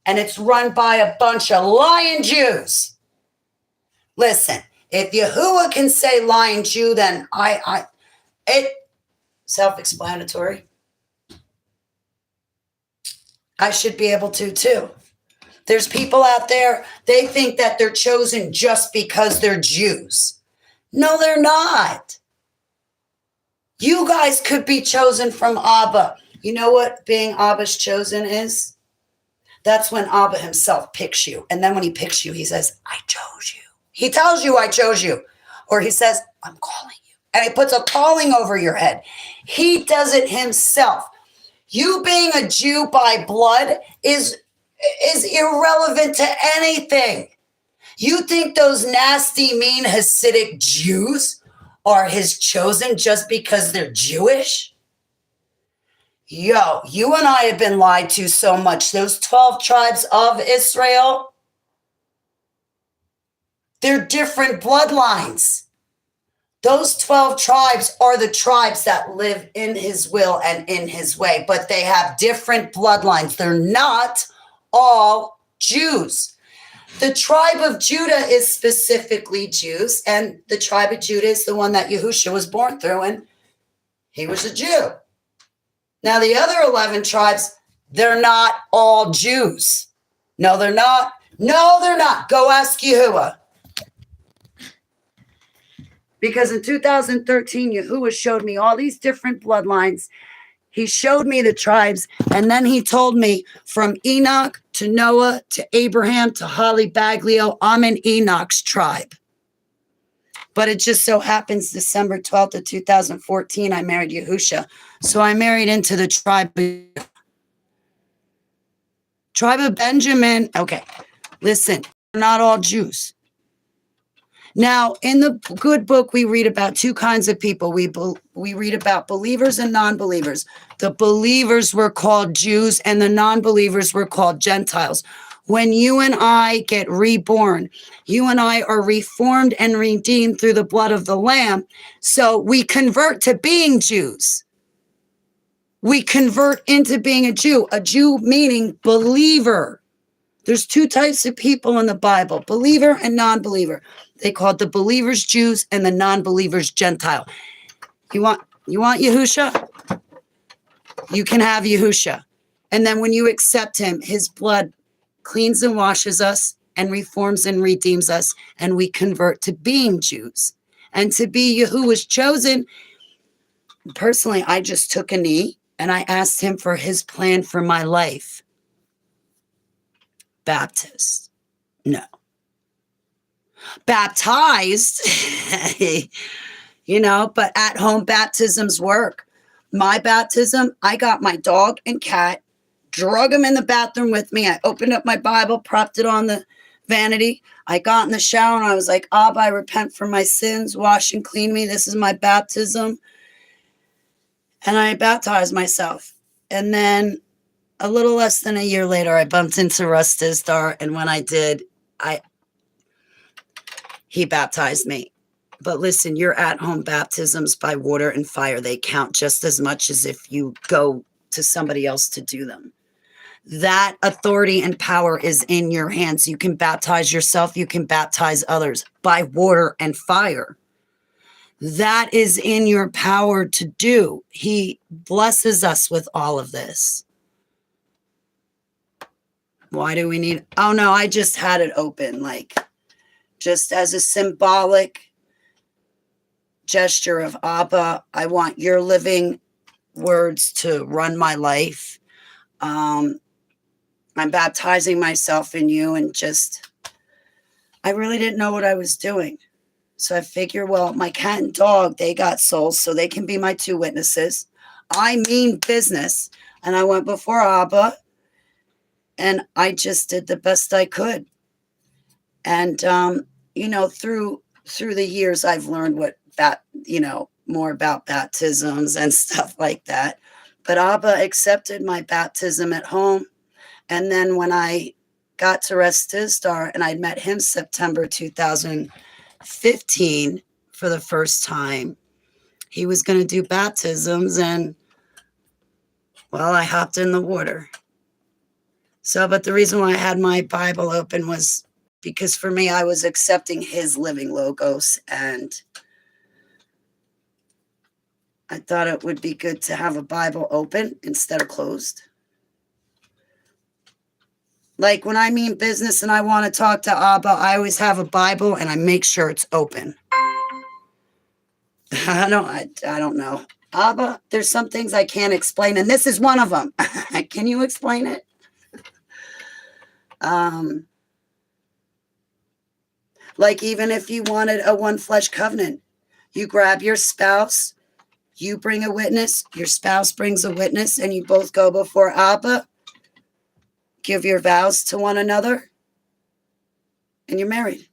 And it's run by a bunch of lying Jews. Listen, if Yahuwah can say lying Jew, then it self-explanatory. I should be able to too. There's people out there, they think that they're chosen just because they're Jews. No, they're not. You guys could be chosen from Abba. You know what being Abba's chosen is? That's when Abba himself picks you. And then when he picks you, he says, I chose you. He tells you, I chose you. Or he says, I'm calling you. And he puts a calling over your head. He does it himself. You being a Jew by blood is irrelevant to anything. You think those nasty, mean Hasidic Jews are his chosen just because they're Jewish? Yo, you and I have been lied to so much. Those 12 tribes of Israel, they're different bloodlines. Those 12 tribes are the tribes that live in his will and in his way, but they have different bloodlines. They're not all Jews. The tribe of Judah is specifically Jews, and the tribe of Judah is the one that Yahushua was born through, and he was a Jew. Now, the other 11 tribes, they're not all Jews. No, they're not. No, they're not. Go ask Yahuwah. Because in 2013, Yahuwah showed me all these different bloodlines. He showed me the tribes, and then he told me from Enoch to Noah to Abraham to Holly Baglio, I'm in Enoch's tribe. But it just so happens December 12th of 2014, I married Yahusha. So I married into the tribe of Benjamin. Okay, listen, we're not all Jews. Now, in the good book, we read about two kinds of people. We read about believers and non-believers. The believers were called Jews and the non-believers were called Gentiles. When you and I get reborn, you and I are reformed and redeemed through the blood of the Lamb. So we convert to being Jews. We convert into being a Jew meaning believer. There's two types of people in the Bible, believer and non-believer. They called the believers Jews and the non-believers Gentile. You want Yahusha? You can have Yahusha. And then when you accept him, his blood cleans and washes us. and reforms and redeems us, and we convert to being Jews. And to be who was chosen, personally, I just took a knee and I asked him for his plan for my life. Baptist? No. Baptized? But at home baptisms work. My baptism, I got my dog and cat, drug them in the bathroom with me. I opened up my Bible, propped it on the vanity. I got in the shower and I was like, Abba, I repent for my sins. Wash and clean me. This is my baptism. And I baptized myself. And then a little less than a year later, I bumped into Russ Dizdar. And when I did, he baptized me. But listen, your at-home baptisms by water and fire, they count just as much as if you go to somebody else to do them. That authority and power is in your hands. You can baptize yourself. You can baptize others by water and fire. That is in your power to do. He blesses us with all of this. Why do we need? Oh, no, I just had it open, just as a symbolic gesture of Abba. I want your living words to run my life. I'm baptizing myself in you, and I really didn't know what I was doing. So I figure, well, my cat and dog, they got souls, so they can be my two witnesses. I mean business. And I went before Abba, and I just did the best I could. And, through the years, I've learned more about baptisms and stuff like that. But Abba accepted my baptism at home. And then when I got to Russ Dizdar, and I'd met him September 2015 for the first time, he was going to do baptisms, and well, I hopped in the water. So, but the reason why I had my Bible open was because for me, I was accepting his living logos, and I thought it would be good to have a Bible open instead of closed. Like when I mean business and I want to talk to Abba, I always have a Bible and I make sure it's open. I don't know. Abba, there's some things I can't explain, and this is one of them. Can you explain it? Like even if you wanted a one flesh covenant, you grab your spouse, you bring a witness, your spouse brings a witness, and you both go before Abba, give your vows to one another, and you're married.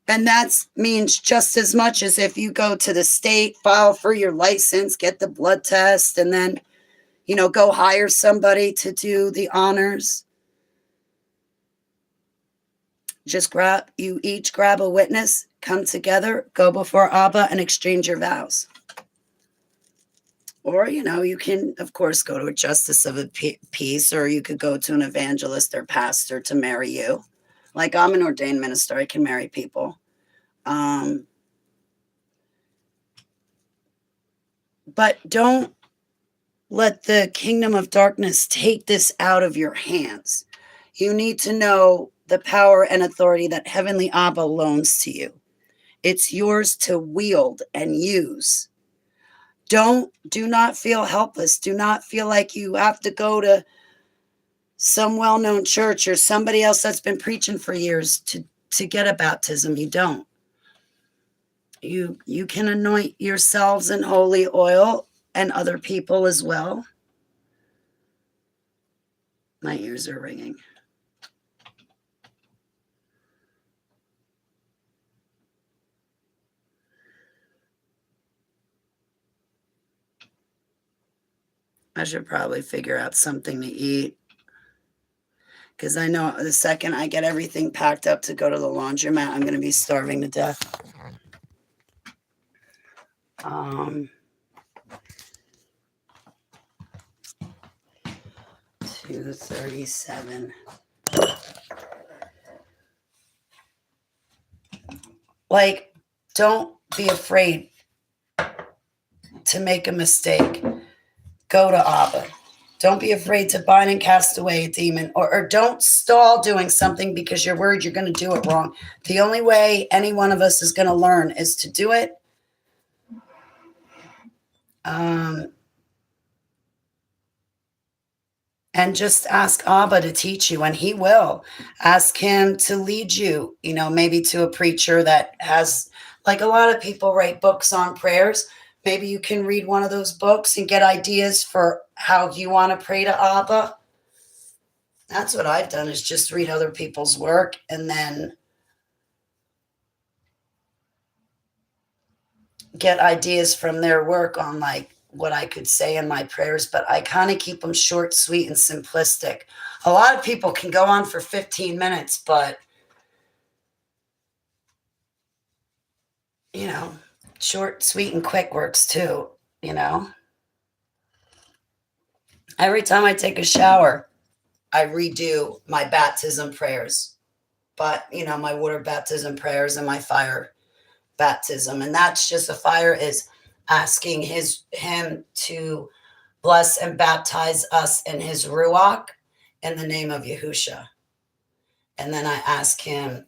And that means just as much as if you go to the state, file for your license, get the blood test, and then, go hire somebody to do the honors. You each grab a witness, come together, go before Abba, and exchange your vows. Or, you can, of course, go to a justice of a peace, or you could go to an evangelist or pastor to marry you. Like I'm an ordained minister, I can marry people. But don't let the kingdom of darkness take this out of your hands. You need to know the power and authority that Heavenly Abba loans to you. It's yours to wield and use. Do not feel helpless. Do not feel like you have to go to some well-known church or somebody else that's been preaching for years to get a baptism. You don't. You can anoint yourselves in holy oil and other people as well. My ears are ringing. I should probably figure out something to eat, because I know the second I get everything packed up to go to the laundromat, I'm going to be starving to death. 2:37. Like, don't be afraid to make a mistake. Go to Abba. Don't be afraid to bind and cast away a demon, or don't stall doing something because you're worried you're going to do it wrong. The only way any one of us is going to learn is to do it. And just ask Abba to teach you, and he will. Ask him to lead you, maybe to a preacher that has, like a lot of people write books on prayers. Maybe you can read one of those books and get ideas for how you want to pray to Abba. That's what I've done, is just read other people's work and then get ideas from their work on like what I could say in my prayers, but I kind of keep them short, sweet, and simplistic. A lot of people can go on for 15 minutes, but, short, sweet, and quick works too, Every time I take a shower, I redo my baptism prayers, but, my water baptism prayers and my fire baptism. And that's just a fire is asking him to bless and baptize us in his Ruach in the name of Yahusha. And then I ask him,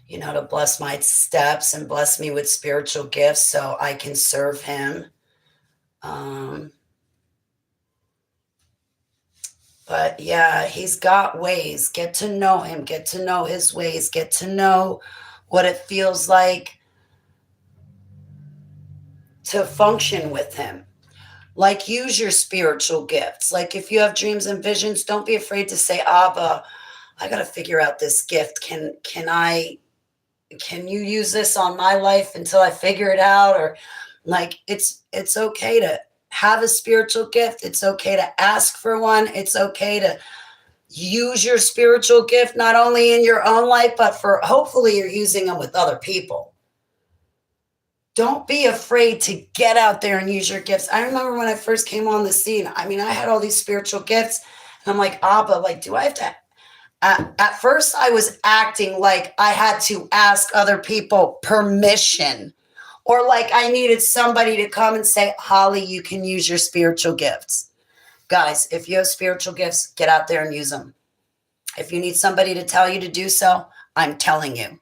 to bless my steps and bless me with spiritual gifts so I can serve him. But yeah, he's got ways. Get to know him, get to know his ways, get to know what it feels like to function with him. Like, use your spiritual gifts. Like, if you have dreams and visions, don't be afraid to say, Abba, I got to figure out this gift. Can you use this on my life until I figure it out? Or like, it's okay to have a spiritual gift. It's okay to ask for one. It's okay to use your spiritual gift, not only in your own life, but for hopefully you're using them with other people. Don't be afraid to get out there and use your gifts. I remember when I first came on the scene, I had all these spiritual gifts, and I'm like, Abba, like, do I have to? At first, I was acting like I had to ask other people permission, or like I needed somebody to come and say, Holly, you can use your spiritual gifts. Guys, if you have spiritual gifts, get out there and use them. If you need somebody to tell you to do so, I'm telling you.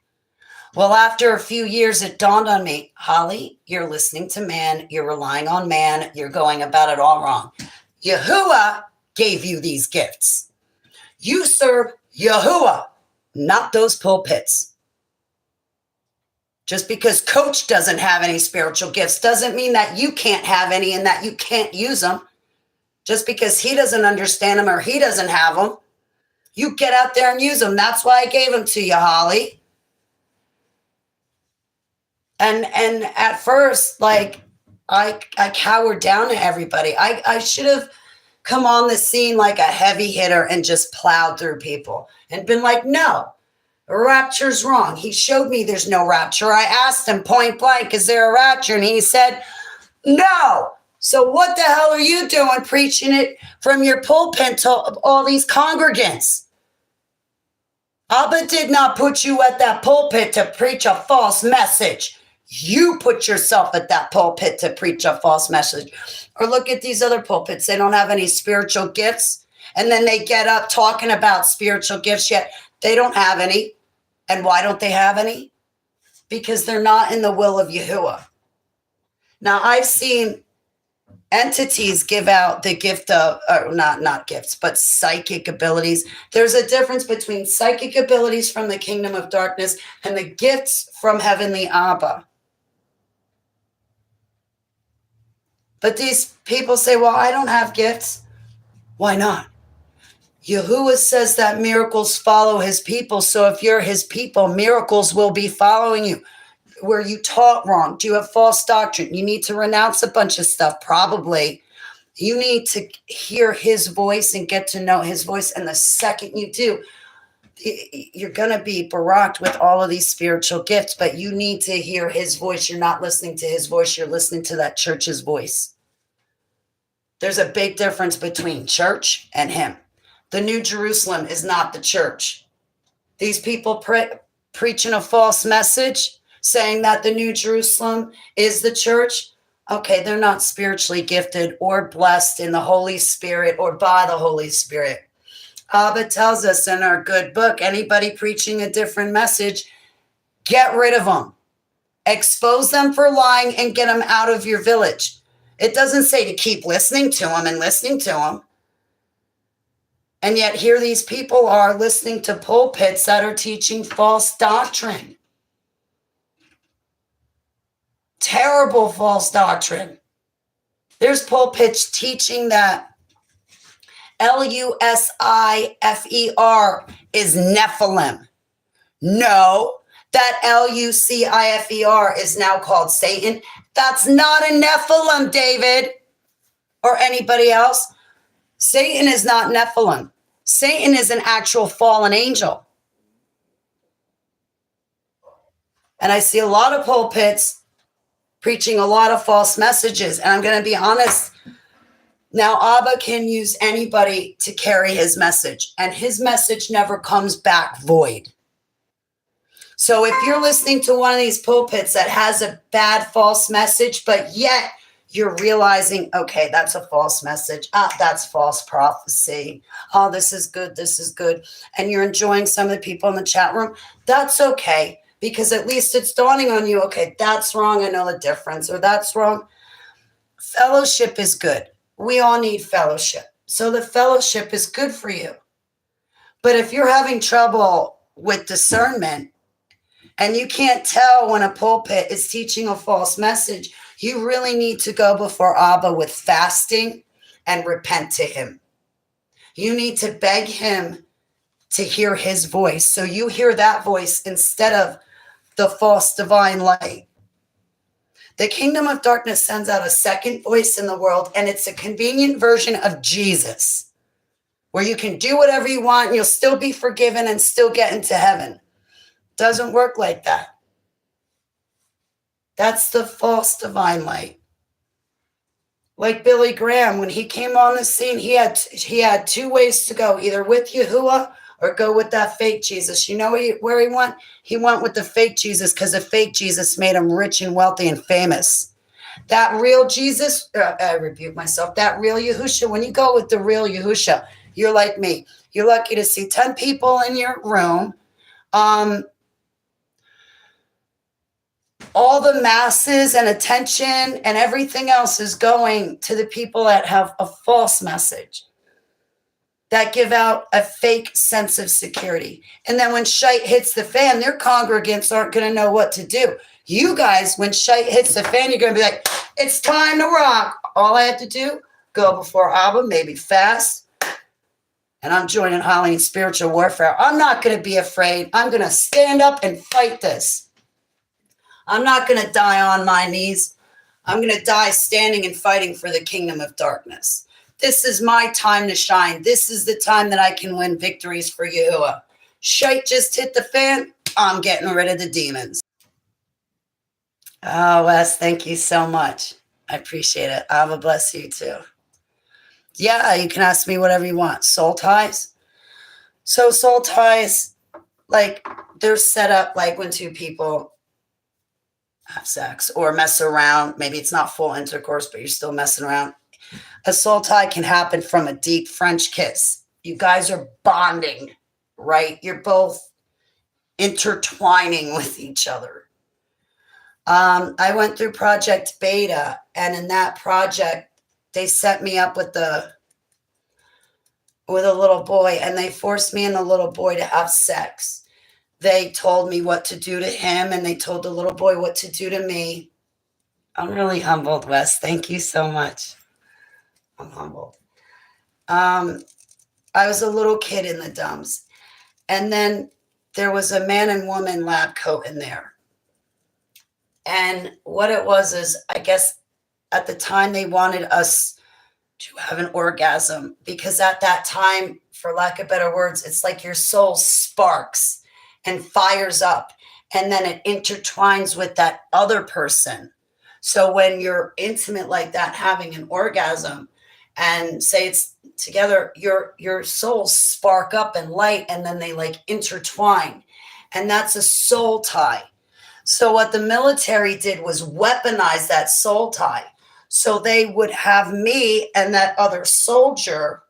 Well, after a few years, it dawned on me, Holly, you're listening to man. You're relying on man. You're going about it all wrong. Yahuwah gave you these gifts. You serve Yahuwah, not those pulpits. Just because coach doesn't have any spiritual gifts doesn't mean that you can't have any and that you can't use them. Just because he doesn't understand them or he doesn't have them, you get out there and use them. That's why I gave them to you, Holly. And at first, like, I cowered down to everybody. I should have come on the scene like a heavy hitter and just plowed through people and been like, no, rapture's wrong. He showed me there's no rapture. I asked him point blank, is there a rapture? And he said, no. So what the hell are you doing preaching it from your pulpit to all these congregants? Abba did not put you at that pulpit to preach a false message. You put yourself at that pulpit to preach a false message. Or look at these other pulpits. They don't have any spiritual gifts. And then they get up talking about spiritual gifts, yet they don't have any. And why don't they have any? Because they're not in the will of Yahuwah. Now, I've seen entities give out the gift of, or not gifts, but psychic abilities. There's a difference between psychic abilities from the kingdom of darkness and the gifts from heavenly Abba. But these people say, well, I don't have gifts. Why not? Yahuwah says that miracles follow his people. So if you're his people, miracles will be following you. Were you taught wrong? Do you have false doctrine? You need to renounce a bunch of stuff. Probably. You need to hear his voice and get to know his voice. And the second you do, you're going to be baracked with all of these spiritual gifts, but you need to hear his voice. You're not listening to his voice. You're listening to that church's voice. There's a big difference between church and him. The New Jerusalem is not the church. These people preaching a false message, saying that the New Jerusalem is the church. Okay, they're not spiritually gifted or blessed in the Holy Spirit or by the Holy Spirit. Abba tells us in our good book, anybody preaching a different message, get rid of them. Expose them for lying and get them out of your village. It doesn't say to keep listening to them and listening to them. And yet here these people are listening to pulpits that are teaching false doctrine. Terrible false doctrine. There's pulpits teaching that Lucifer is Nephilim. No, that Lucifer is now called Satan. That's not a Nephilim, David, or anybody else. Satan is not Nephilim. Satan is an actual fallen angel. And I see a lot of pulpits preaching a lot of false messages. And I'm going to be honest. Now, Abba can use anybody to carry his message, and his message never comes back void. So if you're listening to one of these pulpits that has a bad false message, but yet you're realizing, okay, that's a false message. That's false prophecy. Oh, this is good. This is good. And you're enjoying some of the people in the chat room. That's okay, because at least it's dawning on you, okay, that's wrong. I know the difference, or that's wrong. Fellowship is good. We all need fellowship. So the fellowship is good for you. But if you're having trouble with discernment and you can't tell when a pulpit is teaching a false message, you really need to go before Abba with fasting and repent to him. You need to beg him to hear his voice. So you hear that voice instead of the false divine light. The kingdom of darkness sends out a second voice in the world, and it's a convenient version of Jesus, where you can do whatever you want and you'll still be forgiven and still get into heaven. Doesn't work like that. That's the false divine light. Like Billy Graham, when he came on the scene, he had two ways to go, either with Yahuwah or go with that fake Jesus. You know where he went? He went with the fake Jesus because the fake Jesus made him rich and wealthy and famous. That real Jesus, I rebuke myself, that real Yahusha, when you go with the real Yahusha, you're like me. You're lucky to see 10 people in your room. All the masses and attention and everything else is going to the people that have a false message, that give out a fake sense of security. And then when shite hits the fan, their congregants aren't going to know what to do. You guys, when shite hits the fan, you're going to be like, it's time to rock. All I have to do, go before Abba, maybe fast. And I'm joining Holly in spiritual warfare. I'm not going to be afraid. I'm going to stand up and fight this. I'm not going to die on my knees. I'm going to die standing and fighting for the kingdom of darkness. This is my time to shine. This is the time that I can win victories for Yahuwah. Shite just hit the fan. I'm getting rid of the demons. Oh, Wes, thank you so much. I appreciate it. Abba bless you too. Yeah, you can ask me whatever you want. Soul ties. So soul ties, like they're set up like when two people have sex or mess around. Maybe it's not full intercourse, but you're still messing around. A soul tie can happen from a deep French kiss. You guys are bonding, right? You're both intertwining with each other. I went through Project Beta, and in that project, they set me up with a little boy, and they forced me and the little boy to have sex. They told me what to do to him, and they told the little boy what to do to me. I'm really humbled, Wes. Thank you so much. I'm humbled. I was a little kid in the dumps. And then there was a man and woman lab coat in there. And what it was is, I guess at the time they wanted us to have an orgasm, because at that time, for lack of better words, it's like your soul sparks and fires up, and then it intertwines with that other person. So when you're intimate like that, having an orgasm, and say it's together, your souls spark up and light, and then they like intertwine. And that's a soul tie. So what the military did was weaponize that soul tie. So they would have me and that other soldier,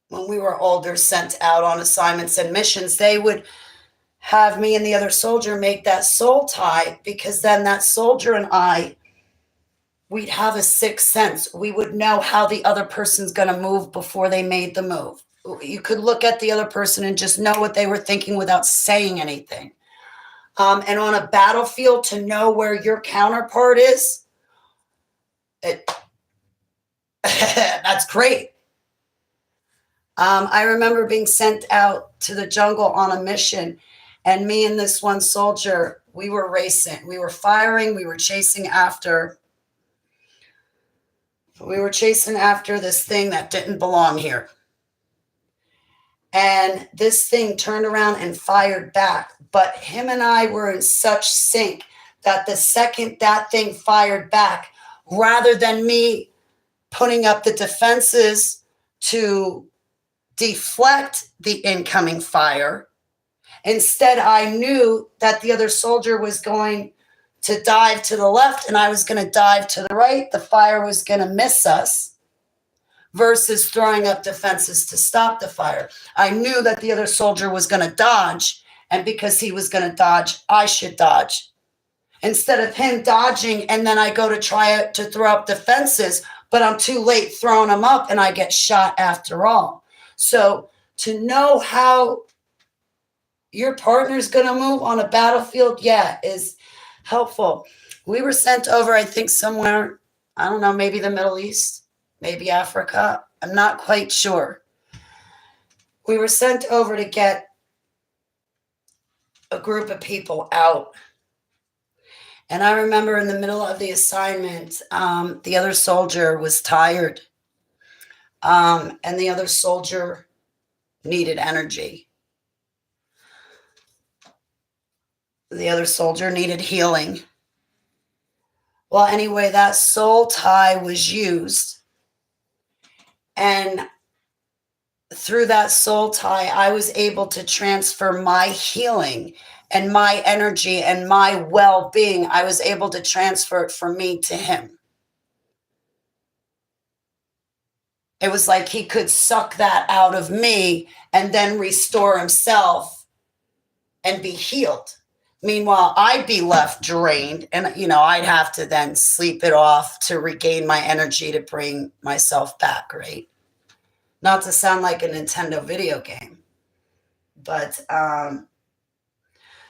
when we were older, sent out on assignments and missions, they would have me and the other soldier make that soul tie, because then that soldier and I, we'd have a sixth sense. We would know how the other person's going to move before they made the move. You could look at the other person and just know what they were thinking without saying anything. And on a battlefield, to know where your counterpart is, that's great. I remember being sent out to the jungle on a mission, and me and this one soldier, we were racing. We were firing. We were chasing after this thing that didn't belong here. And this thing turned around and fired back. But him and I were in such sync that the second that thing fired back, rather than me putting up the defenses to deflect the incoming fire, instead I knew that the other soldier was going to dive to the left and I was going to dive to the right. The fire was going to miss us, versus throwing up defenses to stop the fire. I knew that the other soldier was going to dodge, and because he was going to dodge, I should dodge. Instead of him dodging and then I go to try to throw up defenses, but I'm too late throwing them up and I get shot after all. So to know how your partner's going to move on a battlefield, is helpful. We were sent over, I think, somewhere, I don't know, maybe the Middle East, maybe Africa. I'm not quite sure. We were sent over to get a group of people out. And I remember in the middle of the assignment, the other soldier was tired. And the other soldier needed energy. The other soldier needed healing. Well, anyway, that soul tie was used. And through that soul tie, I was able to transfer my healing and my energy and my well-being. I was able to transfer it from me to him. It was like he could suck that out of me and then restore himself and be healed. Meanwhile, I'd be left drained, and I'd have to then sleep it off to regain my energy to bring myself back, right? Not to sound like a Nintendo video game, but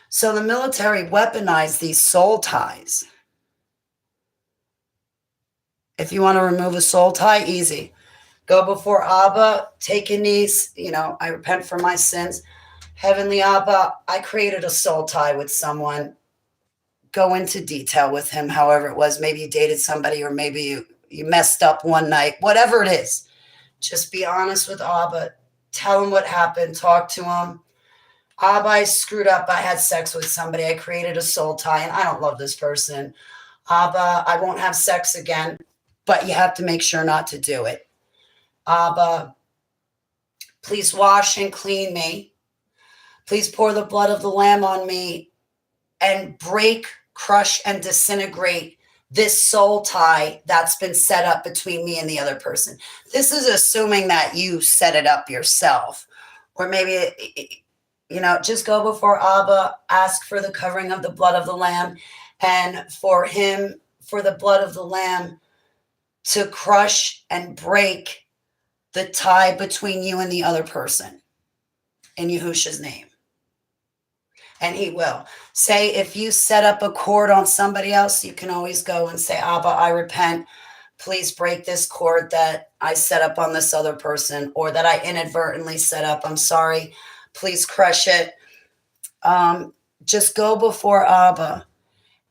so the military weaponized these soul ties. If you want to remove a soul tie, easy. Go before Abba, take a knees. I repent for my sins. Heavenly Abba, I created a soul tie with someone. Go into detail with him, however it was. Maybe you dated somebody, or maybe you messed up one night. Whatever it is, just be honest with Abba. Tell him what happened. Talk to him. Abba, I screwed up. I had sex with somebody. I created a soul tie, and I don't love this person. Abba, I won't have sex again, but you have to make sure not to do it. Abba, please wash and clean me. Please pour the blood of the Lamb on me and break, crush, and disintegrate this soul tie that's been set up between me and the other person. This is assuming that you set it up yourself. Or maybe, just go before Abba, ask for the covering of the blood of the Lamb, and for the blood of the Lamb to crush and break the tie between you and the other person in Yahushua's name. And he will. Say, if you set up a cord on somebody else, you can always go and say, Abba, I repent. Please break this cord that I set up on this other person, or that I inadvertently set up. I'm sorry. Please crush it. Just go before Abba,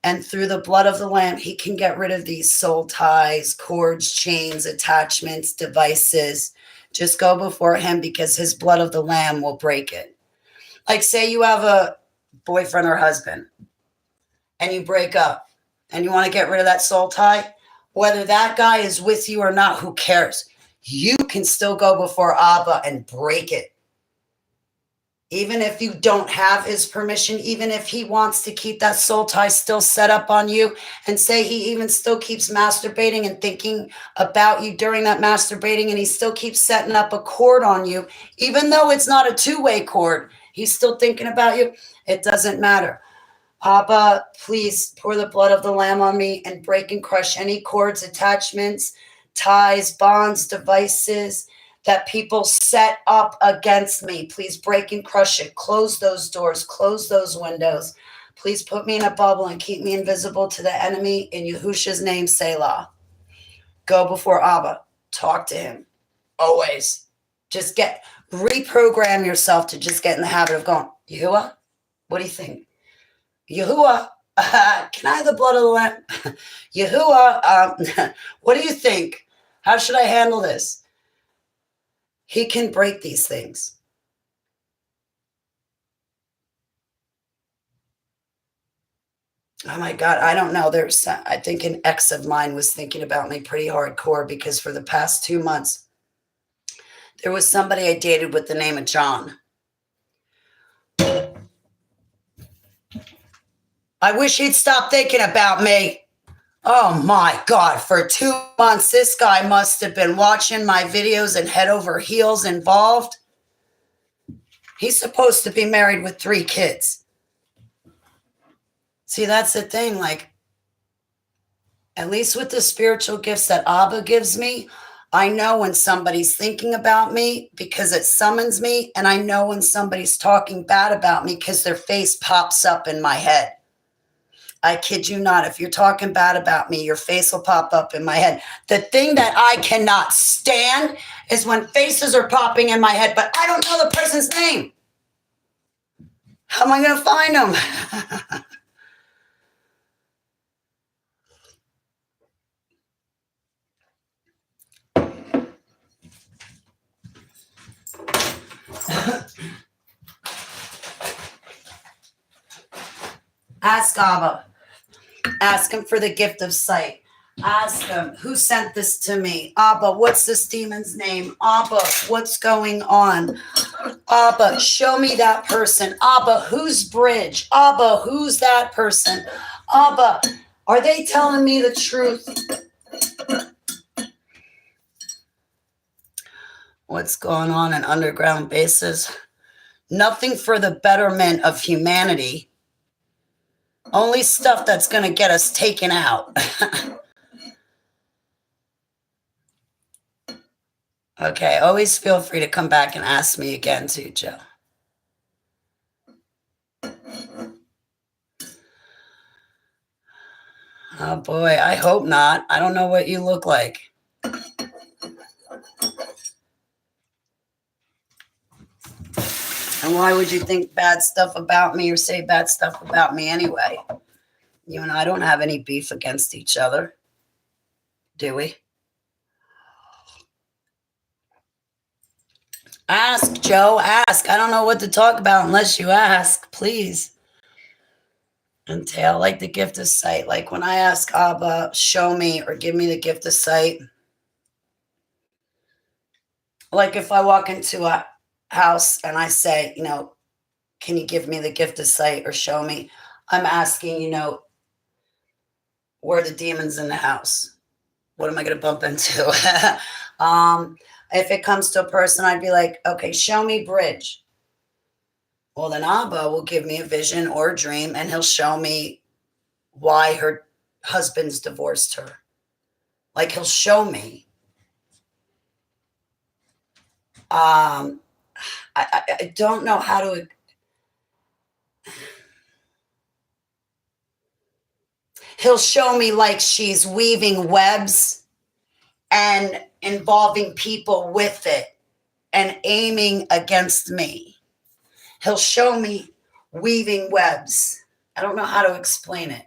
and through the blood of the Lamb, he can get rid of these soul ties, cords, chains, attachments, devices. Just go before him, because his blood of the Lamb will break it. Like, say you have a boyfriend or husband and you break up and you want to get rid of that soul tie, whether that guy is with you or not, who cares? You can still go before Abba and break it. Even if you don't have his permission, even if he wants to keep that soul tie still set up on you, and say he even still keeps masturbating and thinking about you during that masturbating, and he still keeps setting up a cord on you, even though it's not a two-way cord, he's still thinking about you. It doesn't matter. Abba, please pour the blood of the Lamb on me and break and crush any cords, attachments, ties, bonds, devices that people set up against me. Please break and crush it. Close those doors. Close those windows. Please put me in a bubble and keep me invisible to the enemy. In Yahushua's name, Selah. Go before Abba. Talk to him. Always. Just reprogram yourself to just get in the habit of going, Yahuwah, what do you think? Yahuwah, can I have the blood of the Lamb? Yahuwah, what do you think? How should I handle this? He can break these things. Oh my God, I don't know. I think an ex of mine was thinking about me pretty hardcore because for the past 2 months, there was somebody I dated with the name of John. I wish he'd stop thinking about me. Oh my God, for 2 months, this guy must have been watching my videos and head over heels involved. He's supposed to be married with 3 kids. See, that's the thing. Like, at least with the spiritual gifts that Abba gives me, I know when somebody's thinking about me because it summons me. And I know when somebody's talking bad about me because their face pops up in my head. I kid you not. If you're talking bad about me, your face will pop up in my head. The thing that I cannot stand is when faces are popping in my head, but I don't know the person's name. How am I going to find them? Ask Abba. Ask him for the gift of sight. Ask him, who sent this to me? Abba, what's this demon's name? Abba, what's going on? Abba, show me that person. Abba, whose bridge? Abba, who's that person? Abba, are they telling me the truth? What's going on in underground bases? Nothing for the betterment of humanity. Only stuff that's going to get us taken out. Okay, always feel free to come back and ask me again too, Joe. Oh boy, I hope not. I don't know what you look like. And why would you think bad stuff about me or say bad stuff about me anyway? You and I don't have any beef against each other, do we? Ask, Joe, ask. I don't know what to talk about unless you ask, please. And Tail, like the gift of sight. Like when I ask Abba, show me or give me the gift of sight. Like if I walk into a house and I say, can you give me the gift of sight or show me? I'm asking, where are the demons in the house? What am I going to bump into? If it comes to a person, I'd be like, okay, show me bridge. Well, then Abba will give me a vision or a dream, and he'll show me why her husband's divorced her. Like he'll show me. I don't know how to. He'll show me like she's weaving webs and involving people with it and aiming against me. He'll show me weaving webs. I don't know how to explain it.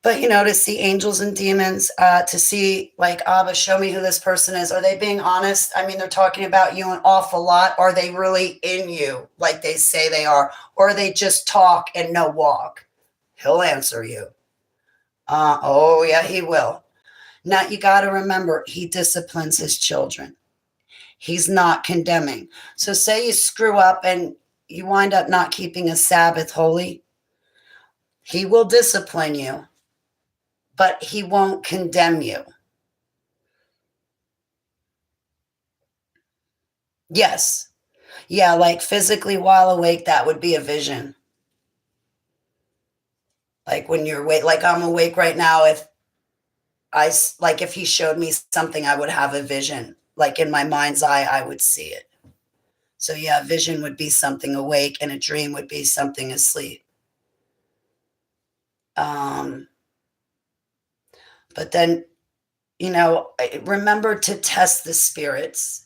But, to see angels and demons, to see like, Abba, show me who this person is. Are they being honest? I mean, they're talking about you an awful lot. Are they really in you like they say they are? Or they just talk and no walk? He'll answer you. Oh, yeah, he will. Now, you got to remember, he disciplines his children. He's not condemning. So say you screw up and you wind up not keeping a Sabbath holy. He will discipline you, but he won't condemn you. Yes. Yeah, like physically while awake, that would be a vision. Like when you're awake, like I'm awake right now. If he showed me something, I would have a vision. Like in my mind's eye, I would see it. So yeah, vision would be something awake and a dream would be something asleep. But then, remember to test the spirits.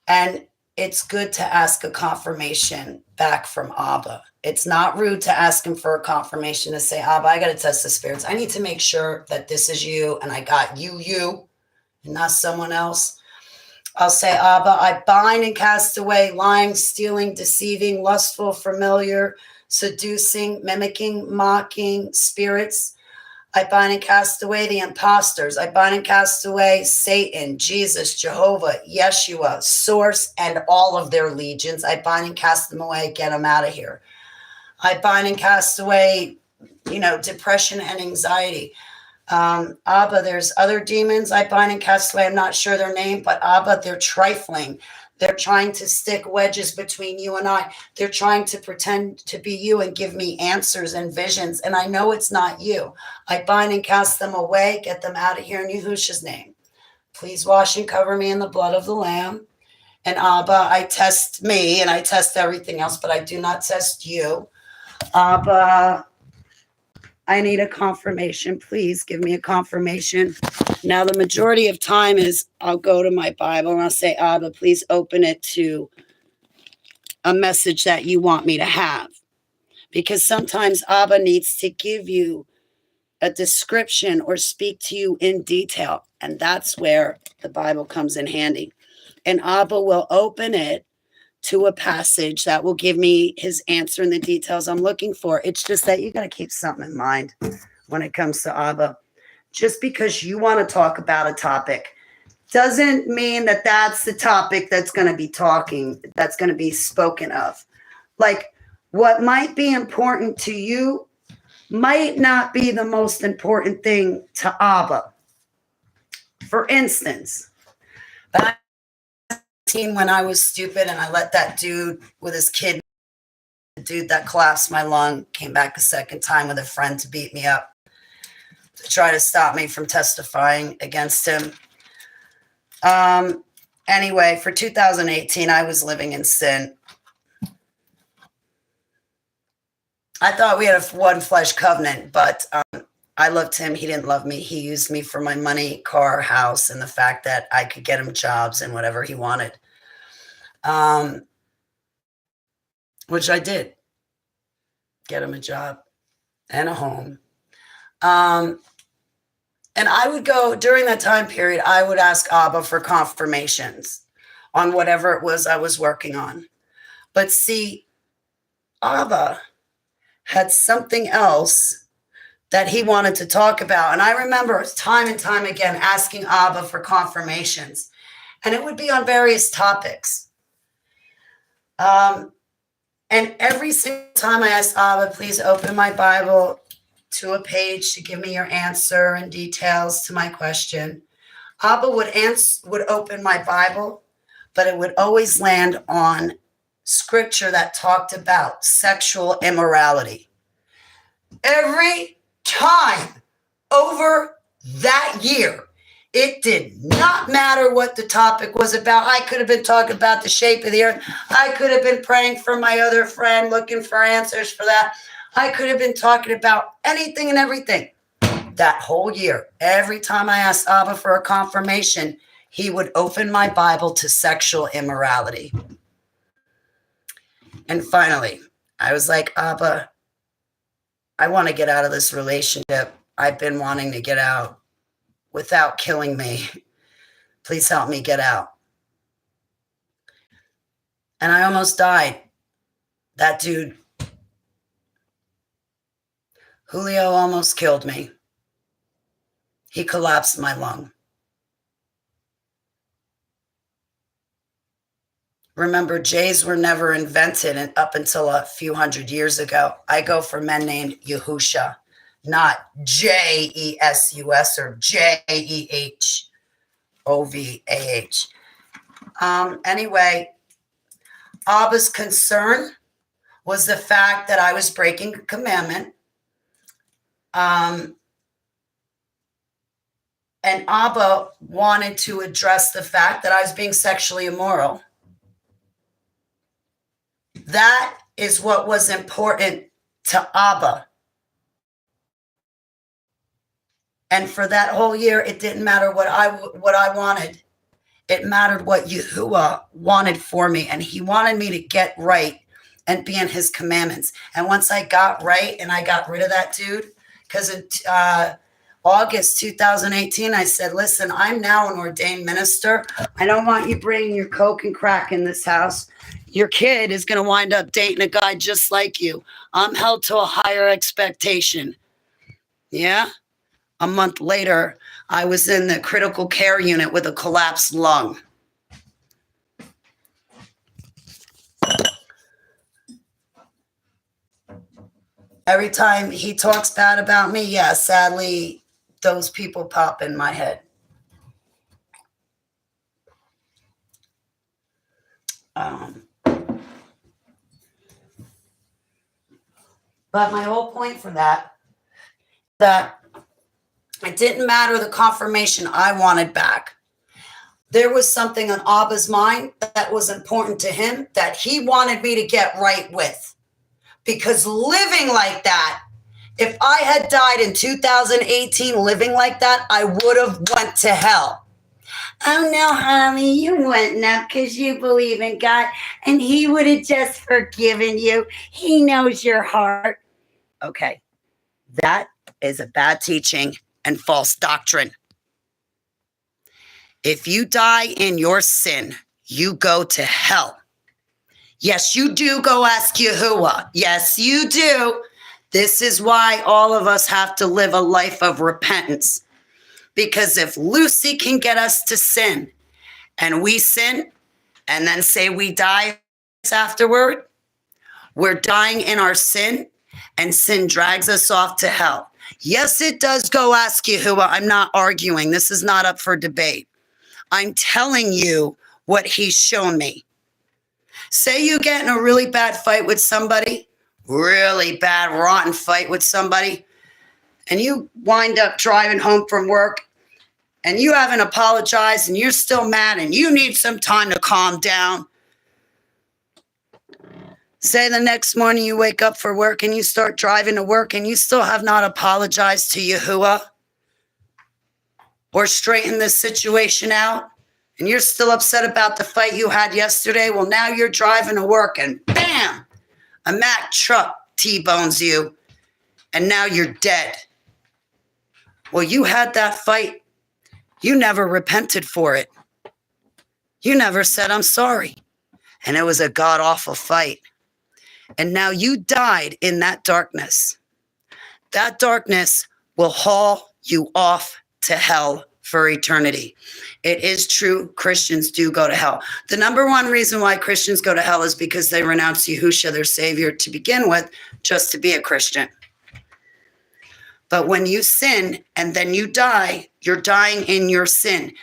And it's good to ask a confirmation back from Abba. It's not rude to ask him for a confirmation to say, Abba, I got to test the spirits. I need to make sure that this is you and I got you, and not someone else. I'll say, Abba, I bind and cast away lying, stealing, deceiving, lustful, familiar, seducing, mimicking, mocking spirits. I bind and cast away the imposters. I bind and cast away Satan, Jesus, Jehovah, Yeshua, Source, and all of their legions. I bind and cast them away, get them out of here. I bind and cast away, depression and anxiety. Abba, there's other demons I bind and cast away. I'm not sure their name, but Abba, they're trifling. They're trying to stick wedges between you and I. They're trying to pretend to be you and give me answers and visions. And I know it's not you. I bind and cast them away, get them out of here in Yahushua's name. Please wash and cover me in the blood of the Lamb. And Abba, I test me and I test everything else, but I do not test you. Abba, I need a confirmation. Please give me a confirmation. Now, the majority of time is I'll go to my Bible and I'll say, Abba, please open it to a message that you want me to have. Because sometimes Abba needs to give you a description or speak to you in detail. And that's where the Bible comes in handy. And Abba will open it to a passage that will give me his answer and the details I'm looking for. It's just that you got to keep something in mind when it comes to Abba. Just because you want to talk about a topic doesn't mean that that's the topic that's going to be spoken of. Like what might be important to you might not be the most important thing to Abba. For instance, back when I was stupid and I let that dude with his kid, the dude that collapsed my lung, came back a second time with a friend to beat me up, to try to stop me from testifying against him. Anyway, for 2018, I was living in sin. I thought we had a one flesh covenant, but I loved him. He didn't love me. He used me for my money, car, house, and the fact that I could get him jobs and whatever he wanted. Which I did. Get him a job and a home. And I would go, during that time period, I would ask Abba for confirmations on whatever it was I was working on. But see, Abba had something else that he wanted to talk about. And I remember time and time again asking Abba for confirmations. And it would be on various topics. And every single time I asked Abba, please open my Bible to a page to give me your answer and details to my question, Abba would open my Bible, but it would always land on scripture that talked about sexual immorality. Every time over that year, it did not matter what the topic was about. I could have been talking about the shape of the earth. I could have been praying for my other friend, looking for answers for that. I could have been talking about anything and everything. That whole year, every time I asked Abba for a confirmation, he would open my Bible to sexual immorality. And finally, I was like, Abba, I want to get out of this relationship. I've been wanting to get out without killing me. Please help me get out. And I almost died. That dude, Julio, almost killed me. He collapsed my lung. Remember, J's were never invented up until a few hundred years ago. I go for men named Yahusha, not J-E-S-U-S or J-E-H-O-V-A-H. Anyway, Abba's concern was the fact that I was breaking a commandment. And Abba wanted to address the fact that I was being sexually immoral. That is what was important to Abba. And for that whole year, it didn't matter what I wanted. It mattered what Yahuwah wanted for me. And he wanted me to get right and be in his commandments. And once I got right and I got rid of that dude, because in August 2018, I said, listen, I'm now an ordained minister. I don't want you bringing your coke and crack in this house. Your kid is going to wind up dating a guy just like you. I'm held to a higher expectation. Yeah? A month later, I was in the critical care unit with a collapsed lung. Every time he talks bad about me, yeah, sadly, those people pop in my head. But my whole point for that it didn't matter the confirmation I wanted back. There was something on Abba's mind that was important to him that he wanted me to get right with. Because living like that, if I had died in 2018 living like that, I would have went to hell. Oh no, honey, you wouldn't have because you believe in God and he would have just forgiven you. He knows your heart. Okay, that is a bad teaching and false doctrine. If you die in your sin, you go to hell. Yes, you do go ask Yahuwah. Yes, you do. This is why all of us have to live a life of repentance. Because if Lucy can get us to sin and we sin and then say we die afterward, we're dying in our sin and sin drags us off to hell. Yes, it does go ask Yahuwah. I'm not arguing. This is not up for debate. I'm telling you what he's shown me. Say you get in a really bad fight with somebody, really bad, rotten fight with somebody, and you wind up driving home from work and you haven't apologized and you're still mad and you need some time to calm down. Say the next morning you wake up for work and you start driving to work and you still have not apologized to Yahuwah or straightened this situation out and you're still upset about the fight you had yesterday. Well, now you're driving to work and bam, a Mack truck T-bones you and now you're dead. Well, you had that fight. You never repented for it. You never said, I'm sorry. And it was a god-awful fight. And now you died in that darkness. That darkness will haul you off to hell for eternity. It is true, Christians do go to hell. The number one reason why Christians go to hell is because they renounce Yahushua, their savior, to begin with, just to be a Christian. But when you sin and then you die, you're dying in your sin.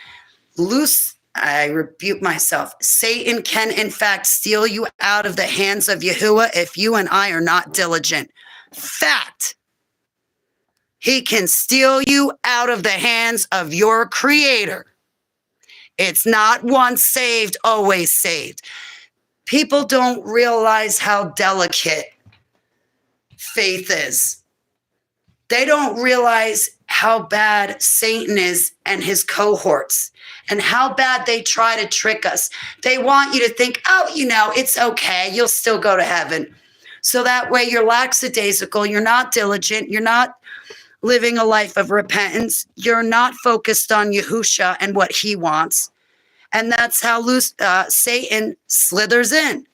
I rebuke myself. Satan can, in fact, steal you out of the hands of Yahuwah if you and I are not diligent. Fact. He can steal you out of the hands of your creator. It's not once saved, always saved. People don't realize how delicate faith is. They don't realize how bad Satan is and his cohorts and how bad they try to trick us. They want you to think, oh, it's okay. You'll still go to heaven. So that way you're lackadaisical. You're not diligent. You're not living a life of repentance. You're not focused on Yahushua and what he wants. And that's how Satan slithers in.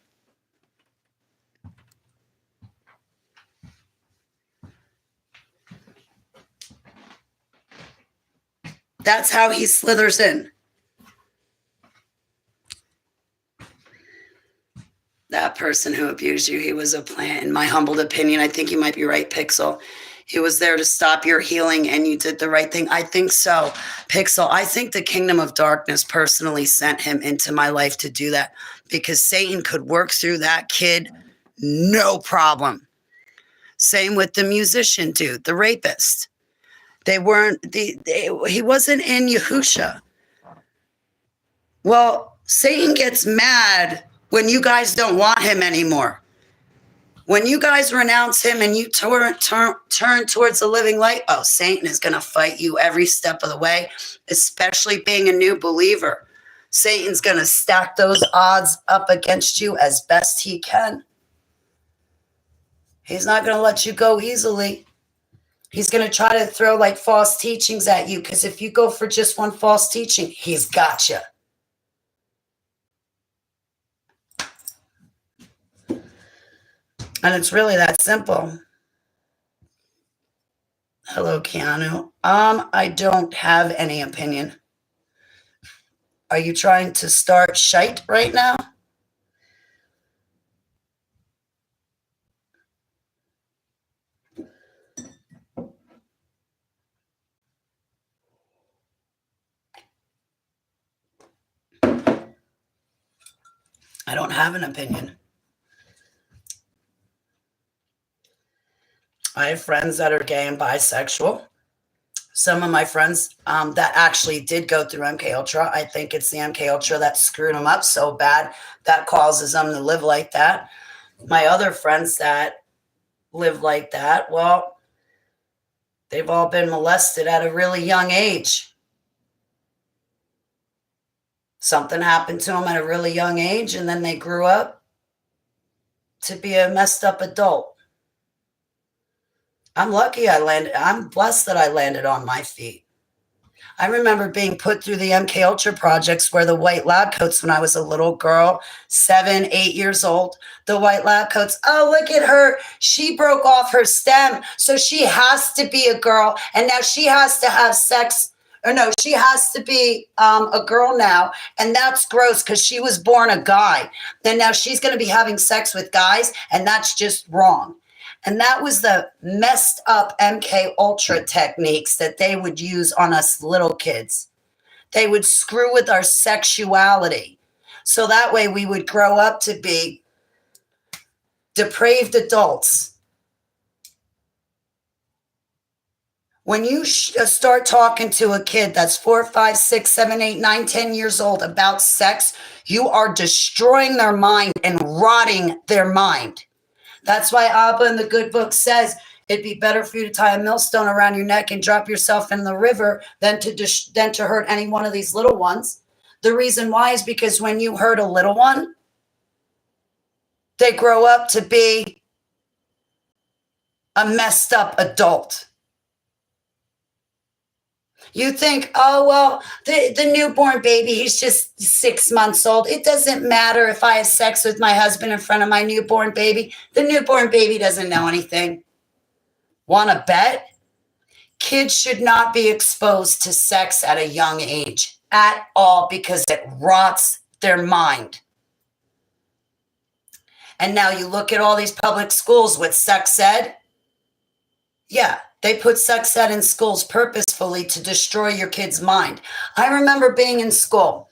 That's how he slithers in. That person who abused you, he was a plant. In my humbled opinion, I think you might be right, Pixel. He was there to stop your healing, and you did the right thing. I think so, Pixel. I think the kingdom of darkness personally sent him into my life to do that, because Satan could work through that kid no problem. Same with the musician dude, the rapist. He wasn't in Yahusha. Well, Satan gets mad when you guys don't want him anymore. When you guys renounce him and you turn towards the living light, oh, Satan is going to fight you every step of the way, especially being a new believer. Satan's going to stack those odds up against you as best he can. He's not going to let you go easily. He's going to try to throw like false teachings at you, because if you go for just one false teaching, he's got you. And it's really that simple. Hello, Keanu. I don't have any opinion. Are you trying to start shite right now? I don't have an opinion. I have friends that are gay and bisexual. Some of my friends that actually did go through MK Ultra, I think it's the MK Ultra that screwed them up so bad that causes them to live like that. My other friends that live like that, well, they've all been molested at a really young age. Something happened to them at a really young age, and then they grew up to be a messed up adult. I'm lucky I'm blessed that I landed on my feet. I remember being put through the MK Ultra projects where the white lab coats when I was a little girl, 7, 8 years old. The white lab coats, oh, look at her. She broke off her stem, so she has to be a girl, and now she has to have sex. Or no, she has to be a girl now, and that's gross because she was born a guy. Then now she's going to be having sex with guys, and that's just wrong. And that was the messed up MK Ultra techniques that they would use on us little kids. They would screw with our sexuality. So that way we would grow up to be depraved adults. When you start talking to a kid that's 4, 5, 6, 7, 8, 9, 10 years old about sex, you are destroying their mind and rotting their mind. That's why Abba in the good book says it'd be better for you to tie a millstone around your neck and drop yourself in the river than to hurt any one of these little ones. The reason why is because when you hurt a little one, they grow up to be a messed up adult. You think, oh, well, the newborn baby, he's just 6 months old. It doesn't matter if I have sex with my husband in front of my newborn baby. The newborn baby doesn't know anything. Want to bet? Kids should not be exposed to sex at a young age at all, because it rots their mind. And now you look at all these public schools with sex ed. Yeah, they put sex ed in schools purposefully to destroy your kid's mind. I remember being in school.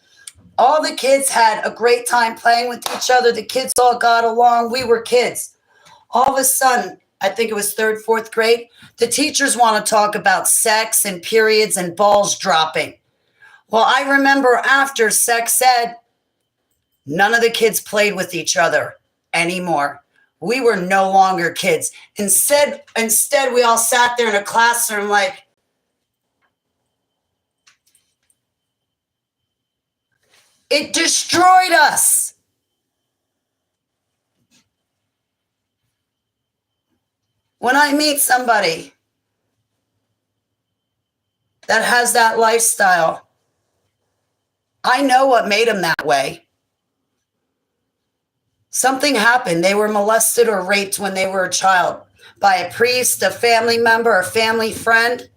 All the kids had a great time playing with each other. The kids all got along. We were kids. All of a sudden, I think it was 3rd, 4th grade, the teachers want to talk about sex and periods and balls dropping. Well, I remember after sex ed, none of the kids played with each other anymore. We were no longer kids. Instead, we all sat there in a classroom like, it destroyed us. When I meet somebody that has that lifestyle, I know what made them that way. Something happened. They were molested or raped when they were a child by a priest, a family member, a family friend.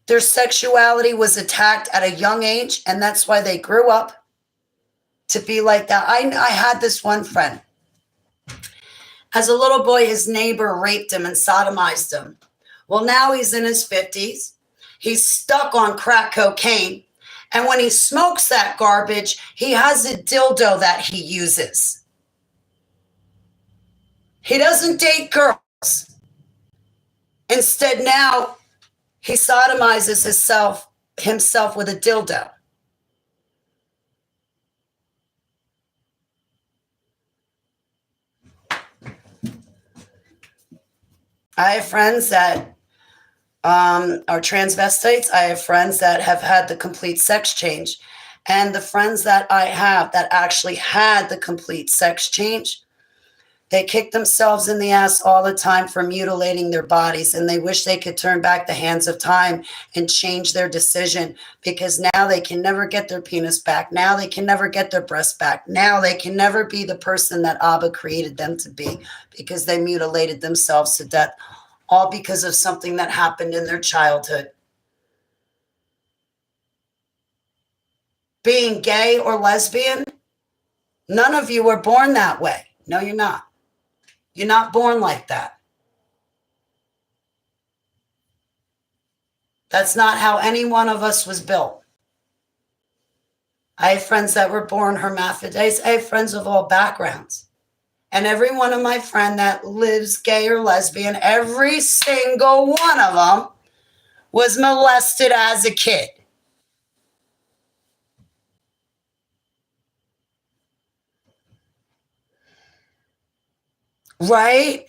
Their sexuality was attacked at a young age, and that's why they grew up to be like that. I had this one friend. As a little boy, his neighbor raped him and sodomized him. Well, now he's in his 50s. He's stuck on crack cocaine. And when he smokes that garbage, he has a dildo that he uses. He doesn't date girls. Instead, now he sodomizes himself with a dildo. I have friends that are transvestites. I have friends that have had the complete sex change. And the friends that I have that actually had the complete sex change, they kick themselves in the ass all the time for mutilating their bodies. And they wish they could turn back the hands of time and change their decision, because now they can never get their penis back. Now they can never get their breast back. Now they can never be the person that Abba created them to be, because they mutilated themselves to death, all because of something that happened in their childhood. Being gay or lesbian, none of you were born that way. No, you're not. You're not born like that. That's not how any one of us was built. I have friends that were born hermaphrodites. I have friends of all backgrounds. And every one of my friends that lives gay or lesbian, every single one of them was molested as a kid. Right?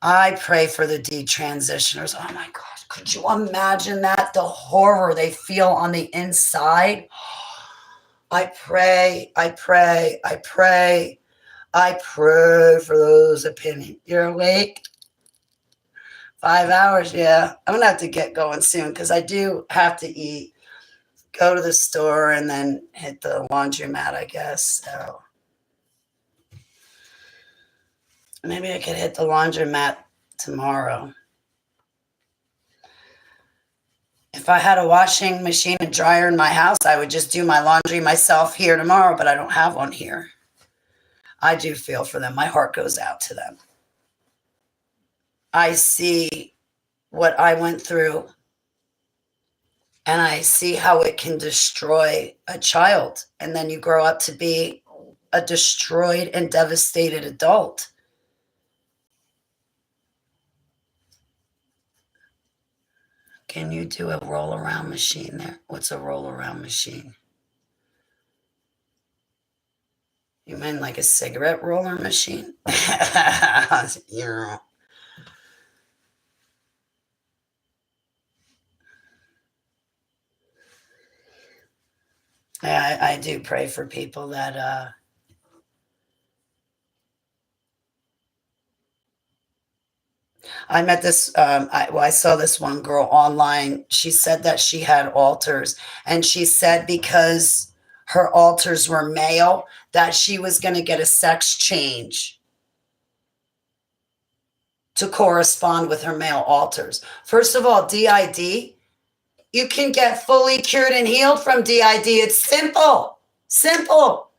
I pray for the detransitioners. Oh my gosh, could you imagine that? The horror they feel on the inside. I pray for those opinions. You're awake? 5 hours, yeah. I'm gonna have to get going soon because I do have to eat, go to the store, and then hit the laundromat, I guess. So maybe I could hit the laundromat tomorrow. If I had a washing machine and dryer in my house, I would just do my laundry myself here tomorrow, but I don't have one here. I do feel for them. My heart goes out to them. I see what I went through, and I see how it can destroy a child. And then you grow up to be a destroyed and devastated adult. Can you do a roll around machine there? What's a roll around machine? You mean like a cigarette roller machine? Yeah. I do pray for people that I met this, I saw this one girl online. She said that she had alters, and she said because her alters were male, that she was going to get a sex change to correspond with her male alters. First of all, DID, you can get fully cured and healed from DID. It's simple, simple.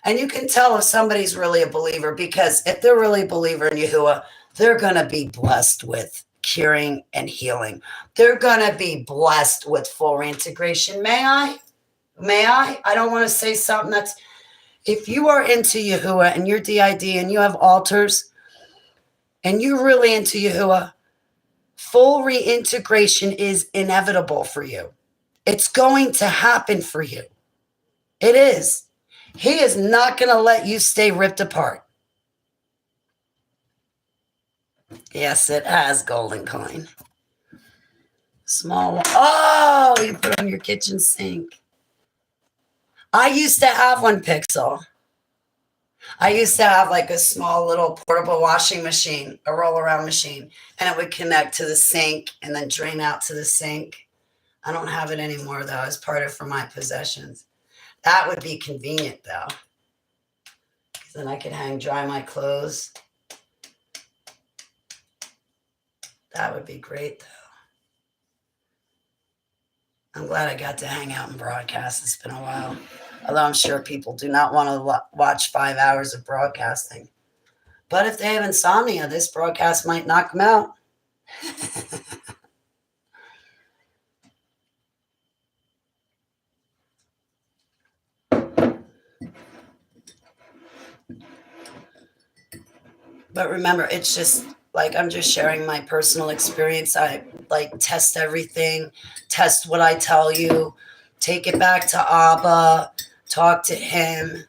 And you can tell if somebody's really a believer, because if they're really a believer in Yahuwah, they're going to be blessed with curing and healing. They're going to be blessed with full reintegration. May I? May I? I don't want to say something that's, if you are into Yahuwah and you're DID and you have altars and you're really into Yahuwah, full reintegration is inevitable for you. It's going to happen for you. It is. He is not going to let you stay ripped apart. Yes, it has golden coin. Small one. Oh, you put on your kitchen sink. I used to have one, Pixel. I used to have like a small little portable washing machine, a roll around machine, and it would connect to the sink and then drain out to the sink. I don't have it anymore, though. It's part of for my possessions. That would be convenient, though. Then I could hang dry my clothes. That would be great, though. I'm glad I got to hang out and broadcast. It's been a while. Although I'm sure people do not want to watch 5 hours of broadcasting. But if they have insomnia, this broadcast might knock them out. But remember, it's just like I'm just sharing my personal experience. I like test everything, test what I tell you, take it back to Abba, talk to him.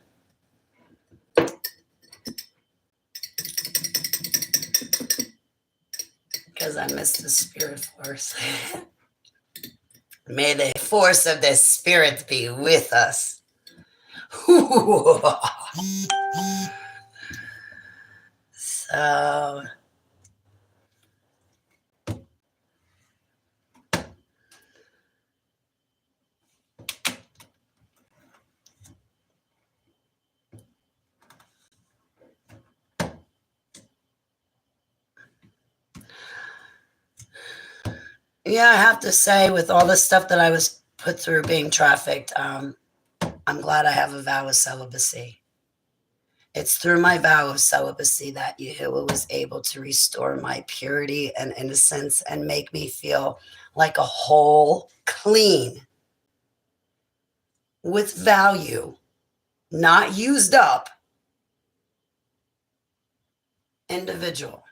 Because I miss the spirit force. May the force of the spirit be with us. So yeah, I have to say, with all the stuff that I was put through being trafficked, I'm glad I have a vow of celibacy. It's through my vow of celibacy that Yahuwah was able to restore my purity and innocence and make me feel like a whole, clean, with value, not used up individual.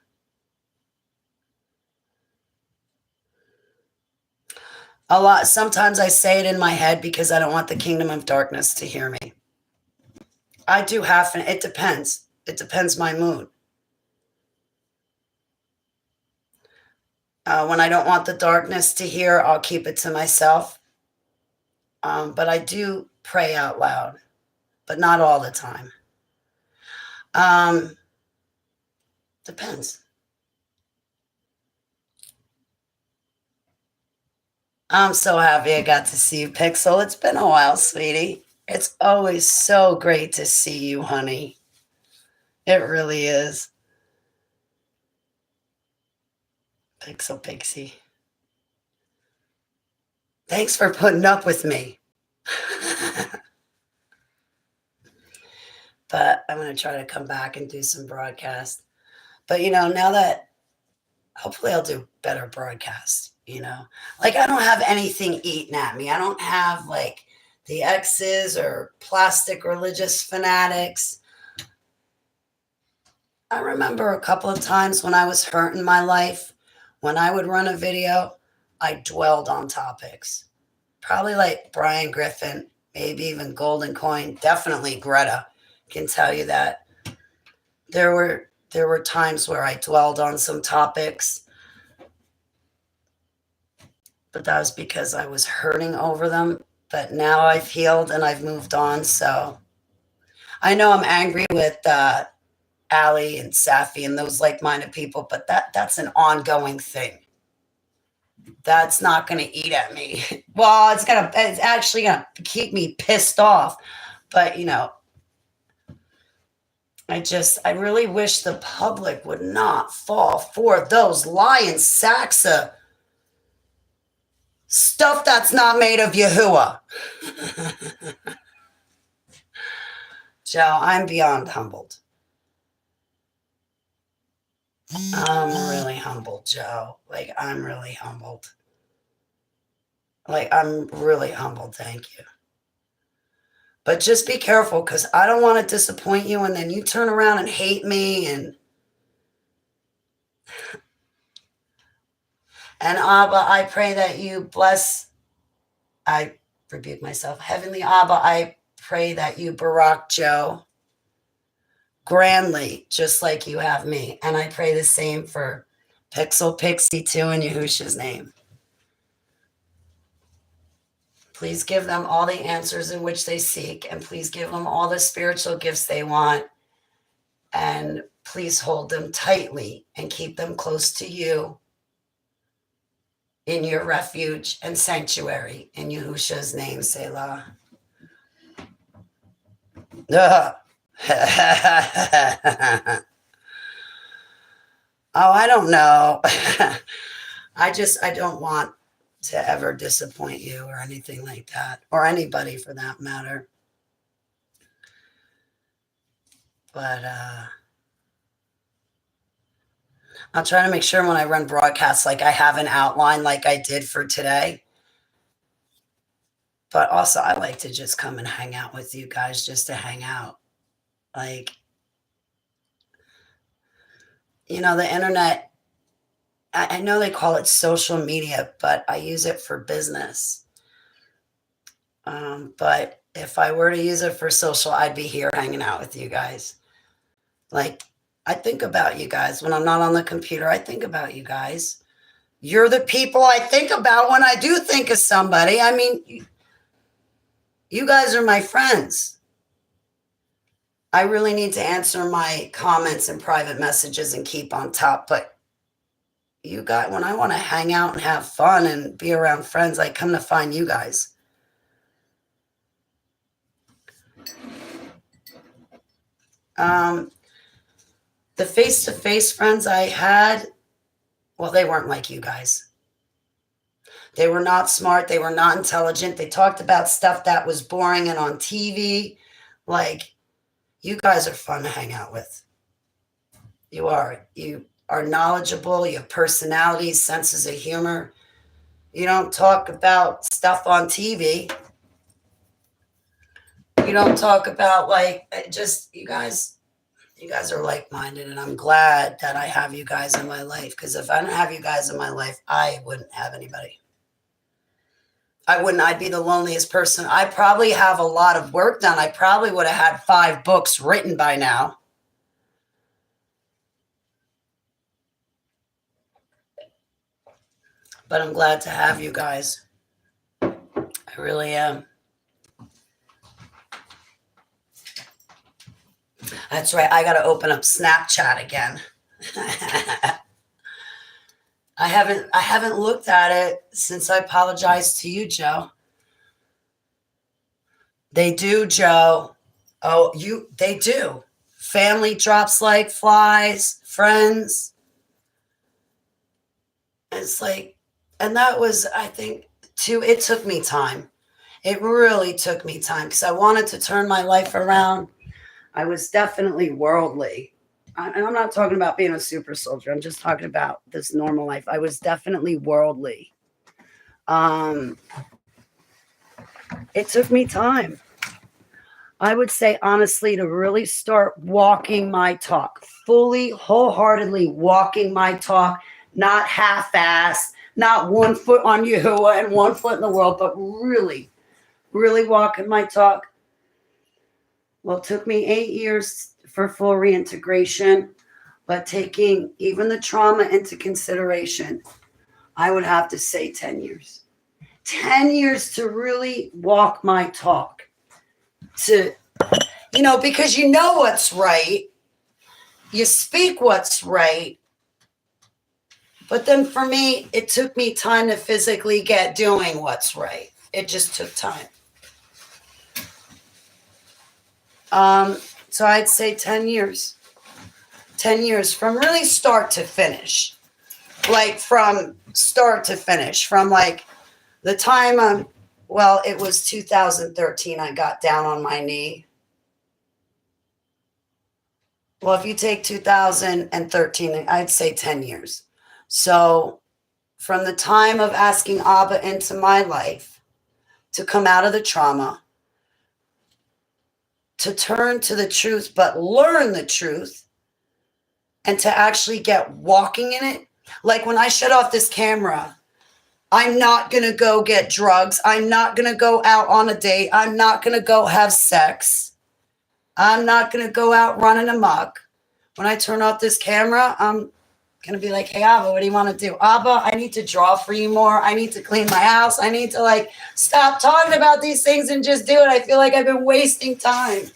A lot. Sometimes I say it in my head because I don't want the kingdom of darkness to hear me. I do half, and it depends. It depends my mood. When I don't want the darkness to hear, I'll keep it to myself. But I do pray out loud, but not all the time. Depends. I'm so happy I got to see you, Pixel. It's been a while, sweetie. It's always so great to see you, honey. It really is. Pixel Pixie. Thanks for putting up with me. But I'm going to try to come back and do some broadcasts. But, now that hopefully I'll do better broadcasts, Like I don't have anything eating at me. I don't have like the X's or plastic religious fanatics. I remember a couple of times when I was hurt in my life, when I would run a video, I dwelled on topics. Probably like Brian Griffin, maybe even Golden Coin, definitely Greta can tell you that. There were times where I dwelled on some topics, but that was because I was hurting over them. But now I've healed and I've moved on. So I know I'm angry with Ali and Safi and those like-minded people, but that's an ongoing thing. That's not going to eat at me. Well, it's actually going to keep me pissed off. But, I really wish the public would not fall for those lying sacks of stuff that's not made of Yahuwah. Joe, I'm beyond humbled. I'm really humbled, Joe. Like, I'm really humbled. Thank you. But just be careful, because I don't want to disappoint you, and then you turn around and hate me. And Abba, I pray that you bless. I rebuke myself. Heavenly Abba, I pray that you Barak Joe grandly, just like you have me. And I pray the same for Pixel Pixie too, in Yahushua's name. Please give them all the answers in which they seek, and please give them all the spiritual gifts they want. And please hold them tightly and keep them close to you in your refuge and sanctuary. In Yahushua's name, Selah. Oh, I don't know. I don't want to ever disappoint you or anything like that, or anybody for that matter. But I'll try to make sure when I run broadcasts, like I have an outline like I did for today. But also, I like to just come and hang out with you guys, just to hang out. Like, you know, the internet, I know they call it social media, but I use it for business. But if I were to use it for social, I'd be here hanging out with you guys. Like, I think about you guys when I'm not on the computer. I think about you guys. You're the people I think about when I do think of somebody. I mean, you guys are my friends. I really need to answer my comments and private messages and keep on top. But you guys, when I want to hang out and have fun and be around friends, I come to find you guys. The face-to-face friends I had, well, they weren't like you guys. They were not smart. They were not intelligent. They talked about stuff that was boring and on TV. Like, you guys are fun to hang out with. You are. You are knowledgeable. You have personalities, senses of humor. You don't talk about stuff on TV. You don't talk about, like, just, you guys are like-minded, and I'm glad that I have you guys in my life, because if I didn't have you guys in my life, I wouldn't have anybody. I'd be the loneliest person. I probably have a lot of work done. I probably would have had 5 books written by now. But I'm glad to have you guys. I really am. That's right. I got to open up Snapchat again. I haven't looked at it since I apologized to you, Joe. They do, Joe. Oh, they do. Family drops like flies, friends. It's like, and that was, I think, too, it took me time. It really took me time, because I wanted to turn my life around. I was definitely worldly. And I'm not talking about being a super soldier. I'm just talking about this normal life. I was definitely worldly. It took me time. I would say, honestly, to really start walking my talk, fully, wholeheartedly walking my talk, not half-assed, not 1 foot on Yahuwah and 1 foot in the world, but really, really walking my talk. Well, it took me 8 years for full reintegration, but taking even the trauma into consideration, I would have to say 10 years. 10 years to really walk my talk. To, because you know what's right. You speak what's right. But then for me, it took me time to physically get doing what's right. It just took time. So I'd say 10 years. 10 years from really start to finish. Like from start to finish. From like the time it was 2013 I got down on my knee. Well, if you take 2013, I'd say 10 years. So from the time of asking Abba into my life to come out of the trauma, to turn to the truth, but learn the truth, and to actually get walking in it. Like when I shut off this camera, I'm not going to go get drugs. I'm not going to go out on a date. I'm not going to go have sex. I'm not going to go out running amok. When I turn off this camera, I'm going to be like, hey, Abba, what do you want to do? Abba, I need to draw for you more. I need to clean my house. I need to stop talking about these things and just do it. I feel like I've been wasting time.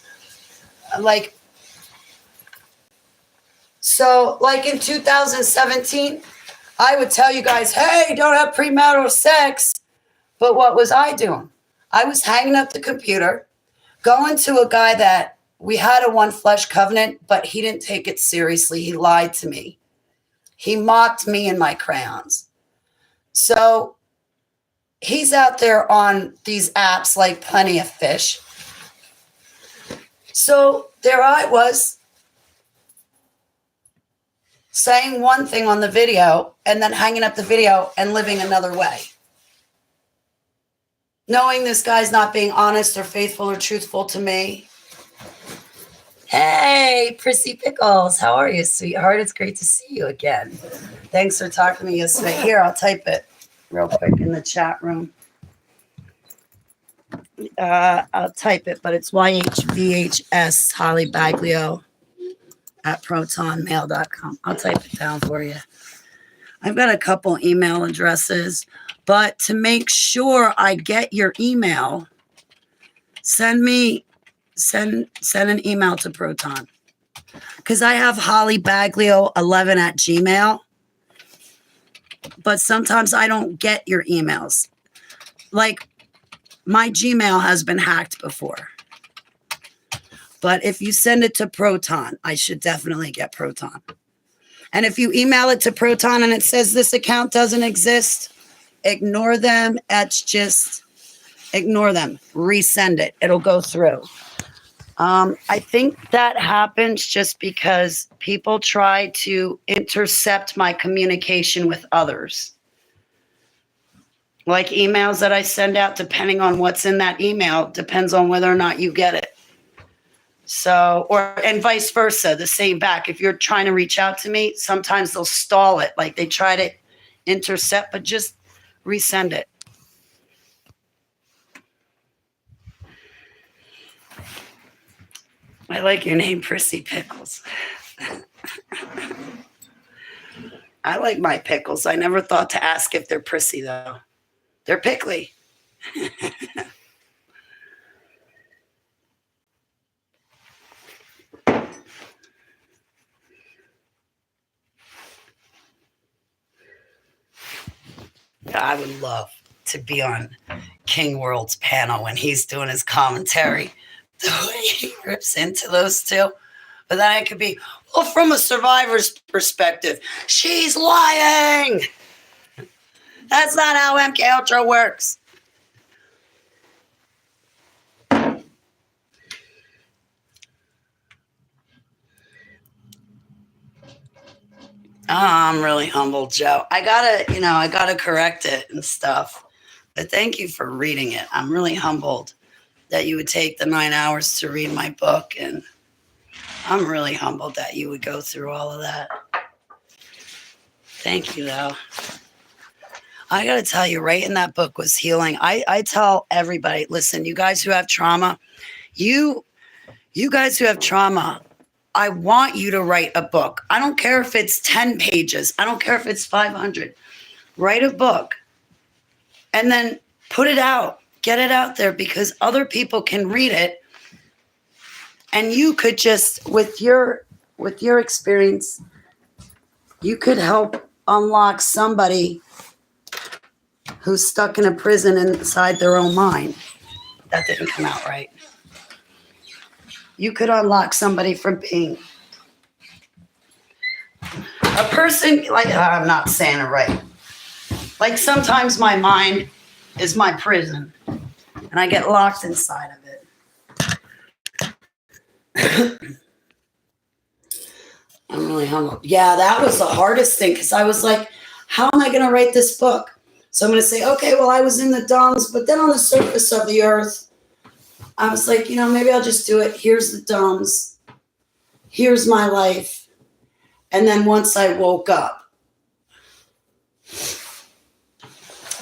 So in 2017, I would tell you guys, hey, don't have premarital sex. But what was I doing? I was hanging up the computer, going to a guy that we had a one flesh covenant, but he didn't take it seriously. He lied to me. He mocked me and my crayons. So he's out there on these apps like Plenty of Fish. So there I was saying one thing on the video and then hanging up the video and living another way. Knowing this guy's not being honest or faithful or truthful to me. Hey, Prissy Pickles. How are you, sweetheart? It's great to see you again. Thanks for talking to me yesterday. Here, I'll type it real quick in the chat room. I'll type it, but it's YHVHS Holly Baglio at protonmail.com. I'll type it down for you. I've got a couple email addresses, but to make sure I get your email, send an email to Proton. Because I have hollybaglio11 at Gmail, but sometimes I don't get your emails. Like, my Gmail has been hacked before. But if you send it to Proton, I should definitely get Proton. And if you email it to Proton and it says this account doesn't exist, ignore them. Ignore them. Resend it. It'll go through. I think that happens just because people try to intercept my communication with others. Like emails that I send out, depending on what's in that email, depends on whether or not you get it. So, and vice versa, the same back. If you're trying to reach out to me, sometimes they'll stall it. Like they try to intercept, but just resend it. I like your name, Prissy Pickles. I like my pickles. I never thought to ask if they're prissy, though. They're pickly. I would love to be on King World's panel when he's doing his commentary. The way he rips into those two. But then it could be, well, from a survivor's perspective, she's lying. That's not how MK Ultra works. I'm really humbled, Joe. I gotta correct it and stuff. But thank you for reading it. I'm really humbled that you would take the 9 hours to read my book, and I'm really humbled that you would go through all of that. Thank you, though. I got to tell you, right in that book was healing. I tell everybody, listen, you guys who have trauma, you guys who have trauma, I want you to write a book. I don't care if it's 10 pages. I don't care if it's 500. Write a book and then put it out. Get it out there because other people can read it. And you could just, with your experience, you could help unlock somebody who's stuck in a prison inside their own mind. That didn't come out right. You could unlock somebody from being a person, like, I'm not saying it right. Like sometimes my mind is my prison and I get locked inside of it. I'm really humbled. Yeah, that was the hardest thing because I was like, how am I going to write this book? So I'm going to say, okay, well, I was in the dumps, but then on the surface of the earth, I was like, maybe I'll just do it. Here's the dumps. Here's my life. And then once I woke up.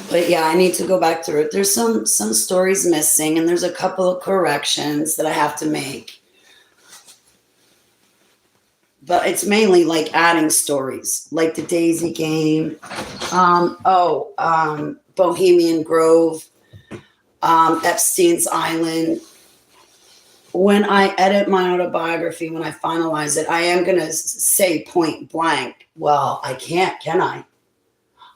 But yeah, I need to go back through it. There's some stories missing, and there's a couple of corrections that I have to make. But it's mainly like adding stories, like the Daisy Game, Bohemian Grove, Epstein's Island. When I edit my autobiography, when I finalize it, I am going to say point blank, well, I can't, can I?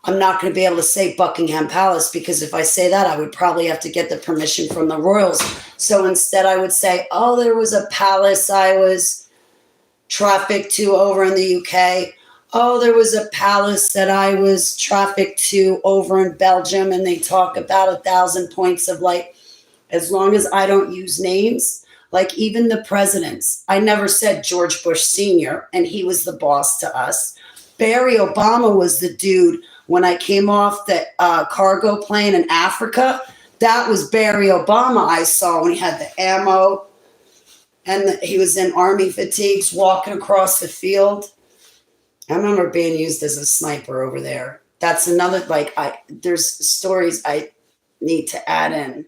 I'm not going to be able to say Buckingham Palace because if I say that, I would probably have to get the permission from the royals. So instead I would say, there was a palace I was trafficked to over in the UK. There was a palace that I was trafficked to over in Belgium, and they talk about 1,000 points of light. As long as I don't use names, like even the presidents, I never said George Bush Sr., and he was the boss to us. Barry Obama was the dude when I came off the cargo plane in Africa. That was Barry Obama I saw when he had the ammo and he was in army fatigues walking across the field. I remember being used as a sniper over there. That's another, there's stories I need to add in.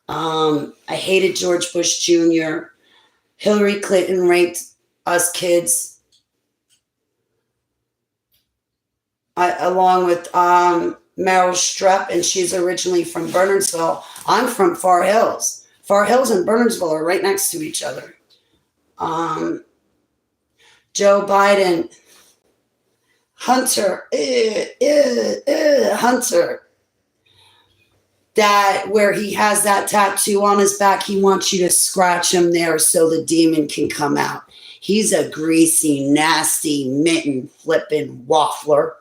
I hated George Bush Jr. Hillary Clinton raped us kids. Along with Meryl Streep, and she's originally from Bernardsville. I'm from Far Hills. Far Hills and Bernardsville are right next to each other. Joe Biden, Hunter, Hunter. That where he has that tattoo on his back, he wants you to scratch him there so the demon can come out. He's a greasy, nasty, mitten, flippin' waffler.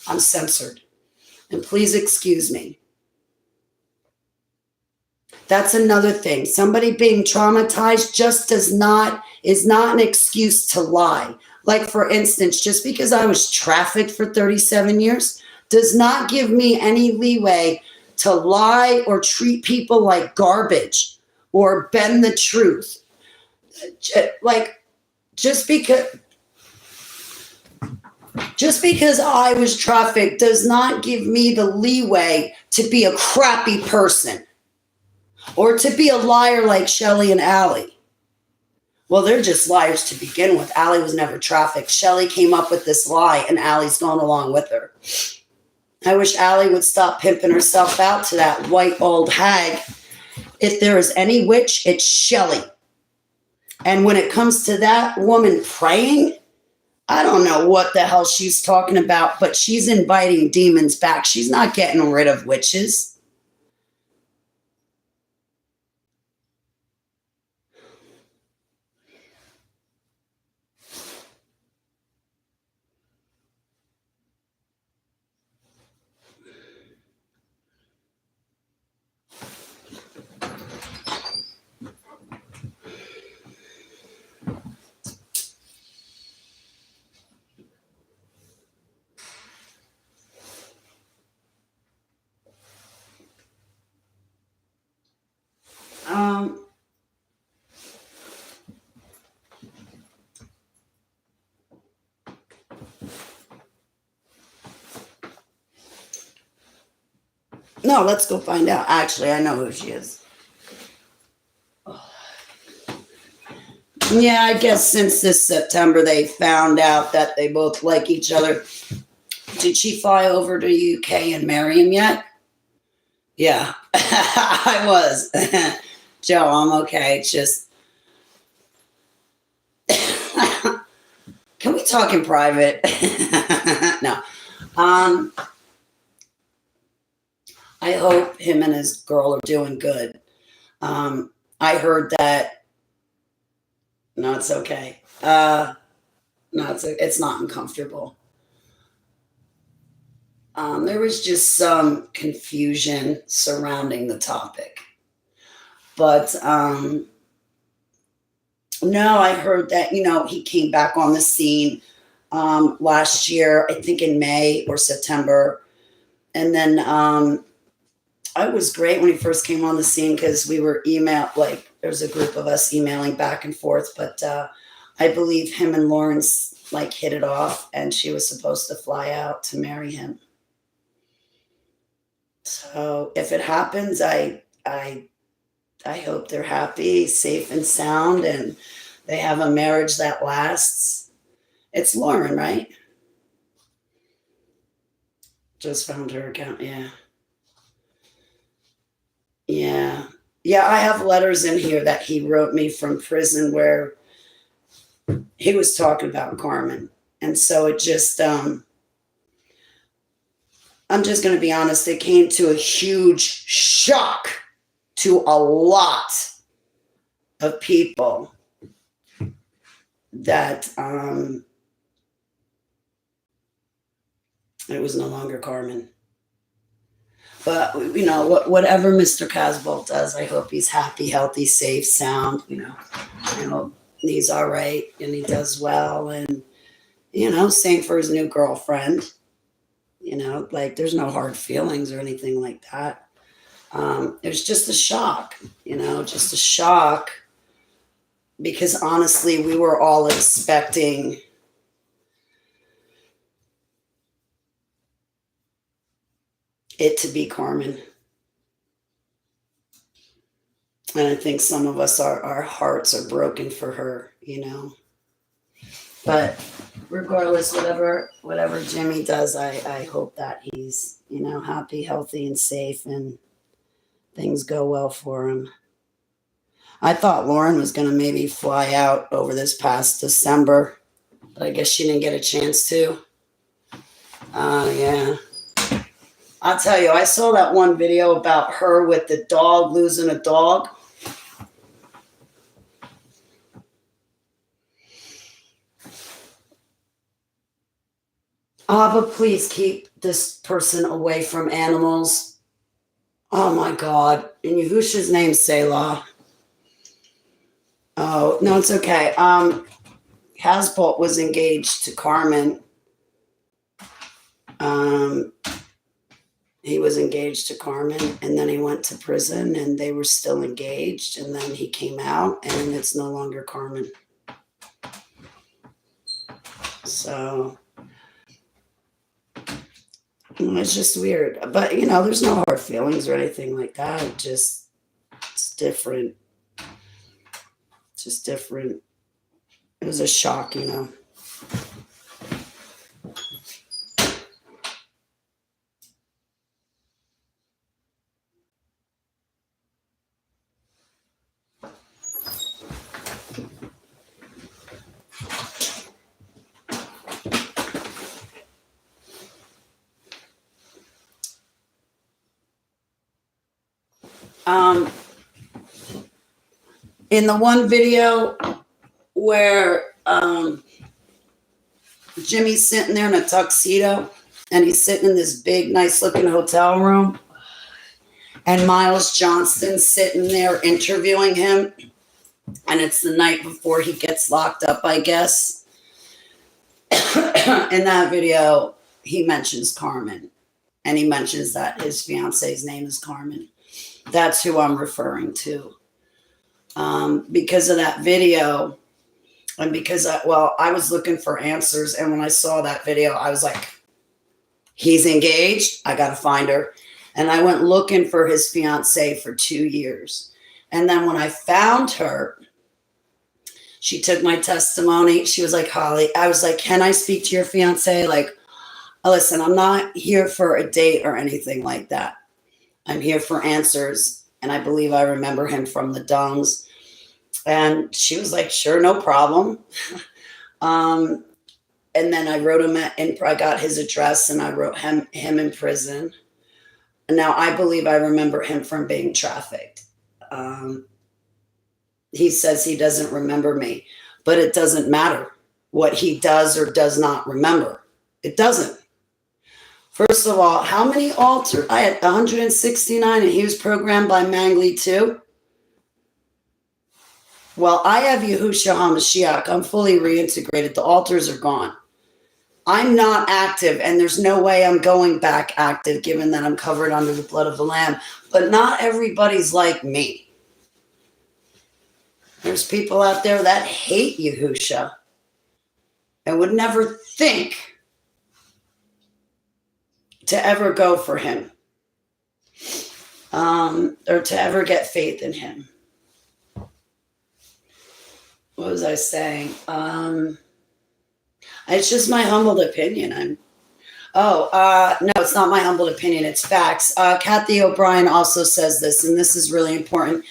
I'm censored. And please excuse me. That's another thing. Somebody being traumatized just is not an excuse to lie. Like, for instance, just because I was trafficked for 37 years does not give me any leeway to lie or treat people like garbage or bend the truth. Like, just because I was trafficked does not give me the leeway to be a crappy person or to be a liar like Shelly and Allie. Well, they're just liars to begin with. Allie was never trafficked. Shelly came up with this lie, and Allie's gone along with her. I wish Allie would stop pimping herself out to that white old hag. If there is any witch, it's Shelly. And when it comes to that woman praying, I don't know what the hell she's talking about, but she's inviting demons back. She's not getting rid of witches. No, let's go find out. Actually, I know who she is. Yeah, I guess since this September they found out that they both like each other. Did she fly over to UK and marry him yet? Yeah, I was. Joe, I'm okay. It's just... Can we talk in private? No. I hope him and his girl are doing good. I heard that. No, it's okay. No, it's not uncomfortable. There was just some confusion surrounding the topic. But no, I heard that, he came back on the scene last year, I think in May or September. And then it was great when he first came on the scene because we were there was a group of us emailing back and forth. But I believe him and Lawrence hit it off, and she was supposed to fly out to marry him. So if it happens, I hope they're happy, safe and sound, and they have a marriage that lasts. It's Lauren, right? Just found her account. Yeah. Yeah. Yeah, I have letters in here that he wrote me from prison where he was talking about Carmen. And so it just, I'm just going to be honest, it came to a huge shock to a lot of people that it was no longer Carmen. But, whatever Mr. Casbolt does, I hope he's happy, healthy, safe, sound, I hope he's all right and he does well. And, Same for his new girlfriend. Like there's no hard feelings or anything like that. It was just a shock, just a shock, because honestly, we were all expecting it to be Carmen. And I think some of us, our hearts are broken for her, But regardless, whatever Jimmy does, I hope that he's, happy, healthy, and safe, and things go well for him. I thought Lauren was going to maybe fly out over this past December, but I guess she didn't get a chance to. Yeah. I'll tell you, I saw that one video about her with the dog losing a dog. But please keep this person away from animals. Oh my God. In Yahusha's name, Selah. Oh, no, it's okay. Hasbolt was engaged to Carmen. He was engaged to Carmen, and then he went to prison, and they were still engaged, and then he came out, and it's no longer Carmen. So it's just weird. But, there's no hard feelings or anything like that. It's different. Just different. It was a shock, In the one video where Jimmy's sitting there in a tuxedo, and he's sitting in this big, nice-looking hotel room, and Miles Johnston's sitting there interviewing him, and it's the night before he gets locked up, I guess. In that video, he mentions Carmen, and he mentions that his fiance's name is Carmen. That's who I'm referring to. Because of that video, and because I was looking for answers, and when I saw that video, I was like, he's engaged, I gotta find her. And I went looking for his fiance for 2 years. And then when I found her, she took my testimony. She was like, Holly, I was like, can I speak to your fiance? Like, listen, I'm not here for a date or anything like that. I'm here for answers. And I believe I remember him from the Dungs. And she was like, sure, no problem. And then I wrote him I got his address, and I wrote him in prison. And now I believe I remember him from being trafficked. He says he doesn't remember me, but it doesn't matter what he does or does not remember. It doesn't. First of all, how many altars? I had 169, and he was programmed by Mangli too. Well, I have Yahushua HaMashiach. I'm fully reintegrated. The altars are gone. I'm not active, and there's no way I'm going back active, given that I'm covered under the blood of the Lamb. But not everybody's like me. There's people out there that hate Yahusha and would never think to ever go for him, or to ever get faith in him. What was I saying? It's just my humbled opinion. No, it's not my humbled opinion. It's facts. Kathy O'Brien also says this, and this is really important.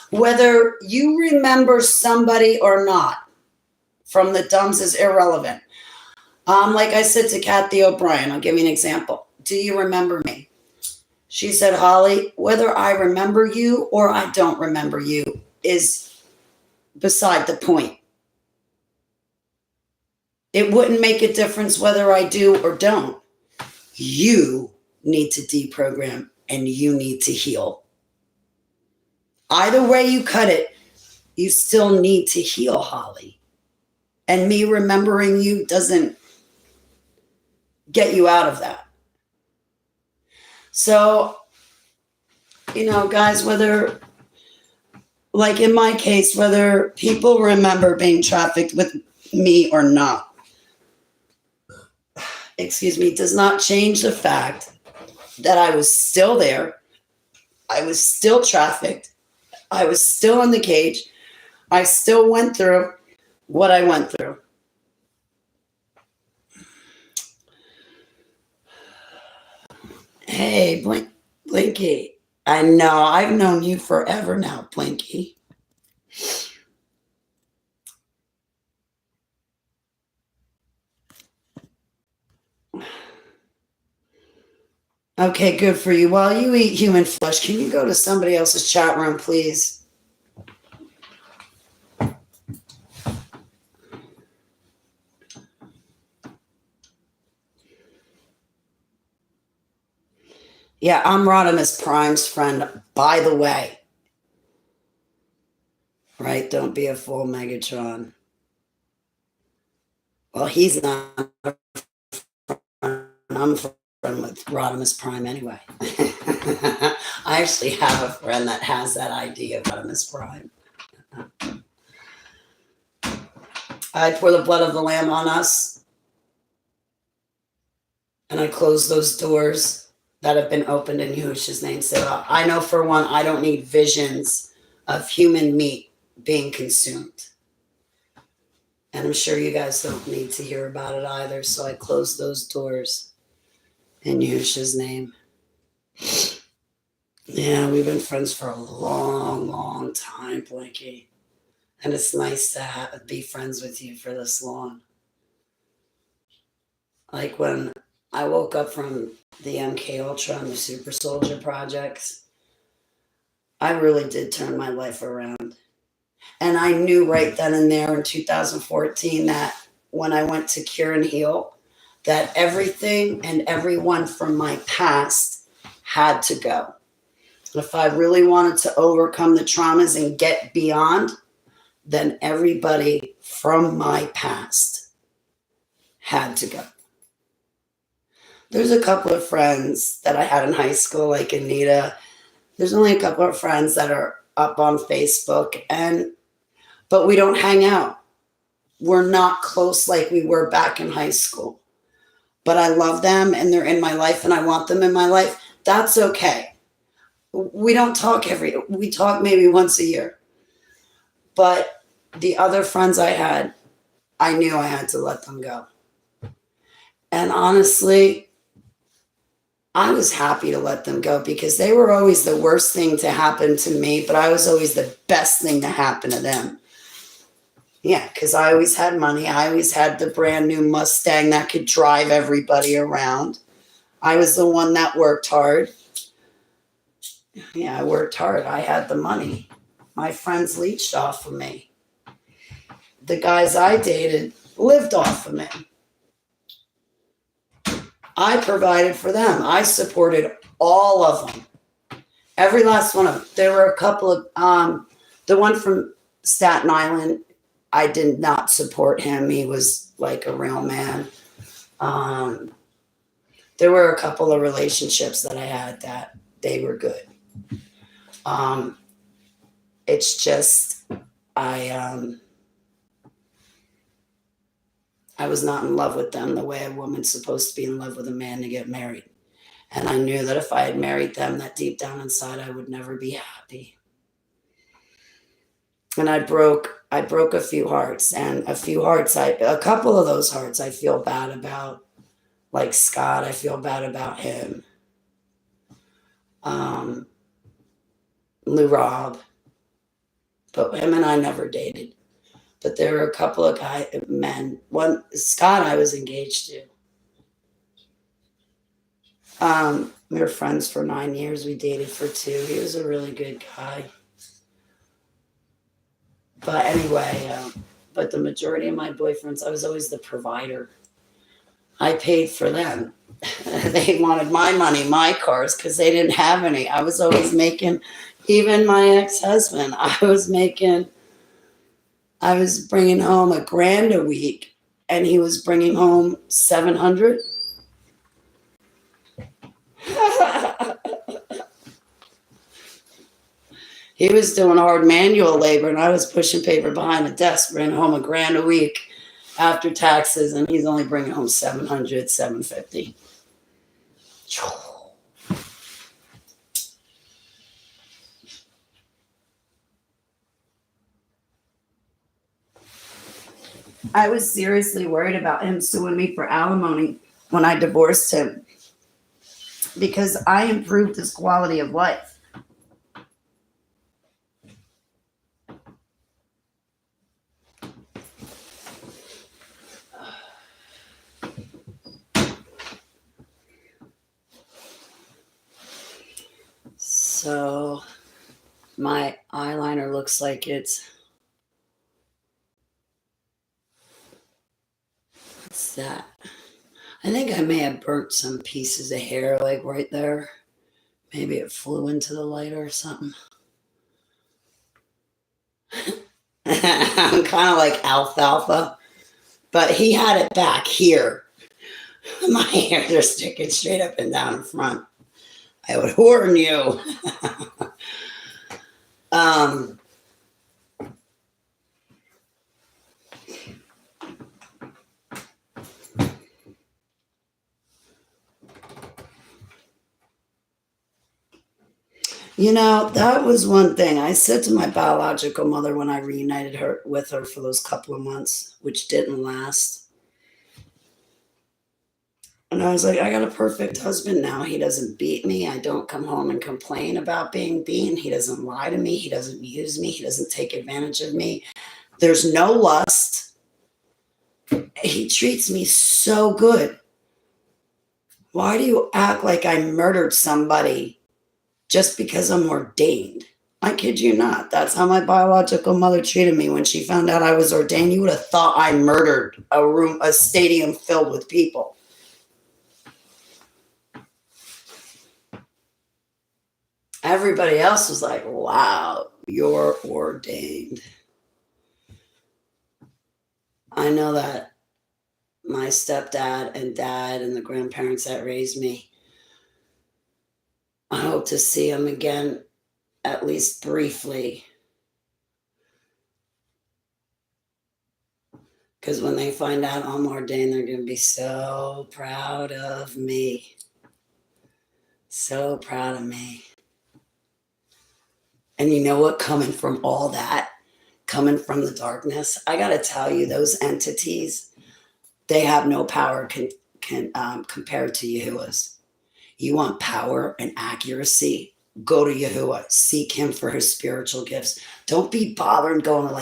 Whether you remember somebody or not from the dumps is irrelevant. Like I said to Kathy O'Brien, I'll give you an example. Do you remember me? She said, Holly, whether I remember you or I don't remember you is beside the point. It wouldn't make a difference whether I do or don't. You need to deprogram, and you need to heal. Either way you cut it, you still need to heal, Holly. And me remembering you doesn't get you out of that. So, you know, guys, whether, like in my case, whether people remember being trafficked with me or not, excuse me, does not change the fact that I was still there. I was still trafficked. I was still in the cage. I still went through what I went through. Hey, Blinky. I know, I've known you forever now, Blinky. Okay, good for you. While you eat human flesh, can you go to somebody else's chat room, please? Yeah, I'm Rodimus Prime's friend, by the way. Right? Don't be a fool, Megatron. Well, he's not a friend. I'm a friend with Rodimus Prime anyway. I actually have a friend that has that idea of Rodimus Prime. I pour the blood of the Lamb on us, and I close those doors that have been opened in Yahushua's name. So I know for one, I don't need visions of human meat being consumed. And I'm sure you guys don't need to hear about it either. So I close those doors in Yahushua's name. Yeah, we've been friends for a long, long time, Blinky. And it's nice to be friends with you for this long. Like when I woke up from the MK Ultra and the Super Soldier projects, I really did turn my life around. And I knew right then and there in 2014 that when I went to Cure and Heal, that everything and everyone from my past had to go. If I really wanted to overcome the traumas and get beyond, then everybody from my past had to go. There's a couple of friends that I had in high school, like Anita. There's only a couple of friends that are up on Facebook, but we don't hang out. We're not close like we were back in high school. But I love them and they're in my life and I want them in my life. That's okay. We don't talk we talk maybe once a year. But the other friends I had, I knew I had to let them go. And honestly, I was happy to let them go because they were always the worst thing to happen to me, but I was always the best thing to happen to them. Yeah, because I always had money. I always had the brand new Mustang that could drive everybody around. I was the one that worked hard. Yeah, I worked hard. I had the money. My friends leached off of me. The guys I dated lived off of me. I provided for them. I supported all of them. Every last one of them. There were a couple of, the one from Staten Island, I did not support him. He was like a real man. There were a couple of relationships that I had that they were good. It's just, I was not in love with them the way a woman's supposed to be in love with a man to get married. And I knew that if I had married them, that deep down inside, I would never be happy. And I broke a few hearts, and a couple of those hearts I feel bad about. Like Scott, I feel bad about him. Lou Rob. But him and I never dated. But there were a couple of men. One, Scott, I was engaged to. We were friends for 9 years. We dated for 2. He was a really good guy. But anyway, but the majority of my boyfriends, I was always the provider. I paid for them. They wanted my money, my cars, because they didn't have any. I was always making, even my ex-husband, I was bringing home $1,000 a week, and he was bringing home $700. He was doing hard manual labor, and I was pushing paper behind the desk, bringing home $1,000 a week after taxes, and he's only bringing home 700, 750. I was seriously worried about him suing me for alimony when I divorced him because I improved his quality of life. So my eyeliner looks like what's that? I think I may have burnt some pieces of hair like right there. Maybe it flew into the light or something. I'm kind of like alfalfa, but he had it back here. My hairs are sticking straight up and down in front. I would warn you. You know, that was one thing I said to my biological mother when I reunited with her for those couple of months, which didn't last. And I was like, I got a perfect husband now. He doesn't beat me. I don't come home and complain about being beaten. He doesn't lie to me. He doesn't use me. He doesn't take advantage of me. There's no lust. He treats me so good. Why do you act like I murdered somebody just because I'm ordained? I kid you not. That's how my biological mother treated me when she found out I was ordained. You would have thought I murdered a stadium filled with people. Everybody else was like, wow, you're ordained. I know that my stepdad and dad and the grandparents that raised me, I hope to see them again, at least briefly. Because when they find out I'm ordained, they're going to be so proud of me. So proud of me. And you know what? Coming from all that, coming from the darkness, I got to tell you, those entities, they have no power compared to Yahuwah's. You want power and accuracy? Go to Yahuwah. Seek him for his spiritual gifts. Don't be bothered going to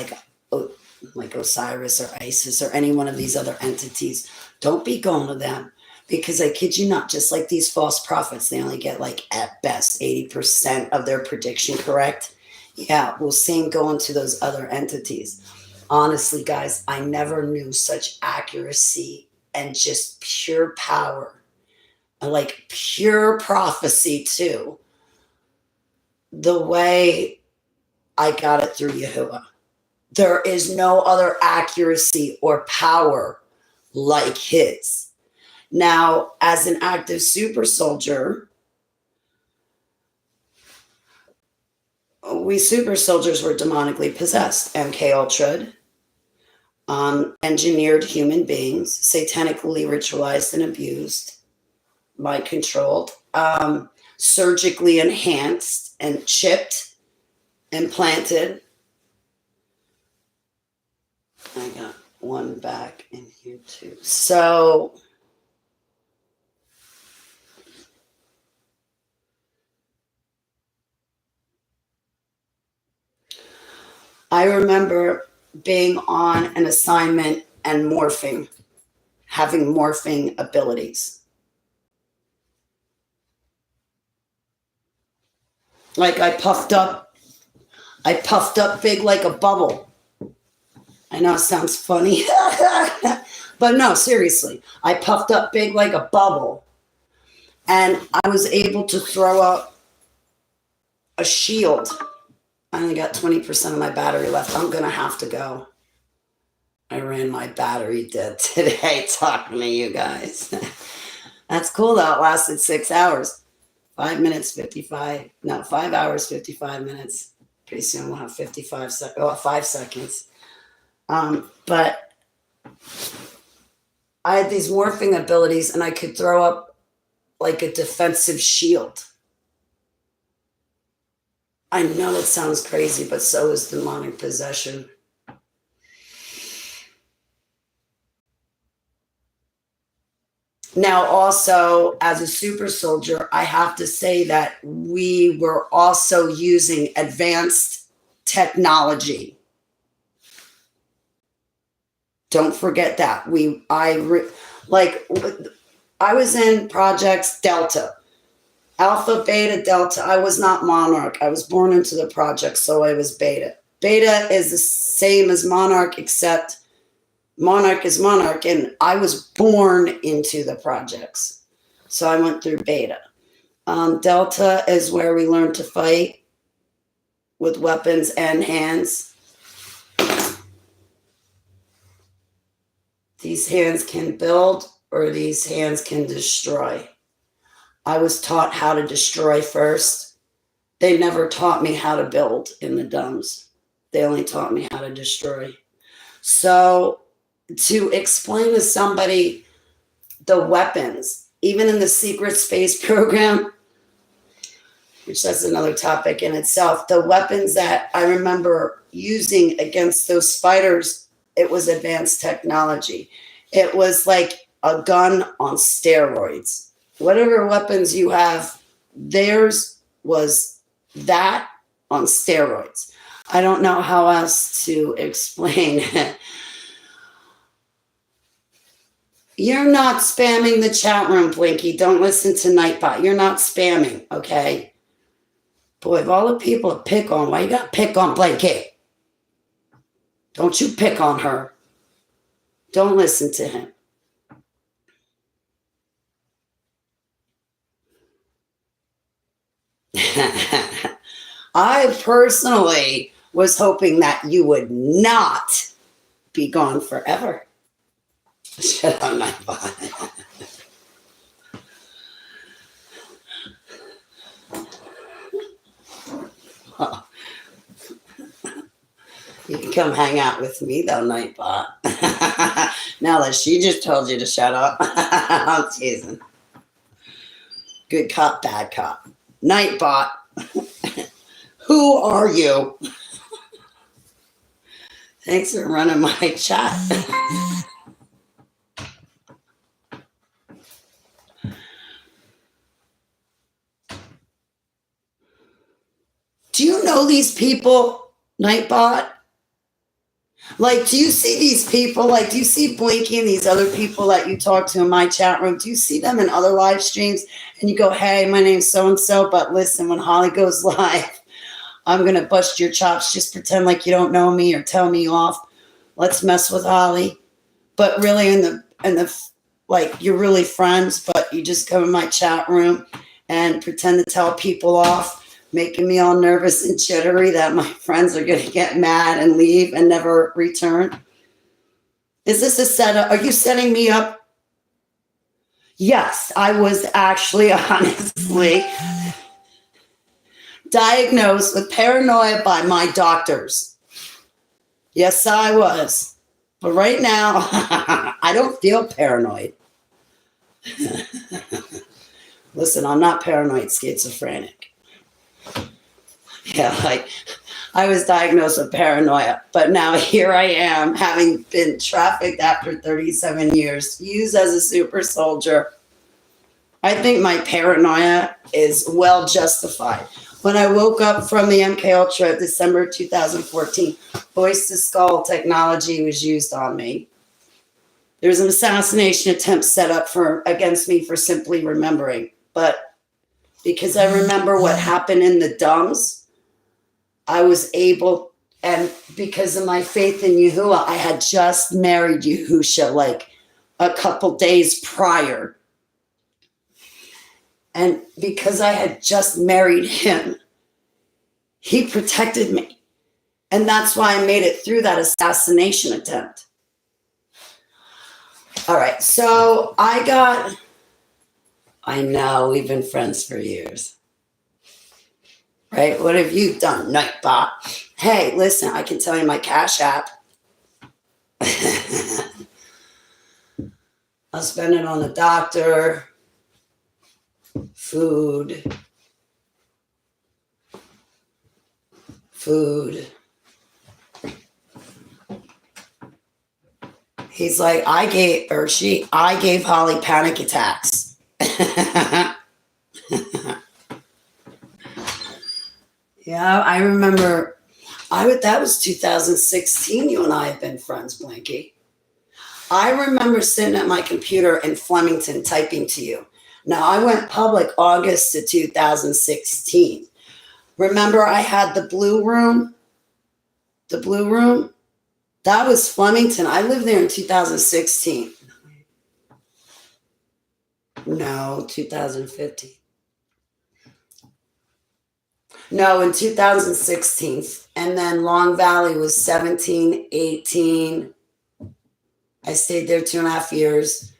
like Osiris or Isis or any one of these other entities. Don't be going to them, because I kid you not, just like these false prophets, they only get like at best 80% of their prediction correct. Yeah, well, same going to those other entities. Honestly, guys, I never knew such accuracy and just pure power. Like pure prophecy too, the way I got it through Yahuwah. There is no other accuracy or power like his. Now, as an active super soldier, we super soldiers were demonically possessed. MK Ultra, engineered human beings, satanically ritualized and abused, mind controlled, surgically enhanced and chipped, implanted. I got one back in here too. So I remember being on an assignment and morphing, having morphing abilities. Like I puffed up big like a bubble. I know it sounds funny, but no, seriously. I puffed up big like a bubble, and I was able to throw up a shield. I only got 20% of my battery left. I'm going to have to go. I ran my battery dead today talking to you guys. That's cool though. It lasted 6 hours. 5 hours, 55 minutes. Pretty soon we'll have 5 seconds. But I had these morphing abilities, and I could throw up like a defensive shield. I know that sounds crazy, but so is demonic possession. Now, also, as a super soldier, I have to say that we were also using advanced technology. Don't forget that. I was in projects Delta, Alpha, Beta, Delta. I was not Monarch. I was born into the project, so I was Beta. Beta is the same as Monarch, except Monarch is Monarch, and I was born into the projects. So I went through Beta. Delta is where we learn to fight with weapons and hands. These hands can build, or these hands can destroy. I was taught how to destroy first. They never taught me how to build in the DUMS. They only taught me how to destroy. So to explain to somebody the weapons, even in the secret space program, which that's another topic in itself, the weapons that I remember using against those fighters, it was advanced technology. It was like a gun on steroids. Whatever weapons you have, theirs was that on steroids. I don't know how else to explain it. You're not spamming the chat room, Blinky. Don't listen to Nightbot. You're not spamming, okay? Boy, of all the people to pick on, why you got to pick on Blinky? Don't you pick on her. Don't listen to him. I personally was hoping that you would not be gone forever. Shut up, Nightbot. Oh. You can come hang out with me, though, Nightbot. Now that she just told you to shut up. I'm teasing. Good cop, bad cop. Nightbot. Who are you? Thanks for running my chat. Do you know these people, Nightbot? Like, do you see these people? Like, do you see Blinky and these other people that you talk to in my chat room? Do you see them in other live streams? And you go, hey, my name's so-and-so, but listen, when Holly goes live, I'm going to bust your chops. Just pretend like you don't know me or tell me off. Let's mess with Holly. But really, in the like, you're really friends, but you just come in my chat room and pretend to tell people off, making me all nervous and jittery that my friends are going to get mad and leave and never return. Is this a setup? Are you setting me up? Yes, I was actually, honestly, diagnosed with paranoia by my doctors. Yes, I was. But right now, I don't feel paranoid. Listen, I'm not paranoid schizophrenic. Yeah, like I was diagnosed with paranoia, but now here I am, having been trafficked after 37 years, used as a super soldier. I think my paranoia is well justified. When I woke up from the MK Ultra, December 2014, voice to skull technology was used on me. There was an assassination attempt set up against me for simply remembering, but because I remember what happened in the DUMS, I was able, and because of my faith in Yahuwah, I had just married Yahusha like a couple days prior. And because I had just married him, he protected me. And that's why I made it through that assassination attempt. All right, so I know, we've been friends for years. right? What have you done, Nightbot? Hey, listen, I can tell you my Cash App. I'll spend it on the doctor, food. He's like, I gave Holly panic attacks. Yeah, I remember. That was 2016. You and I have been friends, Blanky. I remember sitting at my computer in Flemington typing to you. Now, I went public August of 2016. Remember, I had the blue room? The blue room? That was Flemington. I lived there in 2016. No, 2015. No, in 2016. And then Long Valley was 17, 18. I stayed there 2.5 years.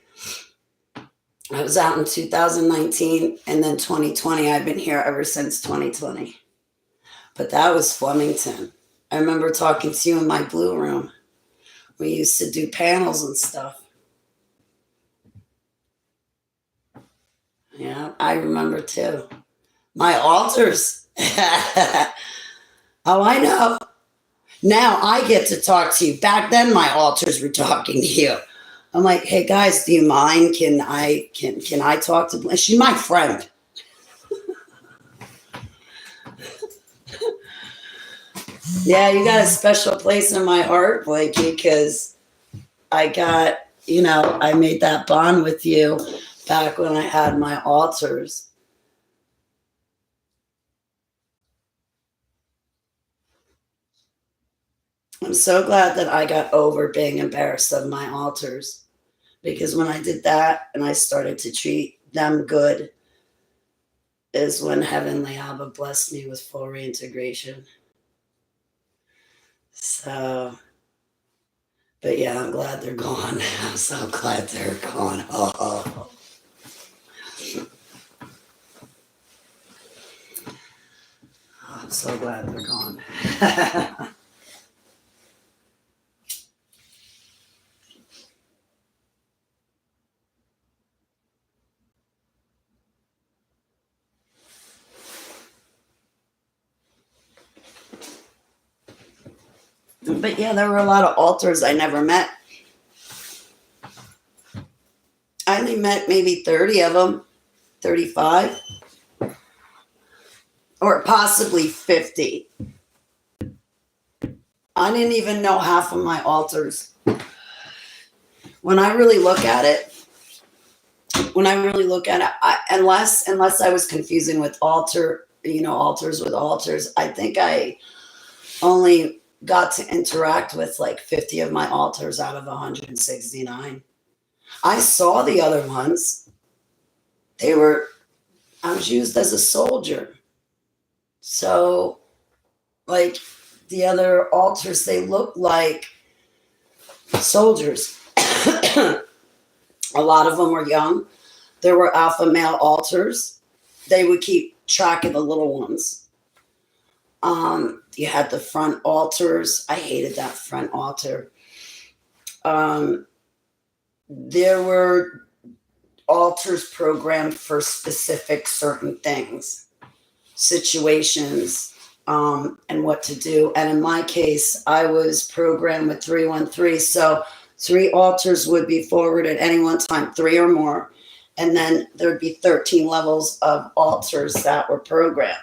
I was out in 2019, and then 2020. I've been here ever since 2020. But that was Flemington. I remember talking to you in my blue room. We used to do panels and stuff. Yeah, I remember too. My altars. Oh, I know. Now I get to talk to you. Back then, my altars were talking to you. I'm like, hey guys, do you mind? Can I talk to? She's my friend. Yeah, you got a special place in my heart, Blakey, because I made that bond with you back when I had my altars. I'm so glad that I got over being embarrassed of my altars, because when I did that and I started to treat them good is when Heavenly Abba blessed me with full reintegration. So, but yeah, I'm glad they're gone. I'm so glad they're gone. Oh. I'm so glad they're gone. But yeah, there were a lot of altars I never met. I only met maybe 30 of them, 35, or possibly 50. I didn't even know half of my altars. When I really look at it, unless I was confusing with altars with altars, I think I only got to interact with like 50 of my altars out of 169. I saw the other ones. I was used as a soldier. So, like the other altars, they look like soldiers. A lot of them were young. There were alpha male altars. They would keep track of the little ones. You had the front altars. I hated that front altar. There were altars programmed for specific certain things, situations, and what to do. And in my case, I was programmed with 313. So 3 altars would be forward at any one time, 3 or more. And then there'd be 13 levels of altars that were programmed.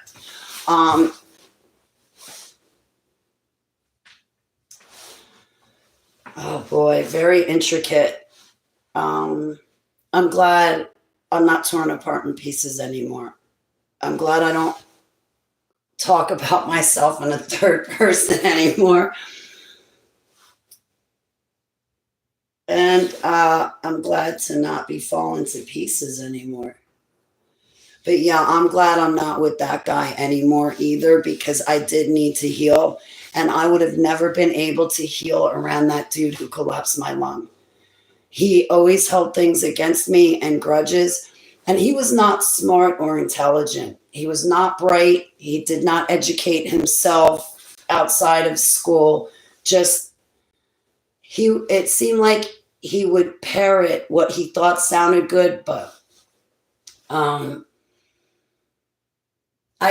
Oh boy, very intricate. I'm glad I'm not torn apart in pieces anymore. I'm glad I don't talk about myself in a third person anymore. And I'm glad to not be falling to pieces anymore. But yeah, I'm glad I'm not with that guy anymore either, because I did need to heal. And I would have never been able to heal around that dude who collapsed my lung. He always held things against me and grudges. And he was not smart or intelligent. He was not bright. He did not educate himself outside of school. It seemed like he would parrot what he thought sounded good, but I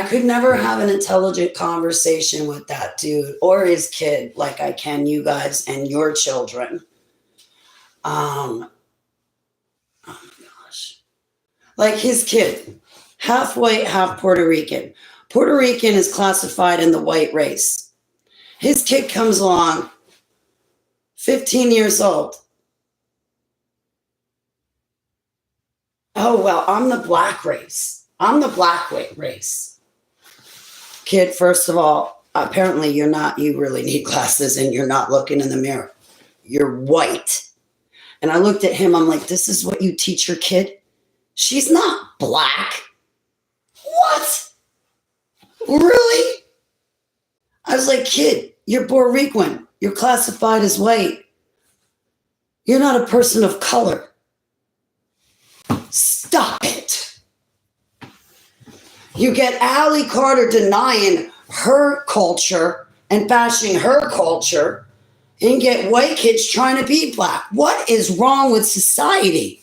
could never have an intelligent conversation with that dude or his kid like I can you guys and your children. Oh my gosh. Like his kid, half white, half Puerto Rican. Puerto Rican is classified in the white race. His kid comes along, 15 years old. Oh, well, I'm the black race. I'm the black race. Kid, first of all, apparently you really need glasses and you're not looking in the mirror. You're white. And I looked at him, I'm like, this is what you teach your kid? She's not black. What? Really? I was like, kid, you're Puerto Rican. You're classified as white. You're not a person of color. Stop it. You get Allie Carter denying her culture and bashing her culture, and get white kids trying to be black. What is wrong with society?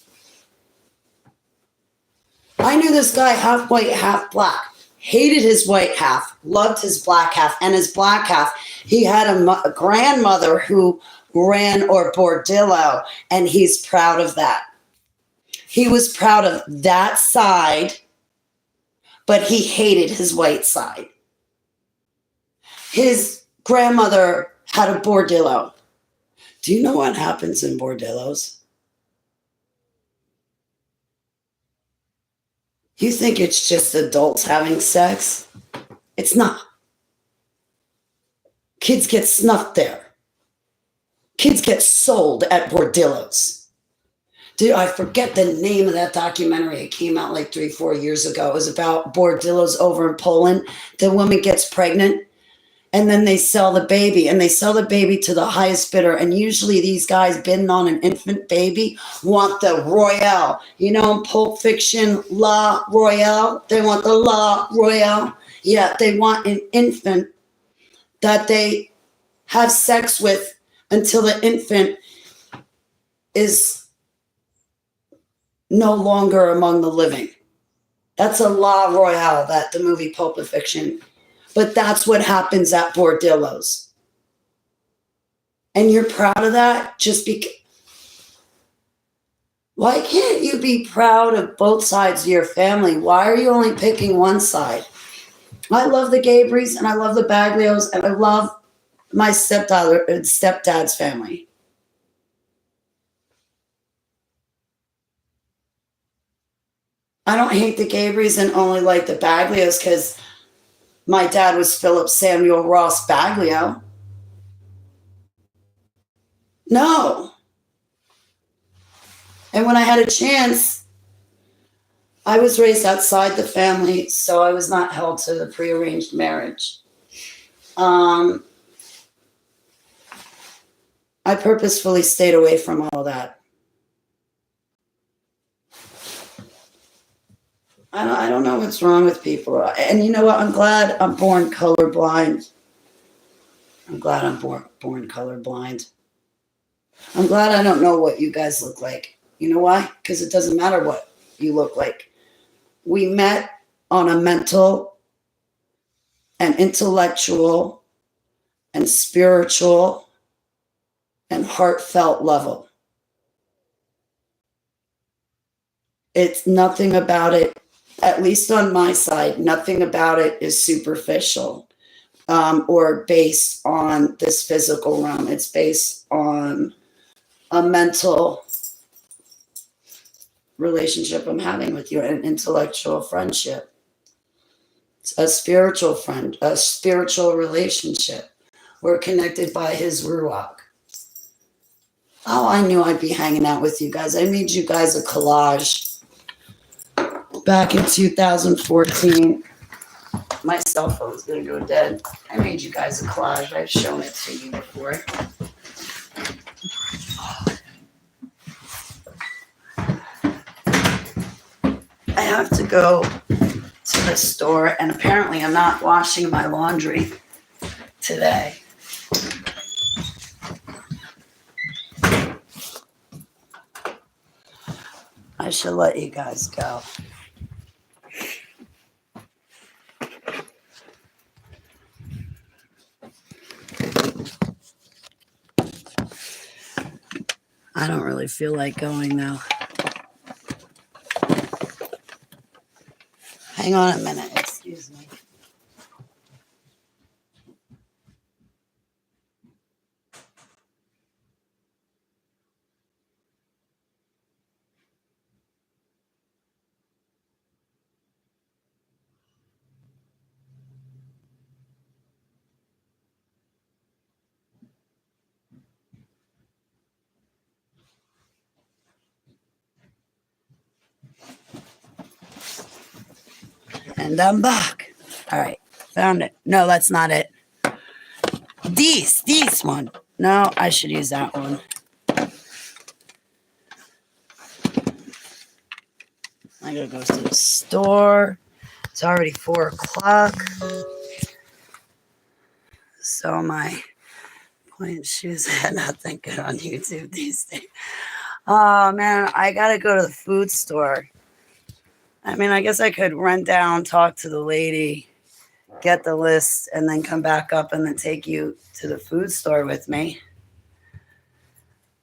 I knew this guy half white, half black. Hated his white half, loved his black half, and his black half. He had a grandmother who ran or Bordillo, and he's proud of that. He was proud of that side, but he hated his white side. His grandmother had a Bordillo. Do you know what happens in Bordillos? You think it's just adults having sex? It's not. Kids get snuffed there. Kids get sold at Bordillos. Dude, I forget the name of that documentary. It came out like 3-4 years ago. It was about Bordillos over in Poland. The woman gets pregnant and then they sell the baby, and they sell the baby to the highest bidder. And usually these guys bidding on an infant baby want the Royale. You know, in Pulp Fiction, La Royale, they want the La Royale. Yeah, they want an infant that they have sex with until the infant is no longer among the living. That's a La Royale, that the movie Pulp Fiction. But that's what happens at Bordillos. And you're proud of that just because. Why can't you be proud of both sides of your family? Why are you only picking one side? I love the Gabrys and I love the Baglios and I love my stepdad's family. I don't hate the Gabrys and only like the Baglios because my dad was Philip Samuel Ross Baglio. No. And when I had a chance, I was raised outside the family, so I was not held to the prearranged marriage. I purposefully stayed away from all that. I don't know what's wrong with people. And you know what? I'm glad I'm born colorblind. I'm glad I'm born colorblind. I'm glad I don't know what you guys look like. You know why? Because it doesn't matter what you look like. We met on a mental and intellectual and spiritual and heartfelt level. It's nothing about it. At least on my side, nothing about it is superficial or based on this physical realm. It's based on a mental relationship I'm having with you, an intellectual friendship. It's a spiritual friend, a spiritual relationship. We're connected by his Ruach. Oh, I knew I'd be hanging out with you guys. I made you guys a collage. Back in 2014, my cell phone's going to go dead. I made you guys a collage. I've shown it to you before. I have to go to the store, and apparently I'm not washing my laundry today. I should let you guys go. I don't really feel like going though. Hang on a minute, excuse me. And I'm back. All right, found it. No, that's not it. This one. No, I should use that one. I gotta go to the store. It's already 4 o'clock. So my point shoes had nothing good on YouTube these days. Oh man, I gotta go to the food store. I mean, I guess I could run down, talk to the lady, get the list, and then come back up and then take you to the food store with me.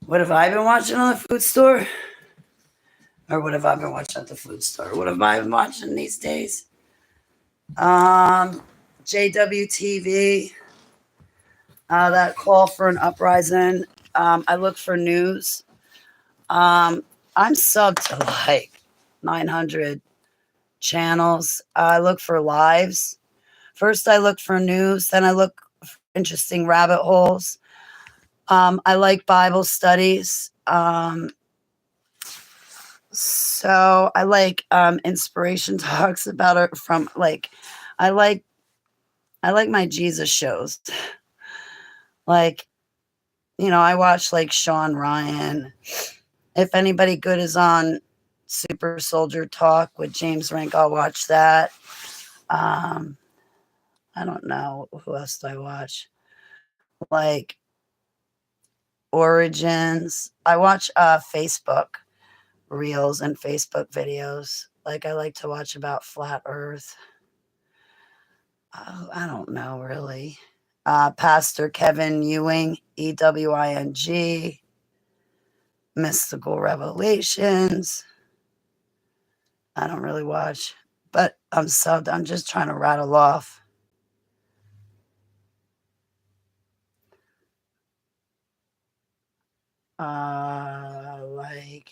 What have I been watching on the food store? Or what have I been watching at the food store? What have I been watching these days? JWTV. That call for an uprising. I look for news. I'm subbed to like 900 channels. I look for lives. First, I look for news. Then I look for interesting rabbit holes. I like Bible studies. So I like inspiration talks about it from like I like my Jesus shows. Like, you know, I watch like Sean Ryan. If anybody good is on Super Soldier Talk with James Rank, I'll watch that. I don't know who else do I watch. Like Origins. I watch Facebook reels and Facebook videos. Like I like to watch about flat Earth. I don't know really. Pastor Kevin Ewing, EWING, Mystical Revelations. I don't really watch, but I'm subbed. I'm just trying to rattle off. Like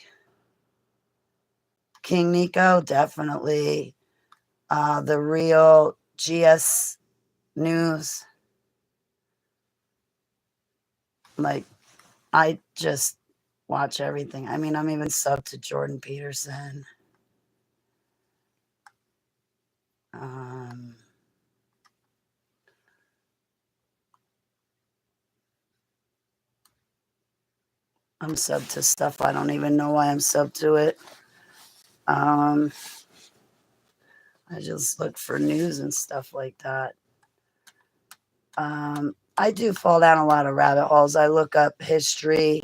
King Nico, definitely. The Real GS News. Like, I just watch everything. I mean, I'm even subbed to Jordan Peterson. I'm subbed to stuff. I don't even know why I'm subbed to it. I just look for news and stuff like that. I do fall down a lot of rabbit holes. I look up history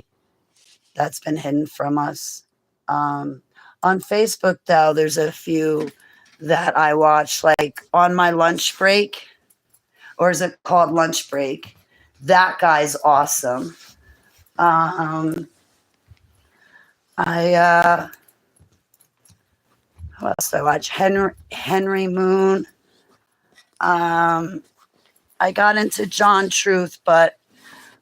that's been hidden from us. On Facebook, though, there's a few that I watch, like on my lunch break, or is it called lunch break? That guy's awesome. Who else do I watch? Henry Moon. I got into John Truth, but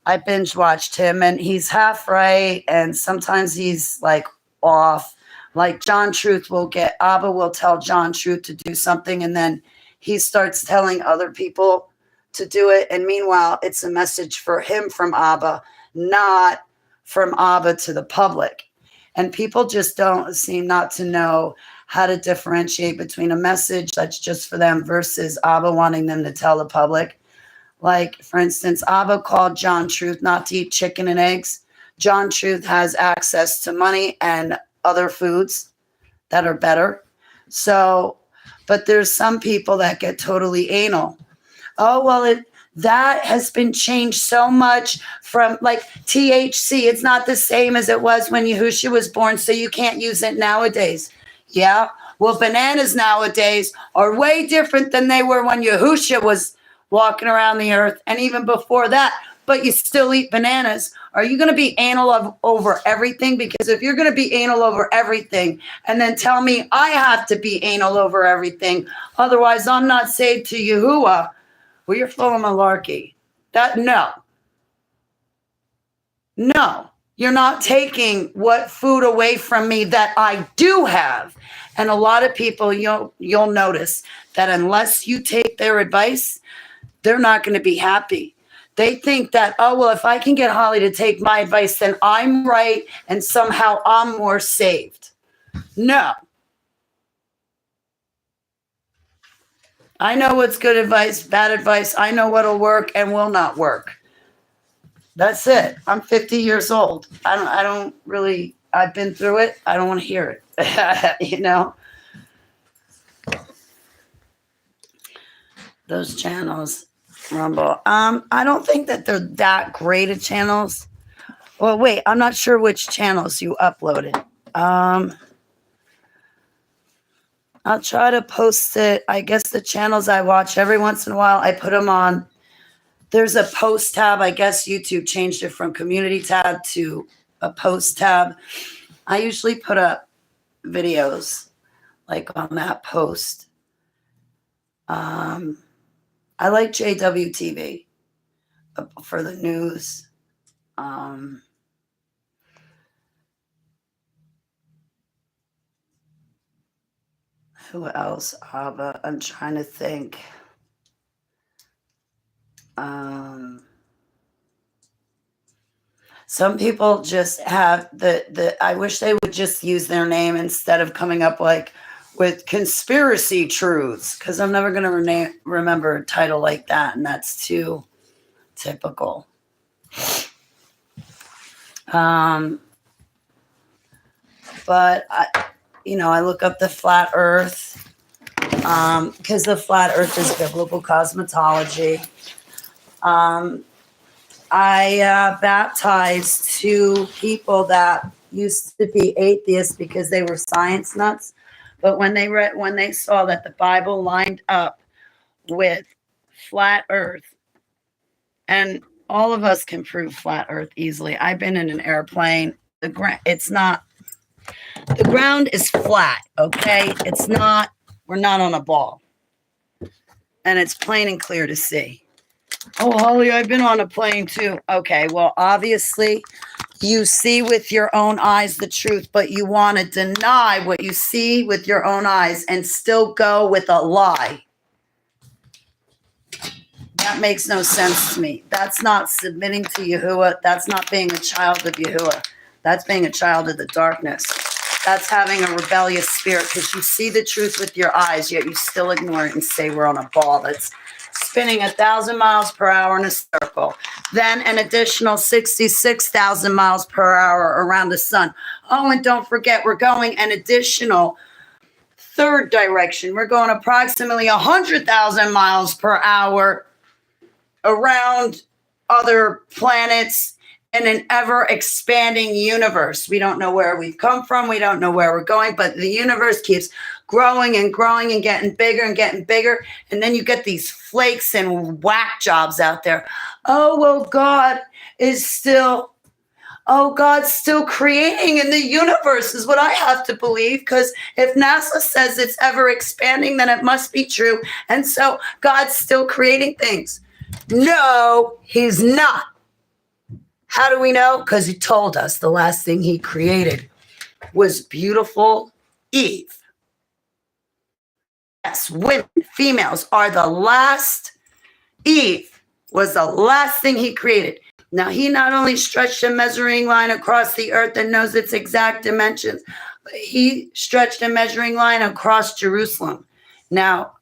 I binge watched him, and he's half right, and sometimes he's like off. Like John Truth Abba will tell John Truth to do something, and then he starts telling other people to do it. And meanwhile, it's a message for him from Abba, not from Abba to the public. And people just don't seem not to know how to differentiate between a message that's just for them versus Abba wanting them to tell the public. Like, for instance, Abba called John Truth not to eat chicken and eggs. John Truth has access to money and other foods that are better. So, but there's some people that get totally anal. Oh, well, that has been changed so much from like THC. It's not the same as it was when Yahushua was born, so you can't use it nowadays. Yeah. Well, bananas nowadays are way different than they were when Yahushua was walking around the earth and even before that, but you still eat bananas. Are you going to be anal over everything? Because if you're going to be anal over everything and then tell me I have to be anal over everything, otherwise I'm not saved to Yahuwah, well, you're full of malarkey. No, you're not taking what food away from me that I do have. And a lot of people, you'll notice that unless you take their advice, they're not going to be happy. They think that, oh, well, if I can get Holly to take my advice, then I'm right and somehow I'm more saved. No. I know what's good advice, bad advice. I know what'll work and will not work. That's it. I'm 50 years old. I don't really, I've been through it. I don't want to hear it. You know? Those channels, Rumble. I don't think that they're that great at channels. Well, wait, I'm not sure which channels you uploaded. I'll try to post it. I guess the channels I watch every once in a while, I put them on. There's a post tab. I guess YouTube changed it from community tab to a post tab. I usually put up videos like on that post. I like JWTV for the news. Who else? I'm trying to think. Some people just have I wish they would just use their name instead of coming up like with conspiracy truths, because I'm never going to remember a title like that, and that's too typical. But I look up the flat earth because the flat earth is biblical cosmology. I baptized two people that used to be atheists because they were science nuts. But when they saw that the Bible lined up with flat earth, and all of us can prove flat earth easily. I've been in an airplane. The ground is flat, okay? We're not on a ball. And it's plain and clear to see. Oh, Holly, I've been on a plane too. Okay, well, obviously, you see with your own eyes the truth, but you want to deny what you see with your own eyes and still go with a lie. That makes no sense to me. That's not submitting to Yahuwah. That's not being a child of Yahuwah. That's being a child of the darkness. That's having a rebellious spirit because you see the truth with your eyes, yet you still ignore it and say we're on a ball that's spinning 1,000 miles per hour in a circle. Then an additional 66,000 miles per hour around the sun. Oh, and don't forget, we're going an additional third direction. We're going approximately 100,000 miles per hour around other planets in an ever-expanding universe. We don't know where we've come from. We don't know where we're going, but the universe keeps growing and growing and getting bigger and getting bigger. And then you get these flakes and whack jobs out there. Oh, well, God's still creating in the universe is what I have to believe, because if NASA says it's ever-expanding, then it must be true. And so God's still creating things. No, he's not. How do we know? Because he told us the last thing he created was beautiful Eve. Yes, women, females are the last. Eve was the last thing he created. Now, he not only stretched a measuring line across the earth and knows its exact dimensions, but he stretched a measuring line across Jerusalem. Now,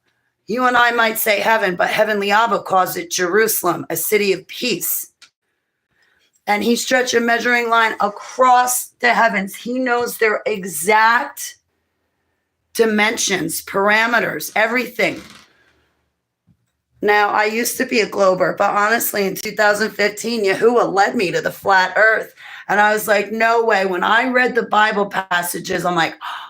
you and I might say heaven, but Heavenly Abba calls it Jerusalem, a city of peace. And he stretched a measuring line across the heavens. He knows their exact dimensions, parameters, everything. Now, I used to be a glober, but honestly, in 2015, Yahuwah led me to the flat earth. And I was like, no way. When I read the Bible passages, I'm like, oh,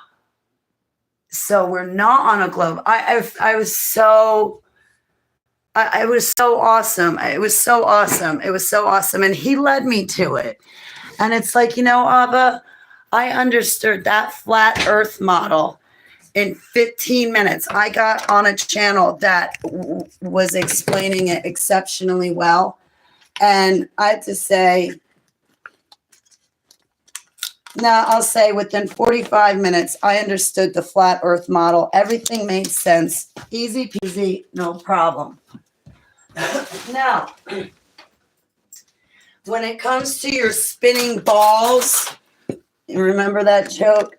so we're not on a globe. I was so, it was so awesome. It was so awesome. It was so awesome. And he led me to it. And it's like, Abba, I understood that flat earth model in 15 minutes. I got on a channel that was explaining it exceptionally well. And I had to say, I'll say within 45 minutes, I understood the flat earth model. Everything made sense. Easy peasy, no problem. Now, when it comes to your spinning balls, you remember that joke?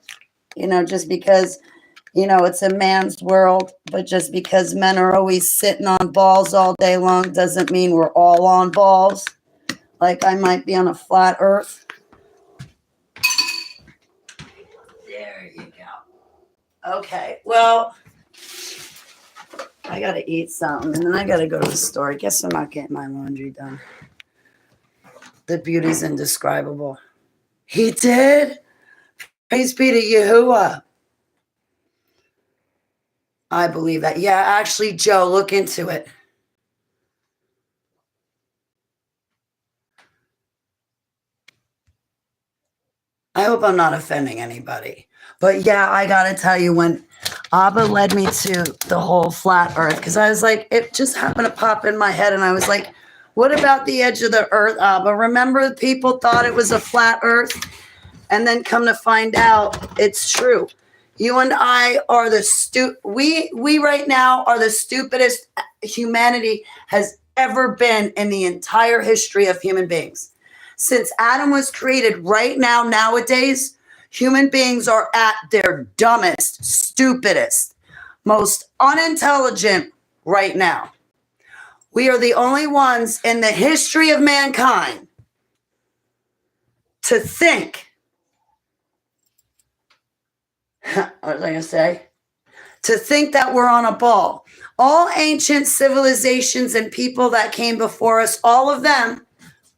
Just because it's a man's world, but just because men are always sitting on balls all day long doesn't mean we're all on balls. Like I might be on a flat earth. There you go. Okay, well, I got to eat something, and then I got to go to the store. I guess I'm not getting my laundry done. The beauty's indescribable. He did? Praise be to Yahuwah. I believe that. Yeah, actually, Joe, look into it. I hope I'm not offending anybody. But yeah, I got to tell you, when Abba led me to the whole flat earth, because I was like, it just happened to pop in my head. And I was like, what about the edge of the earth, Abba? Remember, people thought it was a flat earth? And then come to find out, it's true. You and I are we right now are the stupidest humanity has ever been in the entire history of human beings. Since Adam was created right now, nowadays, human beings are at their dumbest, stupidest, most unintelligent right now. We are the only ones in the history of mankind to think. What was I going to say? To think that we're on a ball. All ancient civilizations and people that came before us, all of them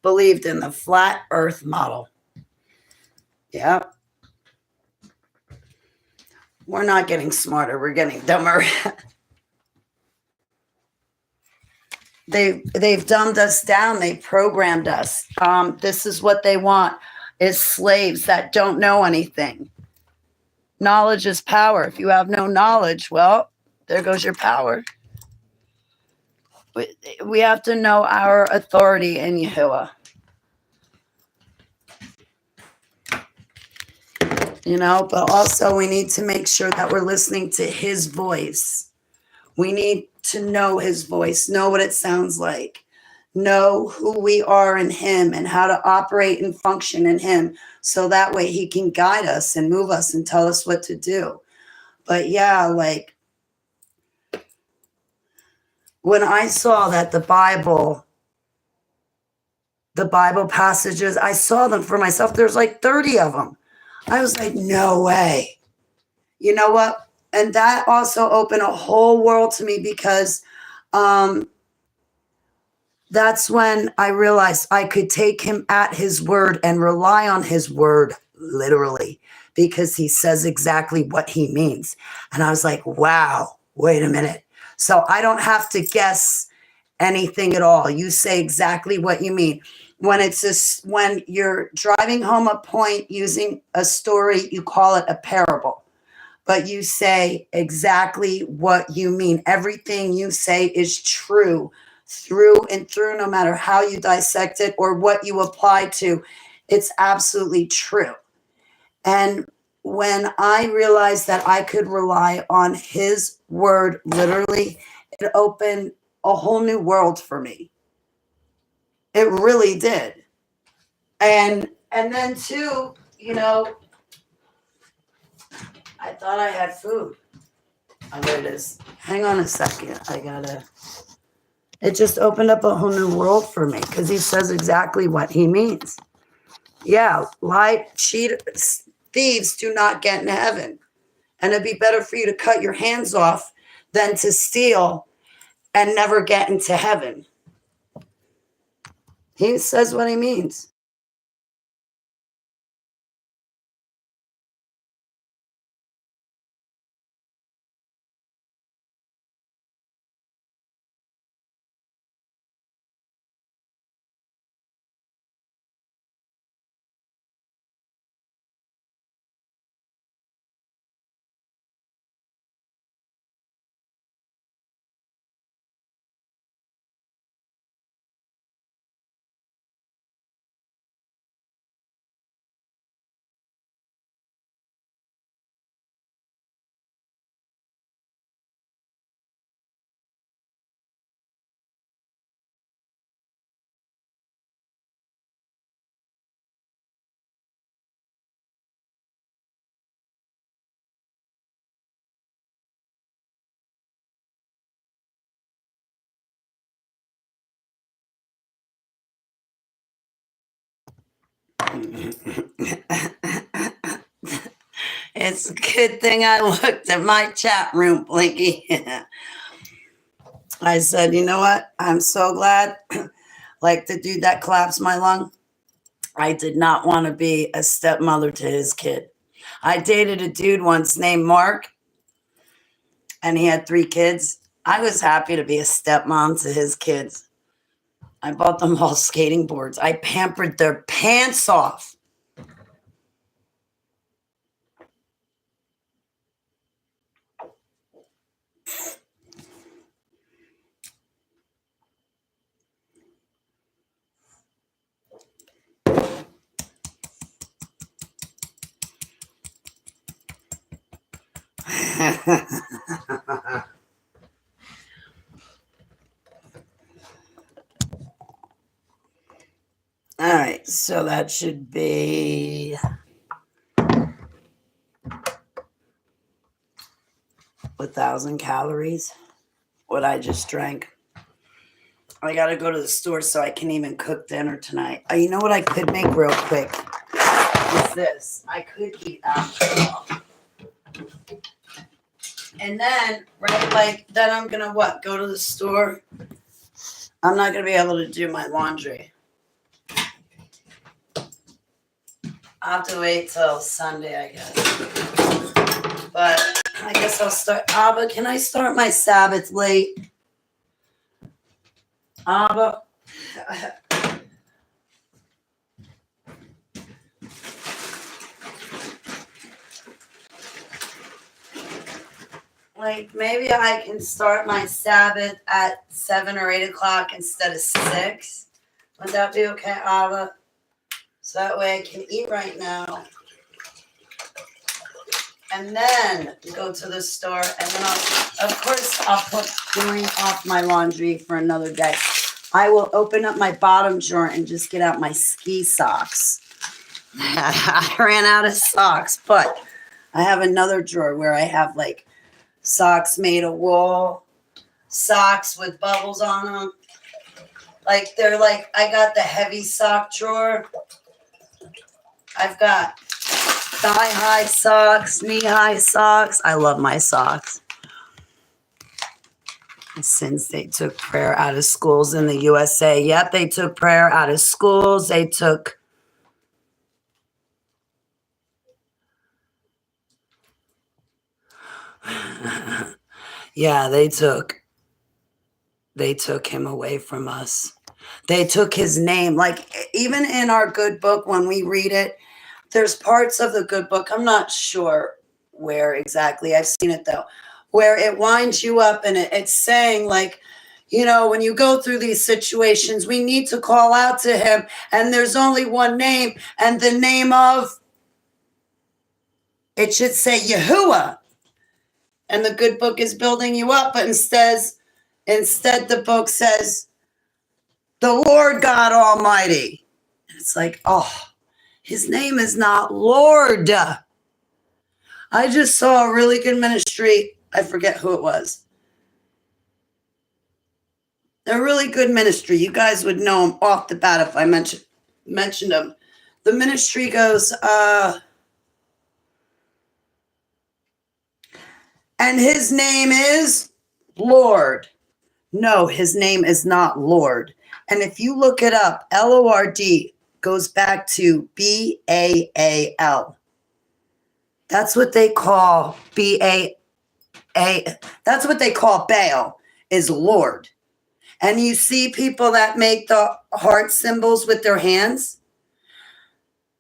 believed in the flat earth model. Yeah. We're not getting smarter. We're getting dumber. They've dumbed us down. They programmed us. This is what they want, is slaves that don't know anything. Knowledge is power. If you have no knowledge, well, there goes your power. We have to know our authority in Yahuwah. But also we need to make sure that we're listening to his voice. We need to know his voice, know what it sounds like, know who we are in him and how to operate and function in him. So that way he can guide us and move us and tell us what to do. But yeah, like when I saw that the Bible passages, I saw them for myself. There's like 30 of them. I was like, no way. You know what? And that also opened a whole world to me because that's when I realized I could take him at his word and rely on his word literally, because he says exactly what he means. And I was like, wow, wait a minute. So I don't have to guess anything at all. You say exactly what you mean. When you're driving home a point using a story, you call it a parable. But you say exactly what you mean. Everything you say is true through and through, no matter how you dissect it or what you apply to. It's absolutely true. And when I realized that I could rely on his word literally, it opened a whole new world for me. It really did. And then too, I thought I had food. Oh, there it is. Hang on a second. It just opened up a whole new world for me because he says exactly what he means. Yeah, thieves do not get in heaven. And it'd be better for you to cut your hands off than to steal and never get into heaven. He says what he means. It's a good thing I looked at my chat room, Blinky. I said, you know what? I'm so glad. Like the dude that collapsed my lung, I did not want to be a stepmother to his kid. I dated a dude once named Mark, and he had 3 kids. I was happy to be a stepmom to his kids. I bought them all skating boards. I pampered their pants off. All right, so that should be 1,000 calories. What I just drank. I got to go to the store so I can even cook dinner tonight. You know what I could make real quick? Is this. I could eat after. And then, right, like, then I'm going to what? Go to the store? I'm not going to be able to do my laundry. I'll have to wait till Sunday, I guess. But I guess I'll start. Abba, can I start my Sabbath late? Abba. Like, maybe I can start my Sabbath at 7 or 8 o'clock instead of 6. Would that be okay, Abba? So that way I can eat right now. And then go to the store. And then I'll put doing off my laundry for another day. I will open up my bottom drawer and just get out my ski socks. I ran out of socks, but I have another drawer where I have like socks made of wool, socks with bubbles on them. Like they're like, I got the heavy sock drawer. I've got thigh-high socks, knee-high socks. I love my socks. Since they took prayer out of schools in the USA. Yep, they took prayer out of schools. They took... Yeah, they took him away from us. They took his name. Like, even in our good book, when we read it, there's parts of the good book, I'm not sure where exactly, I've seen it though, where it winds you up and it's saying like, you know, when you go through these situations, we need to call out to him, and there's only one name, and the name of, it should say Yahuwah. And the good book is building you up, but instead the book says, the Lord God Almighty. And it's like, oh, his name is not Lord. I just saw a really good ministry. I forget who it was. A really good ministry. You guys would know him off the bat if I mentioned him. The ministry goes, And his name is Lord. No, his name is not Lord. And if you look it up, Lord goes back to Baal. That's what they call that's what they call Baal, is Lord. And you see people that make the heart symbols with their hands.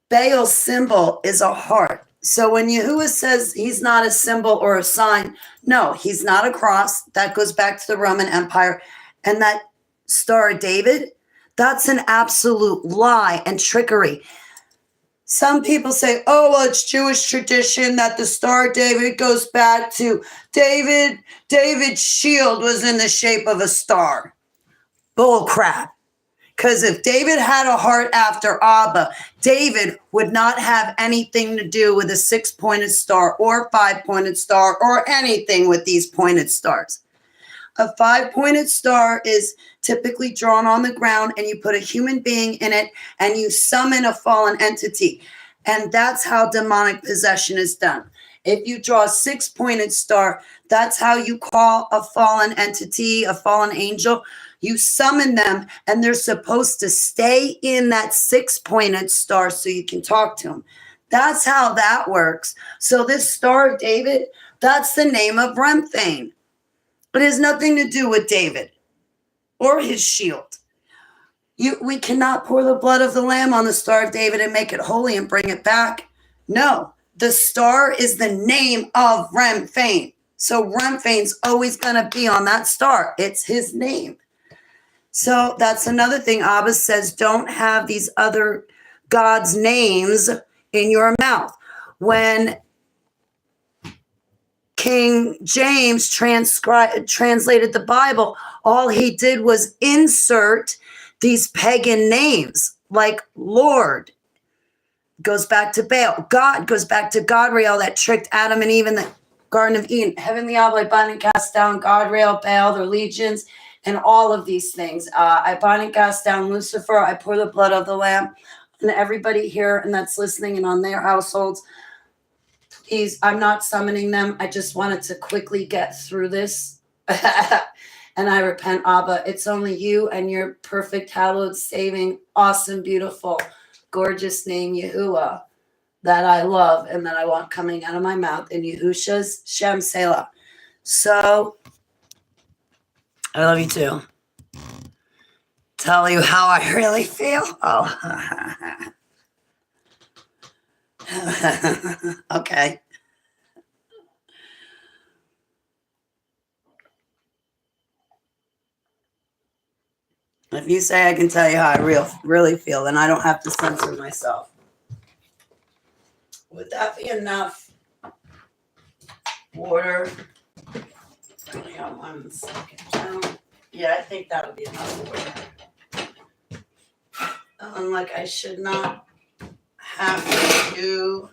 Baal's symbol is a heart. So when Yahuwah says he's not a symbol or a sign, no, he's not a cross. That goes back to the Roman Empire. And that Star of David, that's an absolute lie and trickery. Some people say, oh, well, it's Jewish tradition that the Star of David goes back to David. David's shield was in the shape of a star. Bull crap. Because if David had a heart after Abba, David would not have anything to do with a 6-pointed star or 5-pointed star or anything with these pointed stars. A 5-pointed star is typically drawn on the ground, and you put a human being in it and you summon a fallen entity. And that's how demonic possession is done. If you draw a 6-pointed star, that's how you call a fallen entity, a fallen angel. You summon them, and they're supposed to stay in that 6-pointed star so you can talk to them. That's how that works. So this Star of David, that's the name of Remphane. It has nothing to do with David or his shield. We cannot pour the blood of the Lamb on the Star of David and make it holy and bring it back. No, the star is the name of Remphane. So Remphane's always going to be on that star. It's his name. So that's another thing. Abba says, don't have these other gods' names in your mouth. When King James translated the Bible, all he did was insert these pagan names like Lord. Goes back to Baal. God goes back to Godriel that tricked Adam and Eve in the Garden of Eden. Heavenly Abba, I bind and cast down Godriel, Baal, their legions, and all of these things. I bind and cast down Lucifer. I pour the blood of the Lamb. And everybody here and that's listening and on their households, please, I'm not summoning them. I just wanted to quickly get through this. And I repent, Abba. It's only you and your perfect, hallowed, saving, awesome, beautiful, gorgeous name, Yahuwah, that I love and that I want coming out of my mouth in Yahusha's Shem Selah. So, I love you too. Tell you how I really feel. Oh. Okay. If you say I can tell you how I really feel, then I don't have to censor myself. Would that be enough water? Only got 1 second. Yeah, I think that would be enough water. Like I should not have to.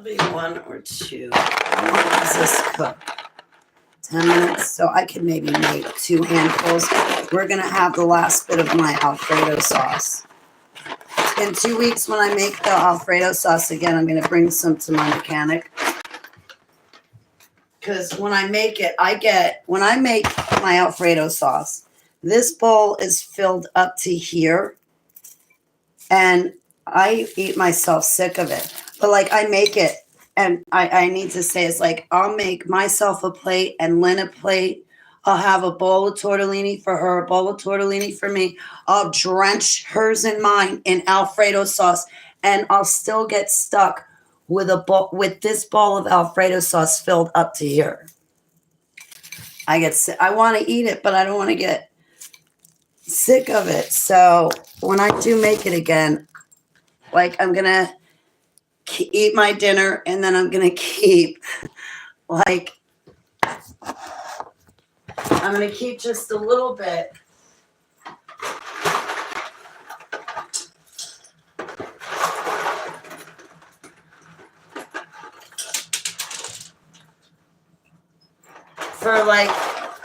Maybe 1 or 2. How long does this cook? 10 minutes. So I could maybe make 2 handfuls. We're going to have the last bit of my Alfredo sauce. In 2 weeks, when I make the Alfredo sauce again, I'm going to bring some to my mechanic. Because when I make it, when I make my Alfredo sauce, this bowl is filled up to here. And I eat myself sick of it. But like I make it, and I need to say, it's like I'll make myself a plate and Lynn a plate. I'll have a bowl of tortellini for her, a bowl of tortellini for me. I'll drench hers and mine in Alfredo sauce, and I'll still get stuck with this bowl of Alfredo sauce filled up to here. I want to eat it, but I don't want to get sick of it. So when I do make it again, like I'm going to eat my dinner, and then I'm going to keep I'm going to keep just a little bit. For like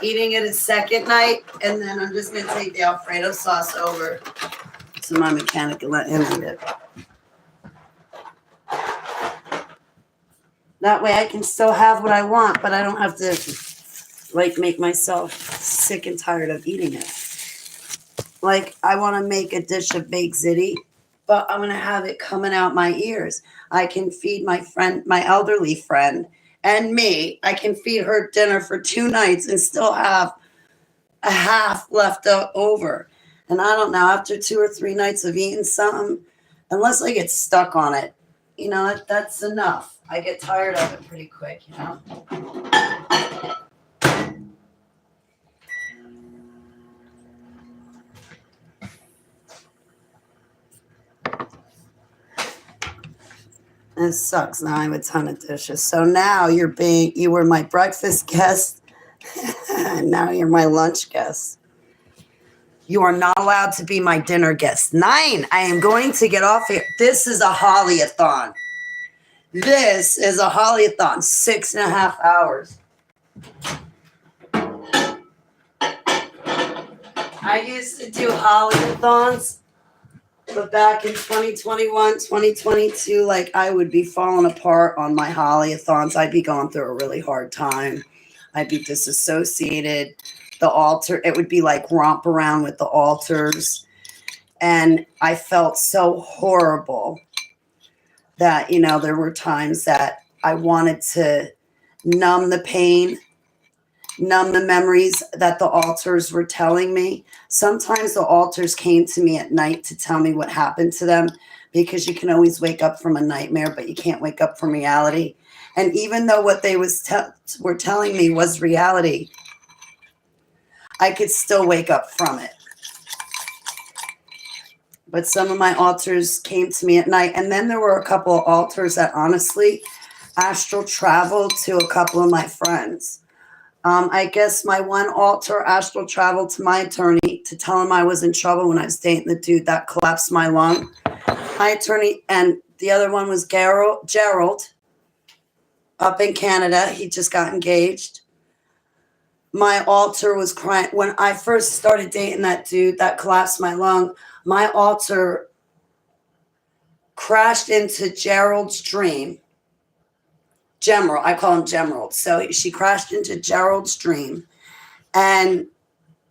eating it a second night, and then I'm just going to take the Alfredo sauce over to my mechanic and let him eat it. That way I can still have what I want, but I don't have to like make myself sick and tired of eating it. Like I want to make a dish of baked ziti, but I'm going to have it coming out my ears. I can feed my friend, my elderly friend, and me. I can feed her dinner for 2 nights and still have a half left over. And I don't know, after 2 or 3 nights of eating something, unless I get stuck on it, that's enough. I get tired of it pretty quick, It sucks. Now I have a ton of dishes. So now you were my breakfast guest, and now you're my lunch guest. You are not allowed to be my dinner guest. 9. I am going to get off here. This is a holly-a-thon. 6.5 hours. I used to do holly-a-thons, but back in 2021, 2022, like I would be falling apart on my holly-a-thons. I'd be going through a really hard time. I'd be disassociated. The altar, it would be like romp around with the altars. And I felt so horrible that, there were times that I wanted to numb the pain, numb the memories that the altars were telling me. Sometimes the altars came to me at night to tell me what happened to them, because you can always wake up from a nightmare, but you can't wake up from reality. And even though what they were telling me was reality, I could still wake up from it. But some of my altars came to me at night. And then there were a couple of altars that honestly astral traveled to a couple of my friends. I guess my one altar astral traveled to my attorney to tell him I was in trouble when I was dating the dude that collapsed my lung. My attorney, and the other one was Gerald up in Canada. He just got engaged. My altar was crying. When I first started dating that dude that collapsed my lung, my altar crashed into Gerald's dream. Gemerald, I call him Gemerald. So she crashed into Gerald's dream, and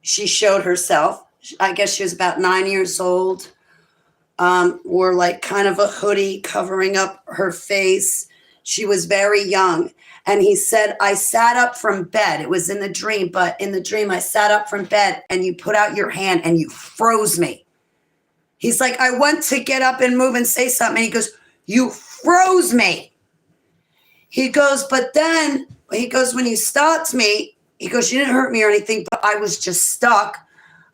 she showed herself. I guess she was about 9 years old. Wore like kind of a hoodie covering up her face. She was very young. And he said, I sat up from bed. It was in the dream, but in the dream, I sat up from bed and you put out your hand and you froze me. He's like, I went to get up and move and say something. And he goes, you froze me. He goes, but then, when you stopped me, he goes, you didn't hurt me or anything, but I was just stuck.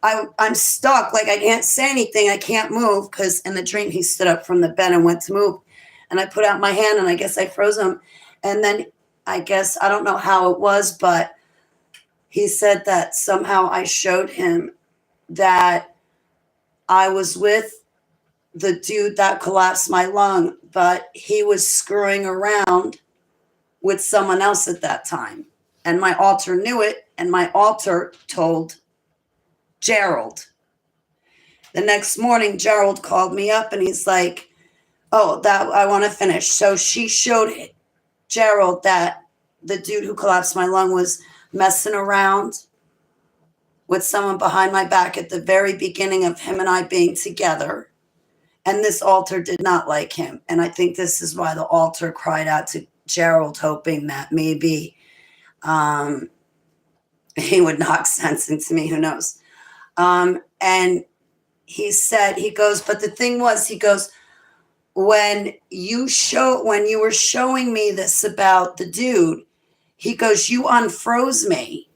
I'm stuck. Like I can't say anything. I can't move, because in the dream, he stood up from the bed and went to move. And I put out my hand and I guess I froze him. And then I don't know how it was, but he said that somehow I showed him that I was with the dude that collapsed my lung, but he was screwing around with someone else at that time. And my altar knew it, and my altar told Gerald. The next morning, Gerald called me up and he's like, oh, that I want to finish. So she showed Gerald that the dude who collapsed my lung was messing around with someone behind my back at the very beginning of him and I being together. And this altar did not like him. And I think this is why the altar cried out to Gerald, hoping that maybe he would knock sense into me. Who knows? And he said, he goes, but the thing was, he goes, when you were showing me this about the dude, he goes, you unfroze me.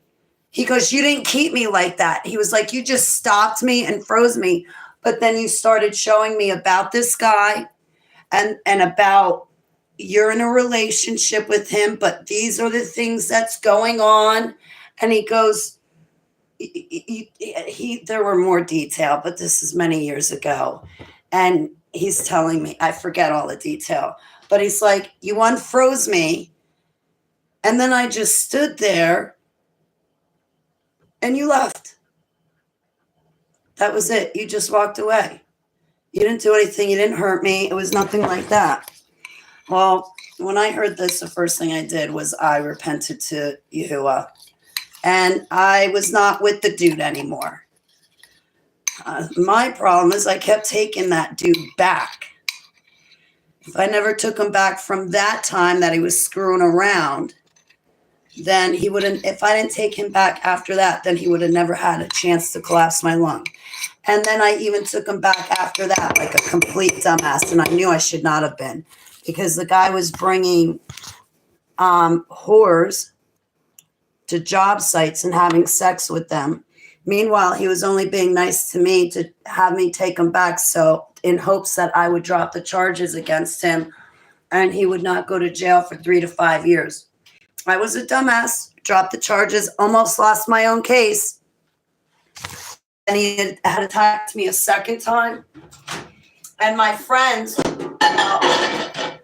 He goes, you didn't keep me like that. He was like, you just stopped me and froze me. But then you started showing me about this guy and about you're in a relationship with him, but these are the things that's going on. And he goes, there were more detail, but this is many years ago. And he's telling me, I forget all the detail, but he's like, you unfroze me. And then I just stood there and you left. That was it. You just walked away. You didn't do anything. You didn't hurt me. It was nothing like that. Well, when I heard this, the first thing I did was I repented to Yahuwah. And I was not with the dude anymore. My problem is I kept taking that dude back. If I never took him back from that time that he was screwing around, then he wouldn't, if I didn't take him back after that, then he would have never had a chance to collapse my lung. And then I even took him back after that, like a complete dumbass. And I knew I should not have been, because the guy was bringing whores to job sites and having sex with them. Meanwhile, he was only being nice to me to have me take him back, so in hopes that I would drop the charges against him and he would not go to jail for 3 to 5 years. I was a dumbass, dropped the charges, almost lost my own case. And he had attacked me a second time. And my friends, the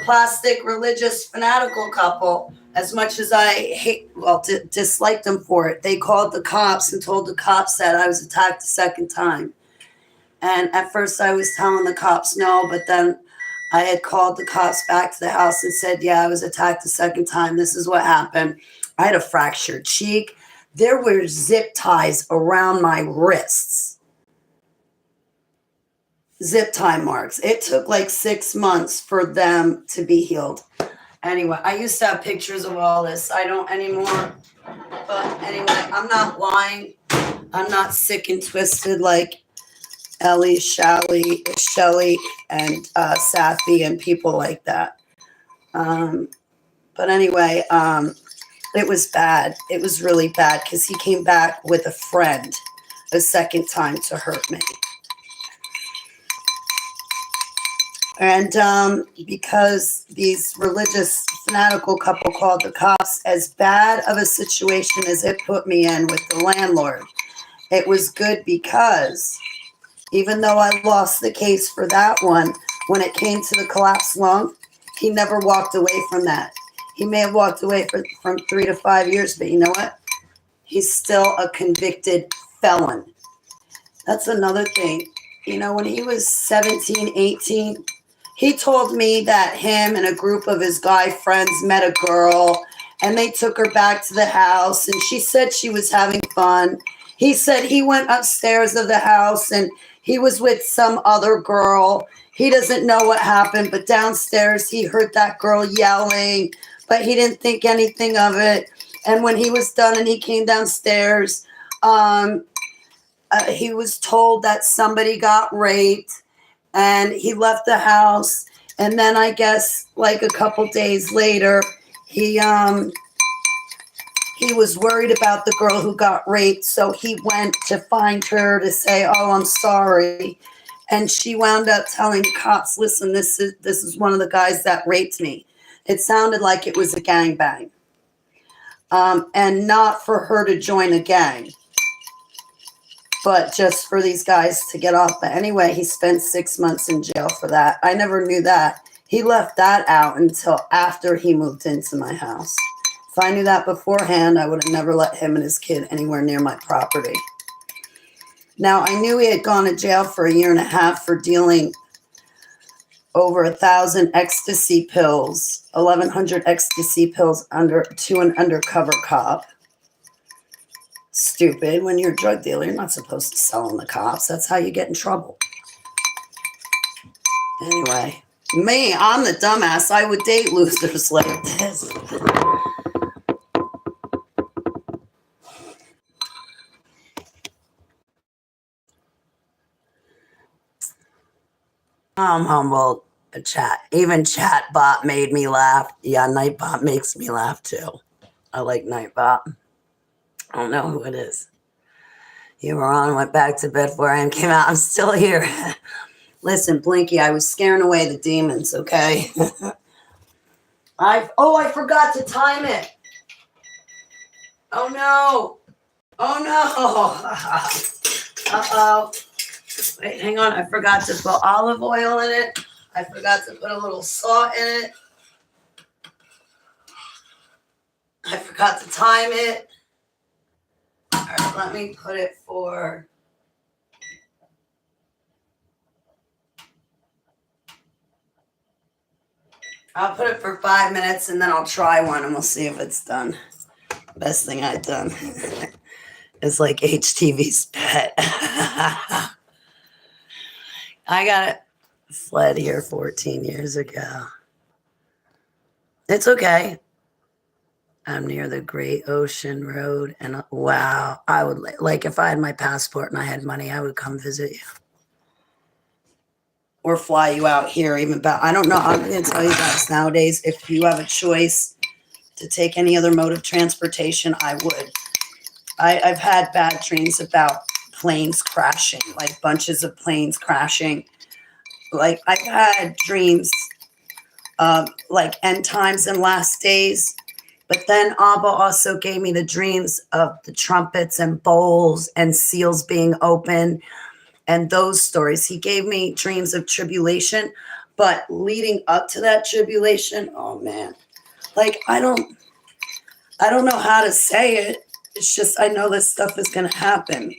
plastic religious fanatical couple, as much as I disliked them for it, they called the cops and told the cops that I was attacked a second time. And at first I was telling the cops no, but then I had called the cops back to the house and said, yeah, I was attacked a second time. This is what happened. I had a fractured cheek. There were zip ties around my wrists. Zip tie marks. It took like 6 months for them to be healed. Anyway, I used to have pictures of all this. I don't anymore. But anyway, I'm not lying. I'm not sick and twisted like Ellie, Shelly, and Safi and people like that. But anyway, it was bad. It was really bad because he came back with a friend a second time to hurt me. And because these religious fanatical couple called the cops, as bad of a situation as it put me in with the landlord, it was good because even though I lost the case for that one, when it came to the collapsed lung, he never walked away from that. He may have walked away from 3 to 5 years, but you know what? He's still a convicted felon. That's another thing. You know, when he was 17, 18, he told me that him and a group of his guy friends met a girl and they took her back to the house and she said she was having fun. He said he went upstairs of the house and he was with some other girl. He doesn't know what happened, but downstairs he heard that girl yelling, but he didn't think anything of it. And when he was done and he came downstairs, he was told that somebody got raped. And he left the house, and then I guess like a couple days later, he was worried about the girl who got raped, so he went to find her to say, "Oh, I'm sorry," and she wound up telling the cops, "Listen, this is one of the guys that raped me." It sounded like it was a gangbang, and not for her to join a gang, but just for these guys to get off. But anyway, he spent 6 months in jail for that. I never knew that. He left that out until after he moved into my house. If I knew that beforehand, I would have never let him and his kid anywhere near my property. Now, I knew he had gone to jail for 1.5 years for dealing over 1,000 ecstasy pills, 1,100 ecstasy pills to an undercover cop. Stupid. When you're a drug dealer, you're not supposed to sell them to cops. That's how you get in trouble. Anyway, me, I'm the dumbass. I would date losers like this. I'm humbled. Even Chatbot made me laugh. Yeah, Nightbot makes me laugh too. I like Nightbot. I don't know who it is. You were on, went back to bed 4 a.m., came out. I'm still here. Listen, Blinky, I was scaring away the demons, okay? I forgot to time it. Oh, no. Oh, no. Uh-oh. Wait, hang on. I forgot to put olive oil in it. I forgot to put a little salt in it. I forgot to time it. All right, let me put it for... I'll put it for 5 minutes and then I'll try one and we'll see if it's done. Best thing I've done is like HTV's pet. I got it fled here 14 years ago. It's okay. I'm near the Great Ocean Road, and wow, I would like if I had my passport and I had money, I would come visit you or fly you out here. Even about, I don't know. I'm going to tell you guys nowadays, if you have a choice to take any other mode of transportation, I would. I've had bad dreams about planes crashing, like bunches of planes crashing. Like I've had dreams of like end times and last days. But then Abba also gave me the dreams of the trumpets and bowls and seals being open and those stories. He gave me dreams of tribulation, but leading up to that tribulation, oh man, like I don't know how to say it. It's just I know this stuff is going to happen.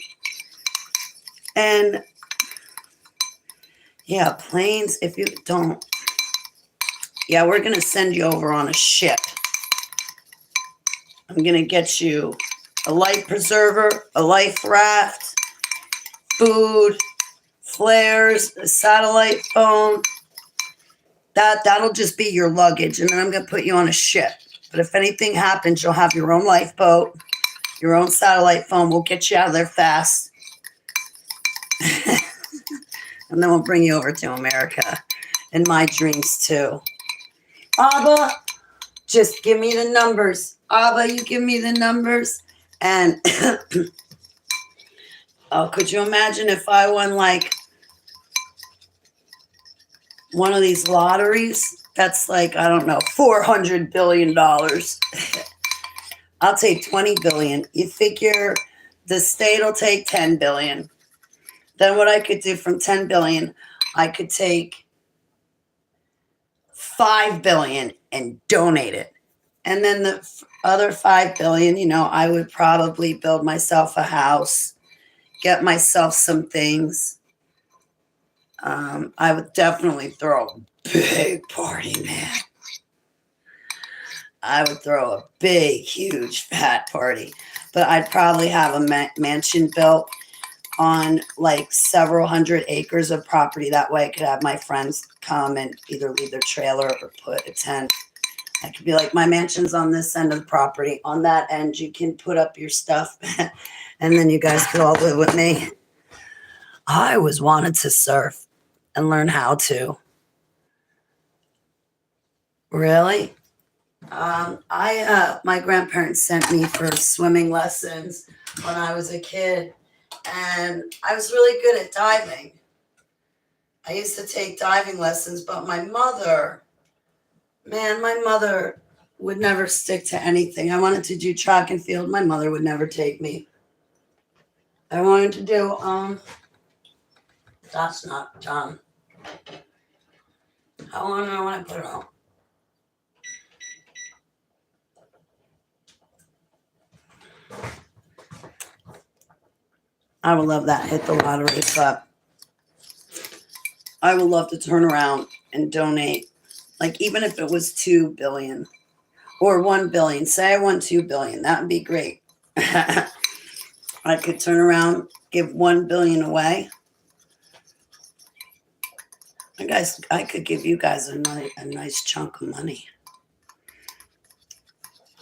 And yeah, planes, if you don't, yeah, we're going to send you over on a ship. I'm going to get you a life preserver, a life raft, food, flares, a satellite phone. That'll just be your luggage. And then I'm going to put you on a ship. But if anything happens, you'll have your own lifeboat, your own satellite phone. We'll get you out of there fast. And then we'll bring you over to America in my dreams too. Abba, just give me the numbers. Abba, you give me the numbers. And oh, could you imagine if I won like one of these lotteries? That's like, I don't know, $400 billion. I'll take 20 billion. You figure the state will take 10 billion. Then what I could do from 10 billion, I could take 5 billion and donate it. And then the other 5 billion, you know, I would probably build myself a house, get myself some things. I would definitely throw a big party, man. I would throw a big, huge, fat party. But I'd probably have a mansion built on like several hundred acres of property. That way I could have my friends come and either leave their trailer or put a tent. I could be like, my mansion's on this end of the property. On that end, you can put up your stuff. And then you guys could all live with me. I always wanted to surf and learn how to. Really? My grandparents sent me for swimming lessons when I was a kid. And I was really good at diving. I used to take diving lessons, but my mother would never stick to anything. I wanted to do track and field. My mother would never take me. I wanted to do, that's not done. How long do I want to put it on? I would love that, hit the lottery, but I would love to turn around and donate, like even if it was 2 billion or 1 billion. Say I won 2 billion, that would be great. I could turn around, give 1 billion away. And guys, I could give you guys a nice chunk of money.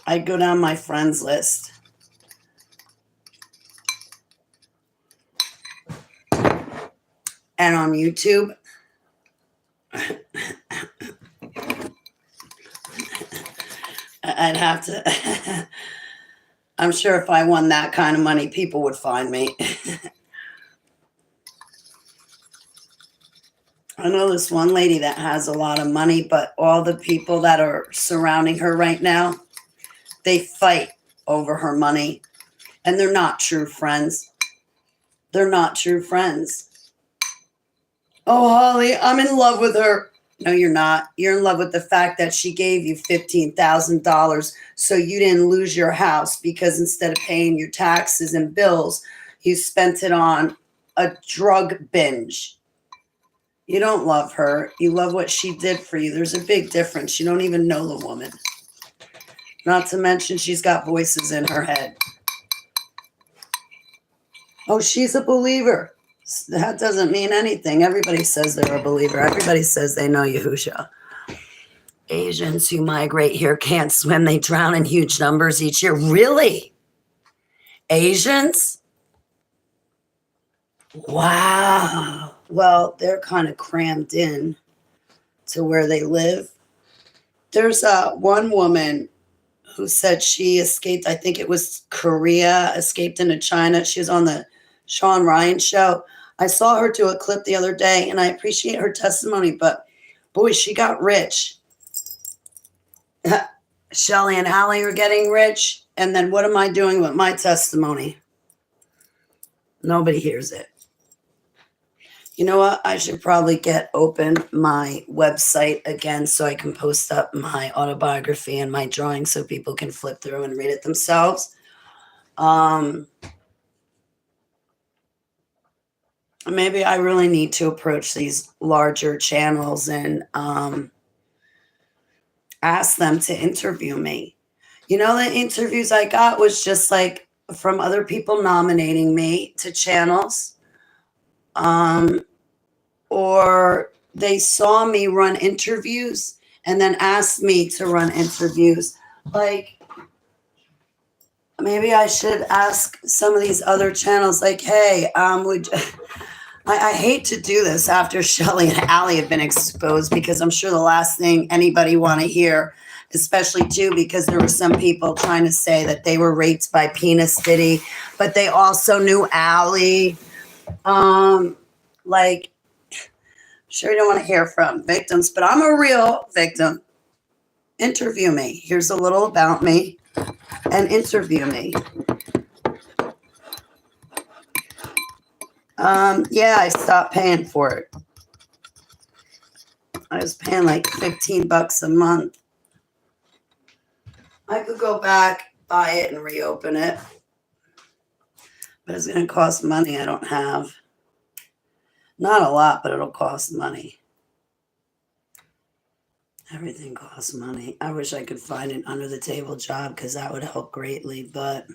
I'd go down my friends list. And on YouTube, I'd have to, I'm sure if I won that kind of money, people would find me. I know this one lady that has a lot of money, but all the people that are surrounding her right now, they fight over her money. And they're not true friends. They're not true friends. Oh, Holly, I'm in love with her. No, you're not. You're in love with the fact that she gave you $15,000 so you didn't lose your house because instead of paying your taxes and bills, you spent it on a drug binge. You don't love her. You love what she did for you. There's a big difference. You don't even know the woman. Not to mention she's got voices in her head. Oh, she's a believer. That doesn't mean anything. Everybody says they're a believer. Everybody says they know Yahusha. Asians who migrate here can't swim. They drown in huge numbers each year. Really? Asians? Wow. Well, they're kind of crammed in to where they live. There's one woman who said she escaped, I think it was Korea, escaped into China. She was on the Sean Ryan show. I saw her do a clip the other day, and I appreciate her testimony, but boy, she got rich. Shelly and Allie are getting rich, and then what am I doing with my testimony? Nobody hears it. You know what? I should probably open my website again so I can post up my autobiography and my drawing so people can flip through and read it themselves. Maybe I really need to approach these larger channels and ask them to interview me. You know, the interviews I got was just like from other people nominating me to channels. Or they saw me run interviews and then asked me to run interviews. Like, maybe I should ask some of these other channels, like, hey, I hate to do this after Shelly and Allie have been exposed, because I'm sure the last thing anybody want to hear, especially too, because there were some people trying to say that they were raped by Penis Diddy, but they also knew Allie. Like, sure, you don't want to hear from victims, but I'm a real victim. Interview me. Here's a little about me, and interview me. Yeah, I stopped paying for it. I was paying like $15 a month. I could go back, buy it, and reopen it, but it's going to cost money I don't have. Not a lot, but it'll cost money. Everything costs money. I wish I could find an under-the-table job, because that would help greatly, but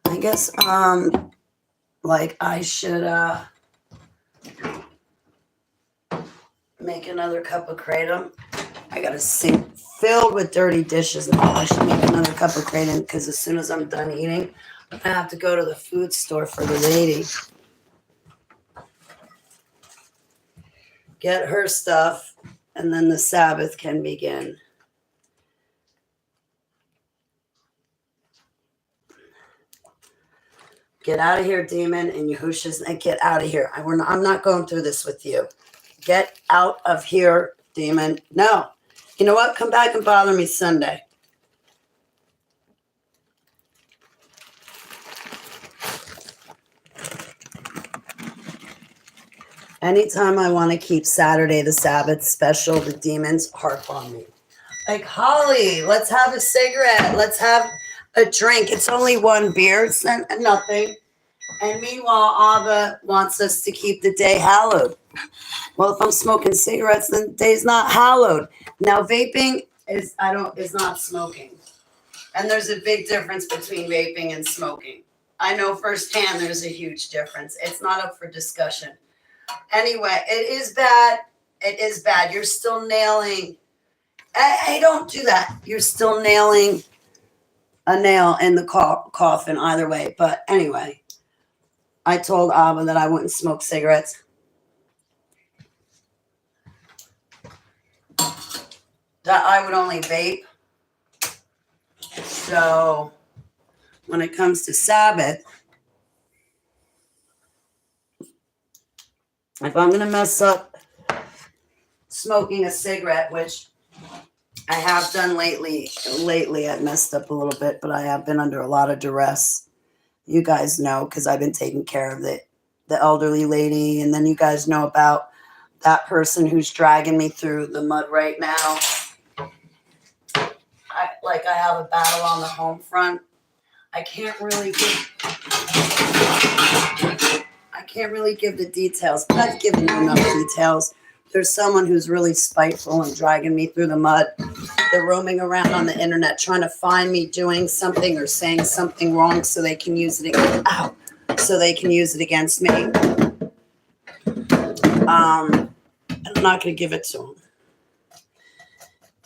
I guess like I should make another cup of kratom. I got a sink filled with dirty dishes now. I should make another cup of kratom, because as soon as I'm done eating, I'm gonna have to go to the food store for the lady. Get her stuff, and then the Sabbath can begin. Get out of here, demon, and Yahusha's, and get out of here. I'm not going through this with you. Get out of here, demon. No. You know what? Come back and bother me Sunday. Anytime I want to keep Saturday the Sabbath special, the demons harp on me. Like, Holly, let's have a cigarette. Let's have a drink. It's only one beer. It's nothing. And meanwhile, Abba wants us to keep the day hallowed. Well, if I'm smoking cigarettes, then the day's not hallowed. Now, vaping is not smoking. And there's a big difference between vaping and smoking. I know firsthand there's a huge difference. It's not up for discussion. Anyway, it is bad. It is bad. You're still nailing. Hey, don't do that. You're still nailing a nail in the coffin either way. But anyway, I told Abba that I wouldn't smoke cigarettes. That I would only vape. So when it comes to Sabbath, if I'm going to mess up smoking a cigarette, which I have done lately I've messed up a little bit, but I have been under a lot of duress. You guys know, because I've been taking care of the elderly lady, and then you guys know about that person who's dragging me through the mud right now. I have a battle on the home front. I can't really give the details, but I've given you enough details. There's someone who's really spiteful and dragging me through the mud. They're roaming around on the internet trying to find me doing something or saying something wrong so they can use it. So they can use it against me. I'm not going to give it to them.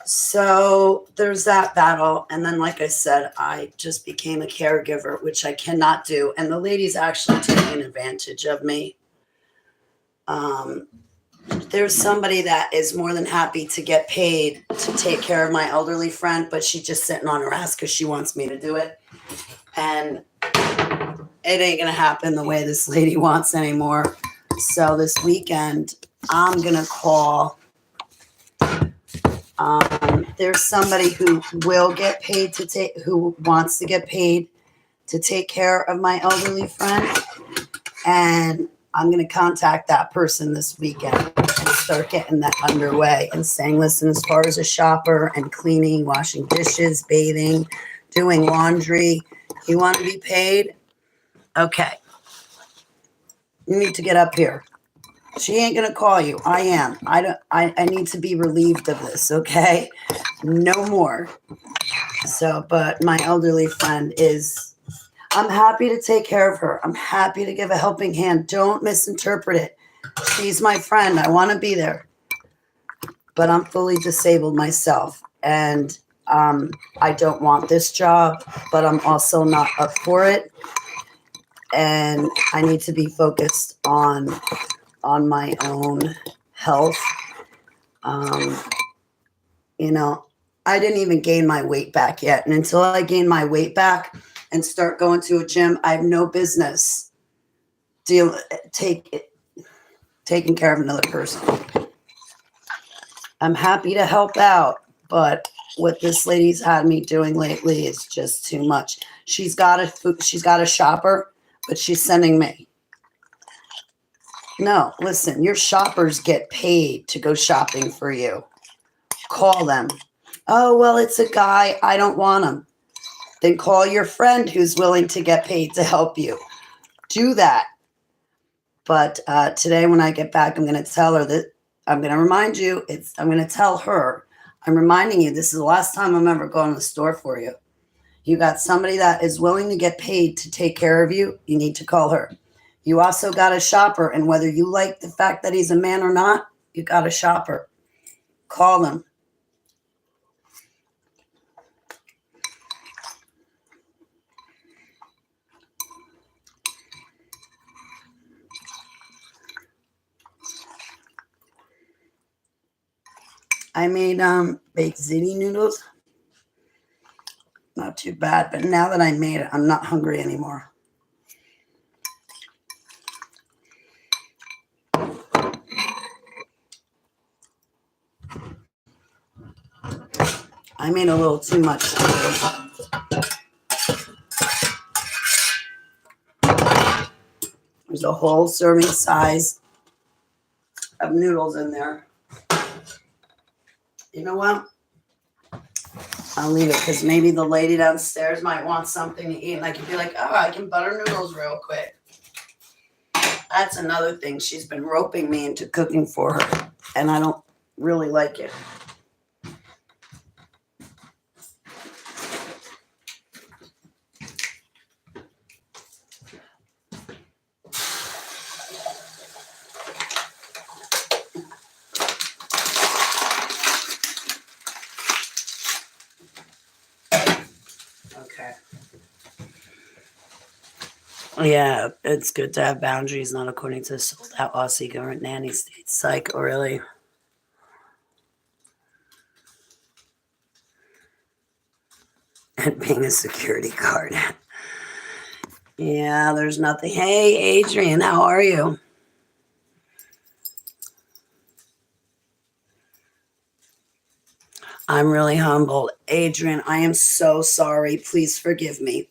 So there's that battle. And then, like I said, I just became a caregiver, which I cannot do. And the lady's actually taking advantage of me. There's somebody that is more than happy to get paid to take care of my elderly friend, but she's just sitting on her ass because she wants me to do it. And it ain't going to happen the way this lady wants anymore. So this weekend, I'm going to call. There's somebody who will get paid who wants to get paid to take care of my elderly friend. And I'm going to contact that person this weekend and start getting that underway and saying, listen, as far as a shopper and cleaning, washing dishes, bathing, doing laundry, you want to be paid? Okay. You need to get up here. She ain't going to call you. I am. I need to be relieved of this. Okay. No more. So, but my elderly friend I'm happy to take care of her. I'm happy to give a helping hand. Don't misinterpret it. She's my friend. I want to be there. But I'm fully disabled myself. And I don't want this job, but I'm also not up for it. And I need to be focused on my own health. I didn't even gain my weight back yet. And until I gain my weight back and start going to a gym, I have no business taking care of another person. I'm happy to help out, but what this lady's had me doing lately is just too much. She's got a shopper, but she's sending me. No, listen, your shoppers get paid to go shopping for you. Call them. Oh, well, it's a guy. I don't want him. Then call your friend who's willing to get paid to help you. Do that. But today when I get back, I'm going to tell her that I'm going to remind you. I'm going to tell her. I'm reminding you, this is the last time I'm ever going to the store for you. You got somebody that is willing to get paid to take care of you. You need to call her. You also got a shopper, and whether you like the fact that he's a man or not, you got a shopper. Call them. I made baked ziti noodles. Not too bad, but now that I made it, I'm not hungry anymore. I made a little too much today. There's a whole serving size of noodles in there. You know what? I'll leave it because maybe the lady downstairs might want something to eat. And I can be like, oh, I can butter noodles real quick. That's another thing. She's been roping me into cooking for her. And I don't really like it. Okay. Yeah, it's good to have boundaries, not according to sold out Aussie government nanny state. Psych, really. And being a security guard. Yeah, there's nothing. Hey, Adrian, how are you? I'm really humbled. Adrian, I am so sorry. Please forgive me.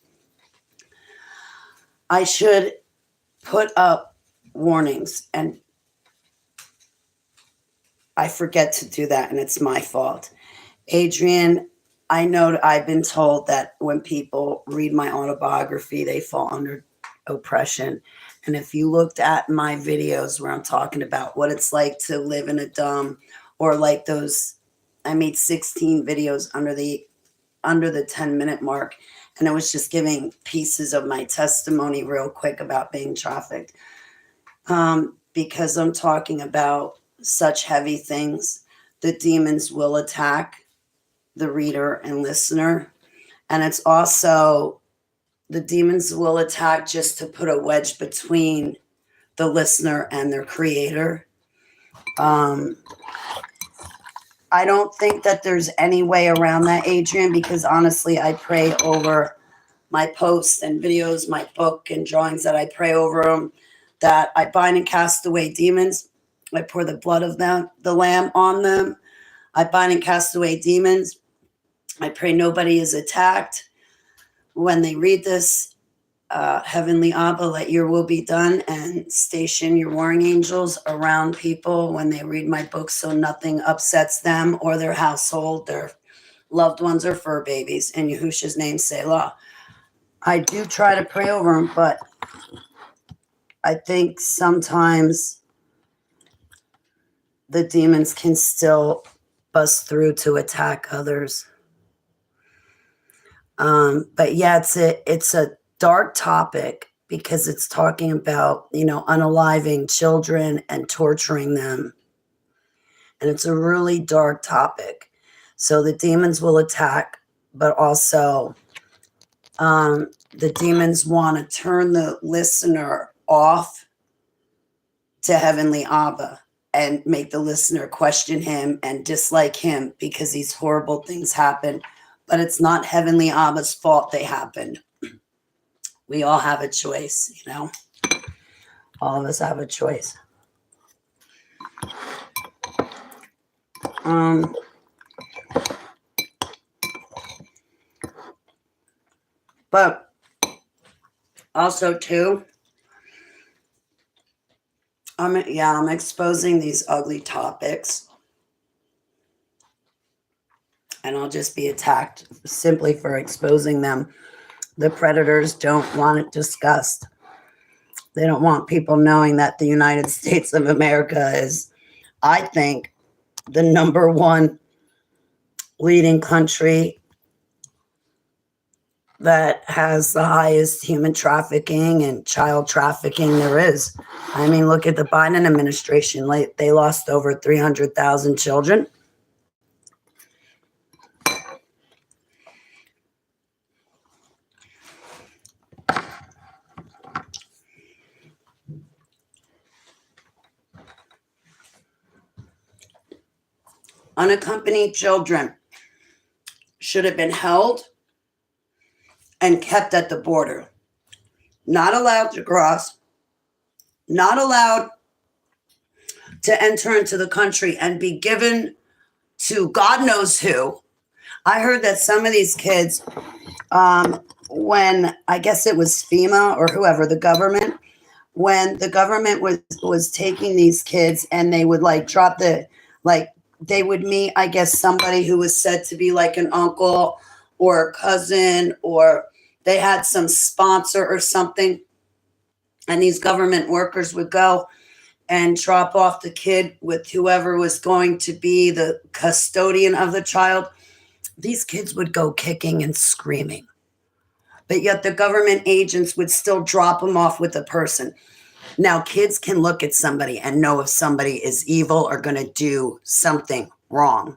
I should put up warnings, and I forget to do that, and it's my fault. Adrian, I know I've been told that when people read my autobiography, they fall under oppression. And if you looked at my videos where I'm talking about what it's like to live in a dumb, or like those, I made 16 videos under the 10-minute mark, and I was just giving pieces of my testimony real quick about being trafficked, because I'm talking about such heavy things. The demons will attack the reader and listener, and it's also, the demons will attack just to put a wedge between the listener and their creator. I don't think that there's any way around that, Adrian, because honestly, I pray over my posts and videos, my book and drawings, that I pray over them, that I bind and cast away demons. I pour the blood of them, the Lamb, on them. I bind and cast away demons. I pray nobody is attacked. When they read this, Heavenly Abba, let your will be done, and station your warring angels around people when they read my book so nothing upsets them or their household, their loved ones, or fur babies. In Yahushua's name, Selah. I do try to pray over them, but I think sometimes the demons can still bust through to attack others. But yeah, it's a dark topic because it's talking about, unaliving children and torturing them. And it's a really dark topic. So the demons will attack, but also the demons want to turn the listener off to Heavenly Abba and make the listener question him and dislike him because these horrible things happen. But it's not Heavenly Abba's fault they happened. We all have a choice, All of us have a choice. But also too, I'm exposing these ugly topics, and I'll just be attacked simply for exposing them. The predators don't want it discussed. They don't want people knowing that the United States of America is, I think, the number one leading country that has the highest human trafficking and child trafficking there is. I mean, look at the Biden administration. They lost over 300,000 children. Unaccompanied children should have been held and kept at the border. Not allowed to cross, not allowed to enter into the country and be given to God knows who. I heard that some of these kids, when I guess it was FEMA or whoever, the government, when the government was taking these kids and they would drop they would meet, I guess, somebody who was said to be like an uncle or a cousin, or they had some sponsor or something. And these government workers would go and drop off the kid with whoever was going to be the custodian of the child. These kids would go kicking and screaming. But yet the government agents would still drop them off with a person. Now, kids can look at somebody and know if somebody is evil or going to do something wrong.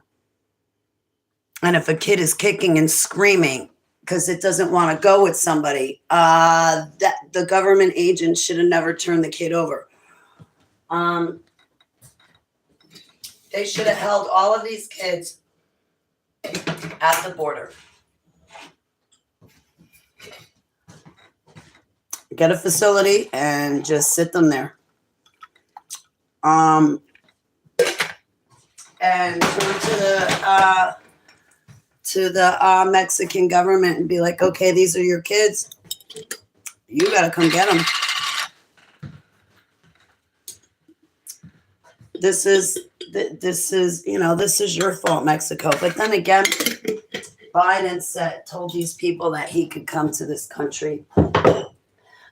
And if a kid is kicking and screaming because it doesn't want to go with somebody, that the government agent should have never turned the kid over. They should have held all of these kids at the border. Get a facility and just sit them there. And turn to the Mexican government and be like, okay, these are your kids. You got to come get them. This is your fault, Mexico. But then again, Biden told these people that he could come to this country.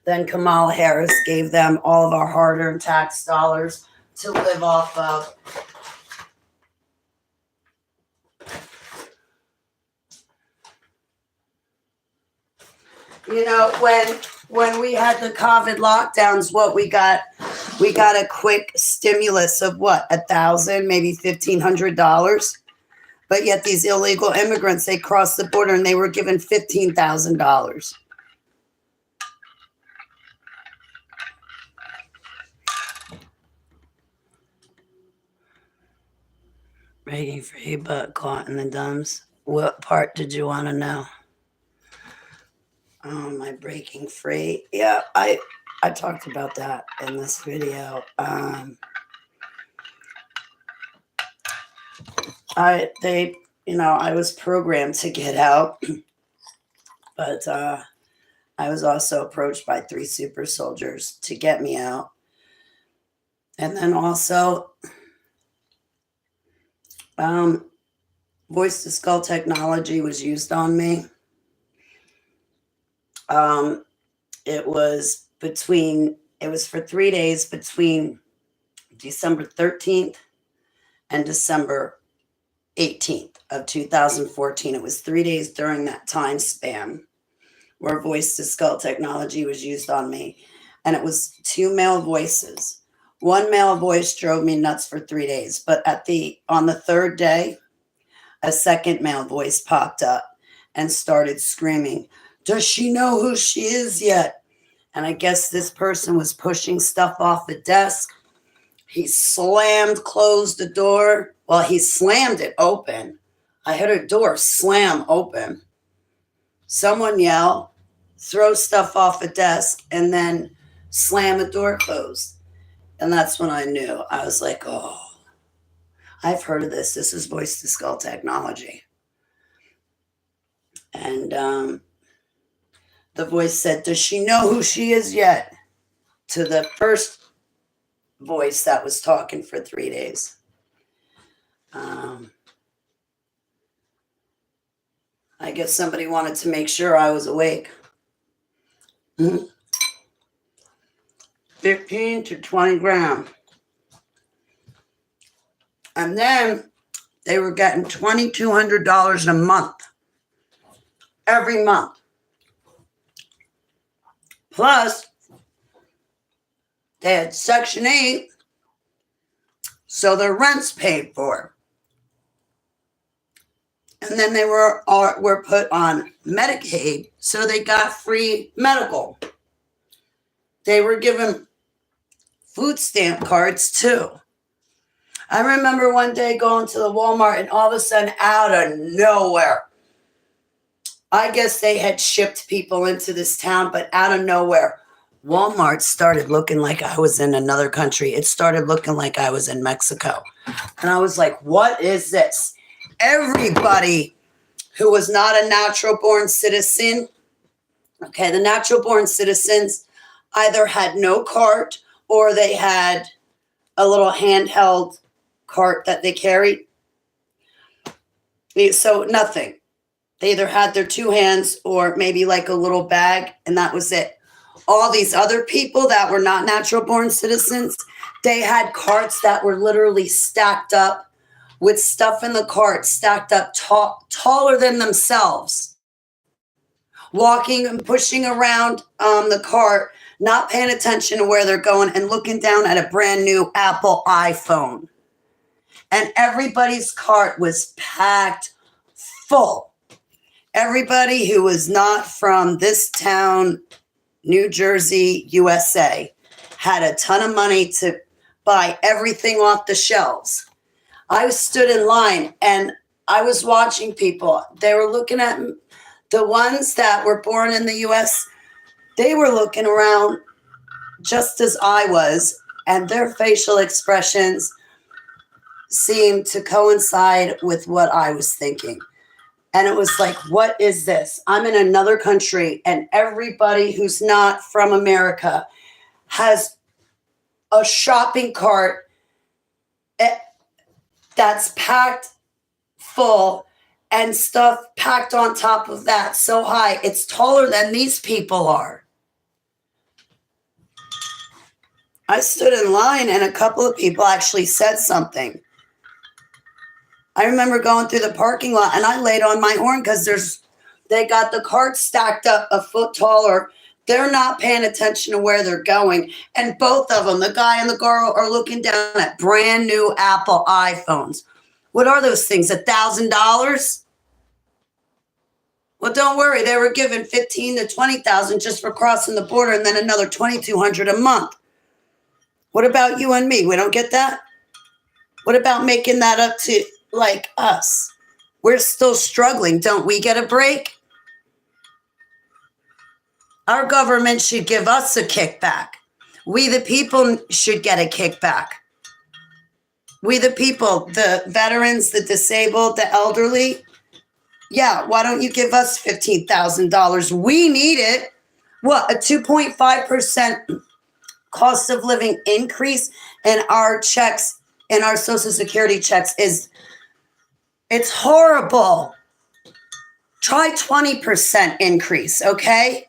Then Kamala Harris gave them all of our hard-earned tax dollars to live off of. You know, when we had the COVID lockdowns, what we got a quick stimulus of what, $1,000, maybe $1,500. But yet these illegal immigrants, they crossed the border and they were given $15,000. Breaking free, but caught in the dumbs. What part did you want to know? Oh, my breaking free. Yeah, I talked about that in this video. I was programmed to get out, but I was also approached by 3 super soldiers to get me out. And then also, voice to skull technology was used on me. It was for 3 days between December 13th and December 18th of 2014. It was 3 days during that time span where voice to skull technology was used on me. And it was 2 male voices. One male voice drove me nuts for 3 days. But on the 3rd day, a second male voice popped up and started screaming, "Does she know who she is yet?" And I guess this person was pushing stuff off the desk. He closed the door. Well, he slammed it open. I heard a door slam open. Someone yell, throw stuff off a desk, and then slam the door closed. And that's when I knew. I was like, oh, I've heard of this. This is voice to skull technology. And the voice said, "Does she know who she is yet?" to the first voice that was talking for 3 days. I guess somebody wanted to make sure I was awake. 15 to 20 grams. And then they were getting $2,200 a month. Every month. Plus, they had Section 8, so their rent's paid for. And then they were put on Medicaid, so they got free medical. They were given food stamp cards too. I remember one day going to the Walmart and all of a sudden, out of nowhere, I guess they had shipped people into this town, but out of nowhere, Walmart started looking like I was in another country. It started looking like I was in Mexico. And I was like, what is this? Everybody who was not a natural born citizen, okay, the natural born citizens either had no cart or they had a little handheld cart that they carried. So nothing. They either had their 2 hands or maybe like a little bag, and that was it. All these other people that were not natural born citizens, they had carts that were literally stacked up with stuff in the cart, stacked up taller than themselves, walking and pushing around the cart, not paying attention to where they're going and looking down at a brand new Apple iPhone. And everybody's cart was packed full. Everybody who was not from this town, New Jersey, USA, had a ton of money to buy everything off the shelves. I stood in line and I was watching people. They were looking at the ones that were born in the US. They were looking around just as I was, and their facial expressions seemed to coincide with what I was thinking. And it was like, what is this? I'm in another country, and everybody who's not from America has a shopping cart that's packed full, and stuff packed on top of that so high. It's taller than these people are. I stood in line and a couple of people actually said something. I remember going through the parking lot and I laid on my horn because they got the carts stacked up a foot taller. They're not paying attention to where they're going. And both of them, the guy and the girl, are looking down at brand new Apple iPhones. What are those things, $1,000? Well, don't worry. They were given $15,000 to $20,000 just for crossing the border and then another $2,200 a month. What about you and me? We don't get that? What about making that up to like us? We're still struggling. Don't we get a break? Our government should give us a kickback. We the people should get a kickback. We the people, the veterans, the disabled, the elderly. Yeah, why don't you give us $15,000? We need it. What, a 2.5% cost of living increase in our checks, in our Social Security checks it's horrible. Try 20% increase, okay?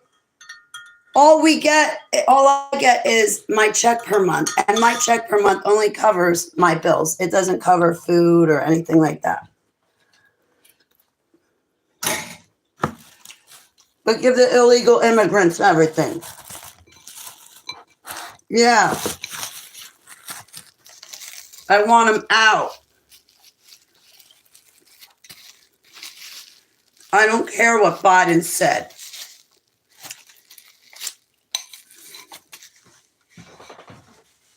All I get is my check per month, and my check per month only covers my bills. It doesn't cover food or anything like that. But give the illegal immigrants everything. Yeah. I want them out. I don't care what Biden said.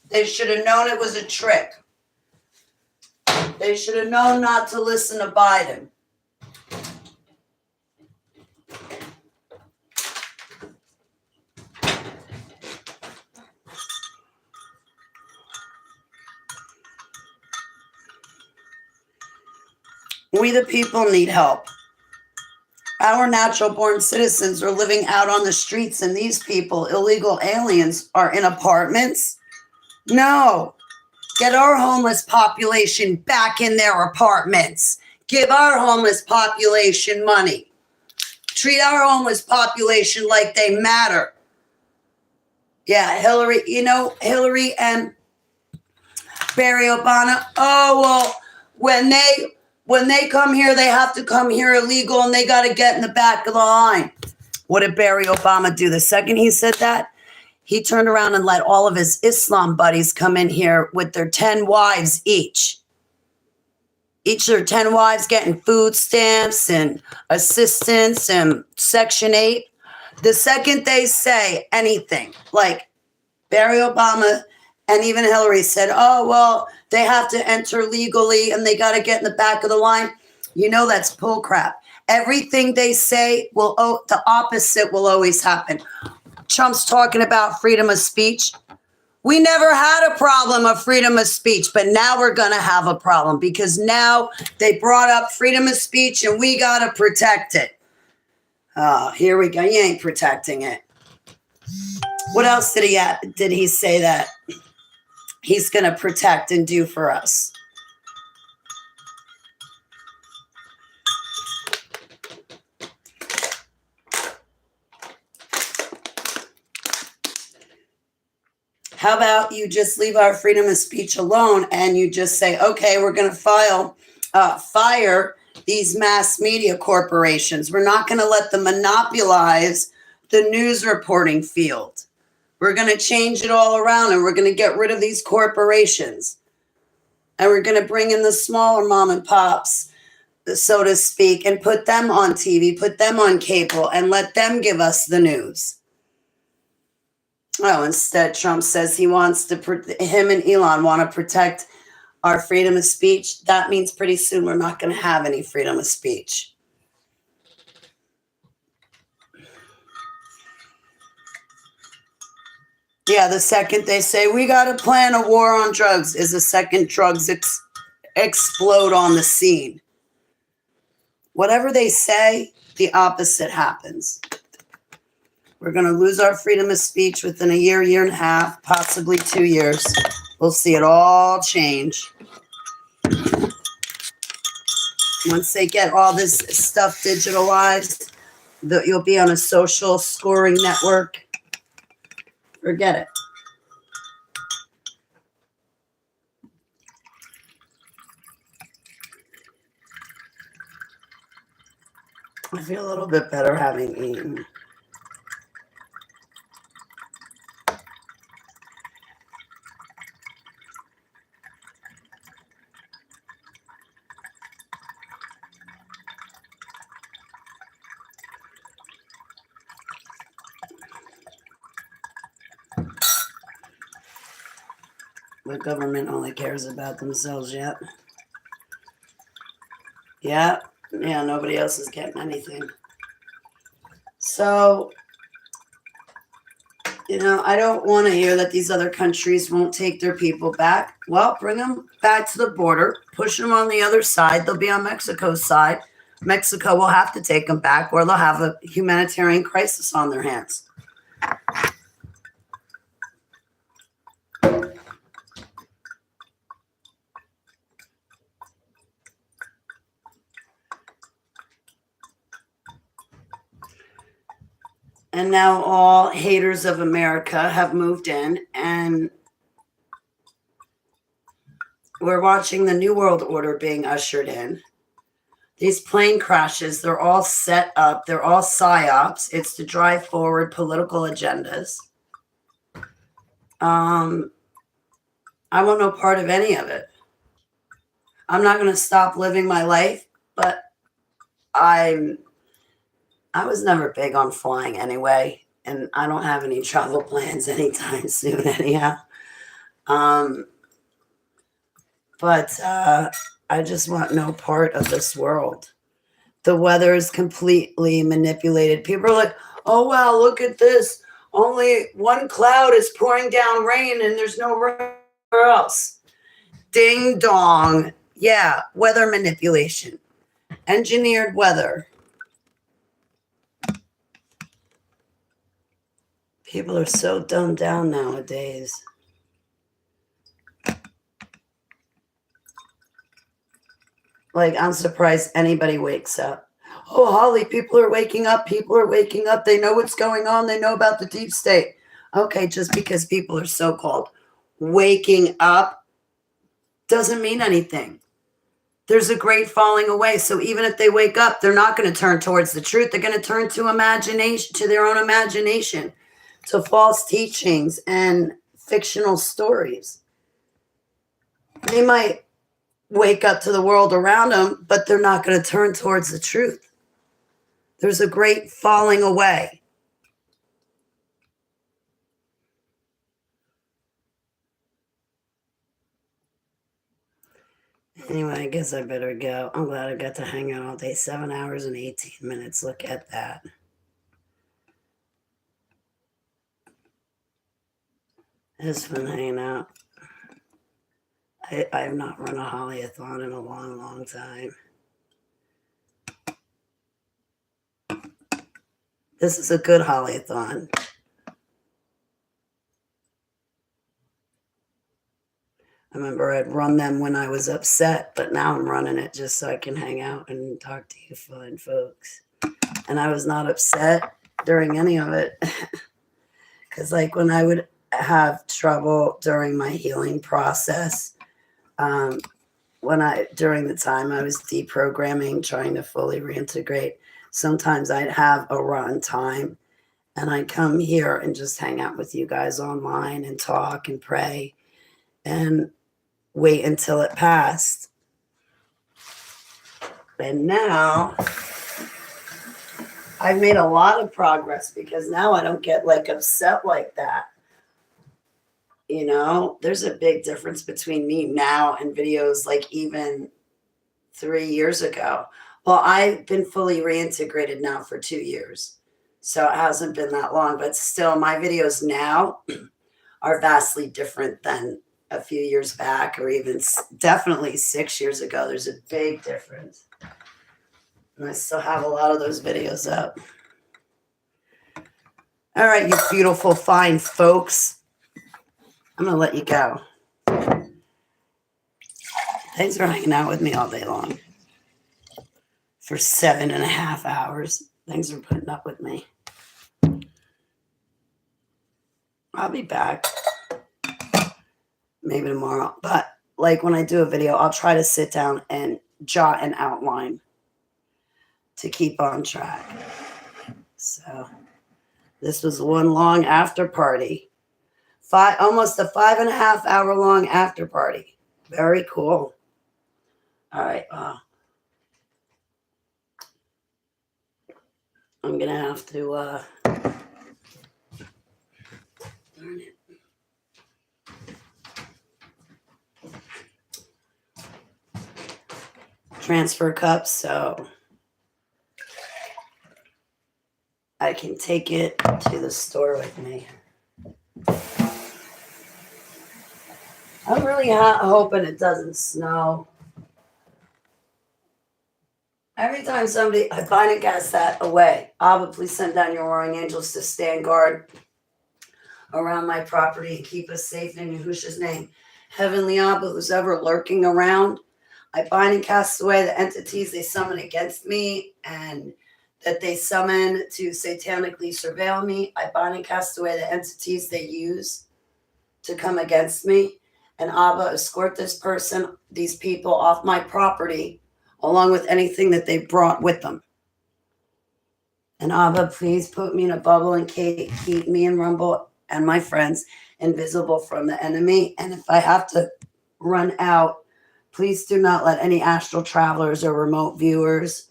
They should have known it was a trick. They should have known not to listen to Biden. We the people need help. Our natural born citizens are living out on the streets, and these people, illegal aliens, are in apartments. No. Get our homeless population back in their apartments. Give our homeless population money. Treat our homeless population like they matter. Yeah, Hillary and Barry Obama. Oh, well, when they come here, they have to come here illegal and they got to get in the back of the line. What did Barry Obama do? The second he said that, he turned around and let all of his Islam buddies come in here with their 10 wives each. Each of their 10 wives getting food stamps and assistance and Section 8. The second they say anything, like Barry Obama and even Hillary said, oh, well, they have to enter legally and they got to get in the back of the line. You know that's bull crap. Everything they say the opposite will always happen. Trump's talking about freedom of speech. We never had a problem of freedom of speech, but now we're going to have a problem because now they brought up freedom of speech and we got to protect it. Here we go. You ain't protecting it. What else did he say that he's going to protect and do for us? How about you just leave our freedom of speech alone and you just say, okay, we're going to fire these mass media corporations. We're not going to let them monopolize the news reporting field. We're going to change it all around and we're going to get rid of these corporations. And we're going to bring in the smaller mom and pops, so to speak, and put them on TV, put them on cable, and let them give us the news. Oh, instead, Trump says him and Elon want to protect our freedom of speech. That means pretty soon we're not going to have any freedom of speech. Yeah, the second they say, we got to plan a war on drugs, is the second drugs explode on the scene. Whatever they say, the opposite happens. We're going to lose our freedom of speech within a year, year and a half, possibly 2 years. We'll see it all change. Once they get all this stuff digitalized, you'll be on a social scoring network. Forget it. I feel a little bit better having eaten. The government only cares about themselves yet. Yeah, nobody else is getting anything. So, I don't want to hear that these other countries won't take their people back. Well, bring them back to the border, push them on the other side. They'll be on Mexico's side. Mexico will have to take them back, or they'll have a humanitarian crisis on their hands. And now all haters of America have moved in, and we're watching the New World Order being ushered in. These plane crashes, they're all set up. They're all psyops. It's to drive forward political agendas. I want no part of any of it. I'm not going to stop living my life, but I was never big on flying anyway, and I don't have any travel plans anytime soon anyhow. But I just want no part of this world. The weather is completely manipulated. People are like, oh, wow, look at this. Only one cloud is pouring down rain and there's no rain anywhere else. Ding dong. Yeah, weather manipulation. Engineered weather. People are so dumbed down nowadays. Like, I'm surprised anybody wakes up. Oh, Holly, people are waking up. People are waking up. They know what's going on. They know about the deep state. Okay, just because people are so-called waking up doesn't mean anything. There's a great falling away. So even if they wake up, they're not going to turn towards the truth. They're going to turn to imagination, to their own imagination, to false teachings and fictional stories. They might wake up to the world around them, but they're not going to turn towards the truth. There's a great falling away. Anyway, I guess I better go. I'm glad I got to hang out all day. 7 hours and 18 minutes. Look at that. It's fun hanging out. I have not run a Holly-a-thon in a long, long time. This is a good Holly-a-thon. I remember I'd run them when I was upset, but now I'm running it just so I can hang out and talk to you fine folks. And I was not upset during any of it. Because like when I would have trouble during my healing process, during the time I was deprogramming, trying to fully reintegrate, sometimes I'd have a rotten time and I'd come here and just hang out with you guys online and talk and pray and wait until it passed. And now I've made a lot of progress because now I don't get like upset like that. There's a big difference between me now and videos like even 3 years ago. Well, I've been fully reintegrated now for 2 years. So it hasn't been that long, but still my videos now are vastly different than a few years back or even definitely 6 years ago. There's a big difference. And I still have a lot of those videos up. All right, you beautiful, fine folks. I'm going to let you go. Thanks for hanging out with me all day long. for 7.5 hours. Thanks for putting up with me. I'll be back maybe tomorrow. But like when I do a video, I'll try to sit down and jot an outline to keep on track. So this was one long after party. Almost a 5.5 hour long after party. Very cool. All right. I'm going to have to darn it. Transfer cups so I can take it to the store with me. I'm really hoping it doesn't snow. Every time I bind and cast that away. Abba, please send down your warring angels to stand guard around my property and keep us safe in Yahushua's name. Heavenly Abba, who's ever lurking around, I bind and cast away the entities they summon against me and that they summon to satanically surveil me. I bind and cast away the entities they use to come against me. And Abba, escort these people off my property, along with anything that they brought with them. And Abba, please put me in a bubble and keep me and Rumble and my friends invisible from the enemy. And if I have to run out, please do not let any astral travelers or remote viewers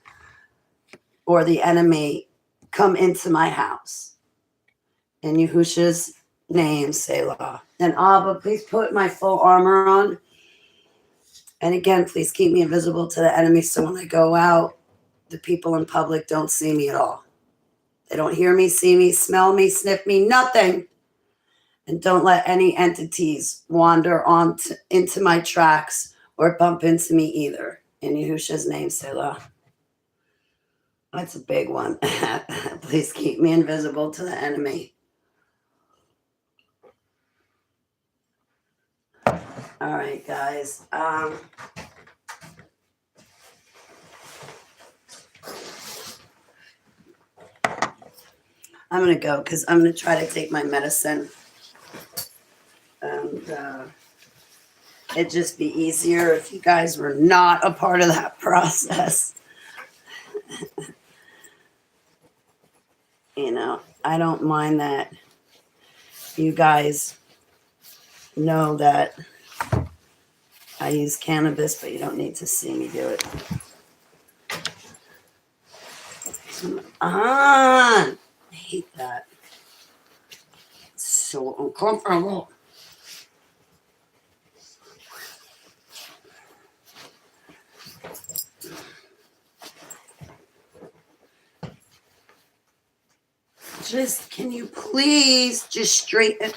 or the enemy come into my house. In Yahushua's name, Selah. And Abba, please put my full armor on. And again, please keep me invisible to the enemy so when I go out, the people in public don't see me at all. They don't hear me, see me, smell me, sniff me, nothing. And don't let any entities wander into my tracks or bump into me either. In Yahushua's name, Selah. That's a big one. Please keep me invisible to the enemy. All right, guys. I'm going to go because I'm going to try to take my medicine. And it'd just be easier if you guys were not a part of that process. You know, I don't mind that you guys know that I use cannabis, but you don't need to see me do it. Come on. I hate that. It's so uncomfortable. Just, can you please just straighten?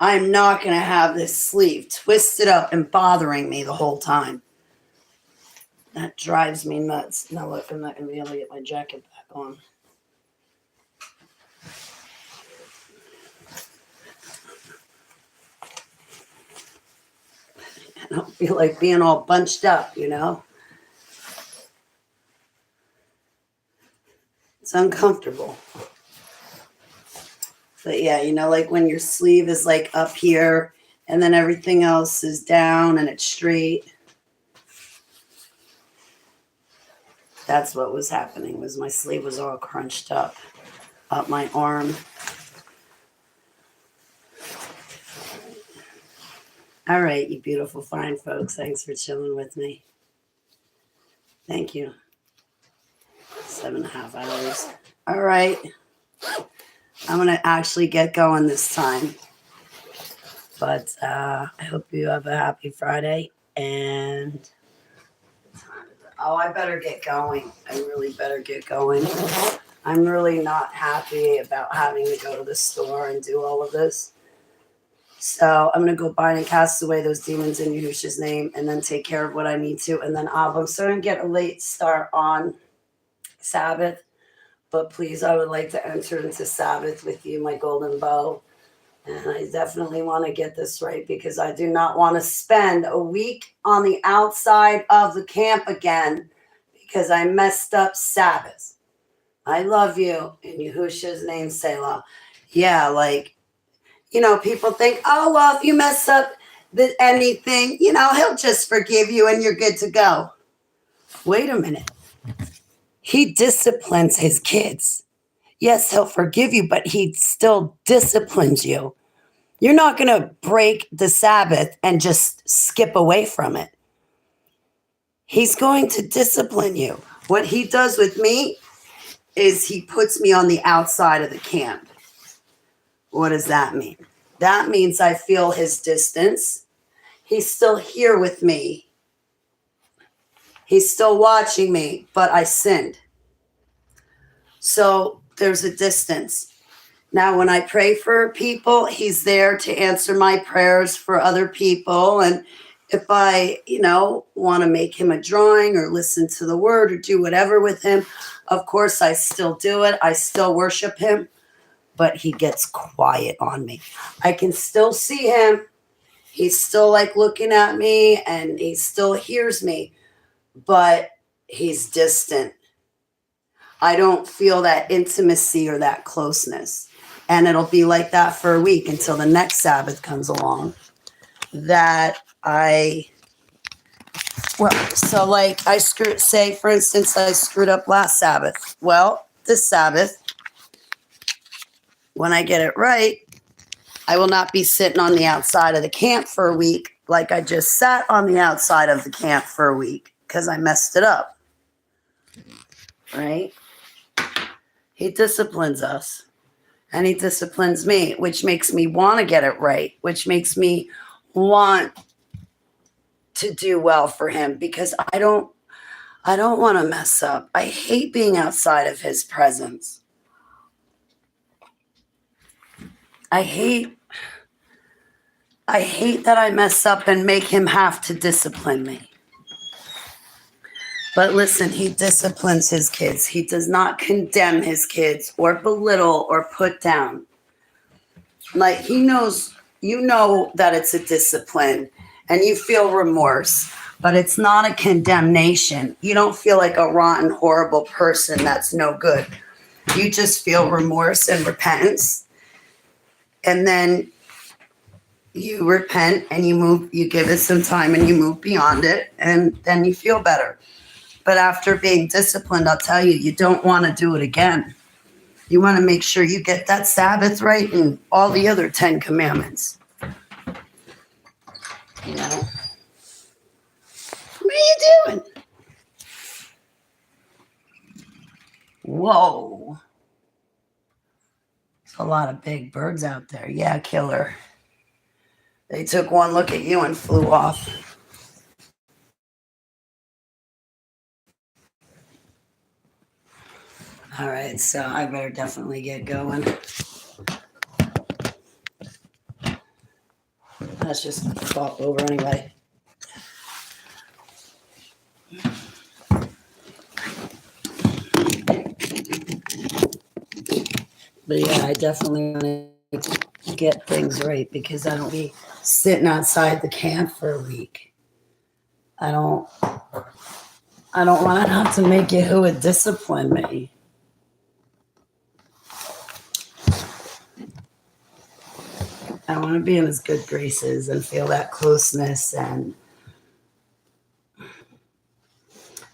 I'm not going to have this sleeve twisted up and bothering me the whole time. That drives me nuts. Now look, I'm not going to be able to get my jacket back on. I don't feel like being all bunched up, you know? It's uncomfortable. But yeah, you know, like when your sleeve is like up here and then everything else is down and it's straight. That's what was happening, was my sleeve was all crunched up my arm. All right, you beautiful, fine folks. Thanks for chilling with me. Thank you. 7.5 hours. All right. I'm going to actually get going this time. But I hope you have a happy Friday. And, I better get going. I really better get going. I'm really not happy about having to go to the store and do all of this. So I'm going to go bind and cast away those demons in Yahushua's name and then take care of what I need to. And then I'm starting to get a late start on Sabbath. But please, I would like to enter into Sabbath with you, my golden bow. And I definitely want to get this right because I do not want to spend a week on the outside of the camp again because I messed up Sabbath. I love you in Yahushua's name, Selah. Yeah, like, people think, oh, well, if you mess up anything, he'll just forgive you and you're good to go. Wait a minute. He disciplines his kids. Yes, he'll forgive you, but he still disciplines you. You're not going to break the Sabbath and just skip away from it. He's going to discipline you. What he does with me is he puts me on the outside of the camp. What does that mean? That means I feel his distance. He's still here with me. He's still watching me, but I sinned. So there's a distance. Now, when I pray for people, he's there to answer my prayers for other people. And if I, want to make him a drawing or listen to the word or do whatever with him, of course, I still do it. I still worship him, but he gets quiet on me. I can still see him. He's still like looking at me and he still hears me, but he's distant. I don't feel that intimacy or that closeness. And it'll be like that for a week until the next Sabbath comes along so like say, for instance, I screwed up last Sabbath. Well, this Sabbath, when I get it right, I will not be sitting on the outside of the camp for a week like I just sat on the outside of the camp for a week because I messed it up. Right? He disciplines us. And he disciplines me, which makes me want to get it right, which makes me want to do well for him because I don't want to mess up. I hate being outside of his presence. I hate that I mess up and make him have to discipline me. But listen, he disciplines his kids. He does not condemn his kids or belittle or put down. Like he knows, that it's a discipline and you feel remorse, but it's not a condemnation. You don't feel like a rotten, horrible person that's no good. You just feel remorse and repentance. And then you repent and you give it some time and you move beyond it and then you feel better. But after being disciplined, I'll tell you, you don't want to do it again. You want to make sure you get that Sabbath right and all the other 10 commandments. What are you doing? Whoa. There's a lot of big birds out there. Yeah, killer. They took one look at you and flew off. All right, so I better definitely get going. Let's just pop over anyway. But yeah, I definitely want to get things right because I don't be sitting outside the camp for a week. I don't want to have to make Yahuwah discipline me. I want to be in his good graces and feel that closeness, and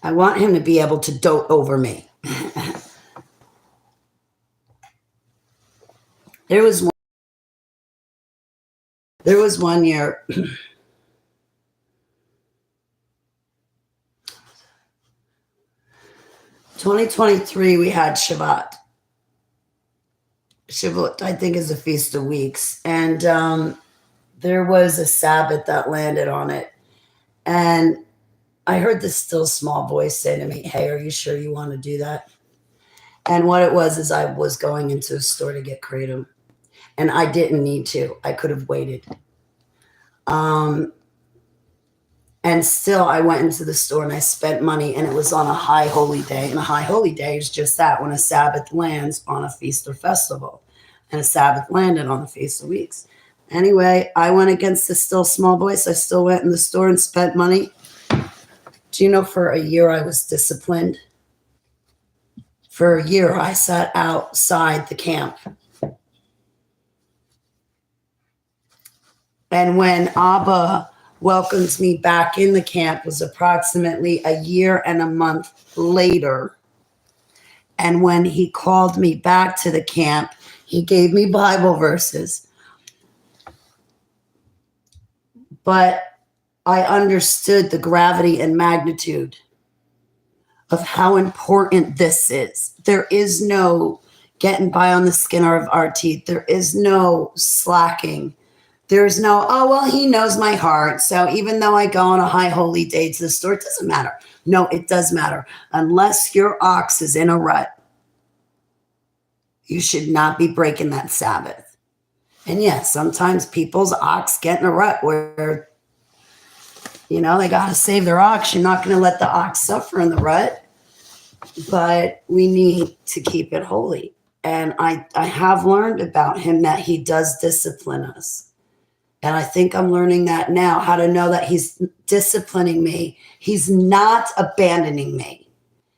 I want him to be able to dote over me. There was one year 2023 we had Shabbat. Shavuot, I think, is a feast of weeks. And there was a Sabbath that landed on it. And I heard this still small voice say to me, hey, are you sure you want to do that? And what it was is I was going into a store to get kratom. And I didn't need to. I could have waited. And still, I went into the store and I spent money, and it was on a high holy day. And a high holy day is just that, when a Sabbath lands on a feast or festival. and a Sabbath landed on the Feast of Weeks. Anyway, I went against the still small voice. I still went in the store and spent money. Do you know for a year I was disciplined? For a year I sat outside the camp. And when Abba welcomes me back in the camp was approximately a year and a month later. And when he called me back to the camp, he gave me Bible verses. But I understood the gravity and magnitude of how important this is. There is no getting by on the skin of our teeth. There is no slacking. There's no, oh, well, he knows my heart. So even though I go on a high holy day to the store, it doesn't matter. No, it does matter. Unless your ox is in a rut, you should not be breaking that Sabbath. And yes, sometimes people's ox get in a rut where, you know, they got to save their ox. You're not going to let the ox suffer in the rut. But we need to keep it holy. And I have learned about him that he does discipline us. And I think I'm learning that now, how to know that he's disciplining me. He's not abandoning me.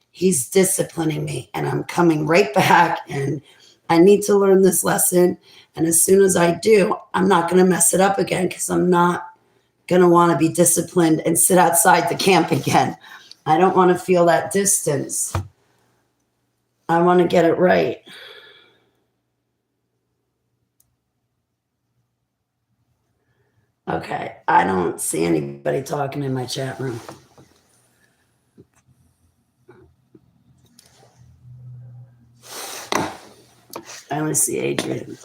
He's disciplining me. And I'm coming right back. And I need to learn this lesson. And as soon as I do, I'm not going to mess it up again because I'm not going to want to be disciplined and sit outside the camp again. I don't want to feel that distance. I want to get it right. Okay, I don't see anybody talking in my chat room. I only see Adrian.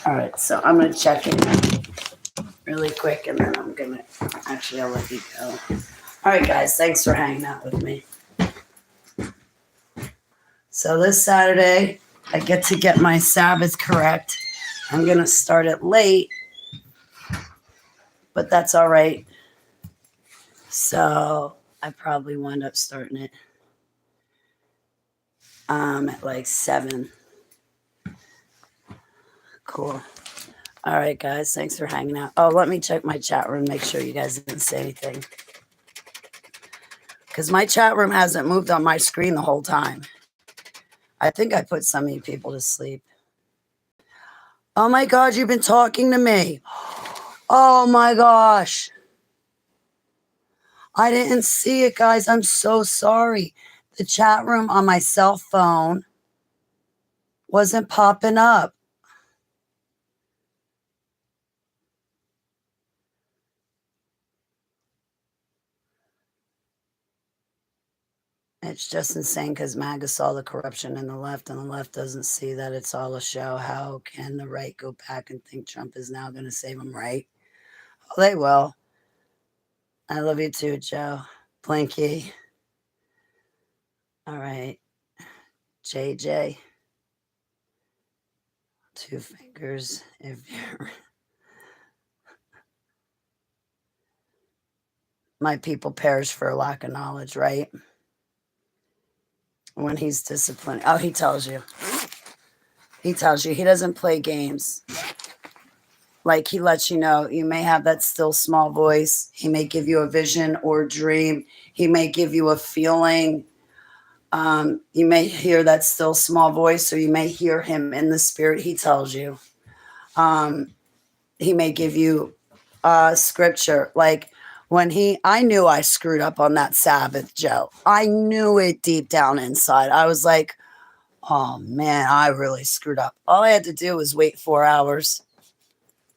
All right, so I'm going to check in really quick, and then I'm going to, actually, I'll let you go. All right, guys, thanks for hanging out with me. So this Saturday, I get to get my Sabbath correct. I'm going to start it late, but that's all right. So I probably wind up starting it at like 7. Cool. All right, guys. Thanks for hanging out. Oh, let me check my chat room, make sure you guys didn't say anything. Because my chat room hasn't moved on my screen the whole time. I think I put so many people to sleep. Oh, my God, you've been talking to me. Oh, my gosh. I didn't see it, guys. I'm so sorry. The chat room on my cell phone wasn't popping up. It's just insane because MAGA saw the corruption in the left, and the left doesn't see that it's all a show. How can the right go back and think Trump is now going to save them, right? Oh, they will. I love you too, Joe. Blinky. All right. JJ. 2 fingers if you're... My people perish for a lack of knowledge, right? When he's disciplined. Oh, he tells you. He tells you. He doesn't play games. Like, he lets you know you may have that still small voice. He may give you a vision or dream. He may give you a feeling. You may hear that still small voice, or you may hear him in the spirit. He tells you. He may give you scripture. Like, I knew I screwed up on that Sabbath, Joe. I knew it deep down inside. I was like, oh man, I really screwed up. All I had to do was wait 4 hours.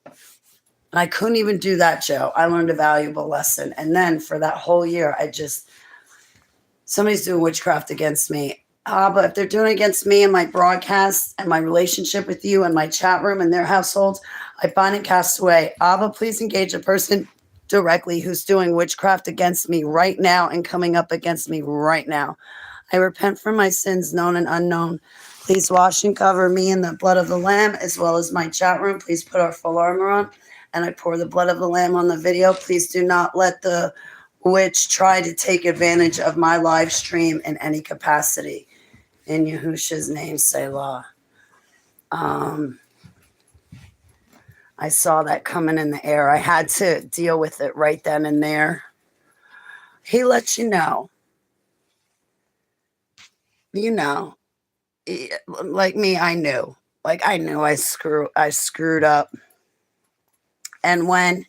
And I couldn't even do that, Joe. I learned a valuable lesson. And then for that whole year, somebody's doing witchcraft against me. But if they're doing it against me and my broadcast and my relationship with you and my chat room and their households, I bind and cast away. Abba, please engage a person directly who's doing witchcraft against me right now and coming up against me right now. I repent for my sins, known and unknown. Please wash and cover me in the blood of the Lamb, as well as my chat room. Please put our full armor on. And I pour the blood of the Lamb on the video. Please do not let the witch try to take advantage of my live stream in any capacity. In Yahushua's name, Selah. I saw that coming in the air. I had to deal with it right then and there. He lets you know. You know, like me, I knew. Like I knew I screwed up. And when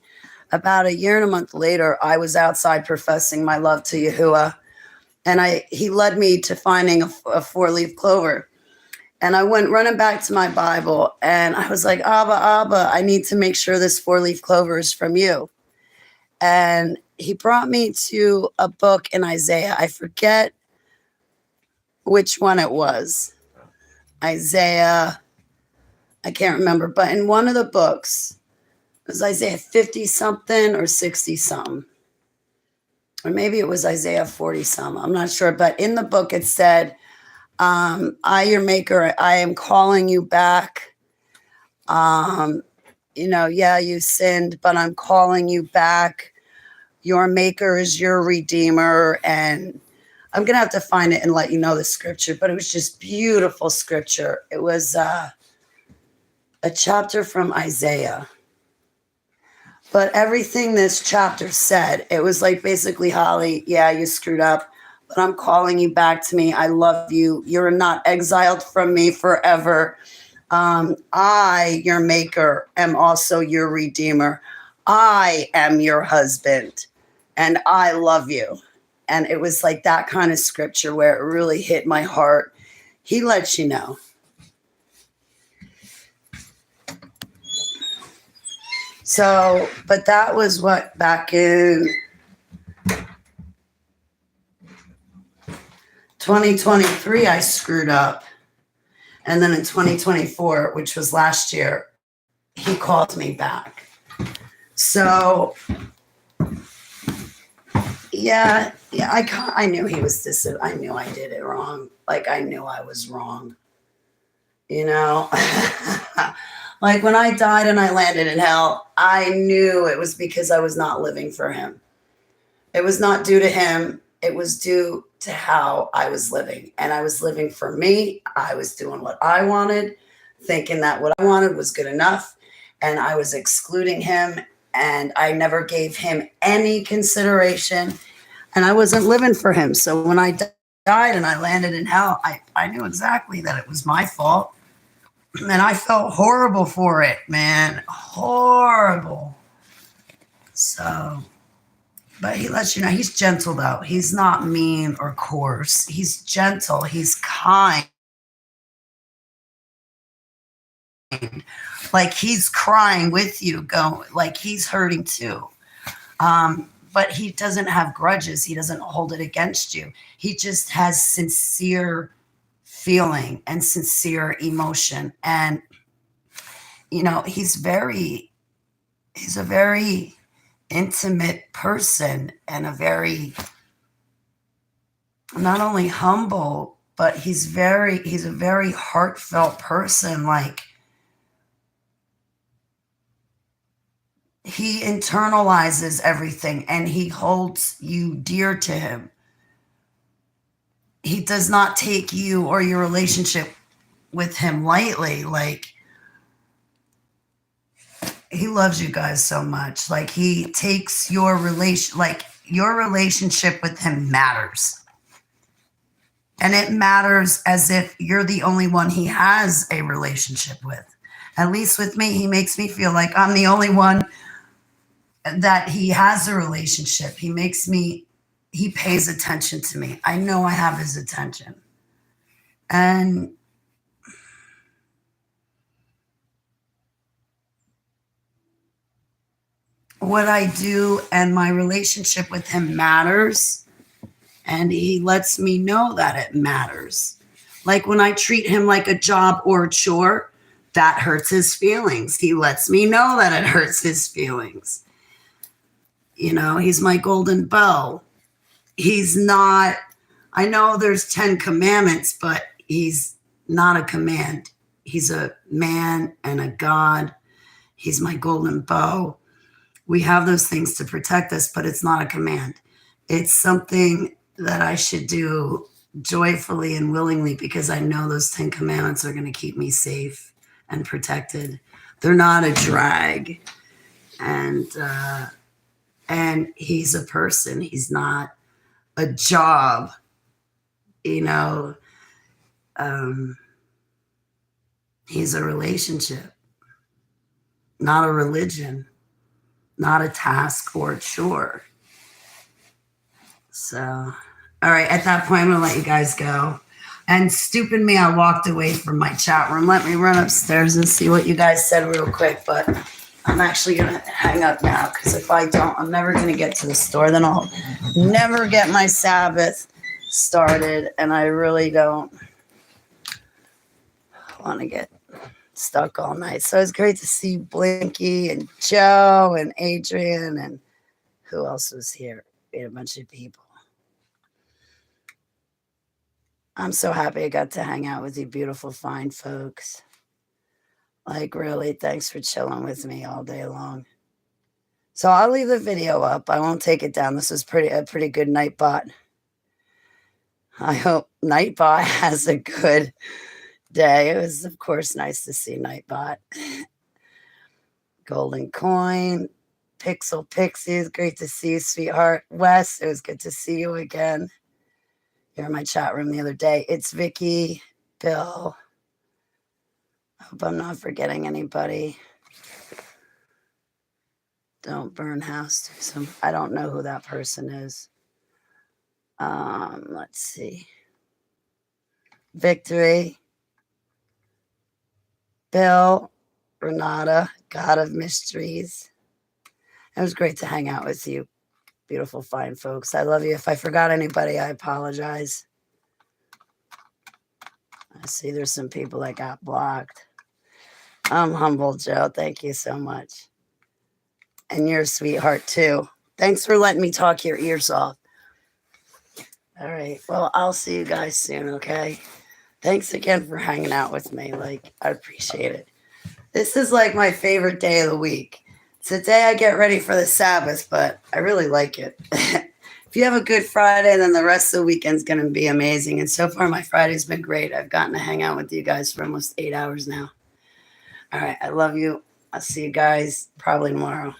about a year and a month later, I was outside professing my love to Yahuwah, and he led me to finding a four-leaf clover. And I went running back to my Bible, and I was like, Abba, I need to make sure this four-leaf clover is from you. And he brought me to a book in Isaiah. I forget which one it was. Isaiah, I can't remember, but in one of the books, it was Isaiah 50 something or 60 something. Or maybe it was Isaiah 40 something. I'm not sure. But in the book, it said, I, your maker, I am calling you back. You sinned, but I'm calling you back. Your maker is your redeemer. And I'm going to have to find it and let you know the scripture. But it was just beautiful scripture. It was a chapter from Isaiah. But everything this chapter said, it was like basically, Holly, yeah, you screwed up, but I'm calling you back to me. I love you. You're not exiled from me forever. I, your maker, am also your redeemer. I am your husband, and I love you. And it was like that kind of scripture where it really hit my heart. He lets you know. So, but that was what back in 2023, I screwed up. And then in 2024, which was last year, he called me back. So, yeah, I knew he was I knew I did it wrong. Like, I knew I was wrong. You know? Like when I died and I landed in hell, I knew it was because I was not living for him. It was not due to him. It was due to how I was living. And I was living for me. I was doing what I wanted, thinking that what I wanted was good enough. And I was excluding him. And I never gave him any consideration. And I wasn't living for him. So when I died and I landed in hell, I knew exactly that it was my fault. And I felt horrible for it, man. Horrible. So, but he lets you know he's gentle, though. He's not mean or coarse. He's gentle. He's kind. Like he's crying with you, like he's hurting too. But he doesn't have grudges. He doesn't hold it against you. He just has sincere feeling and sincere emotion. And, you know, he's a very intimate person and a very, not only humble, but he's a very heartfelt person. Like he internalizes everything and he holds you dear to him. He does not take you or your relationship with him lightly. Like he loves you guys so much. Like he takes your relationship with him matters. And it matters as if you're the only one he has a relationship with. At least with me, he makes me feel like I'm the only one that he has a relationship. He pays attention to me. I know I have his attention. And what I do and my relationship with him matters. And he lets me know that it matters. Like when I treat him like a job or a chore, that hurts his feelings. He lets me know that it hurts his feelings. You know, he's my golden bow. He's not, I know there's 10 commandments, but he's not a command. He's a man and a God. He's my golden bow. We have those things to protect us, but it's not a command. It's something that I should do joyfully and willingly because I know those 10 commandments are going to keep me safe. and protected. They're not a drag. And he's a person. He's not a job, you know. He's a relationship, not a religion, not a task or a chore. So, all right, at that point, I'm going to let you guys go. And stupid me, I walked away from my chat room. Let me run upstairs and see what you guys said real quick. But I'm actually going to hang up now, because if I don't, I'm never going to get to the store. Then I'll never get my Sabbath started. And I really don't want to get stuck all night. So it's great to see Blinky and Joe and Adrian, and who else was here? We had a bunch of people. I'm so happy I got to hang out with you beautiful, fine folks. Like, really, thanks for chilling with me all day long. So I'll leave the video up. I won't take it down. This was a pretty good Nightbot. I hope Nightbot has a good day. It was, of course, nice to see Nightbot. Golden Coin, Pixel Pixies, great to see you, sweetheart. Wes, it was good to see you again. You were in my chat room the other day. It's Vicky, Bill. I hope I'm not forgetting anybody. Don't burn house. I don't know who that person is. Let's see. Victory. Bill, Renata, God of Mysteries. It was great to hang out with you, beautiful, fine folks. I love you. If I forgot anybody, I apologize. I see there's some people that got blocked. I'm humbled, Joe. Thank you so much. And you're a sweetheart, too. Thanks for letting me talk your ears off. All right. Well, I'll see you guys soon, okay? Thanks again for hanging out with me. Like, I appreciate it. This is like my favorite day of the week. It's the day I get ready for the Sabbath, but I really like it. If you have a good Friday, then the rest of the weekend's going to be amazing. And so far, my Friday's been great. I've gotten to hang out with you guys for almost 8 hours now. All right. I love you. I'll see you guys probably tomorrow.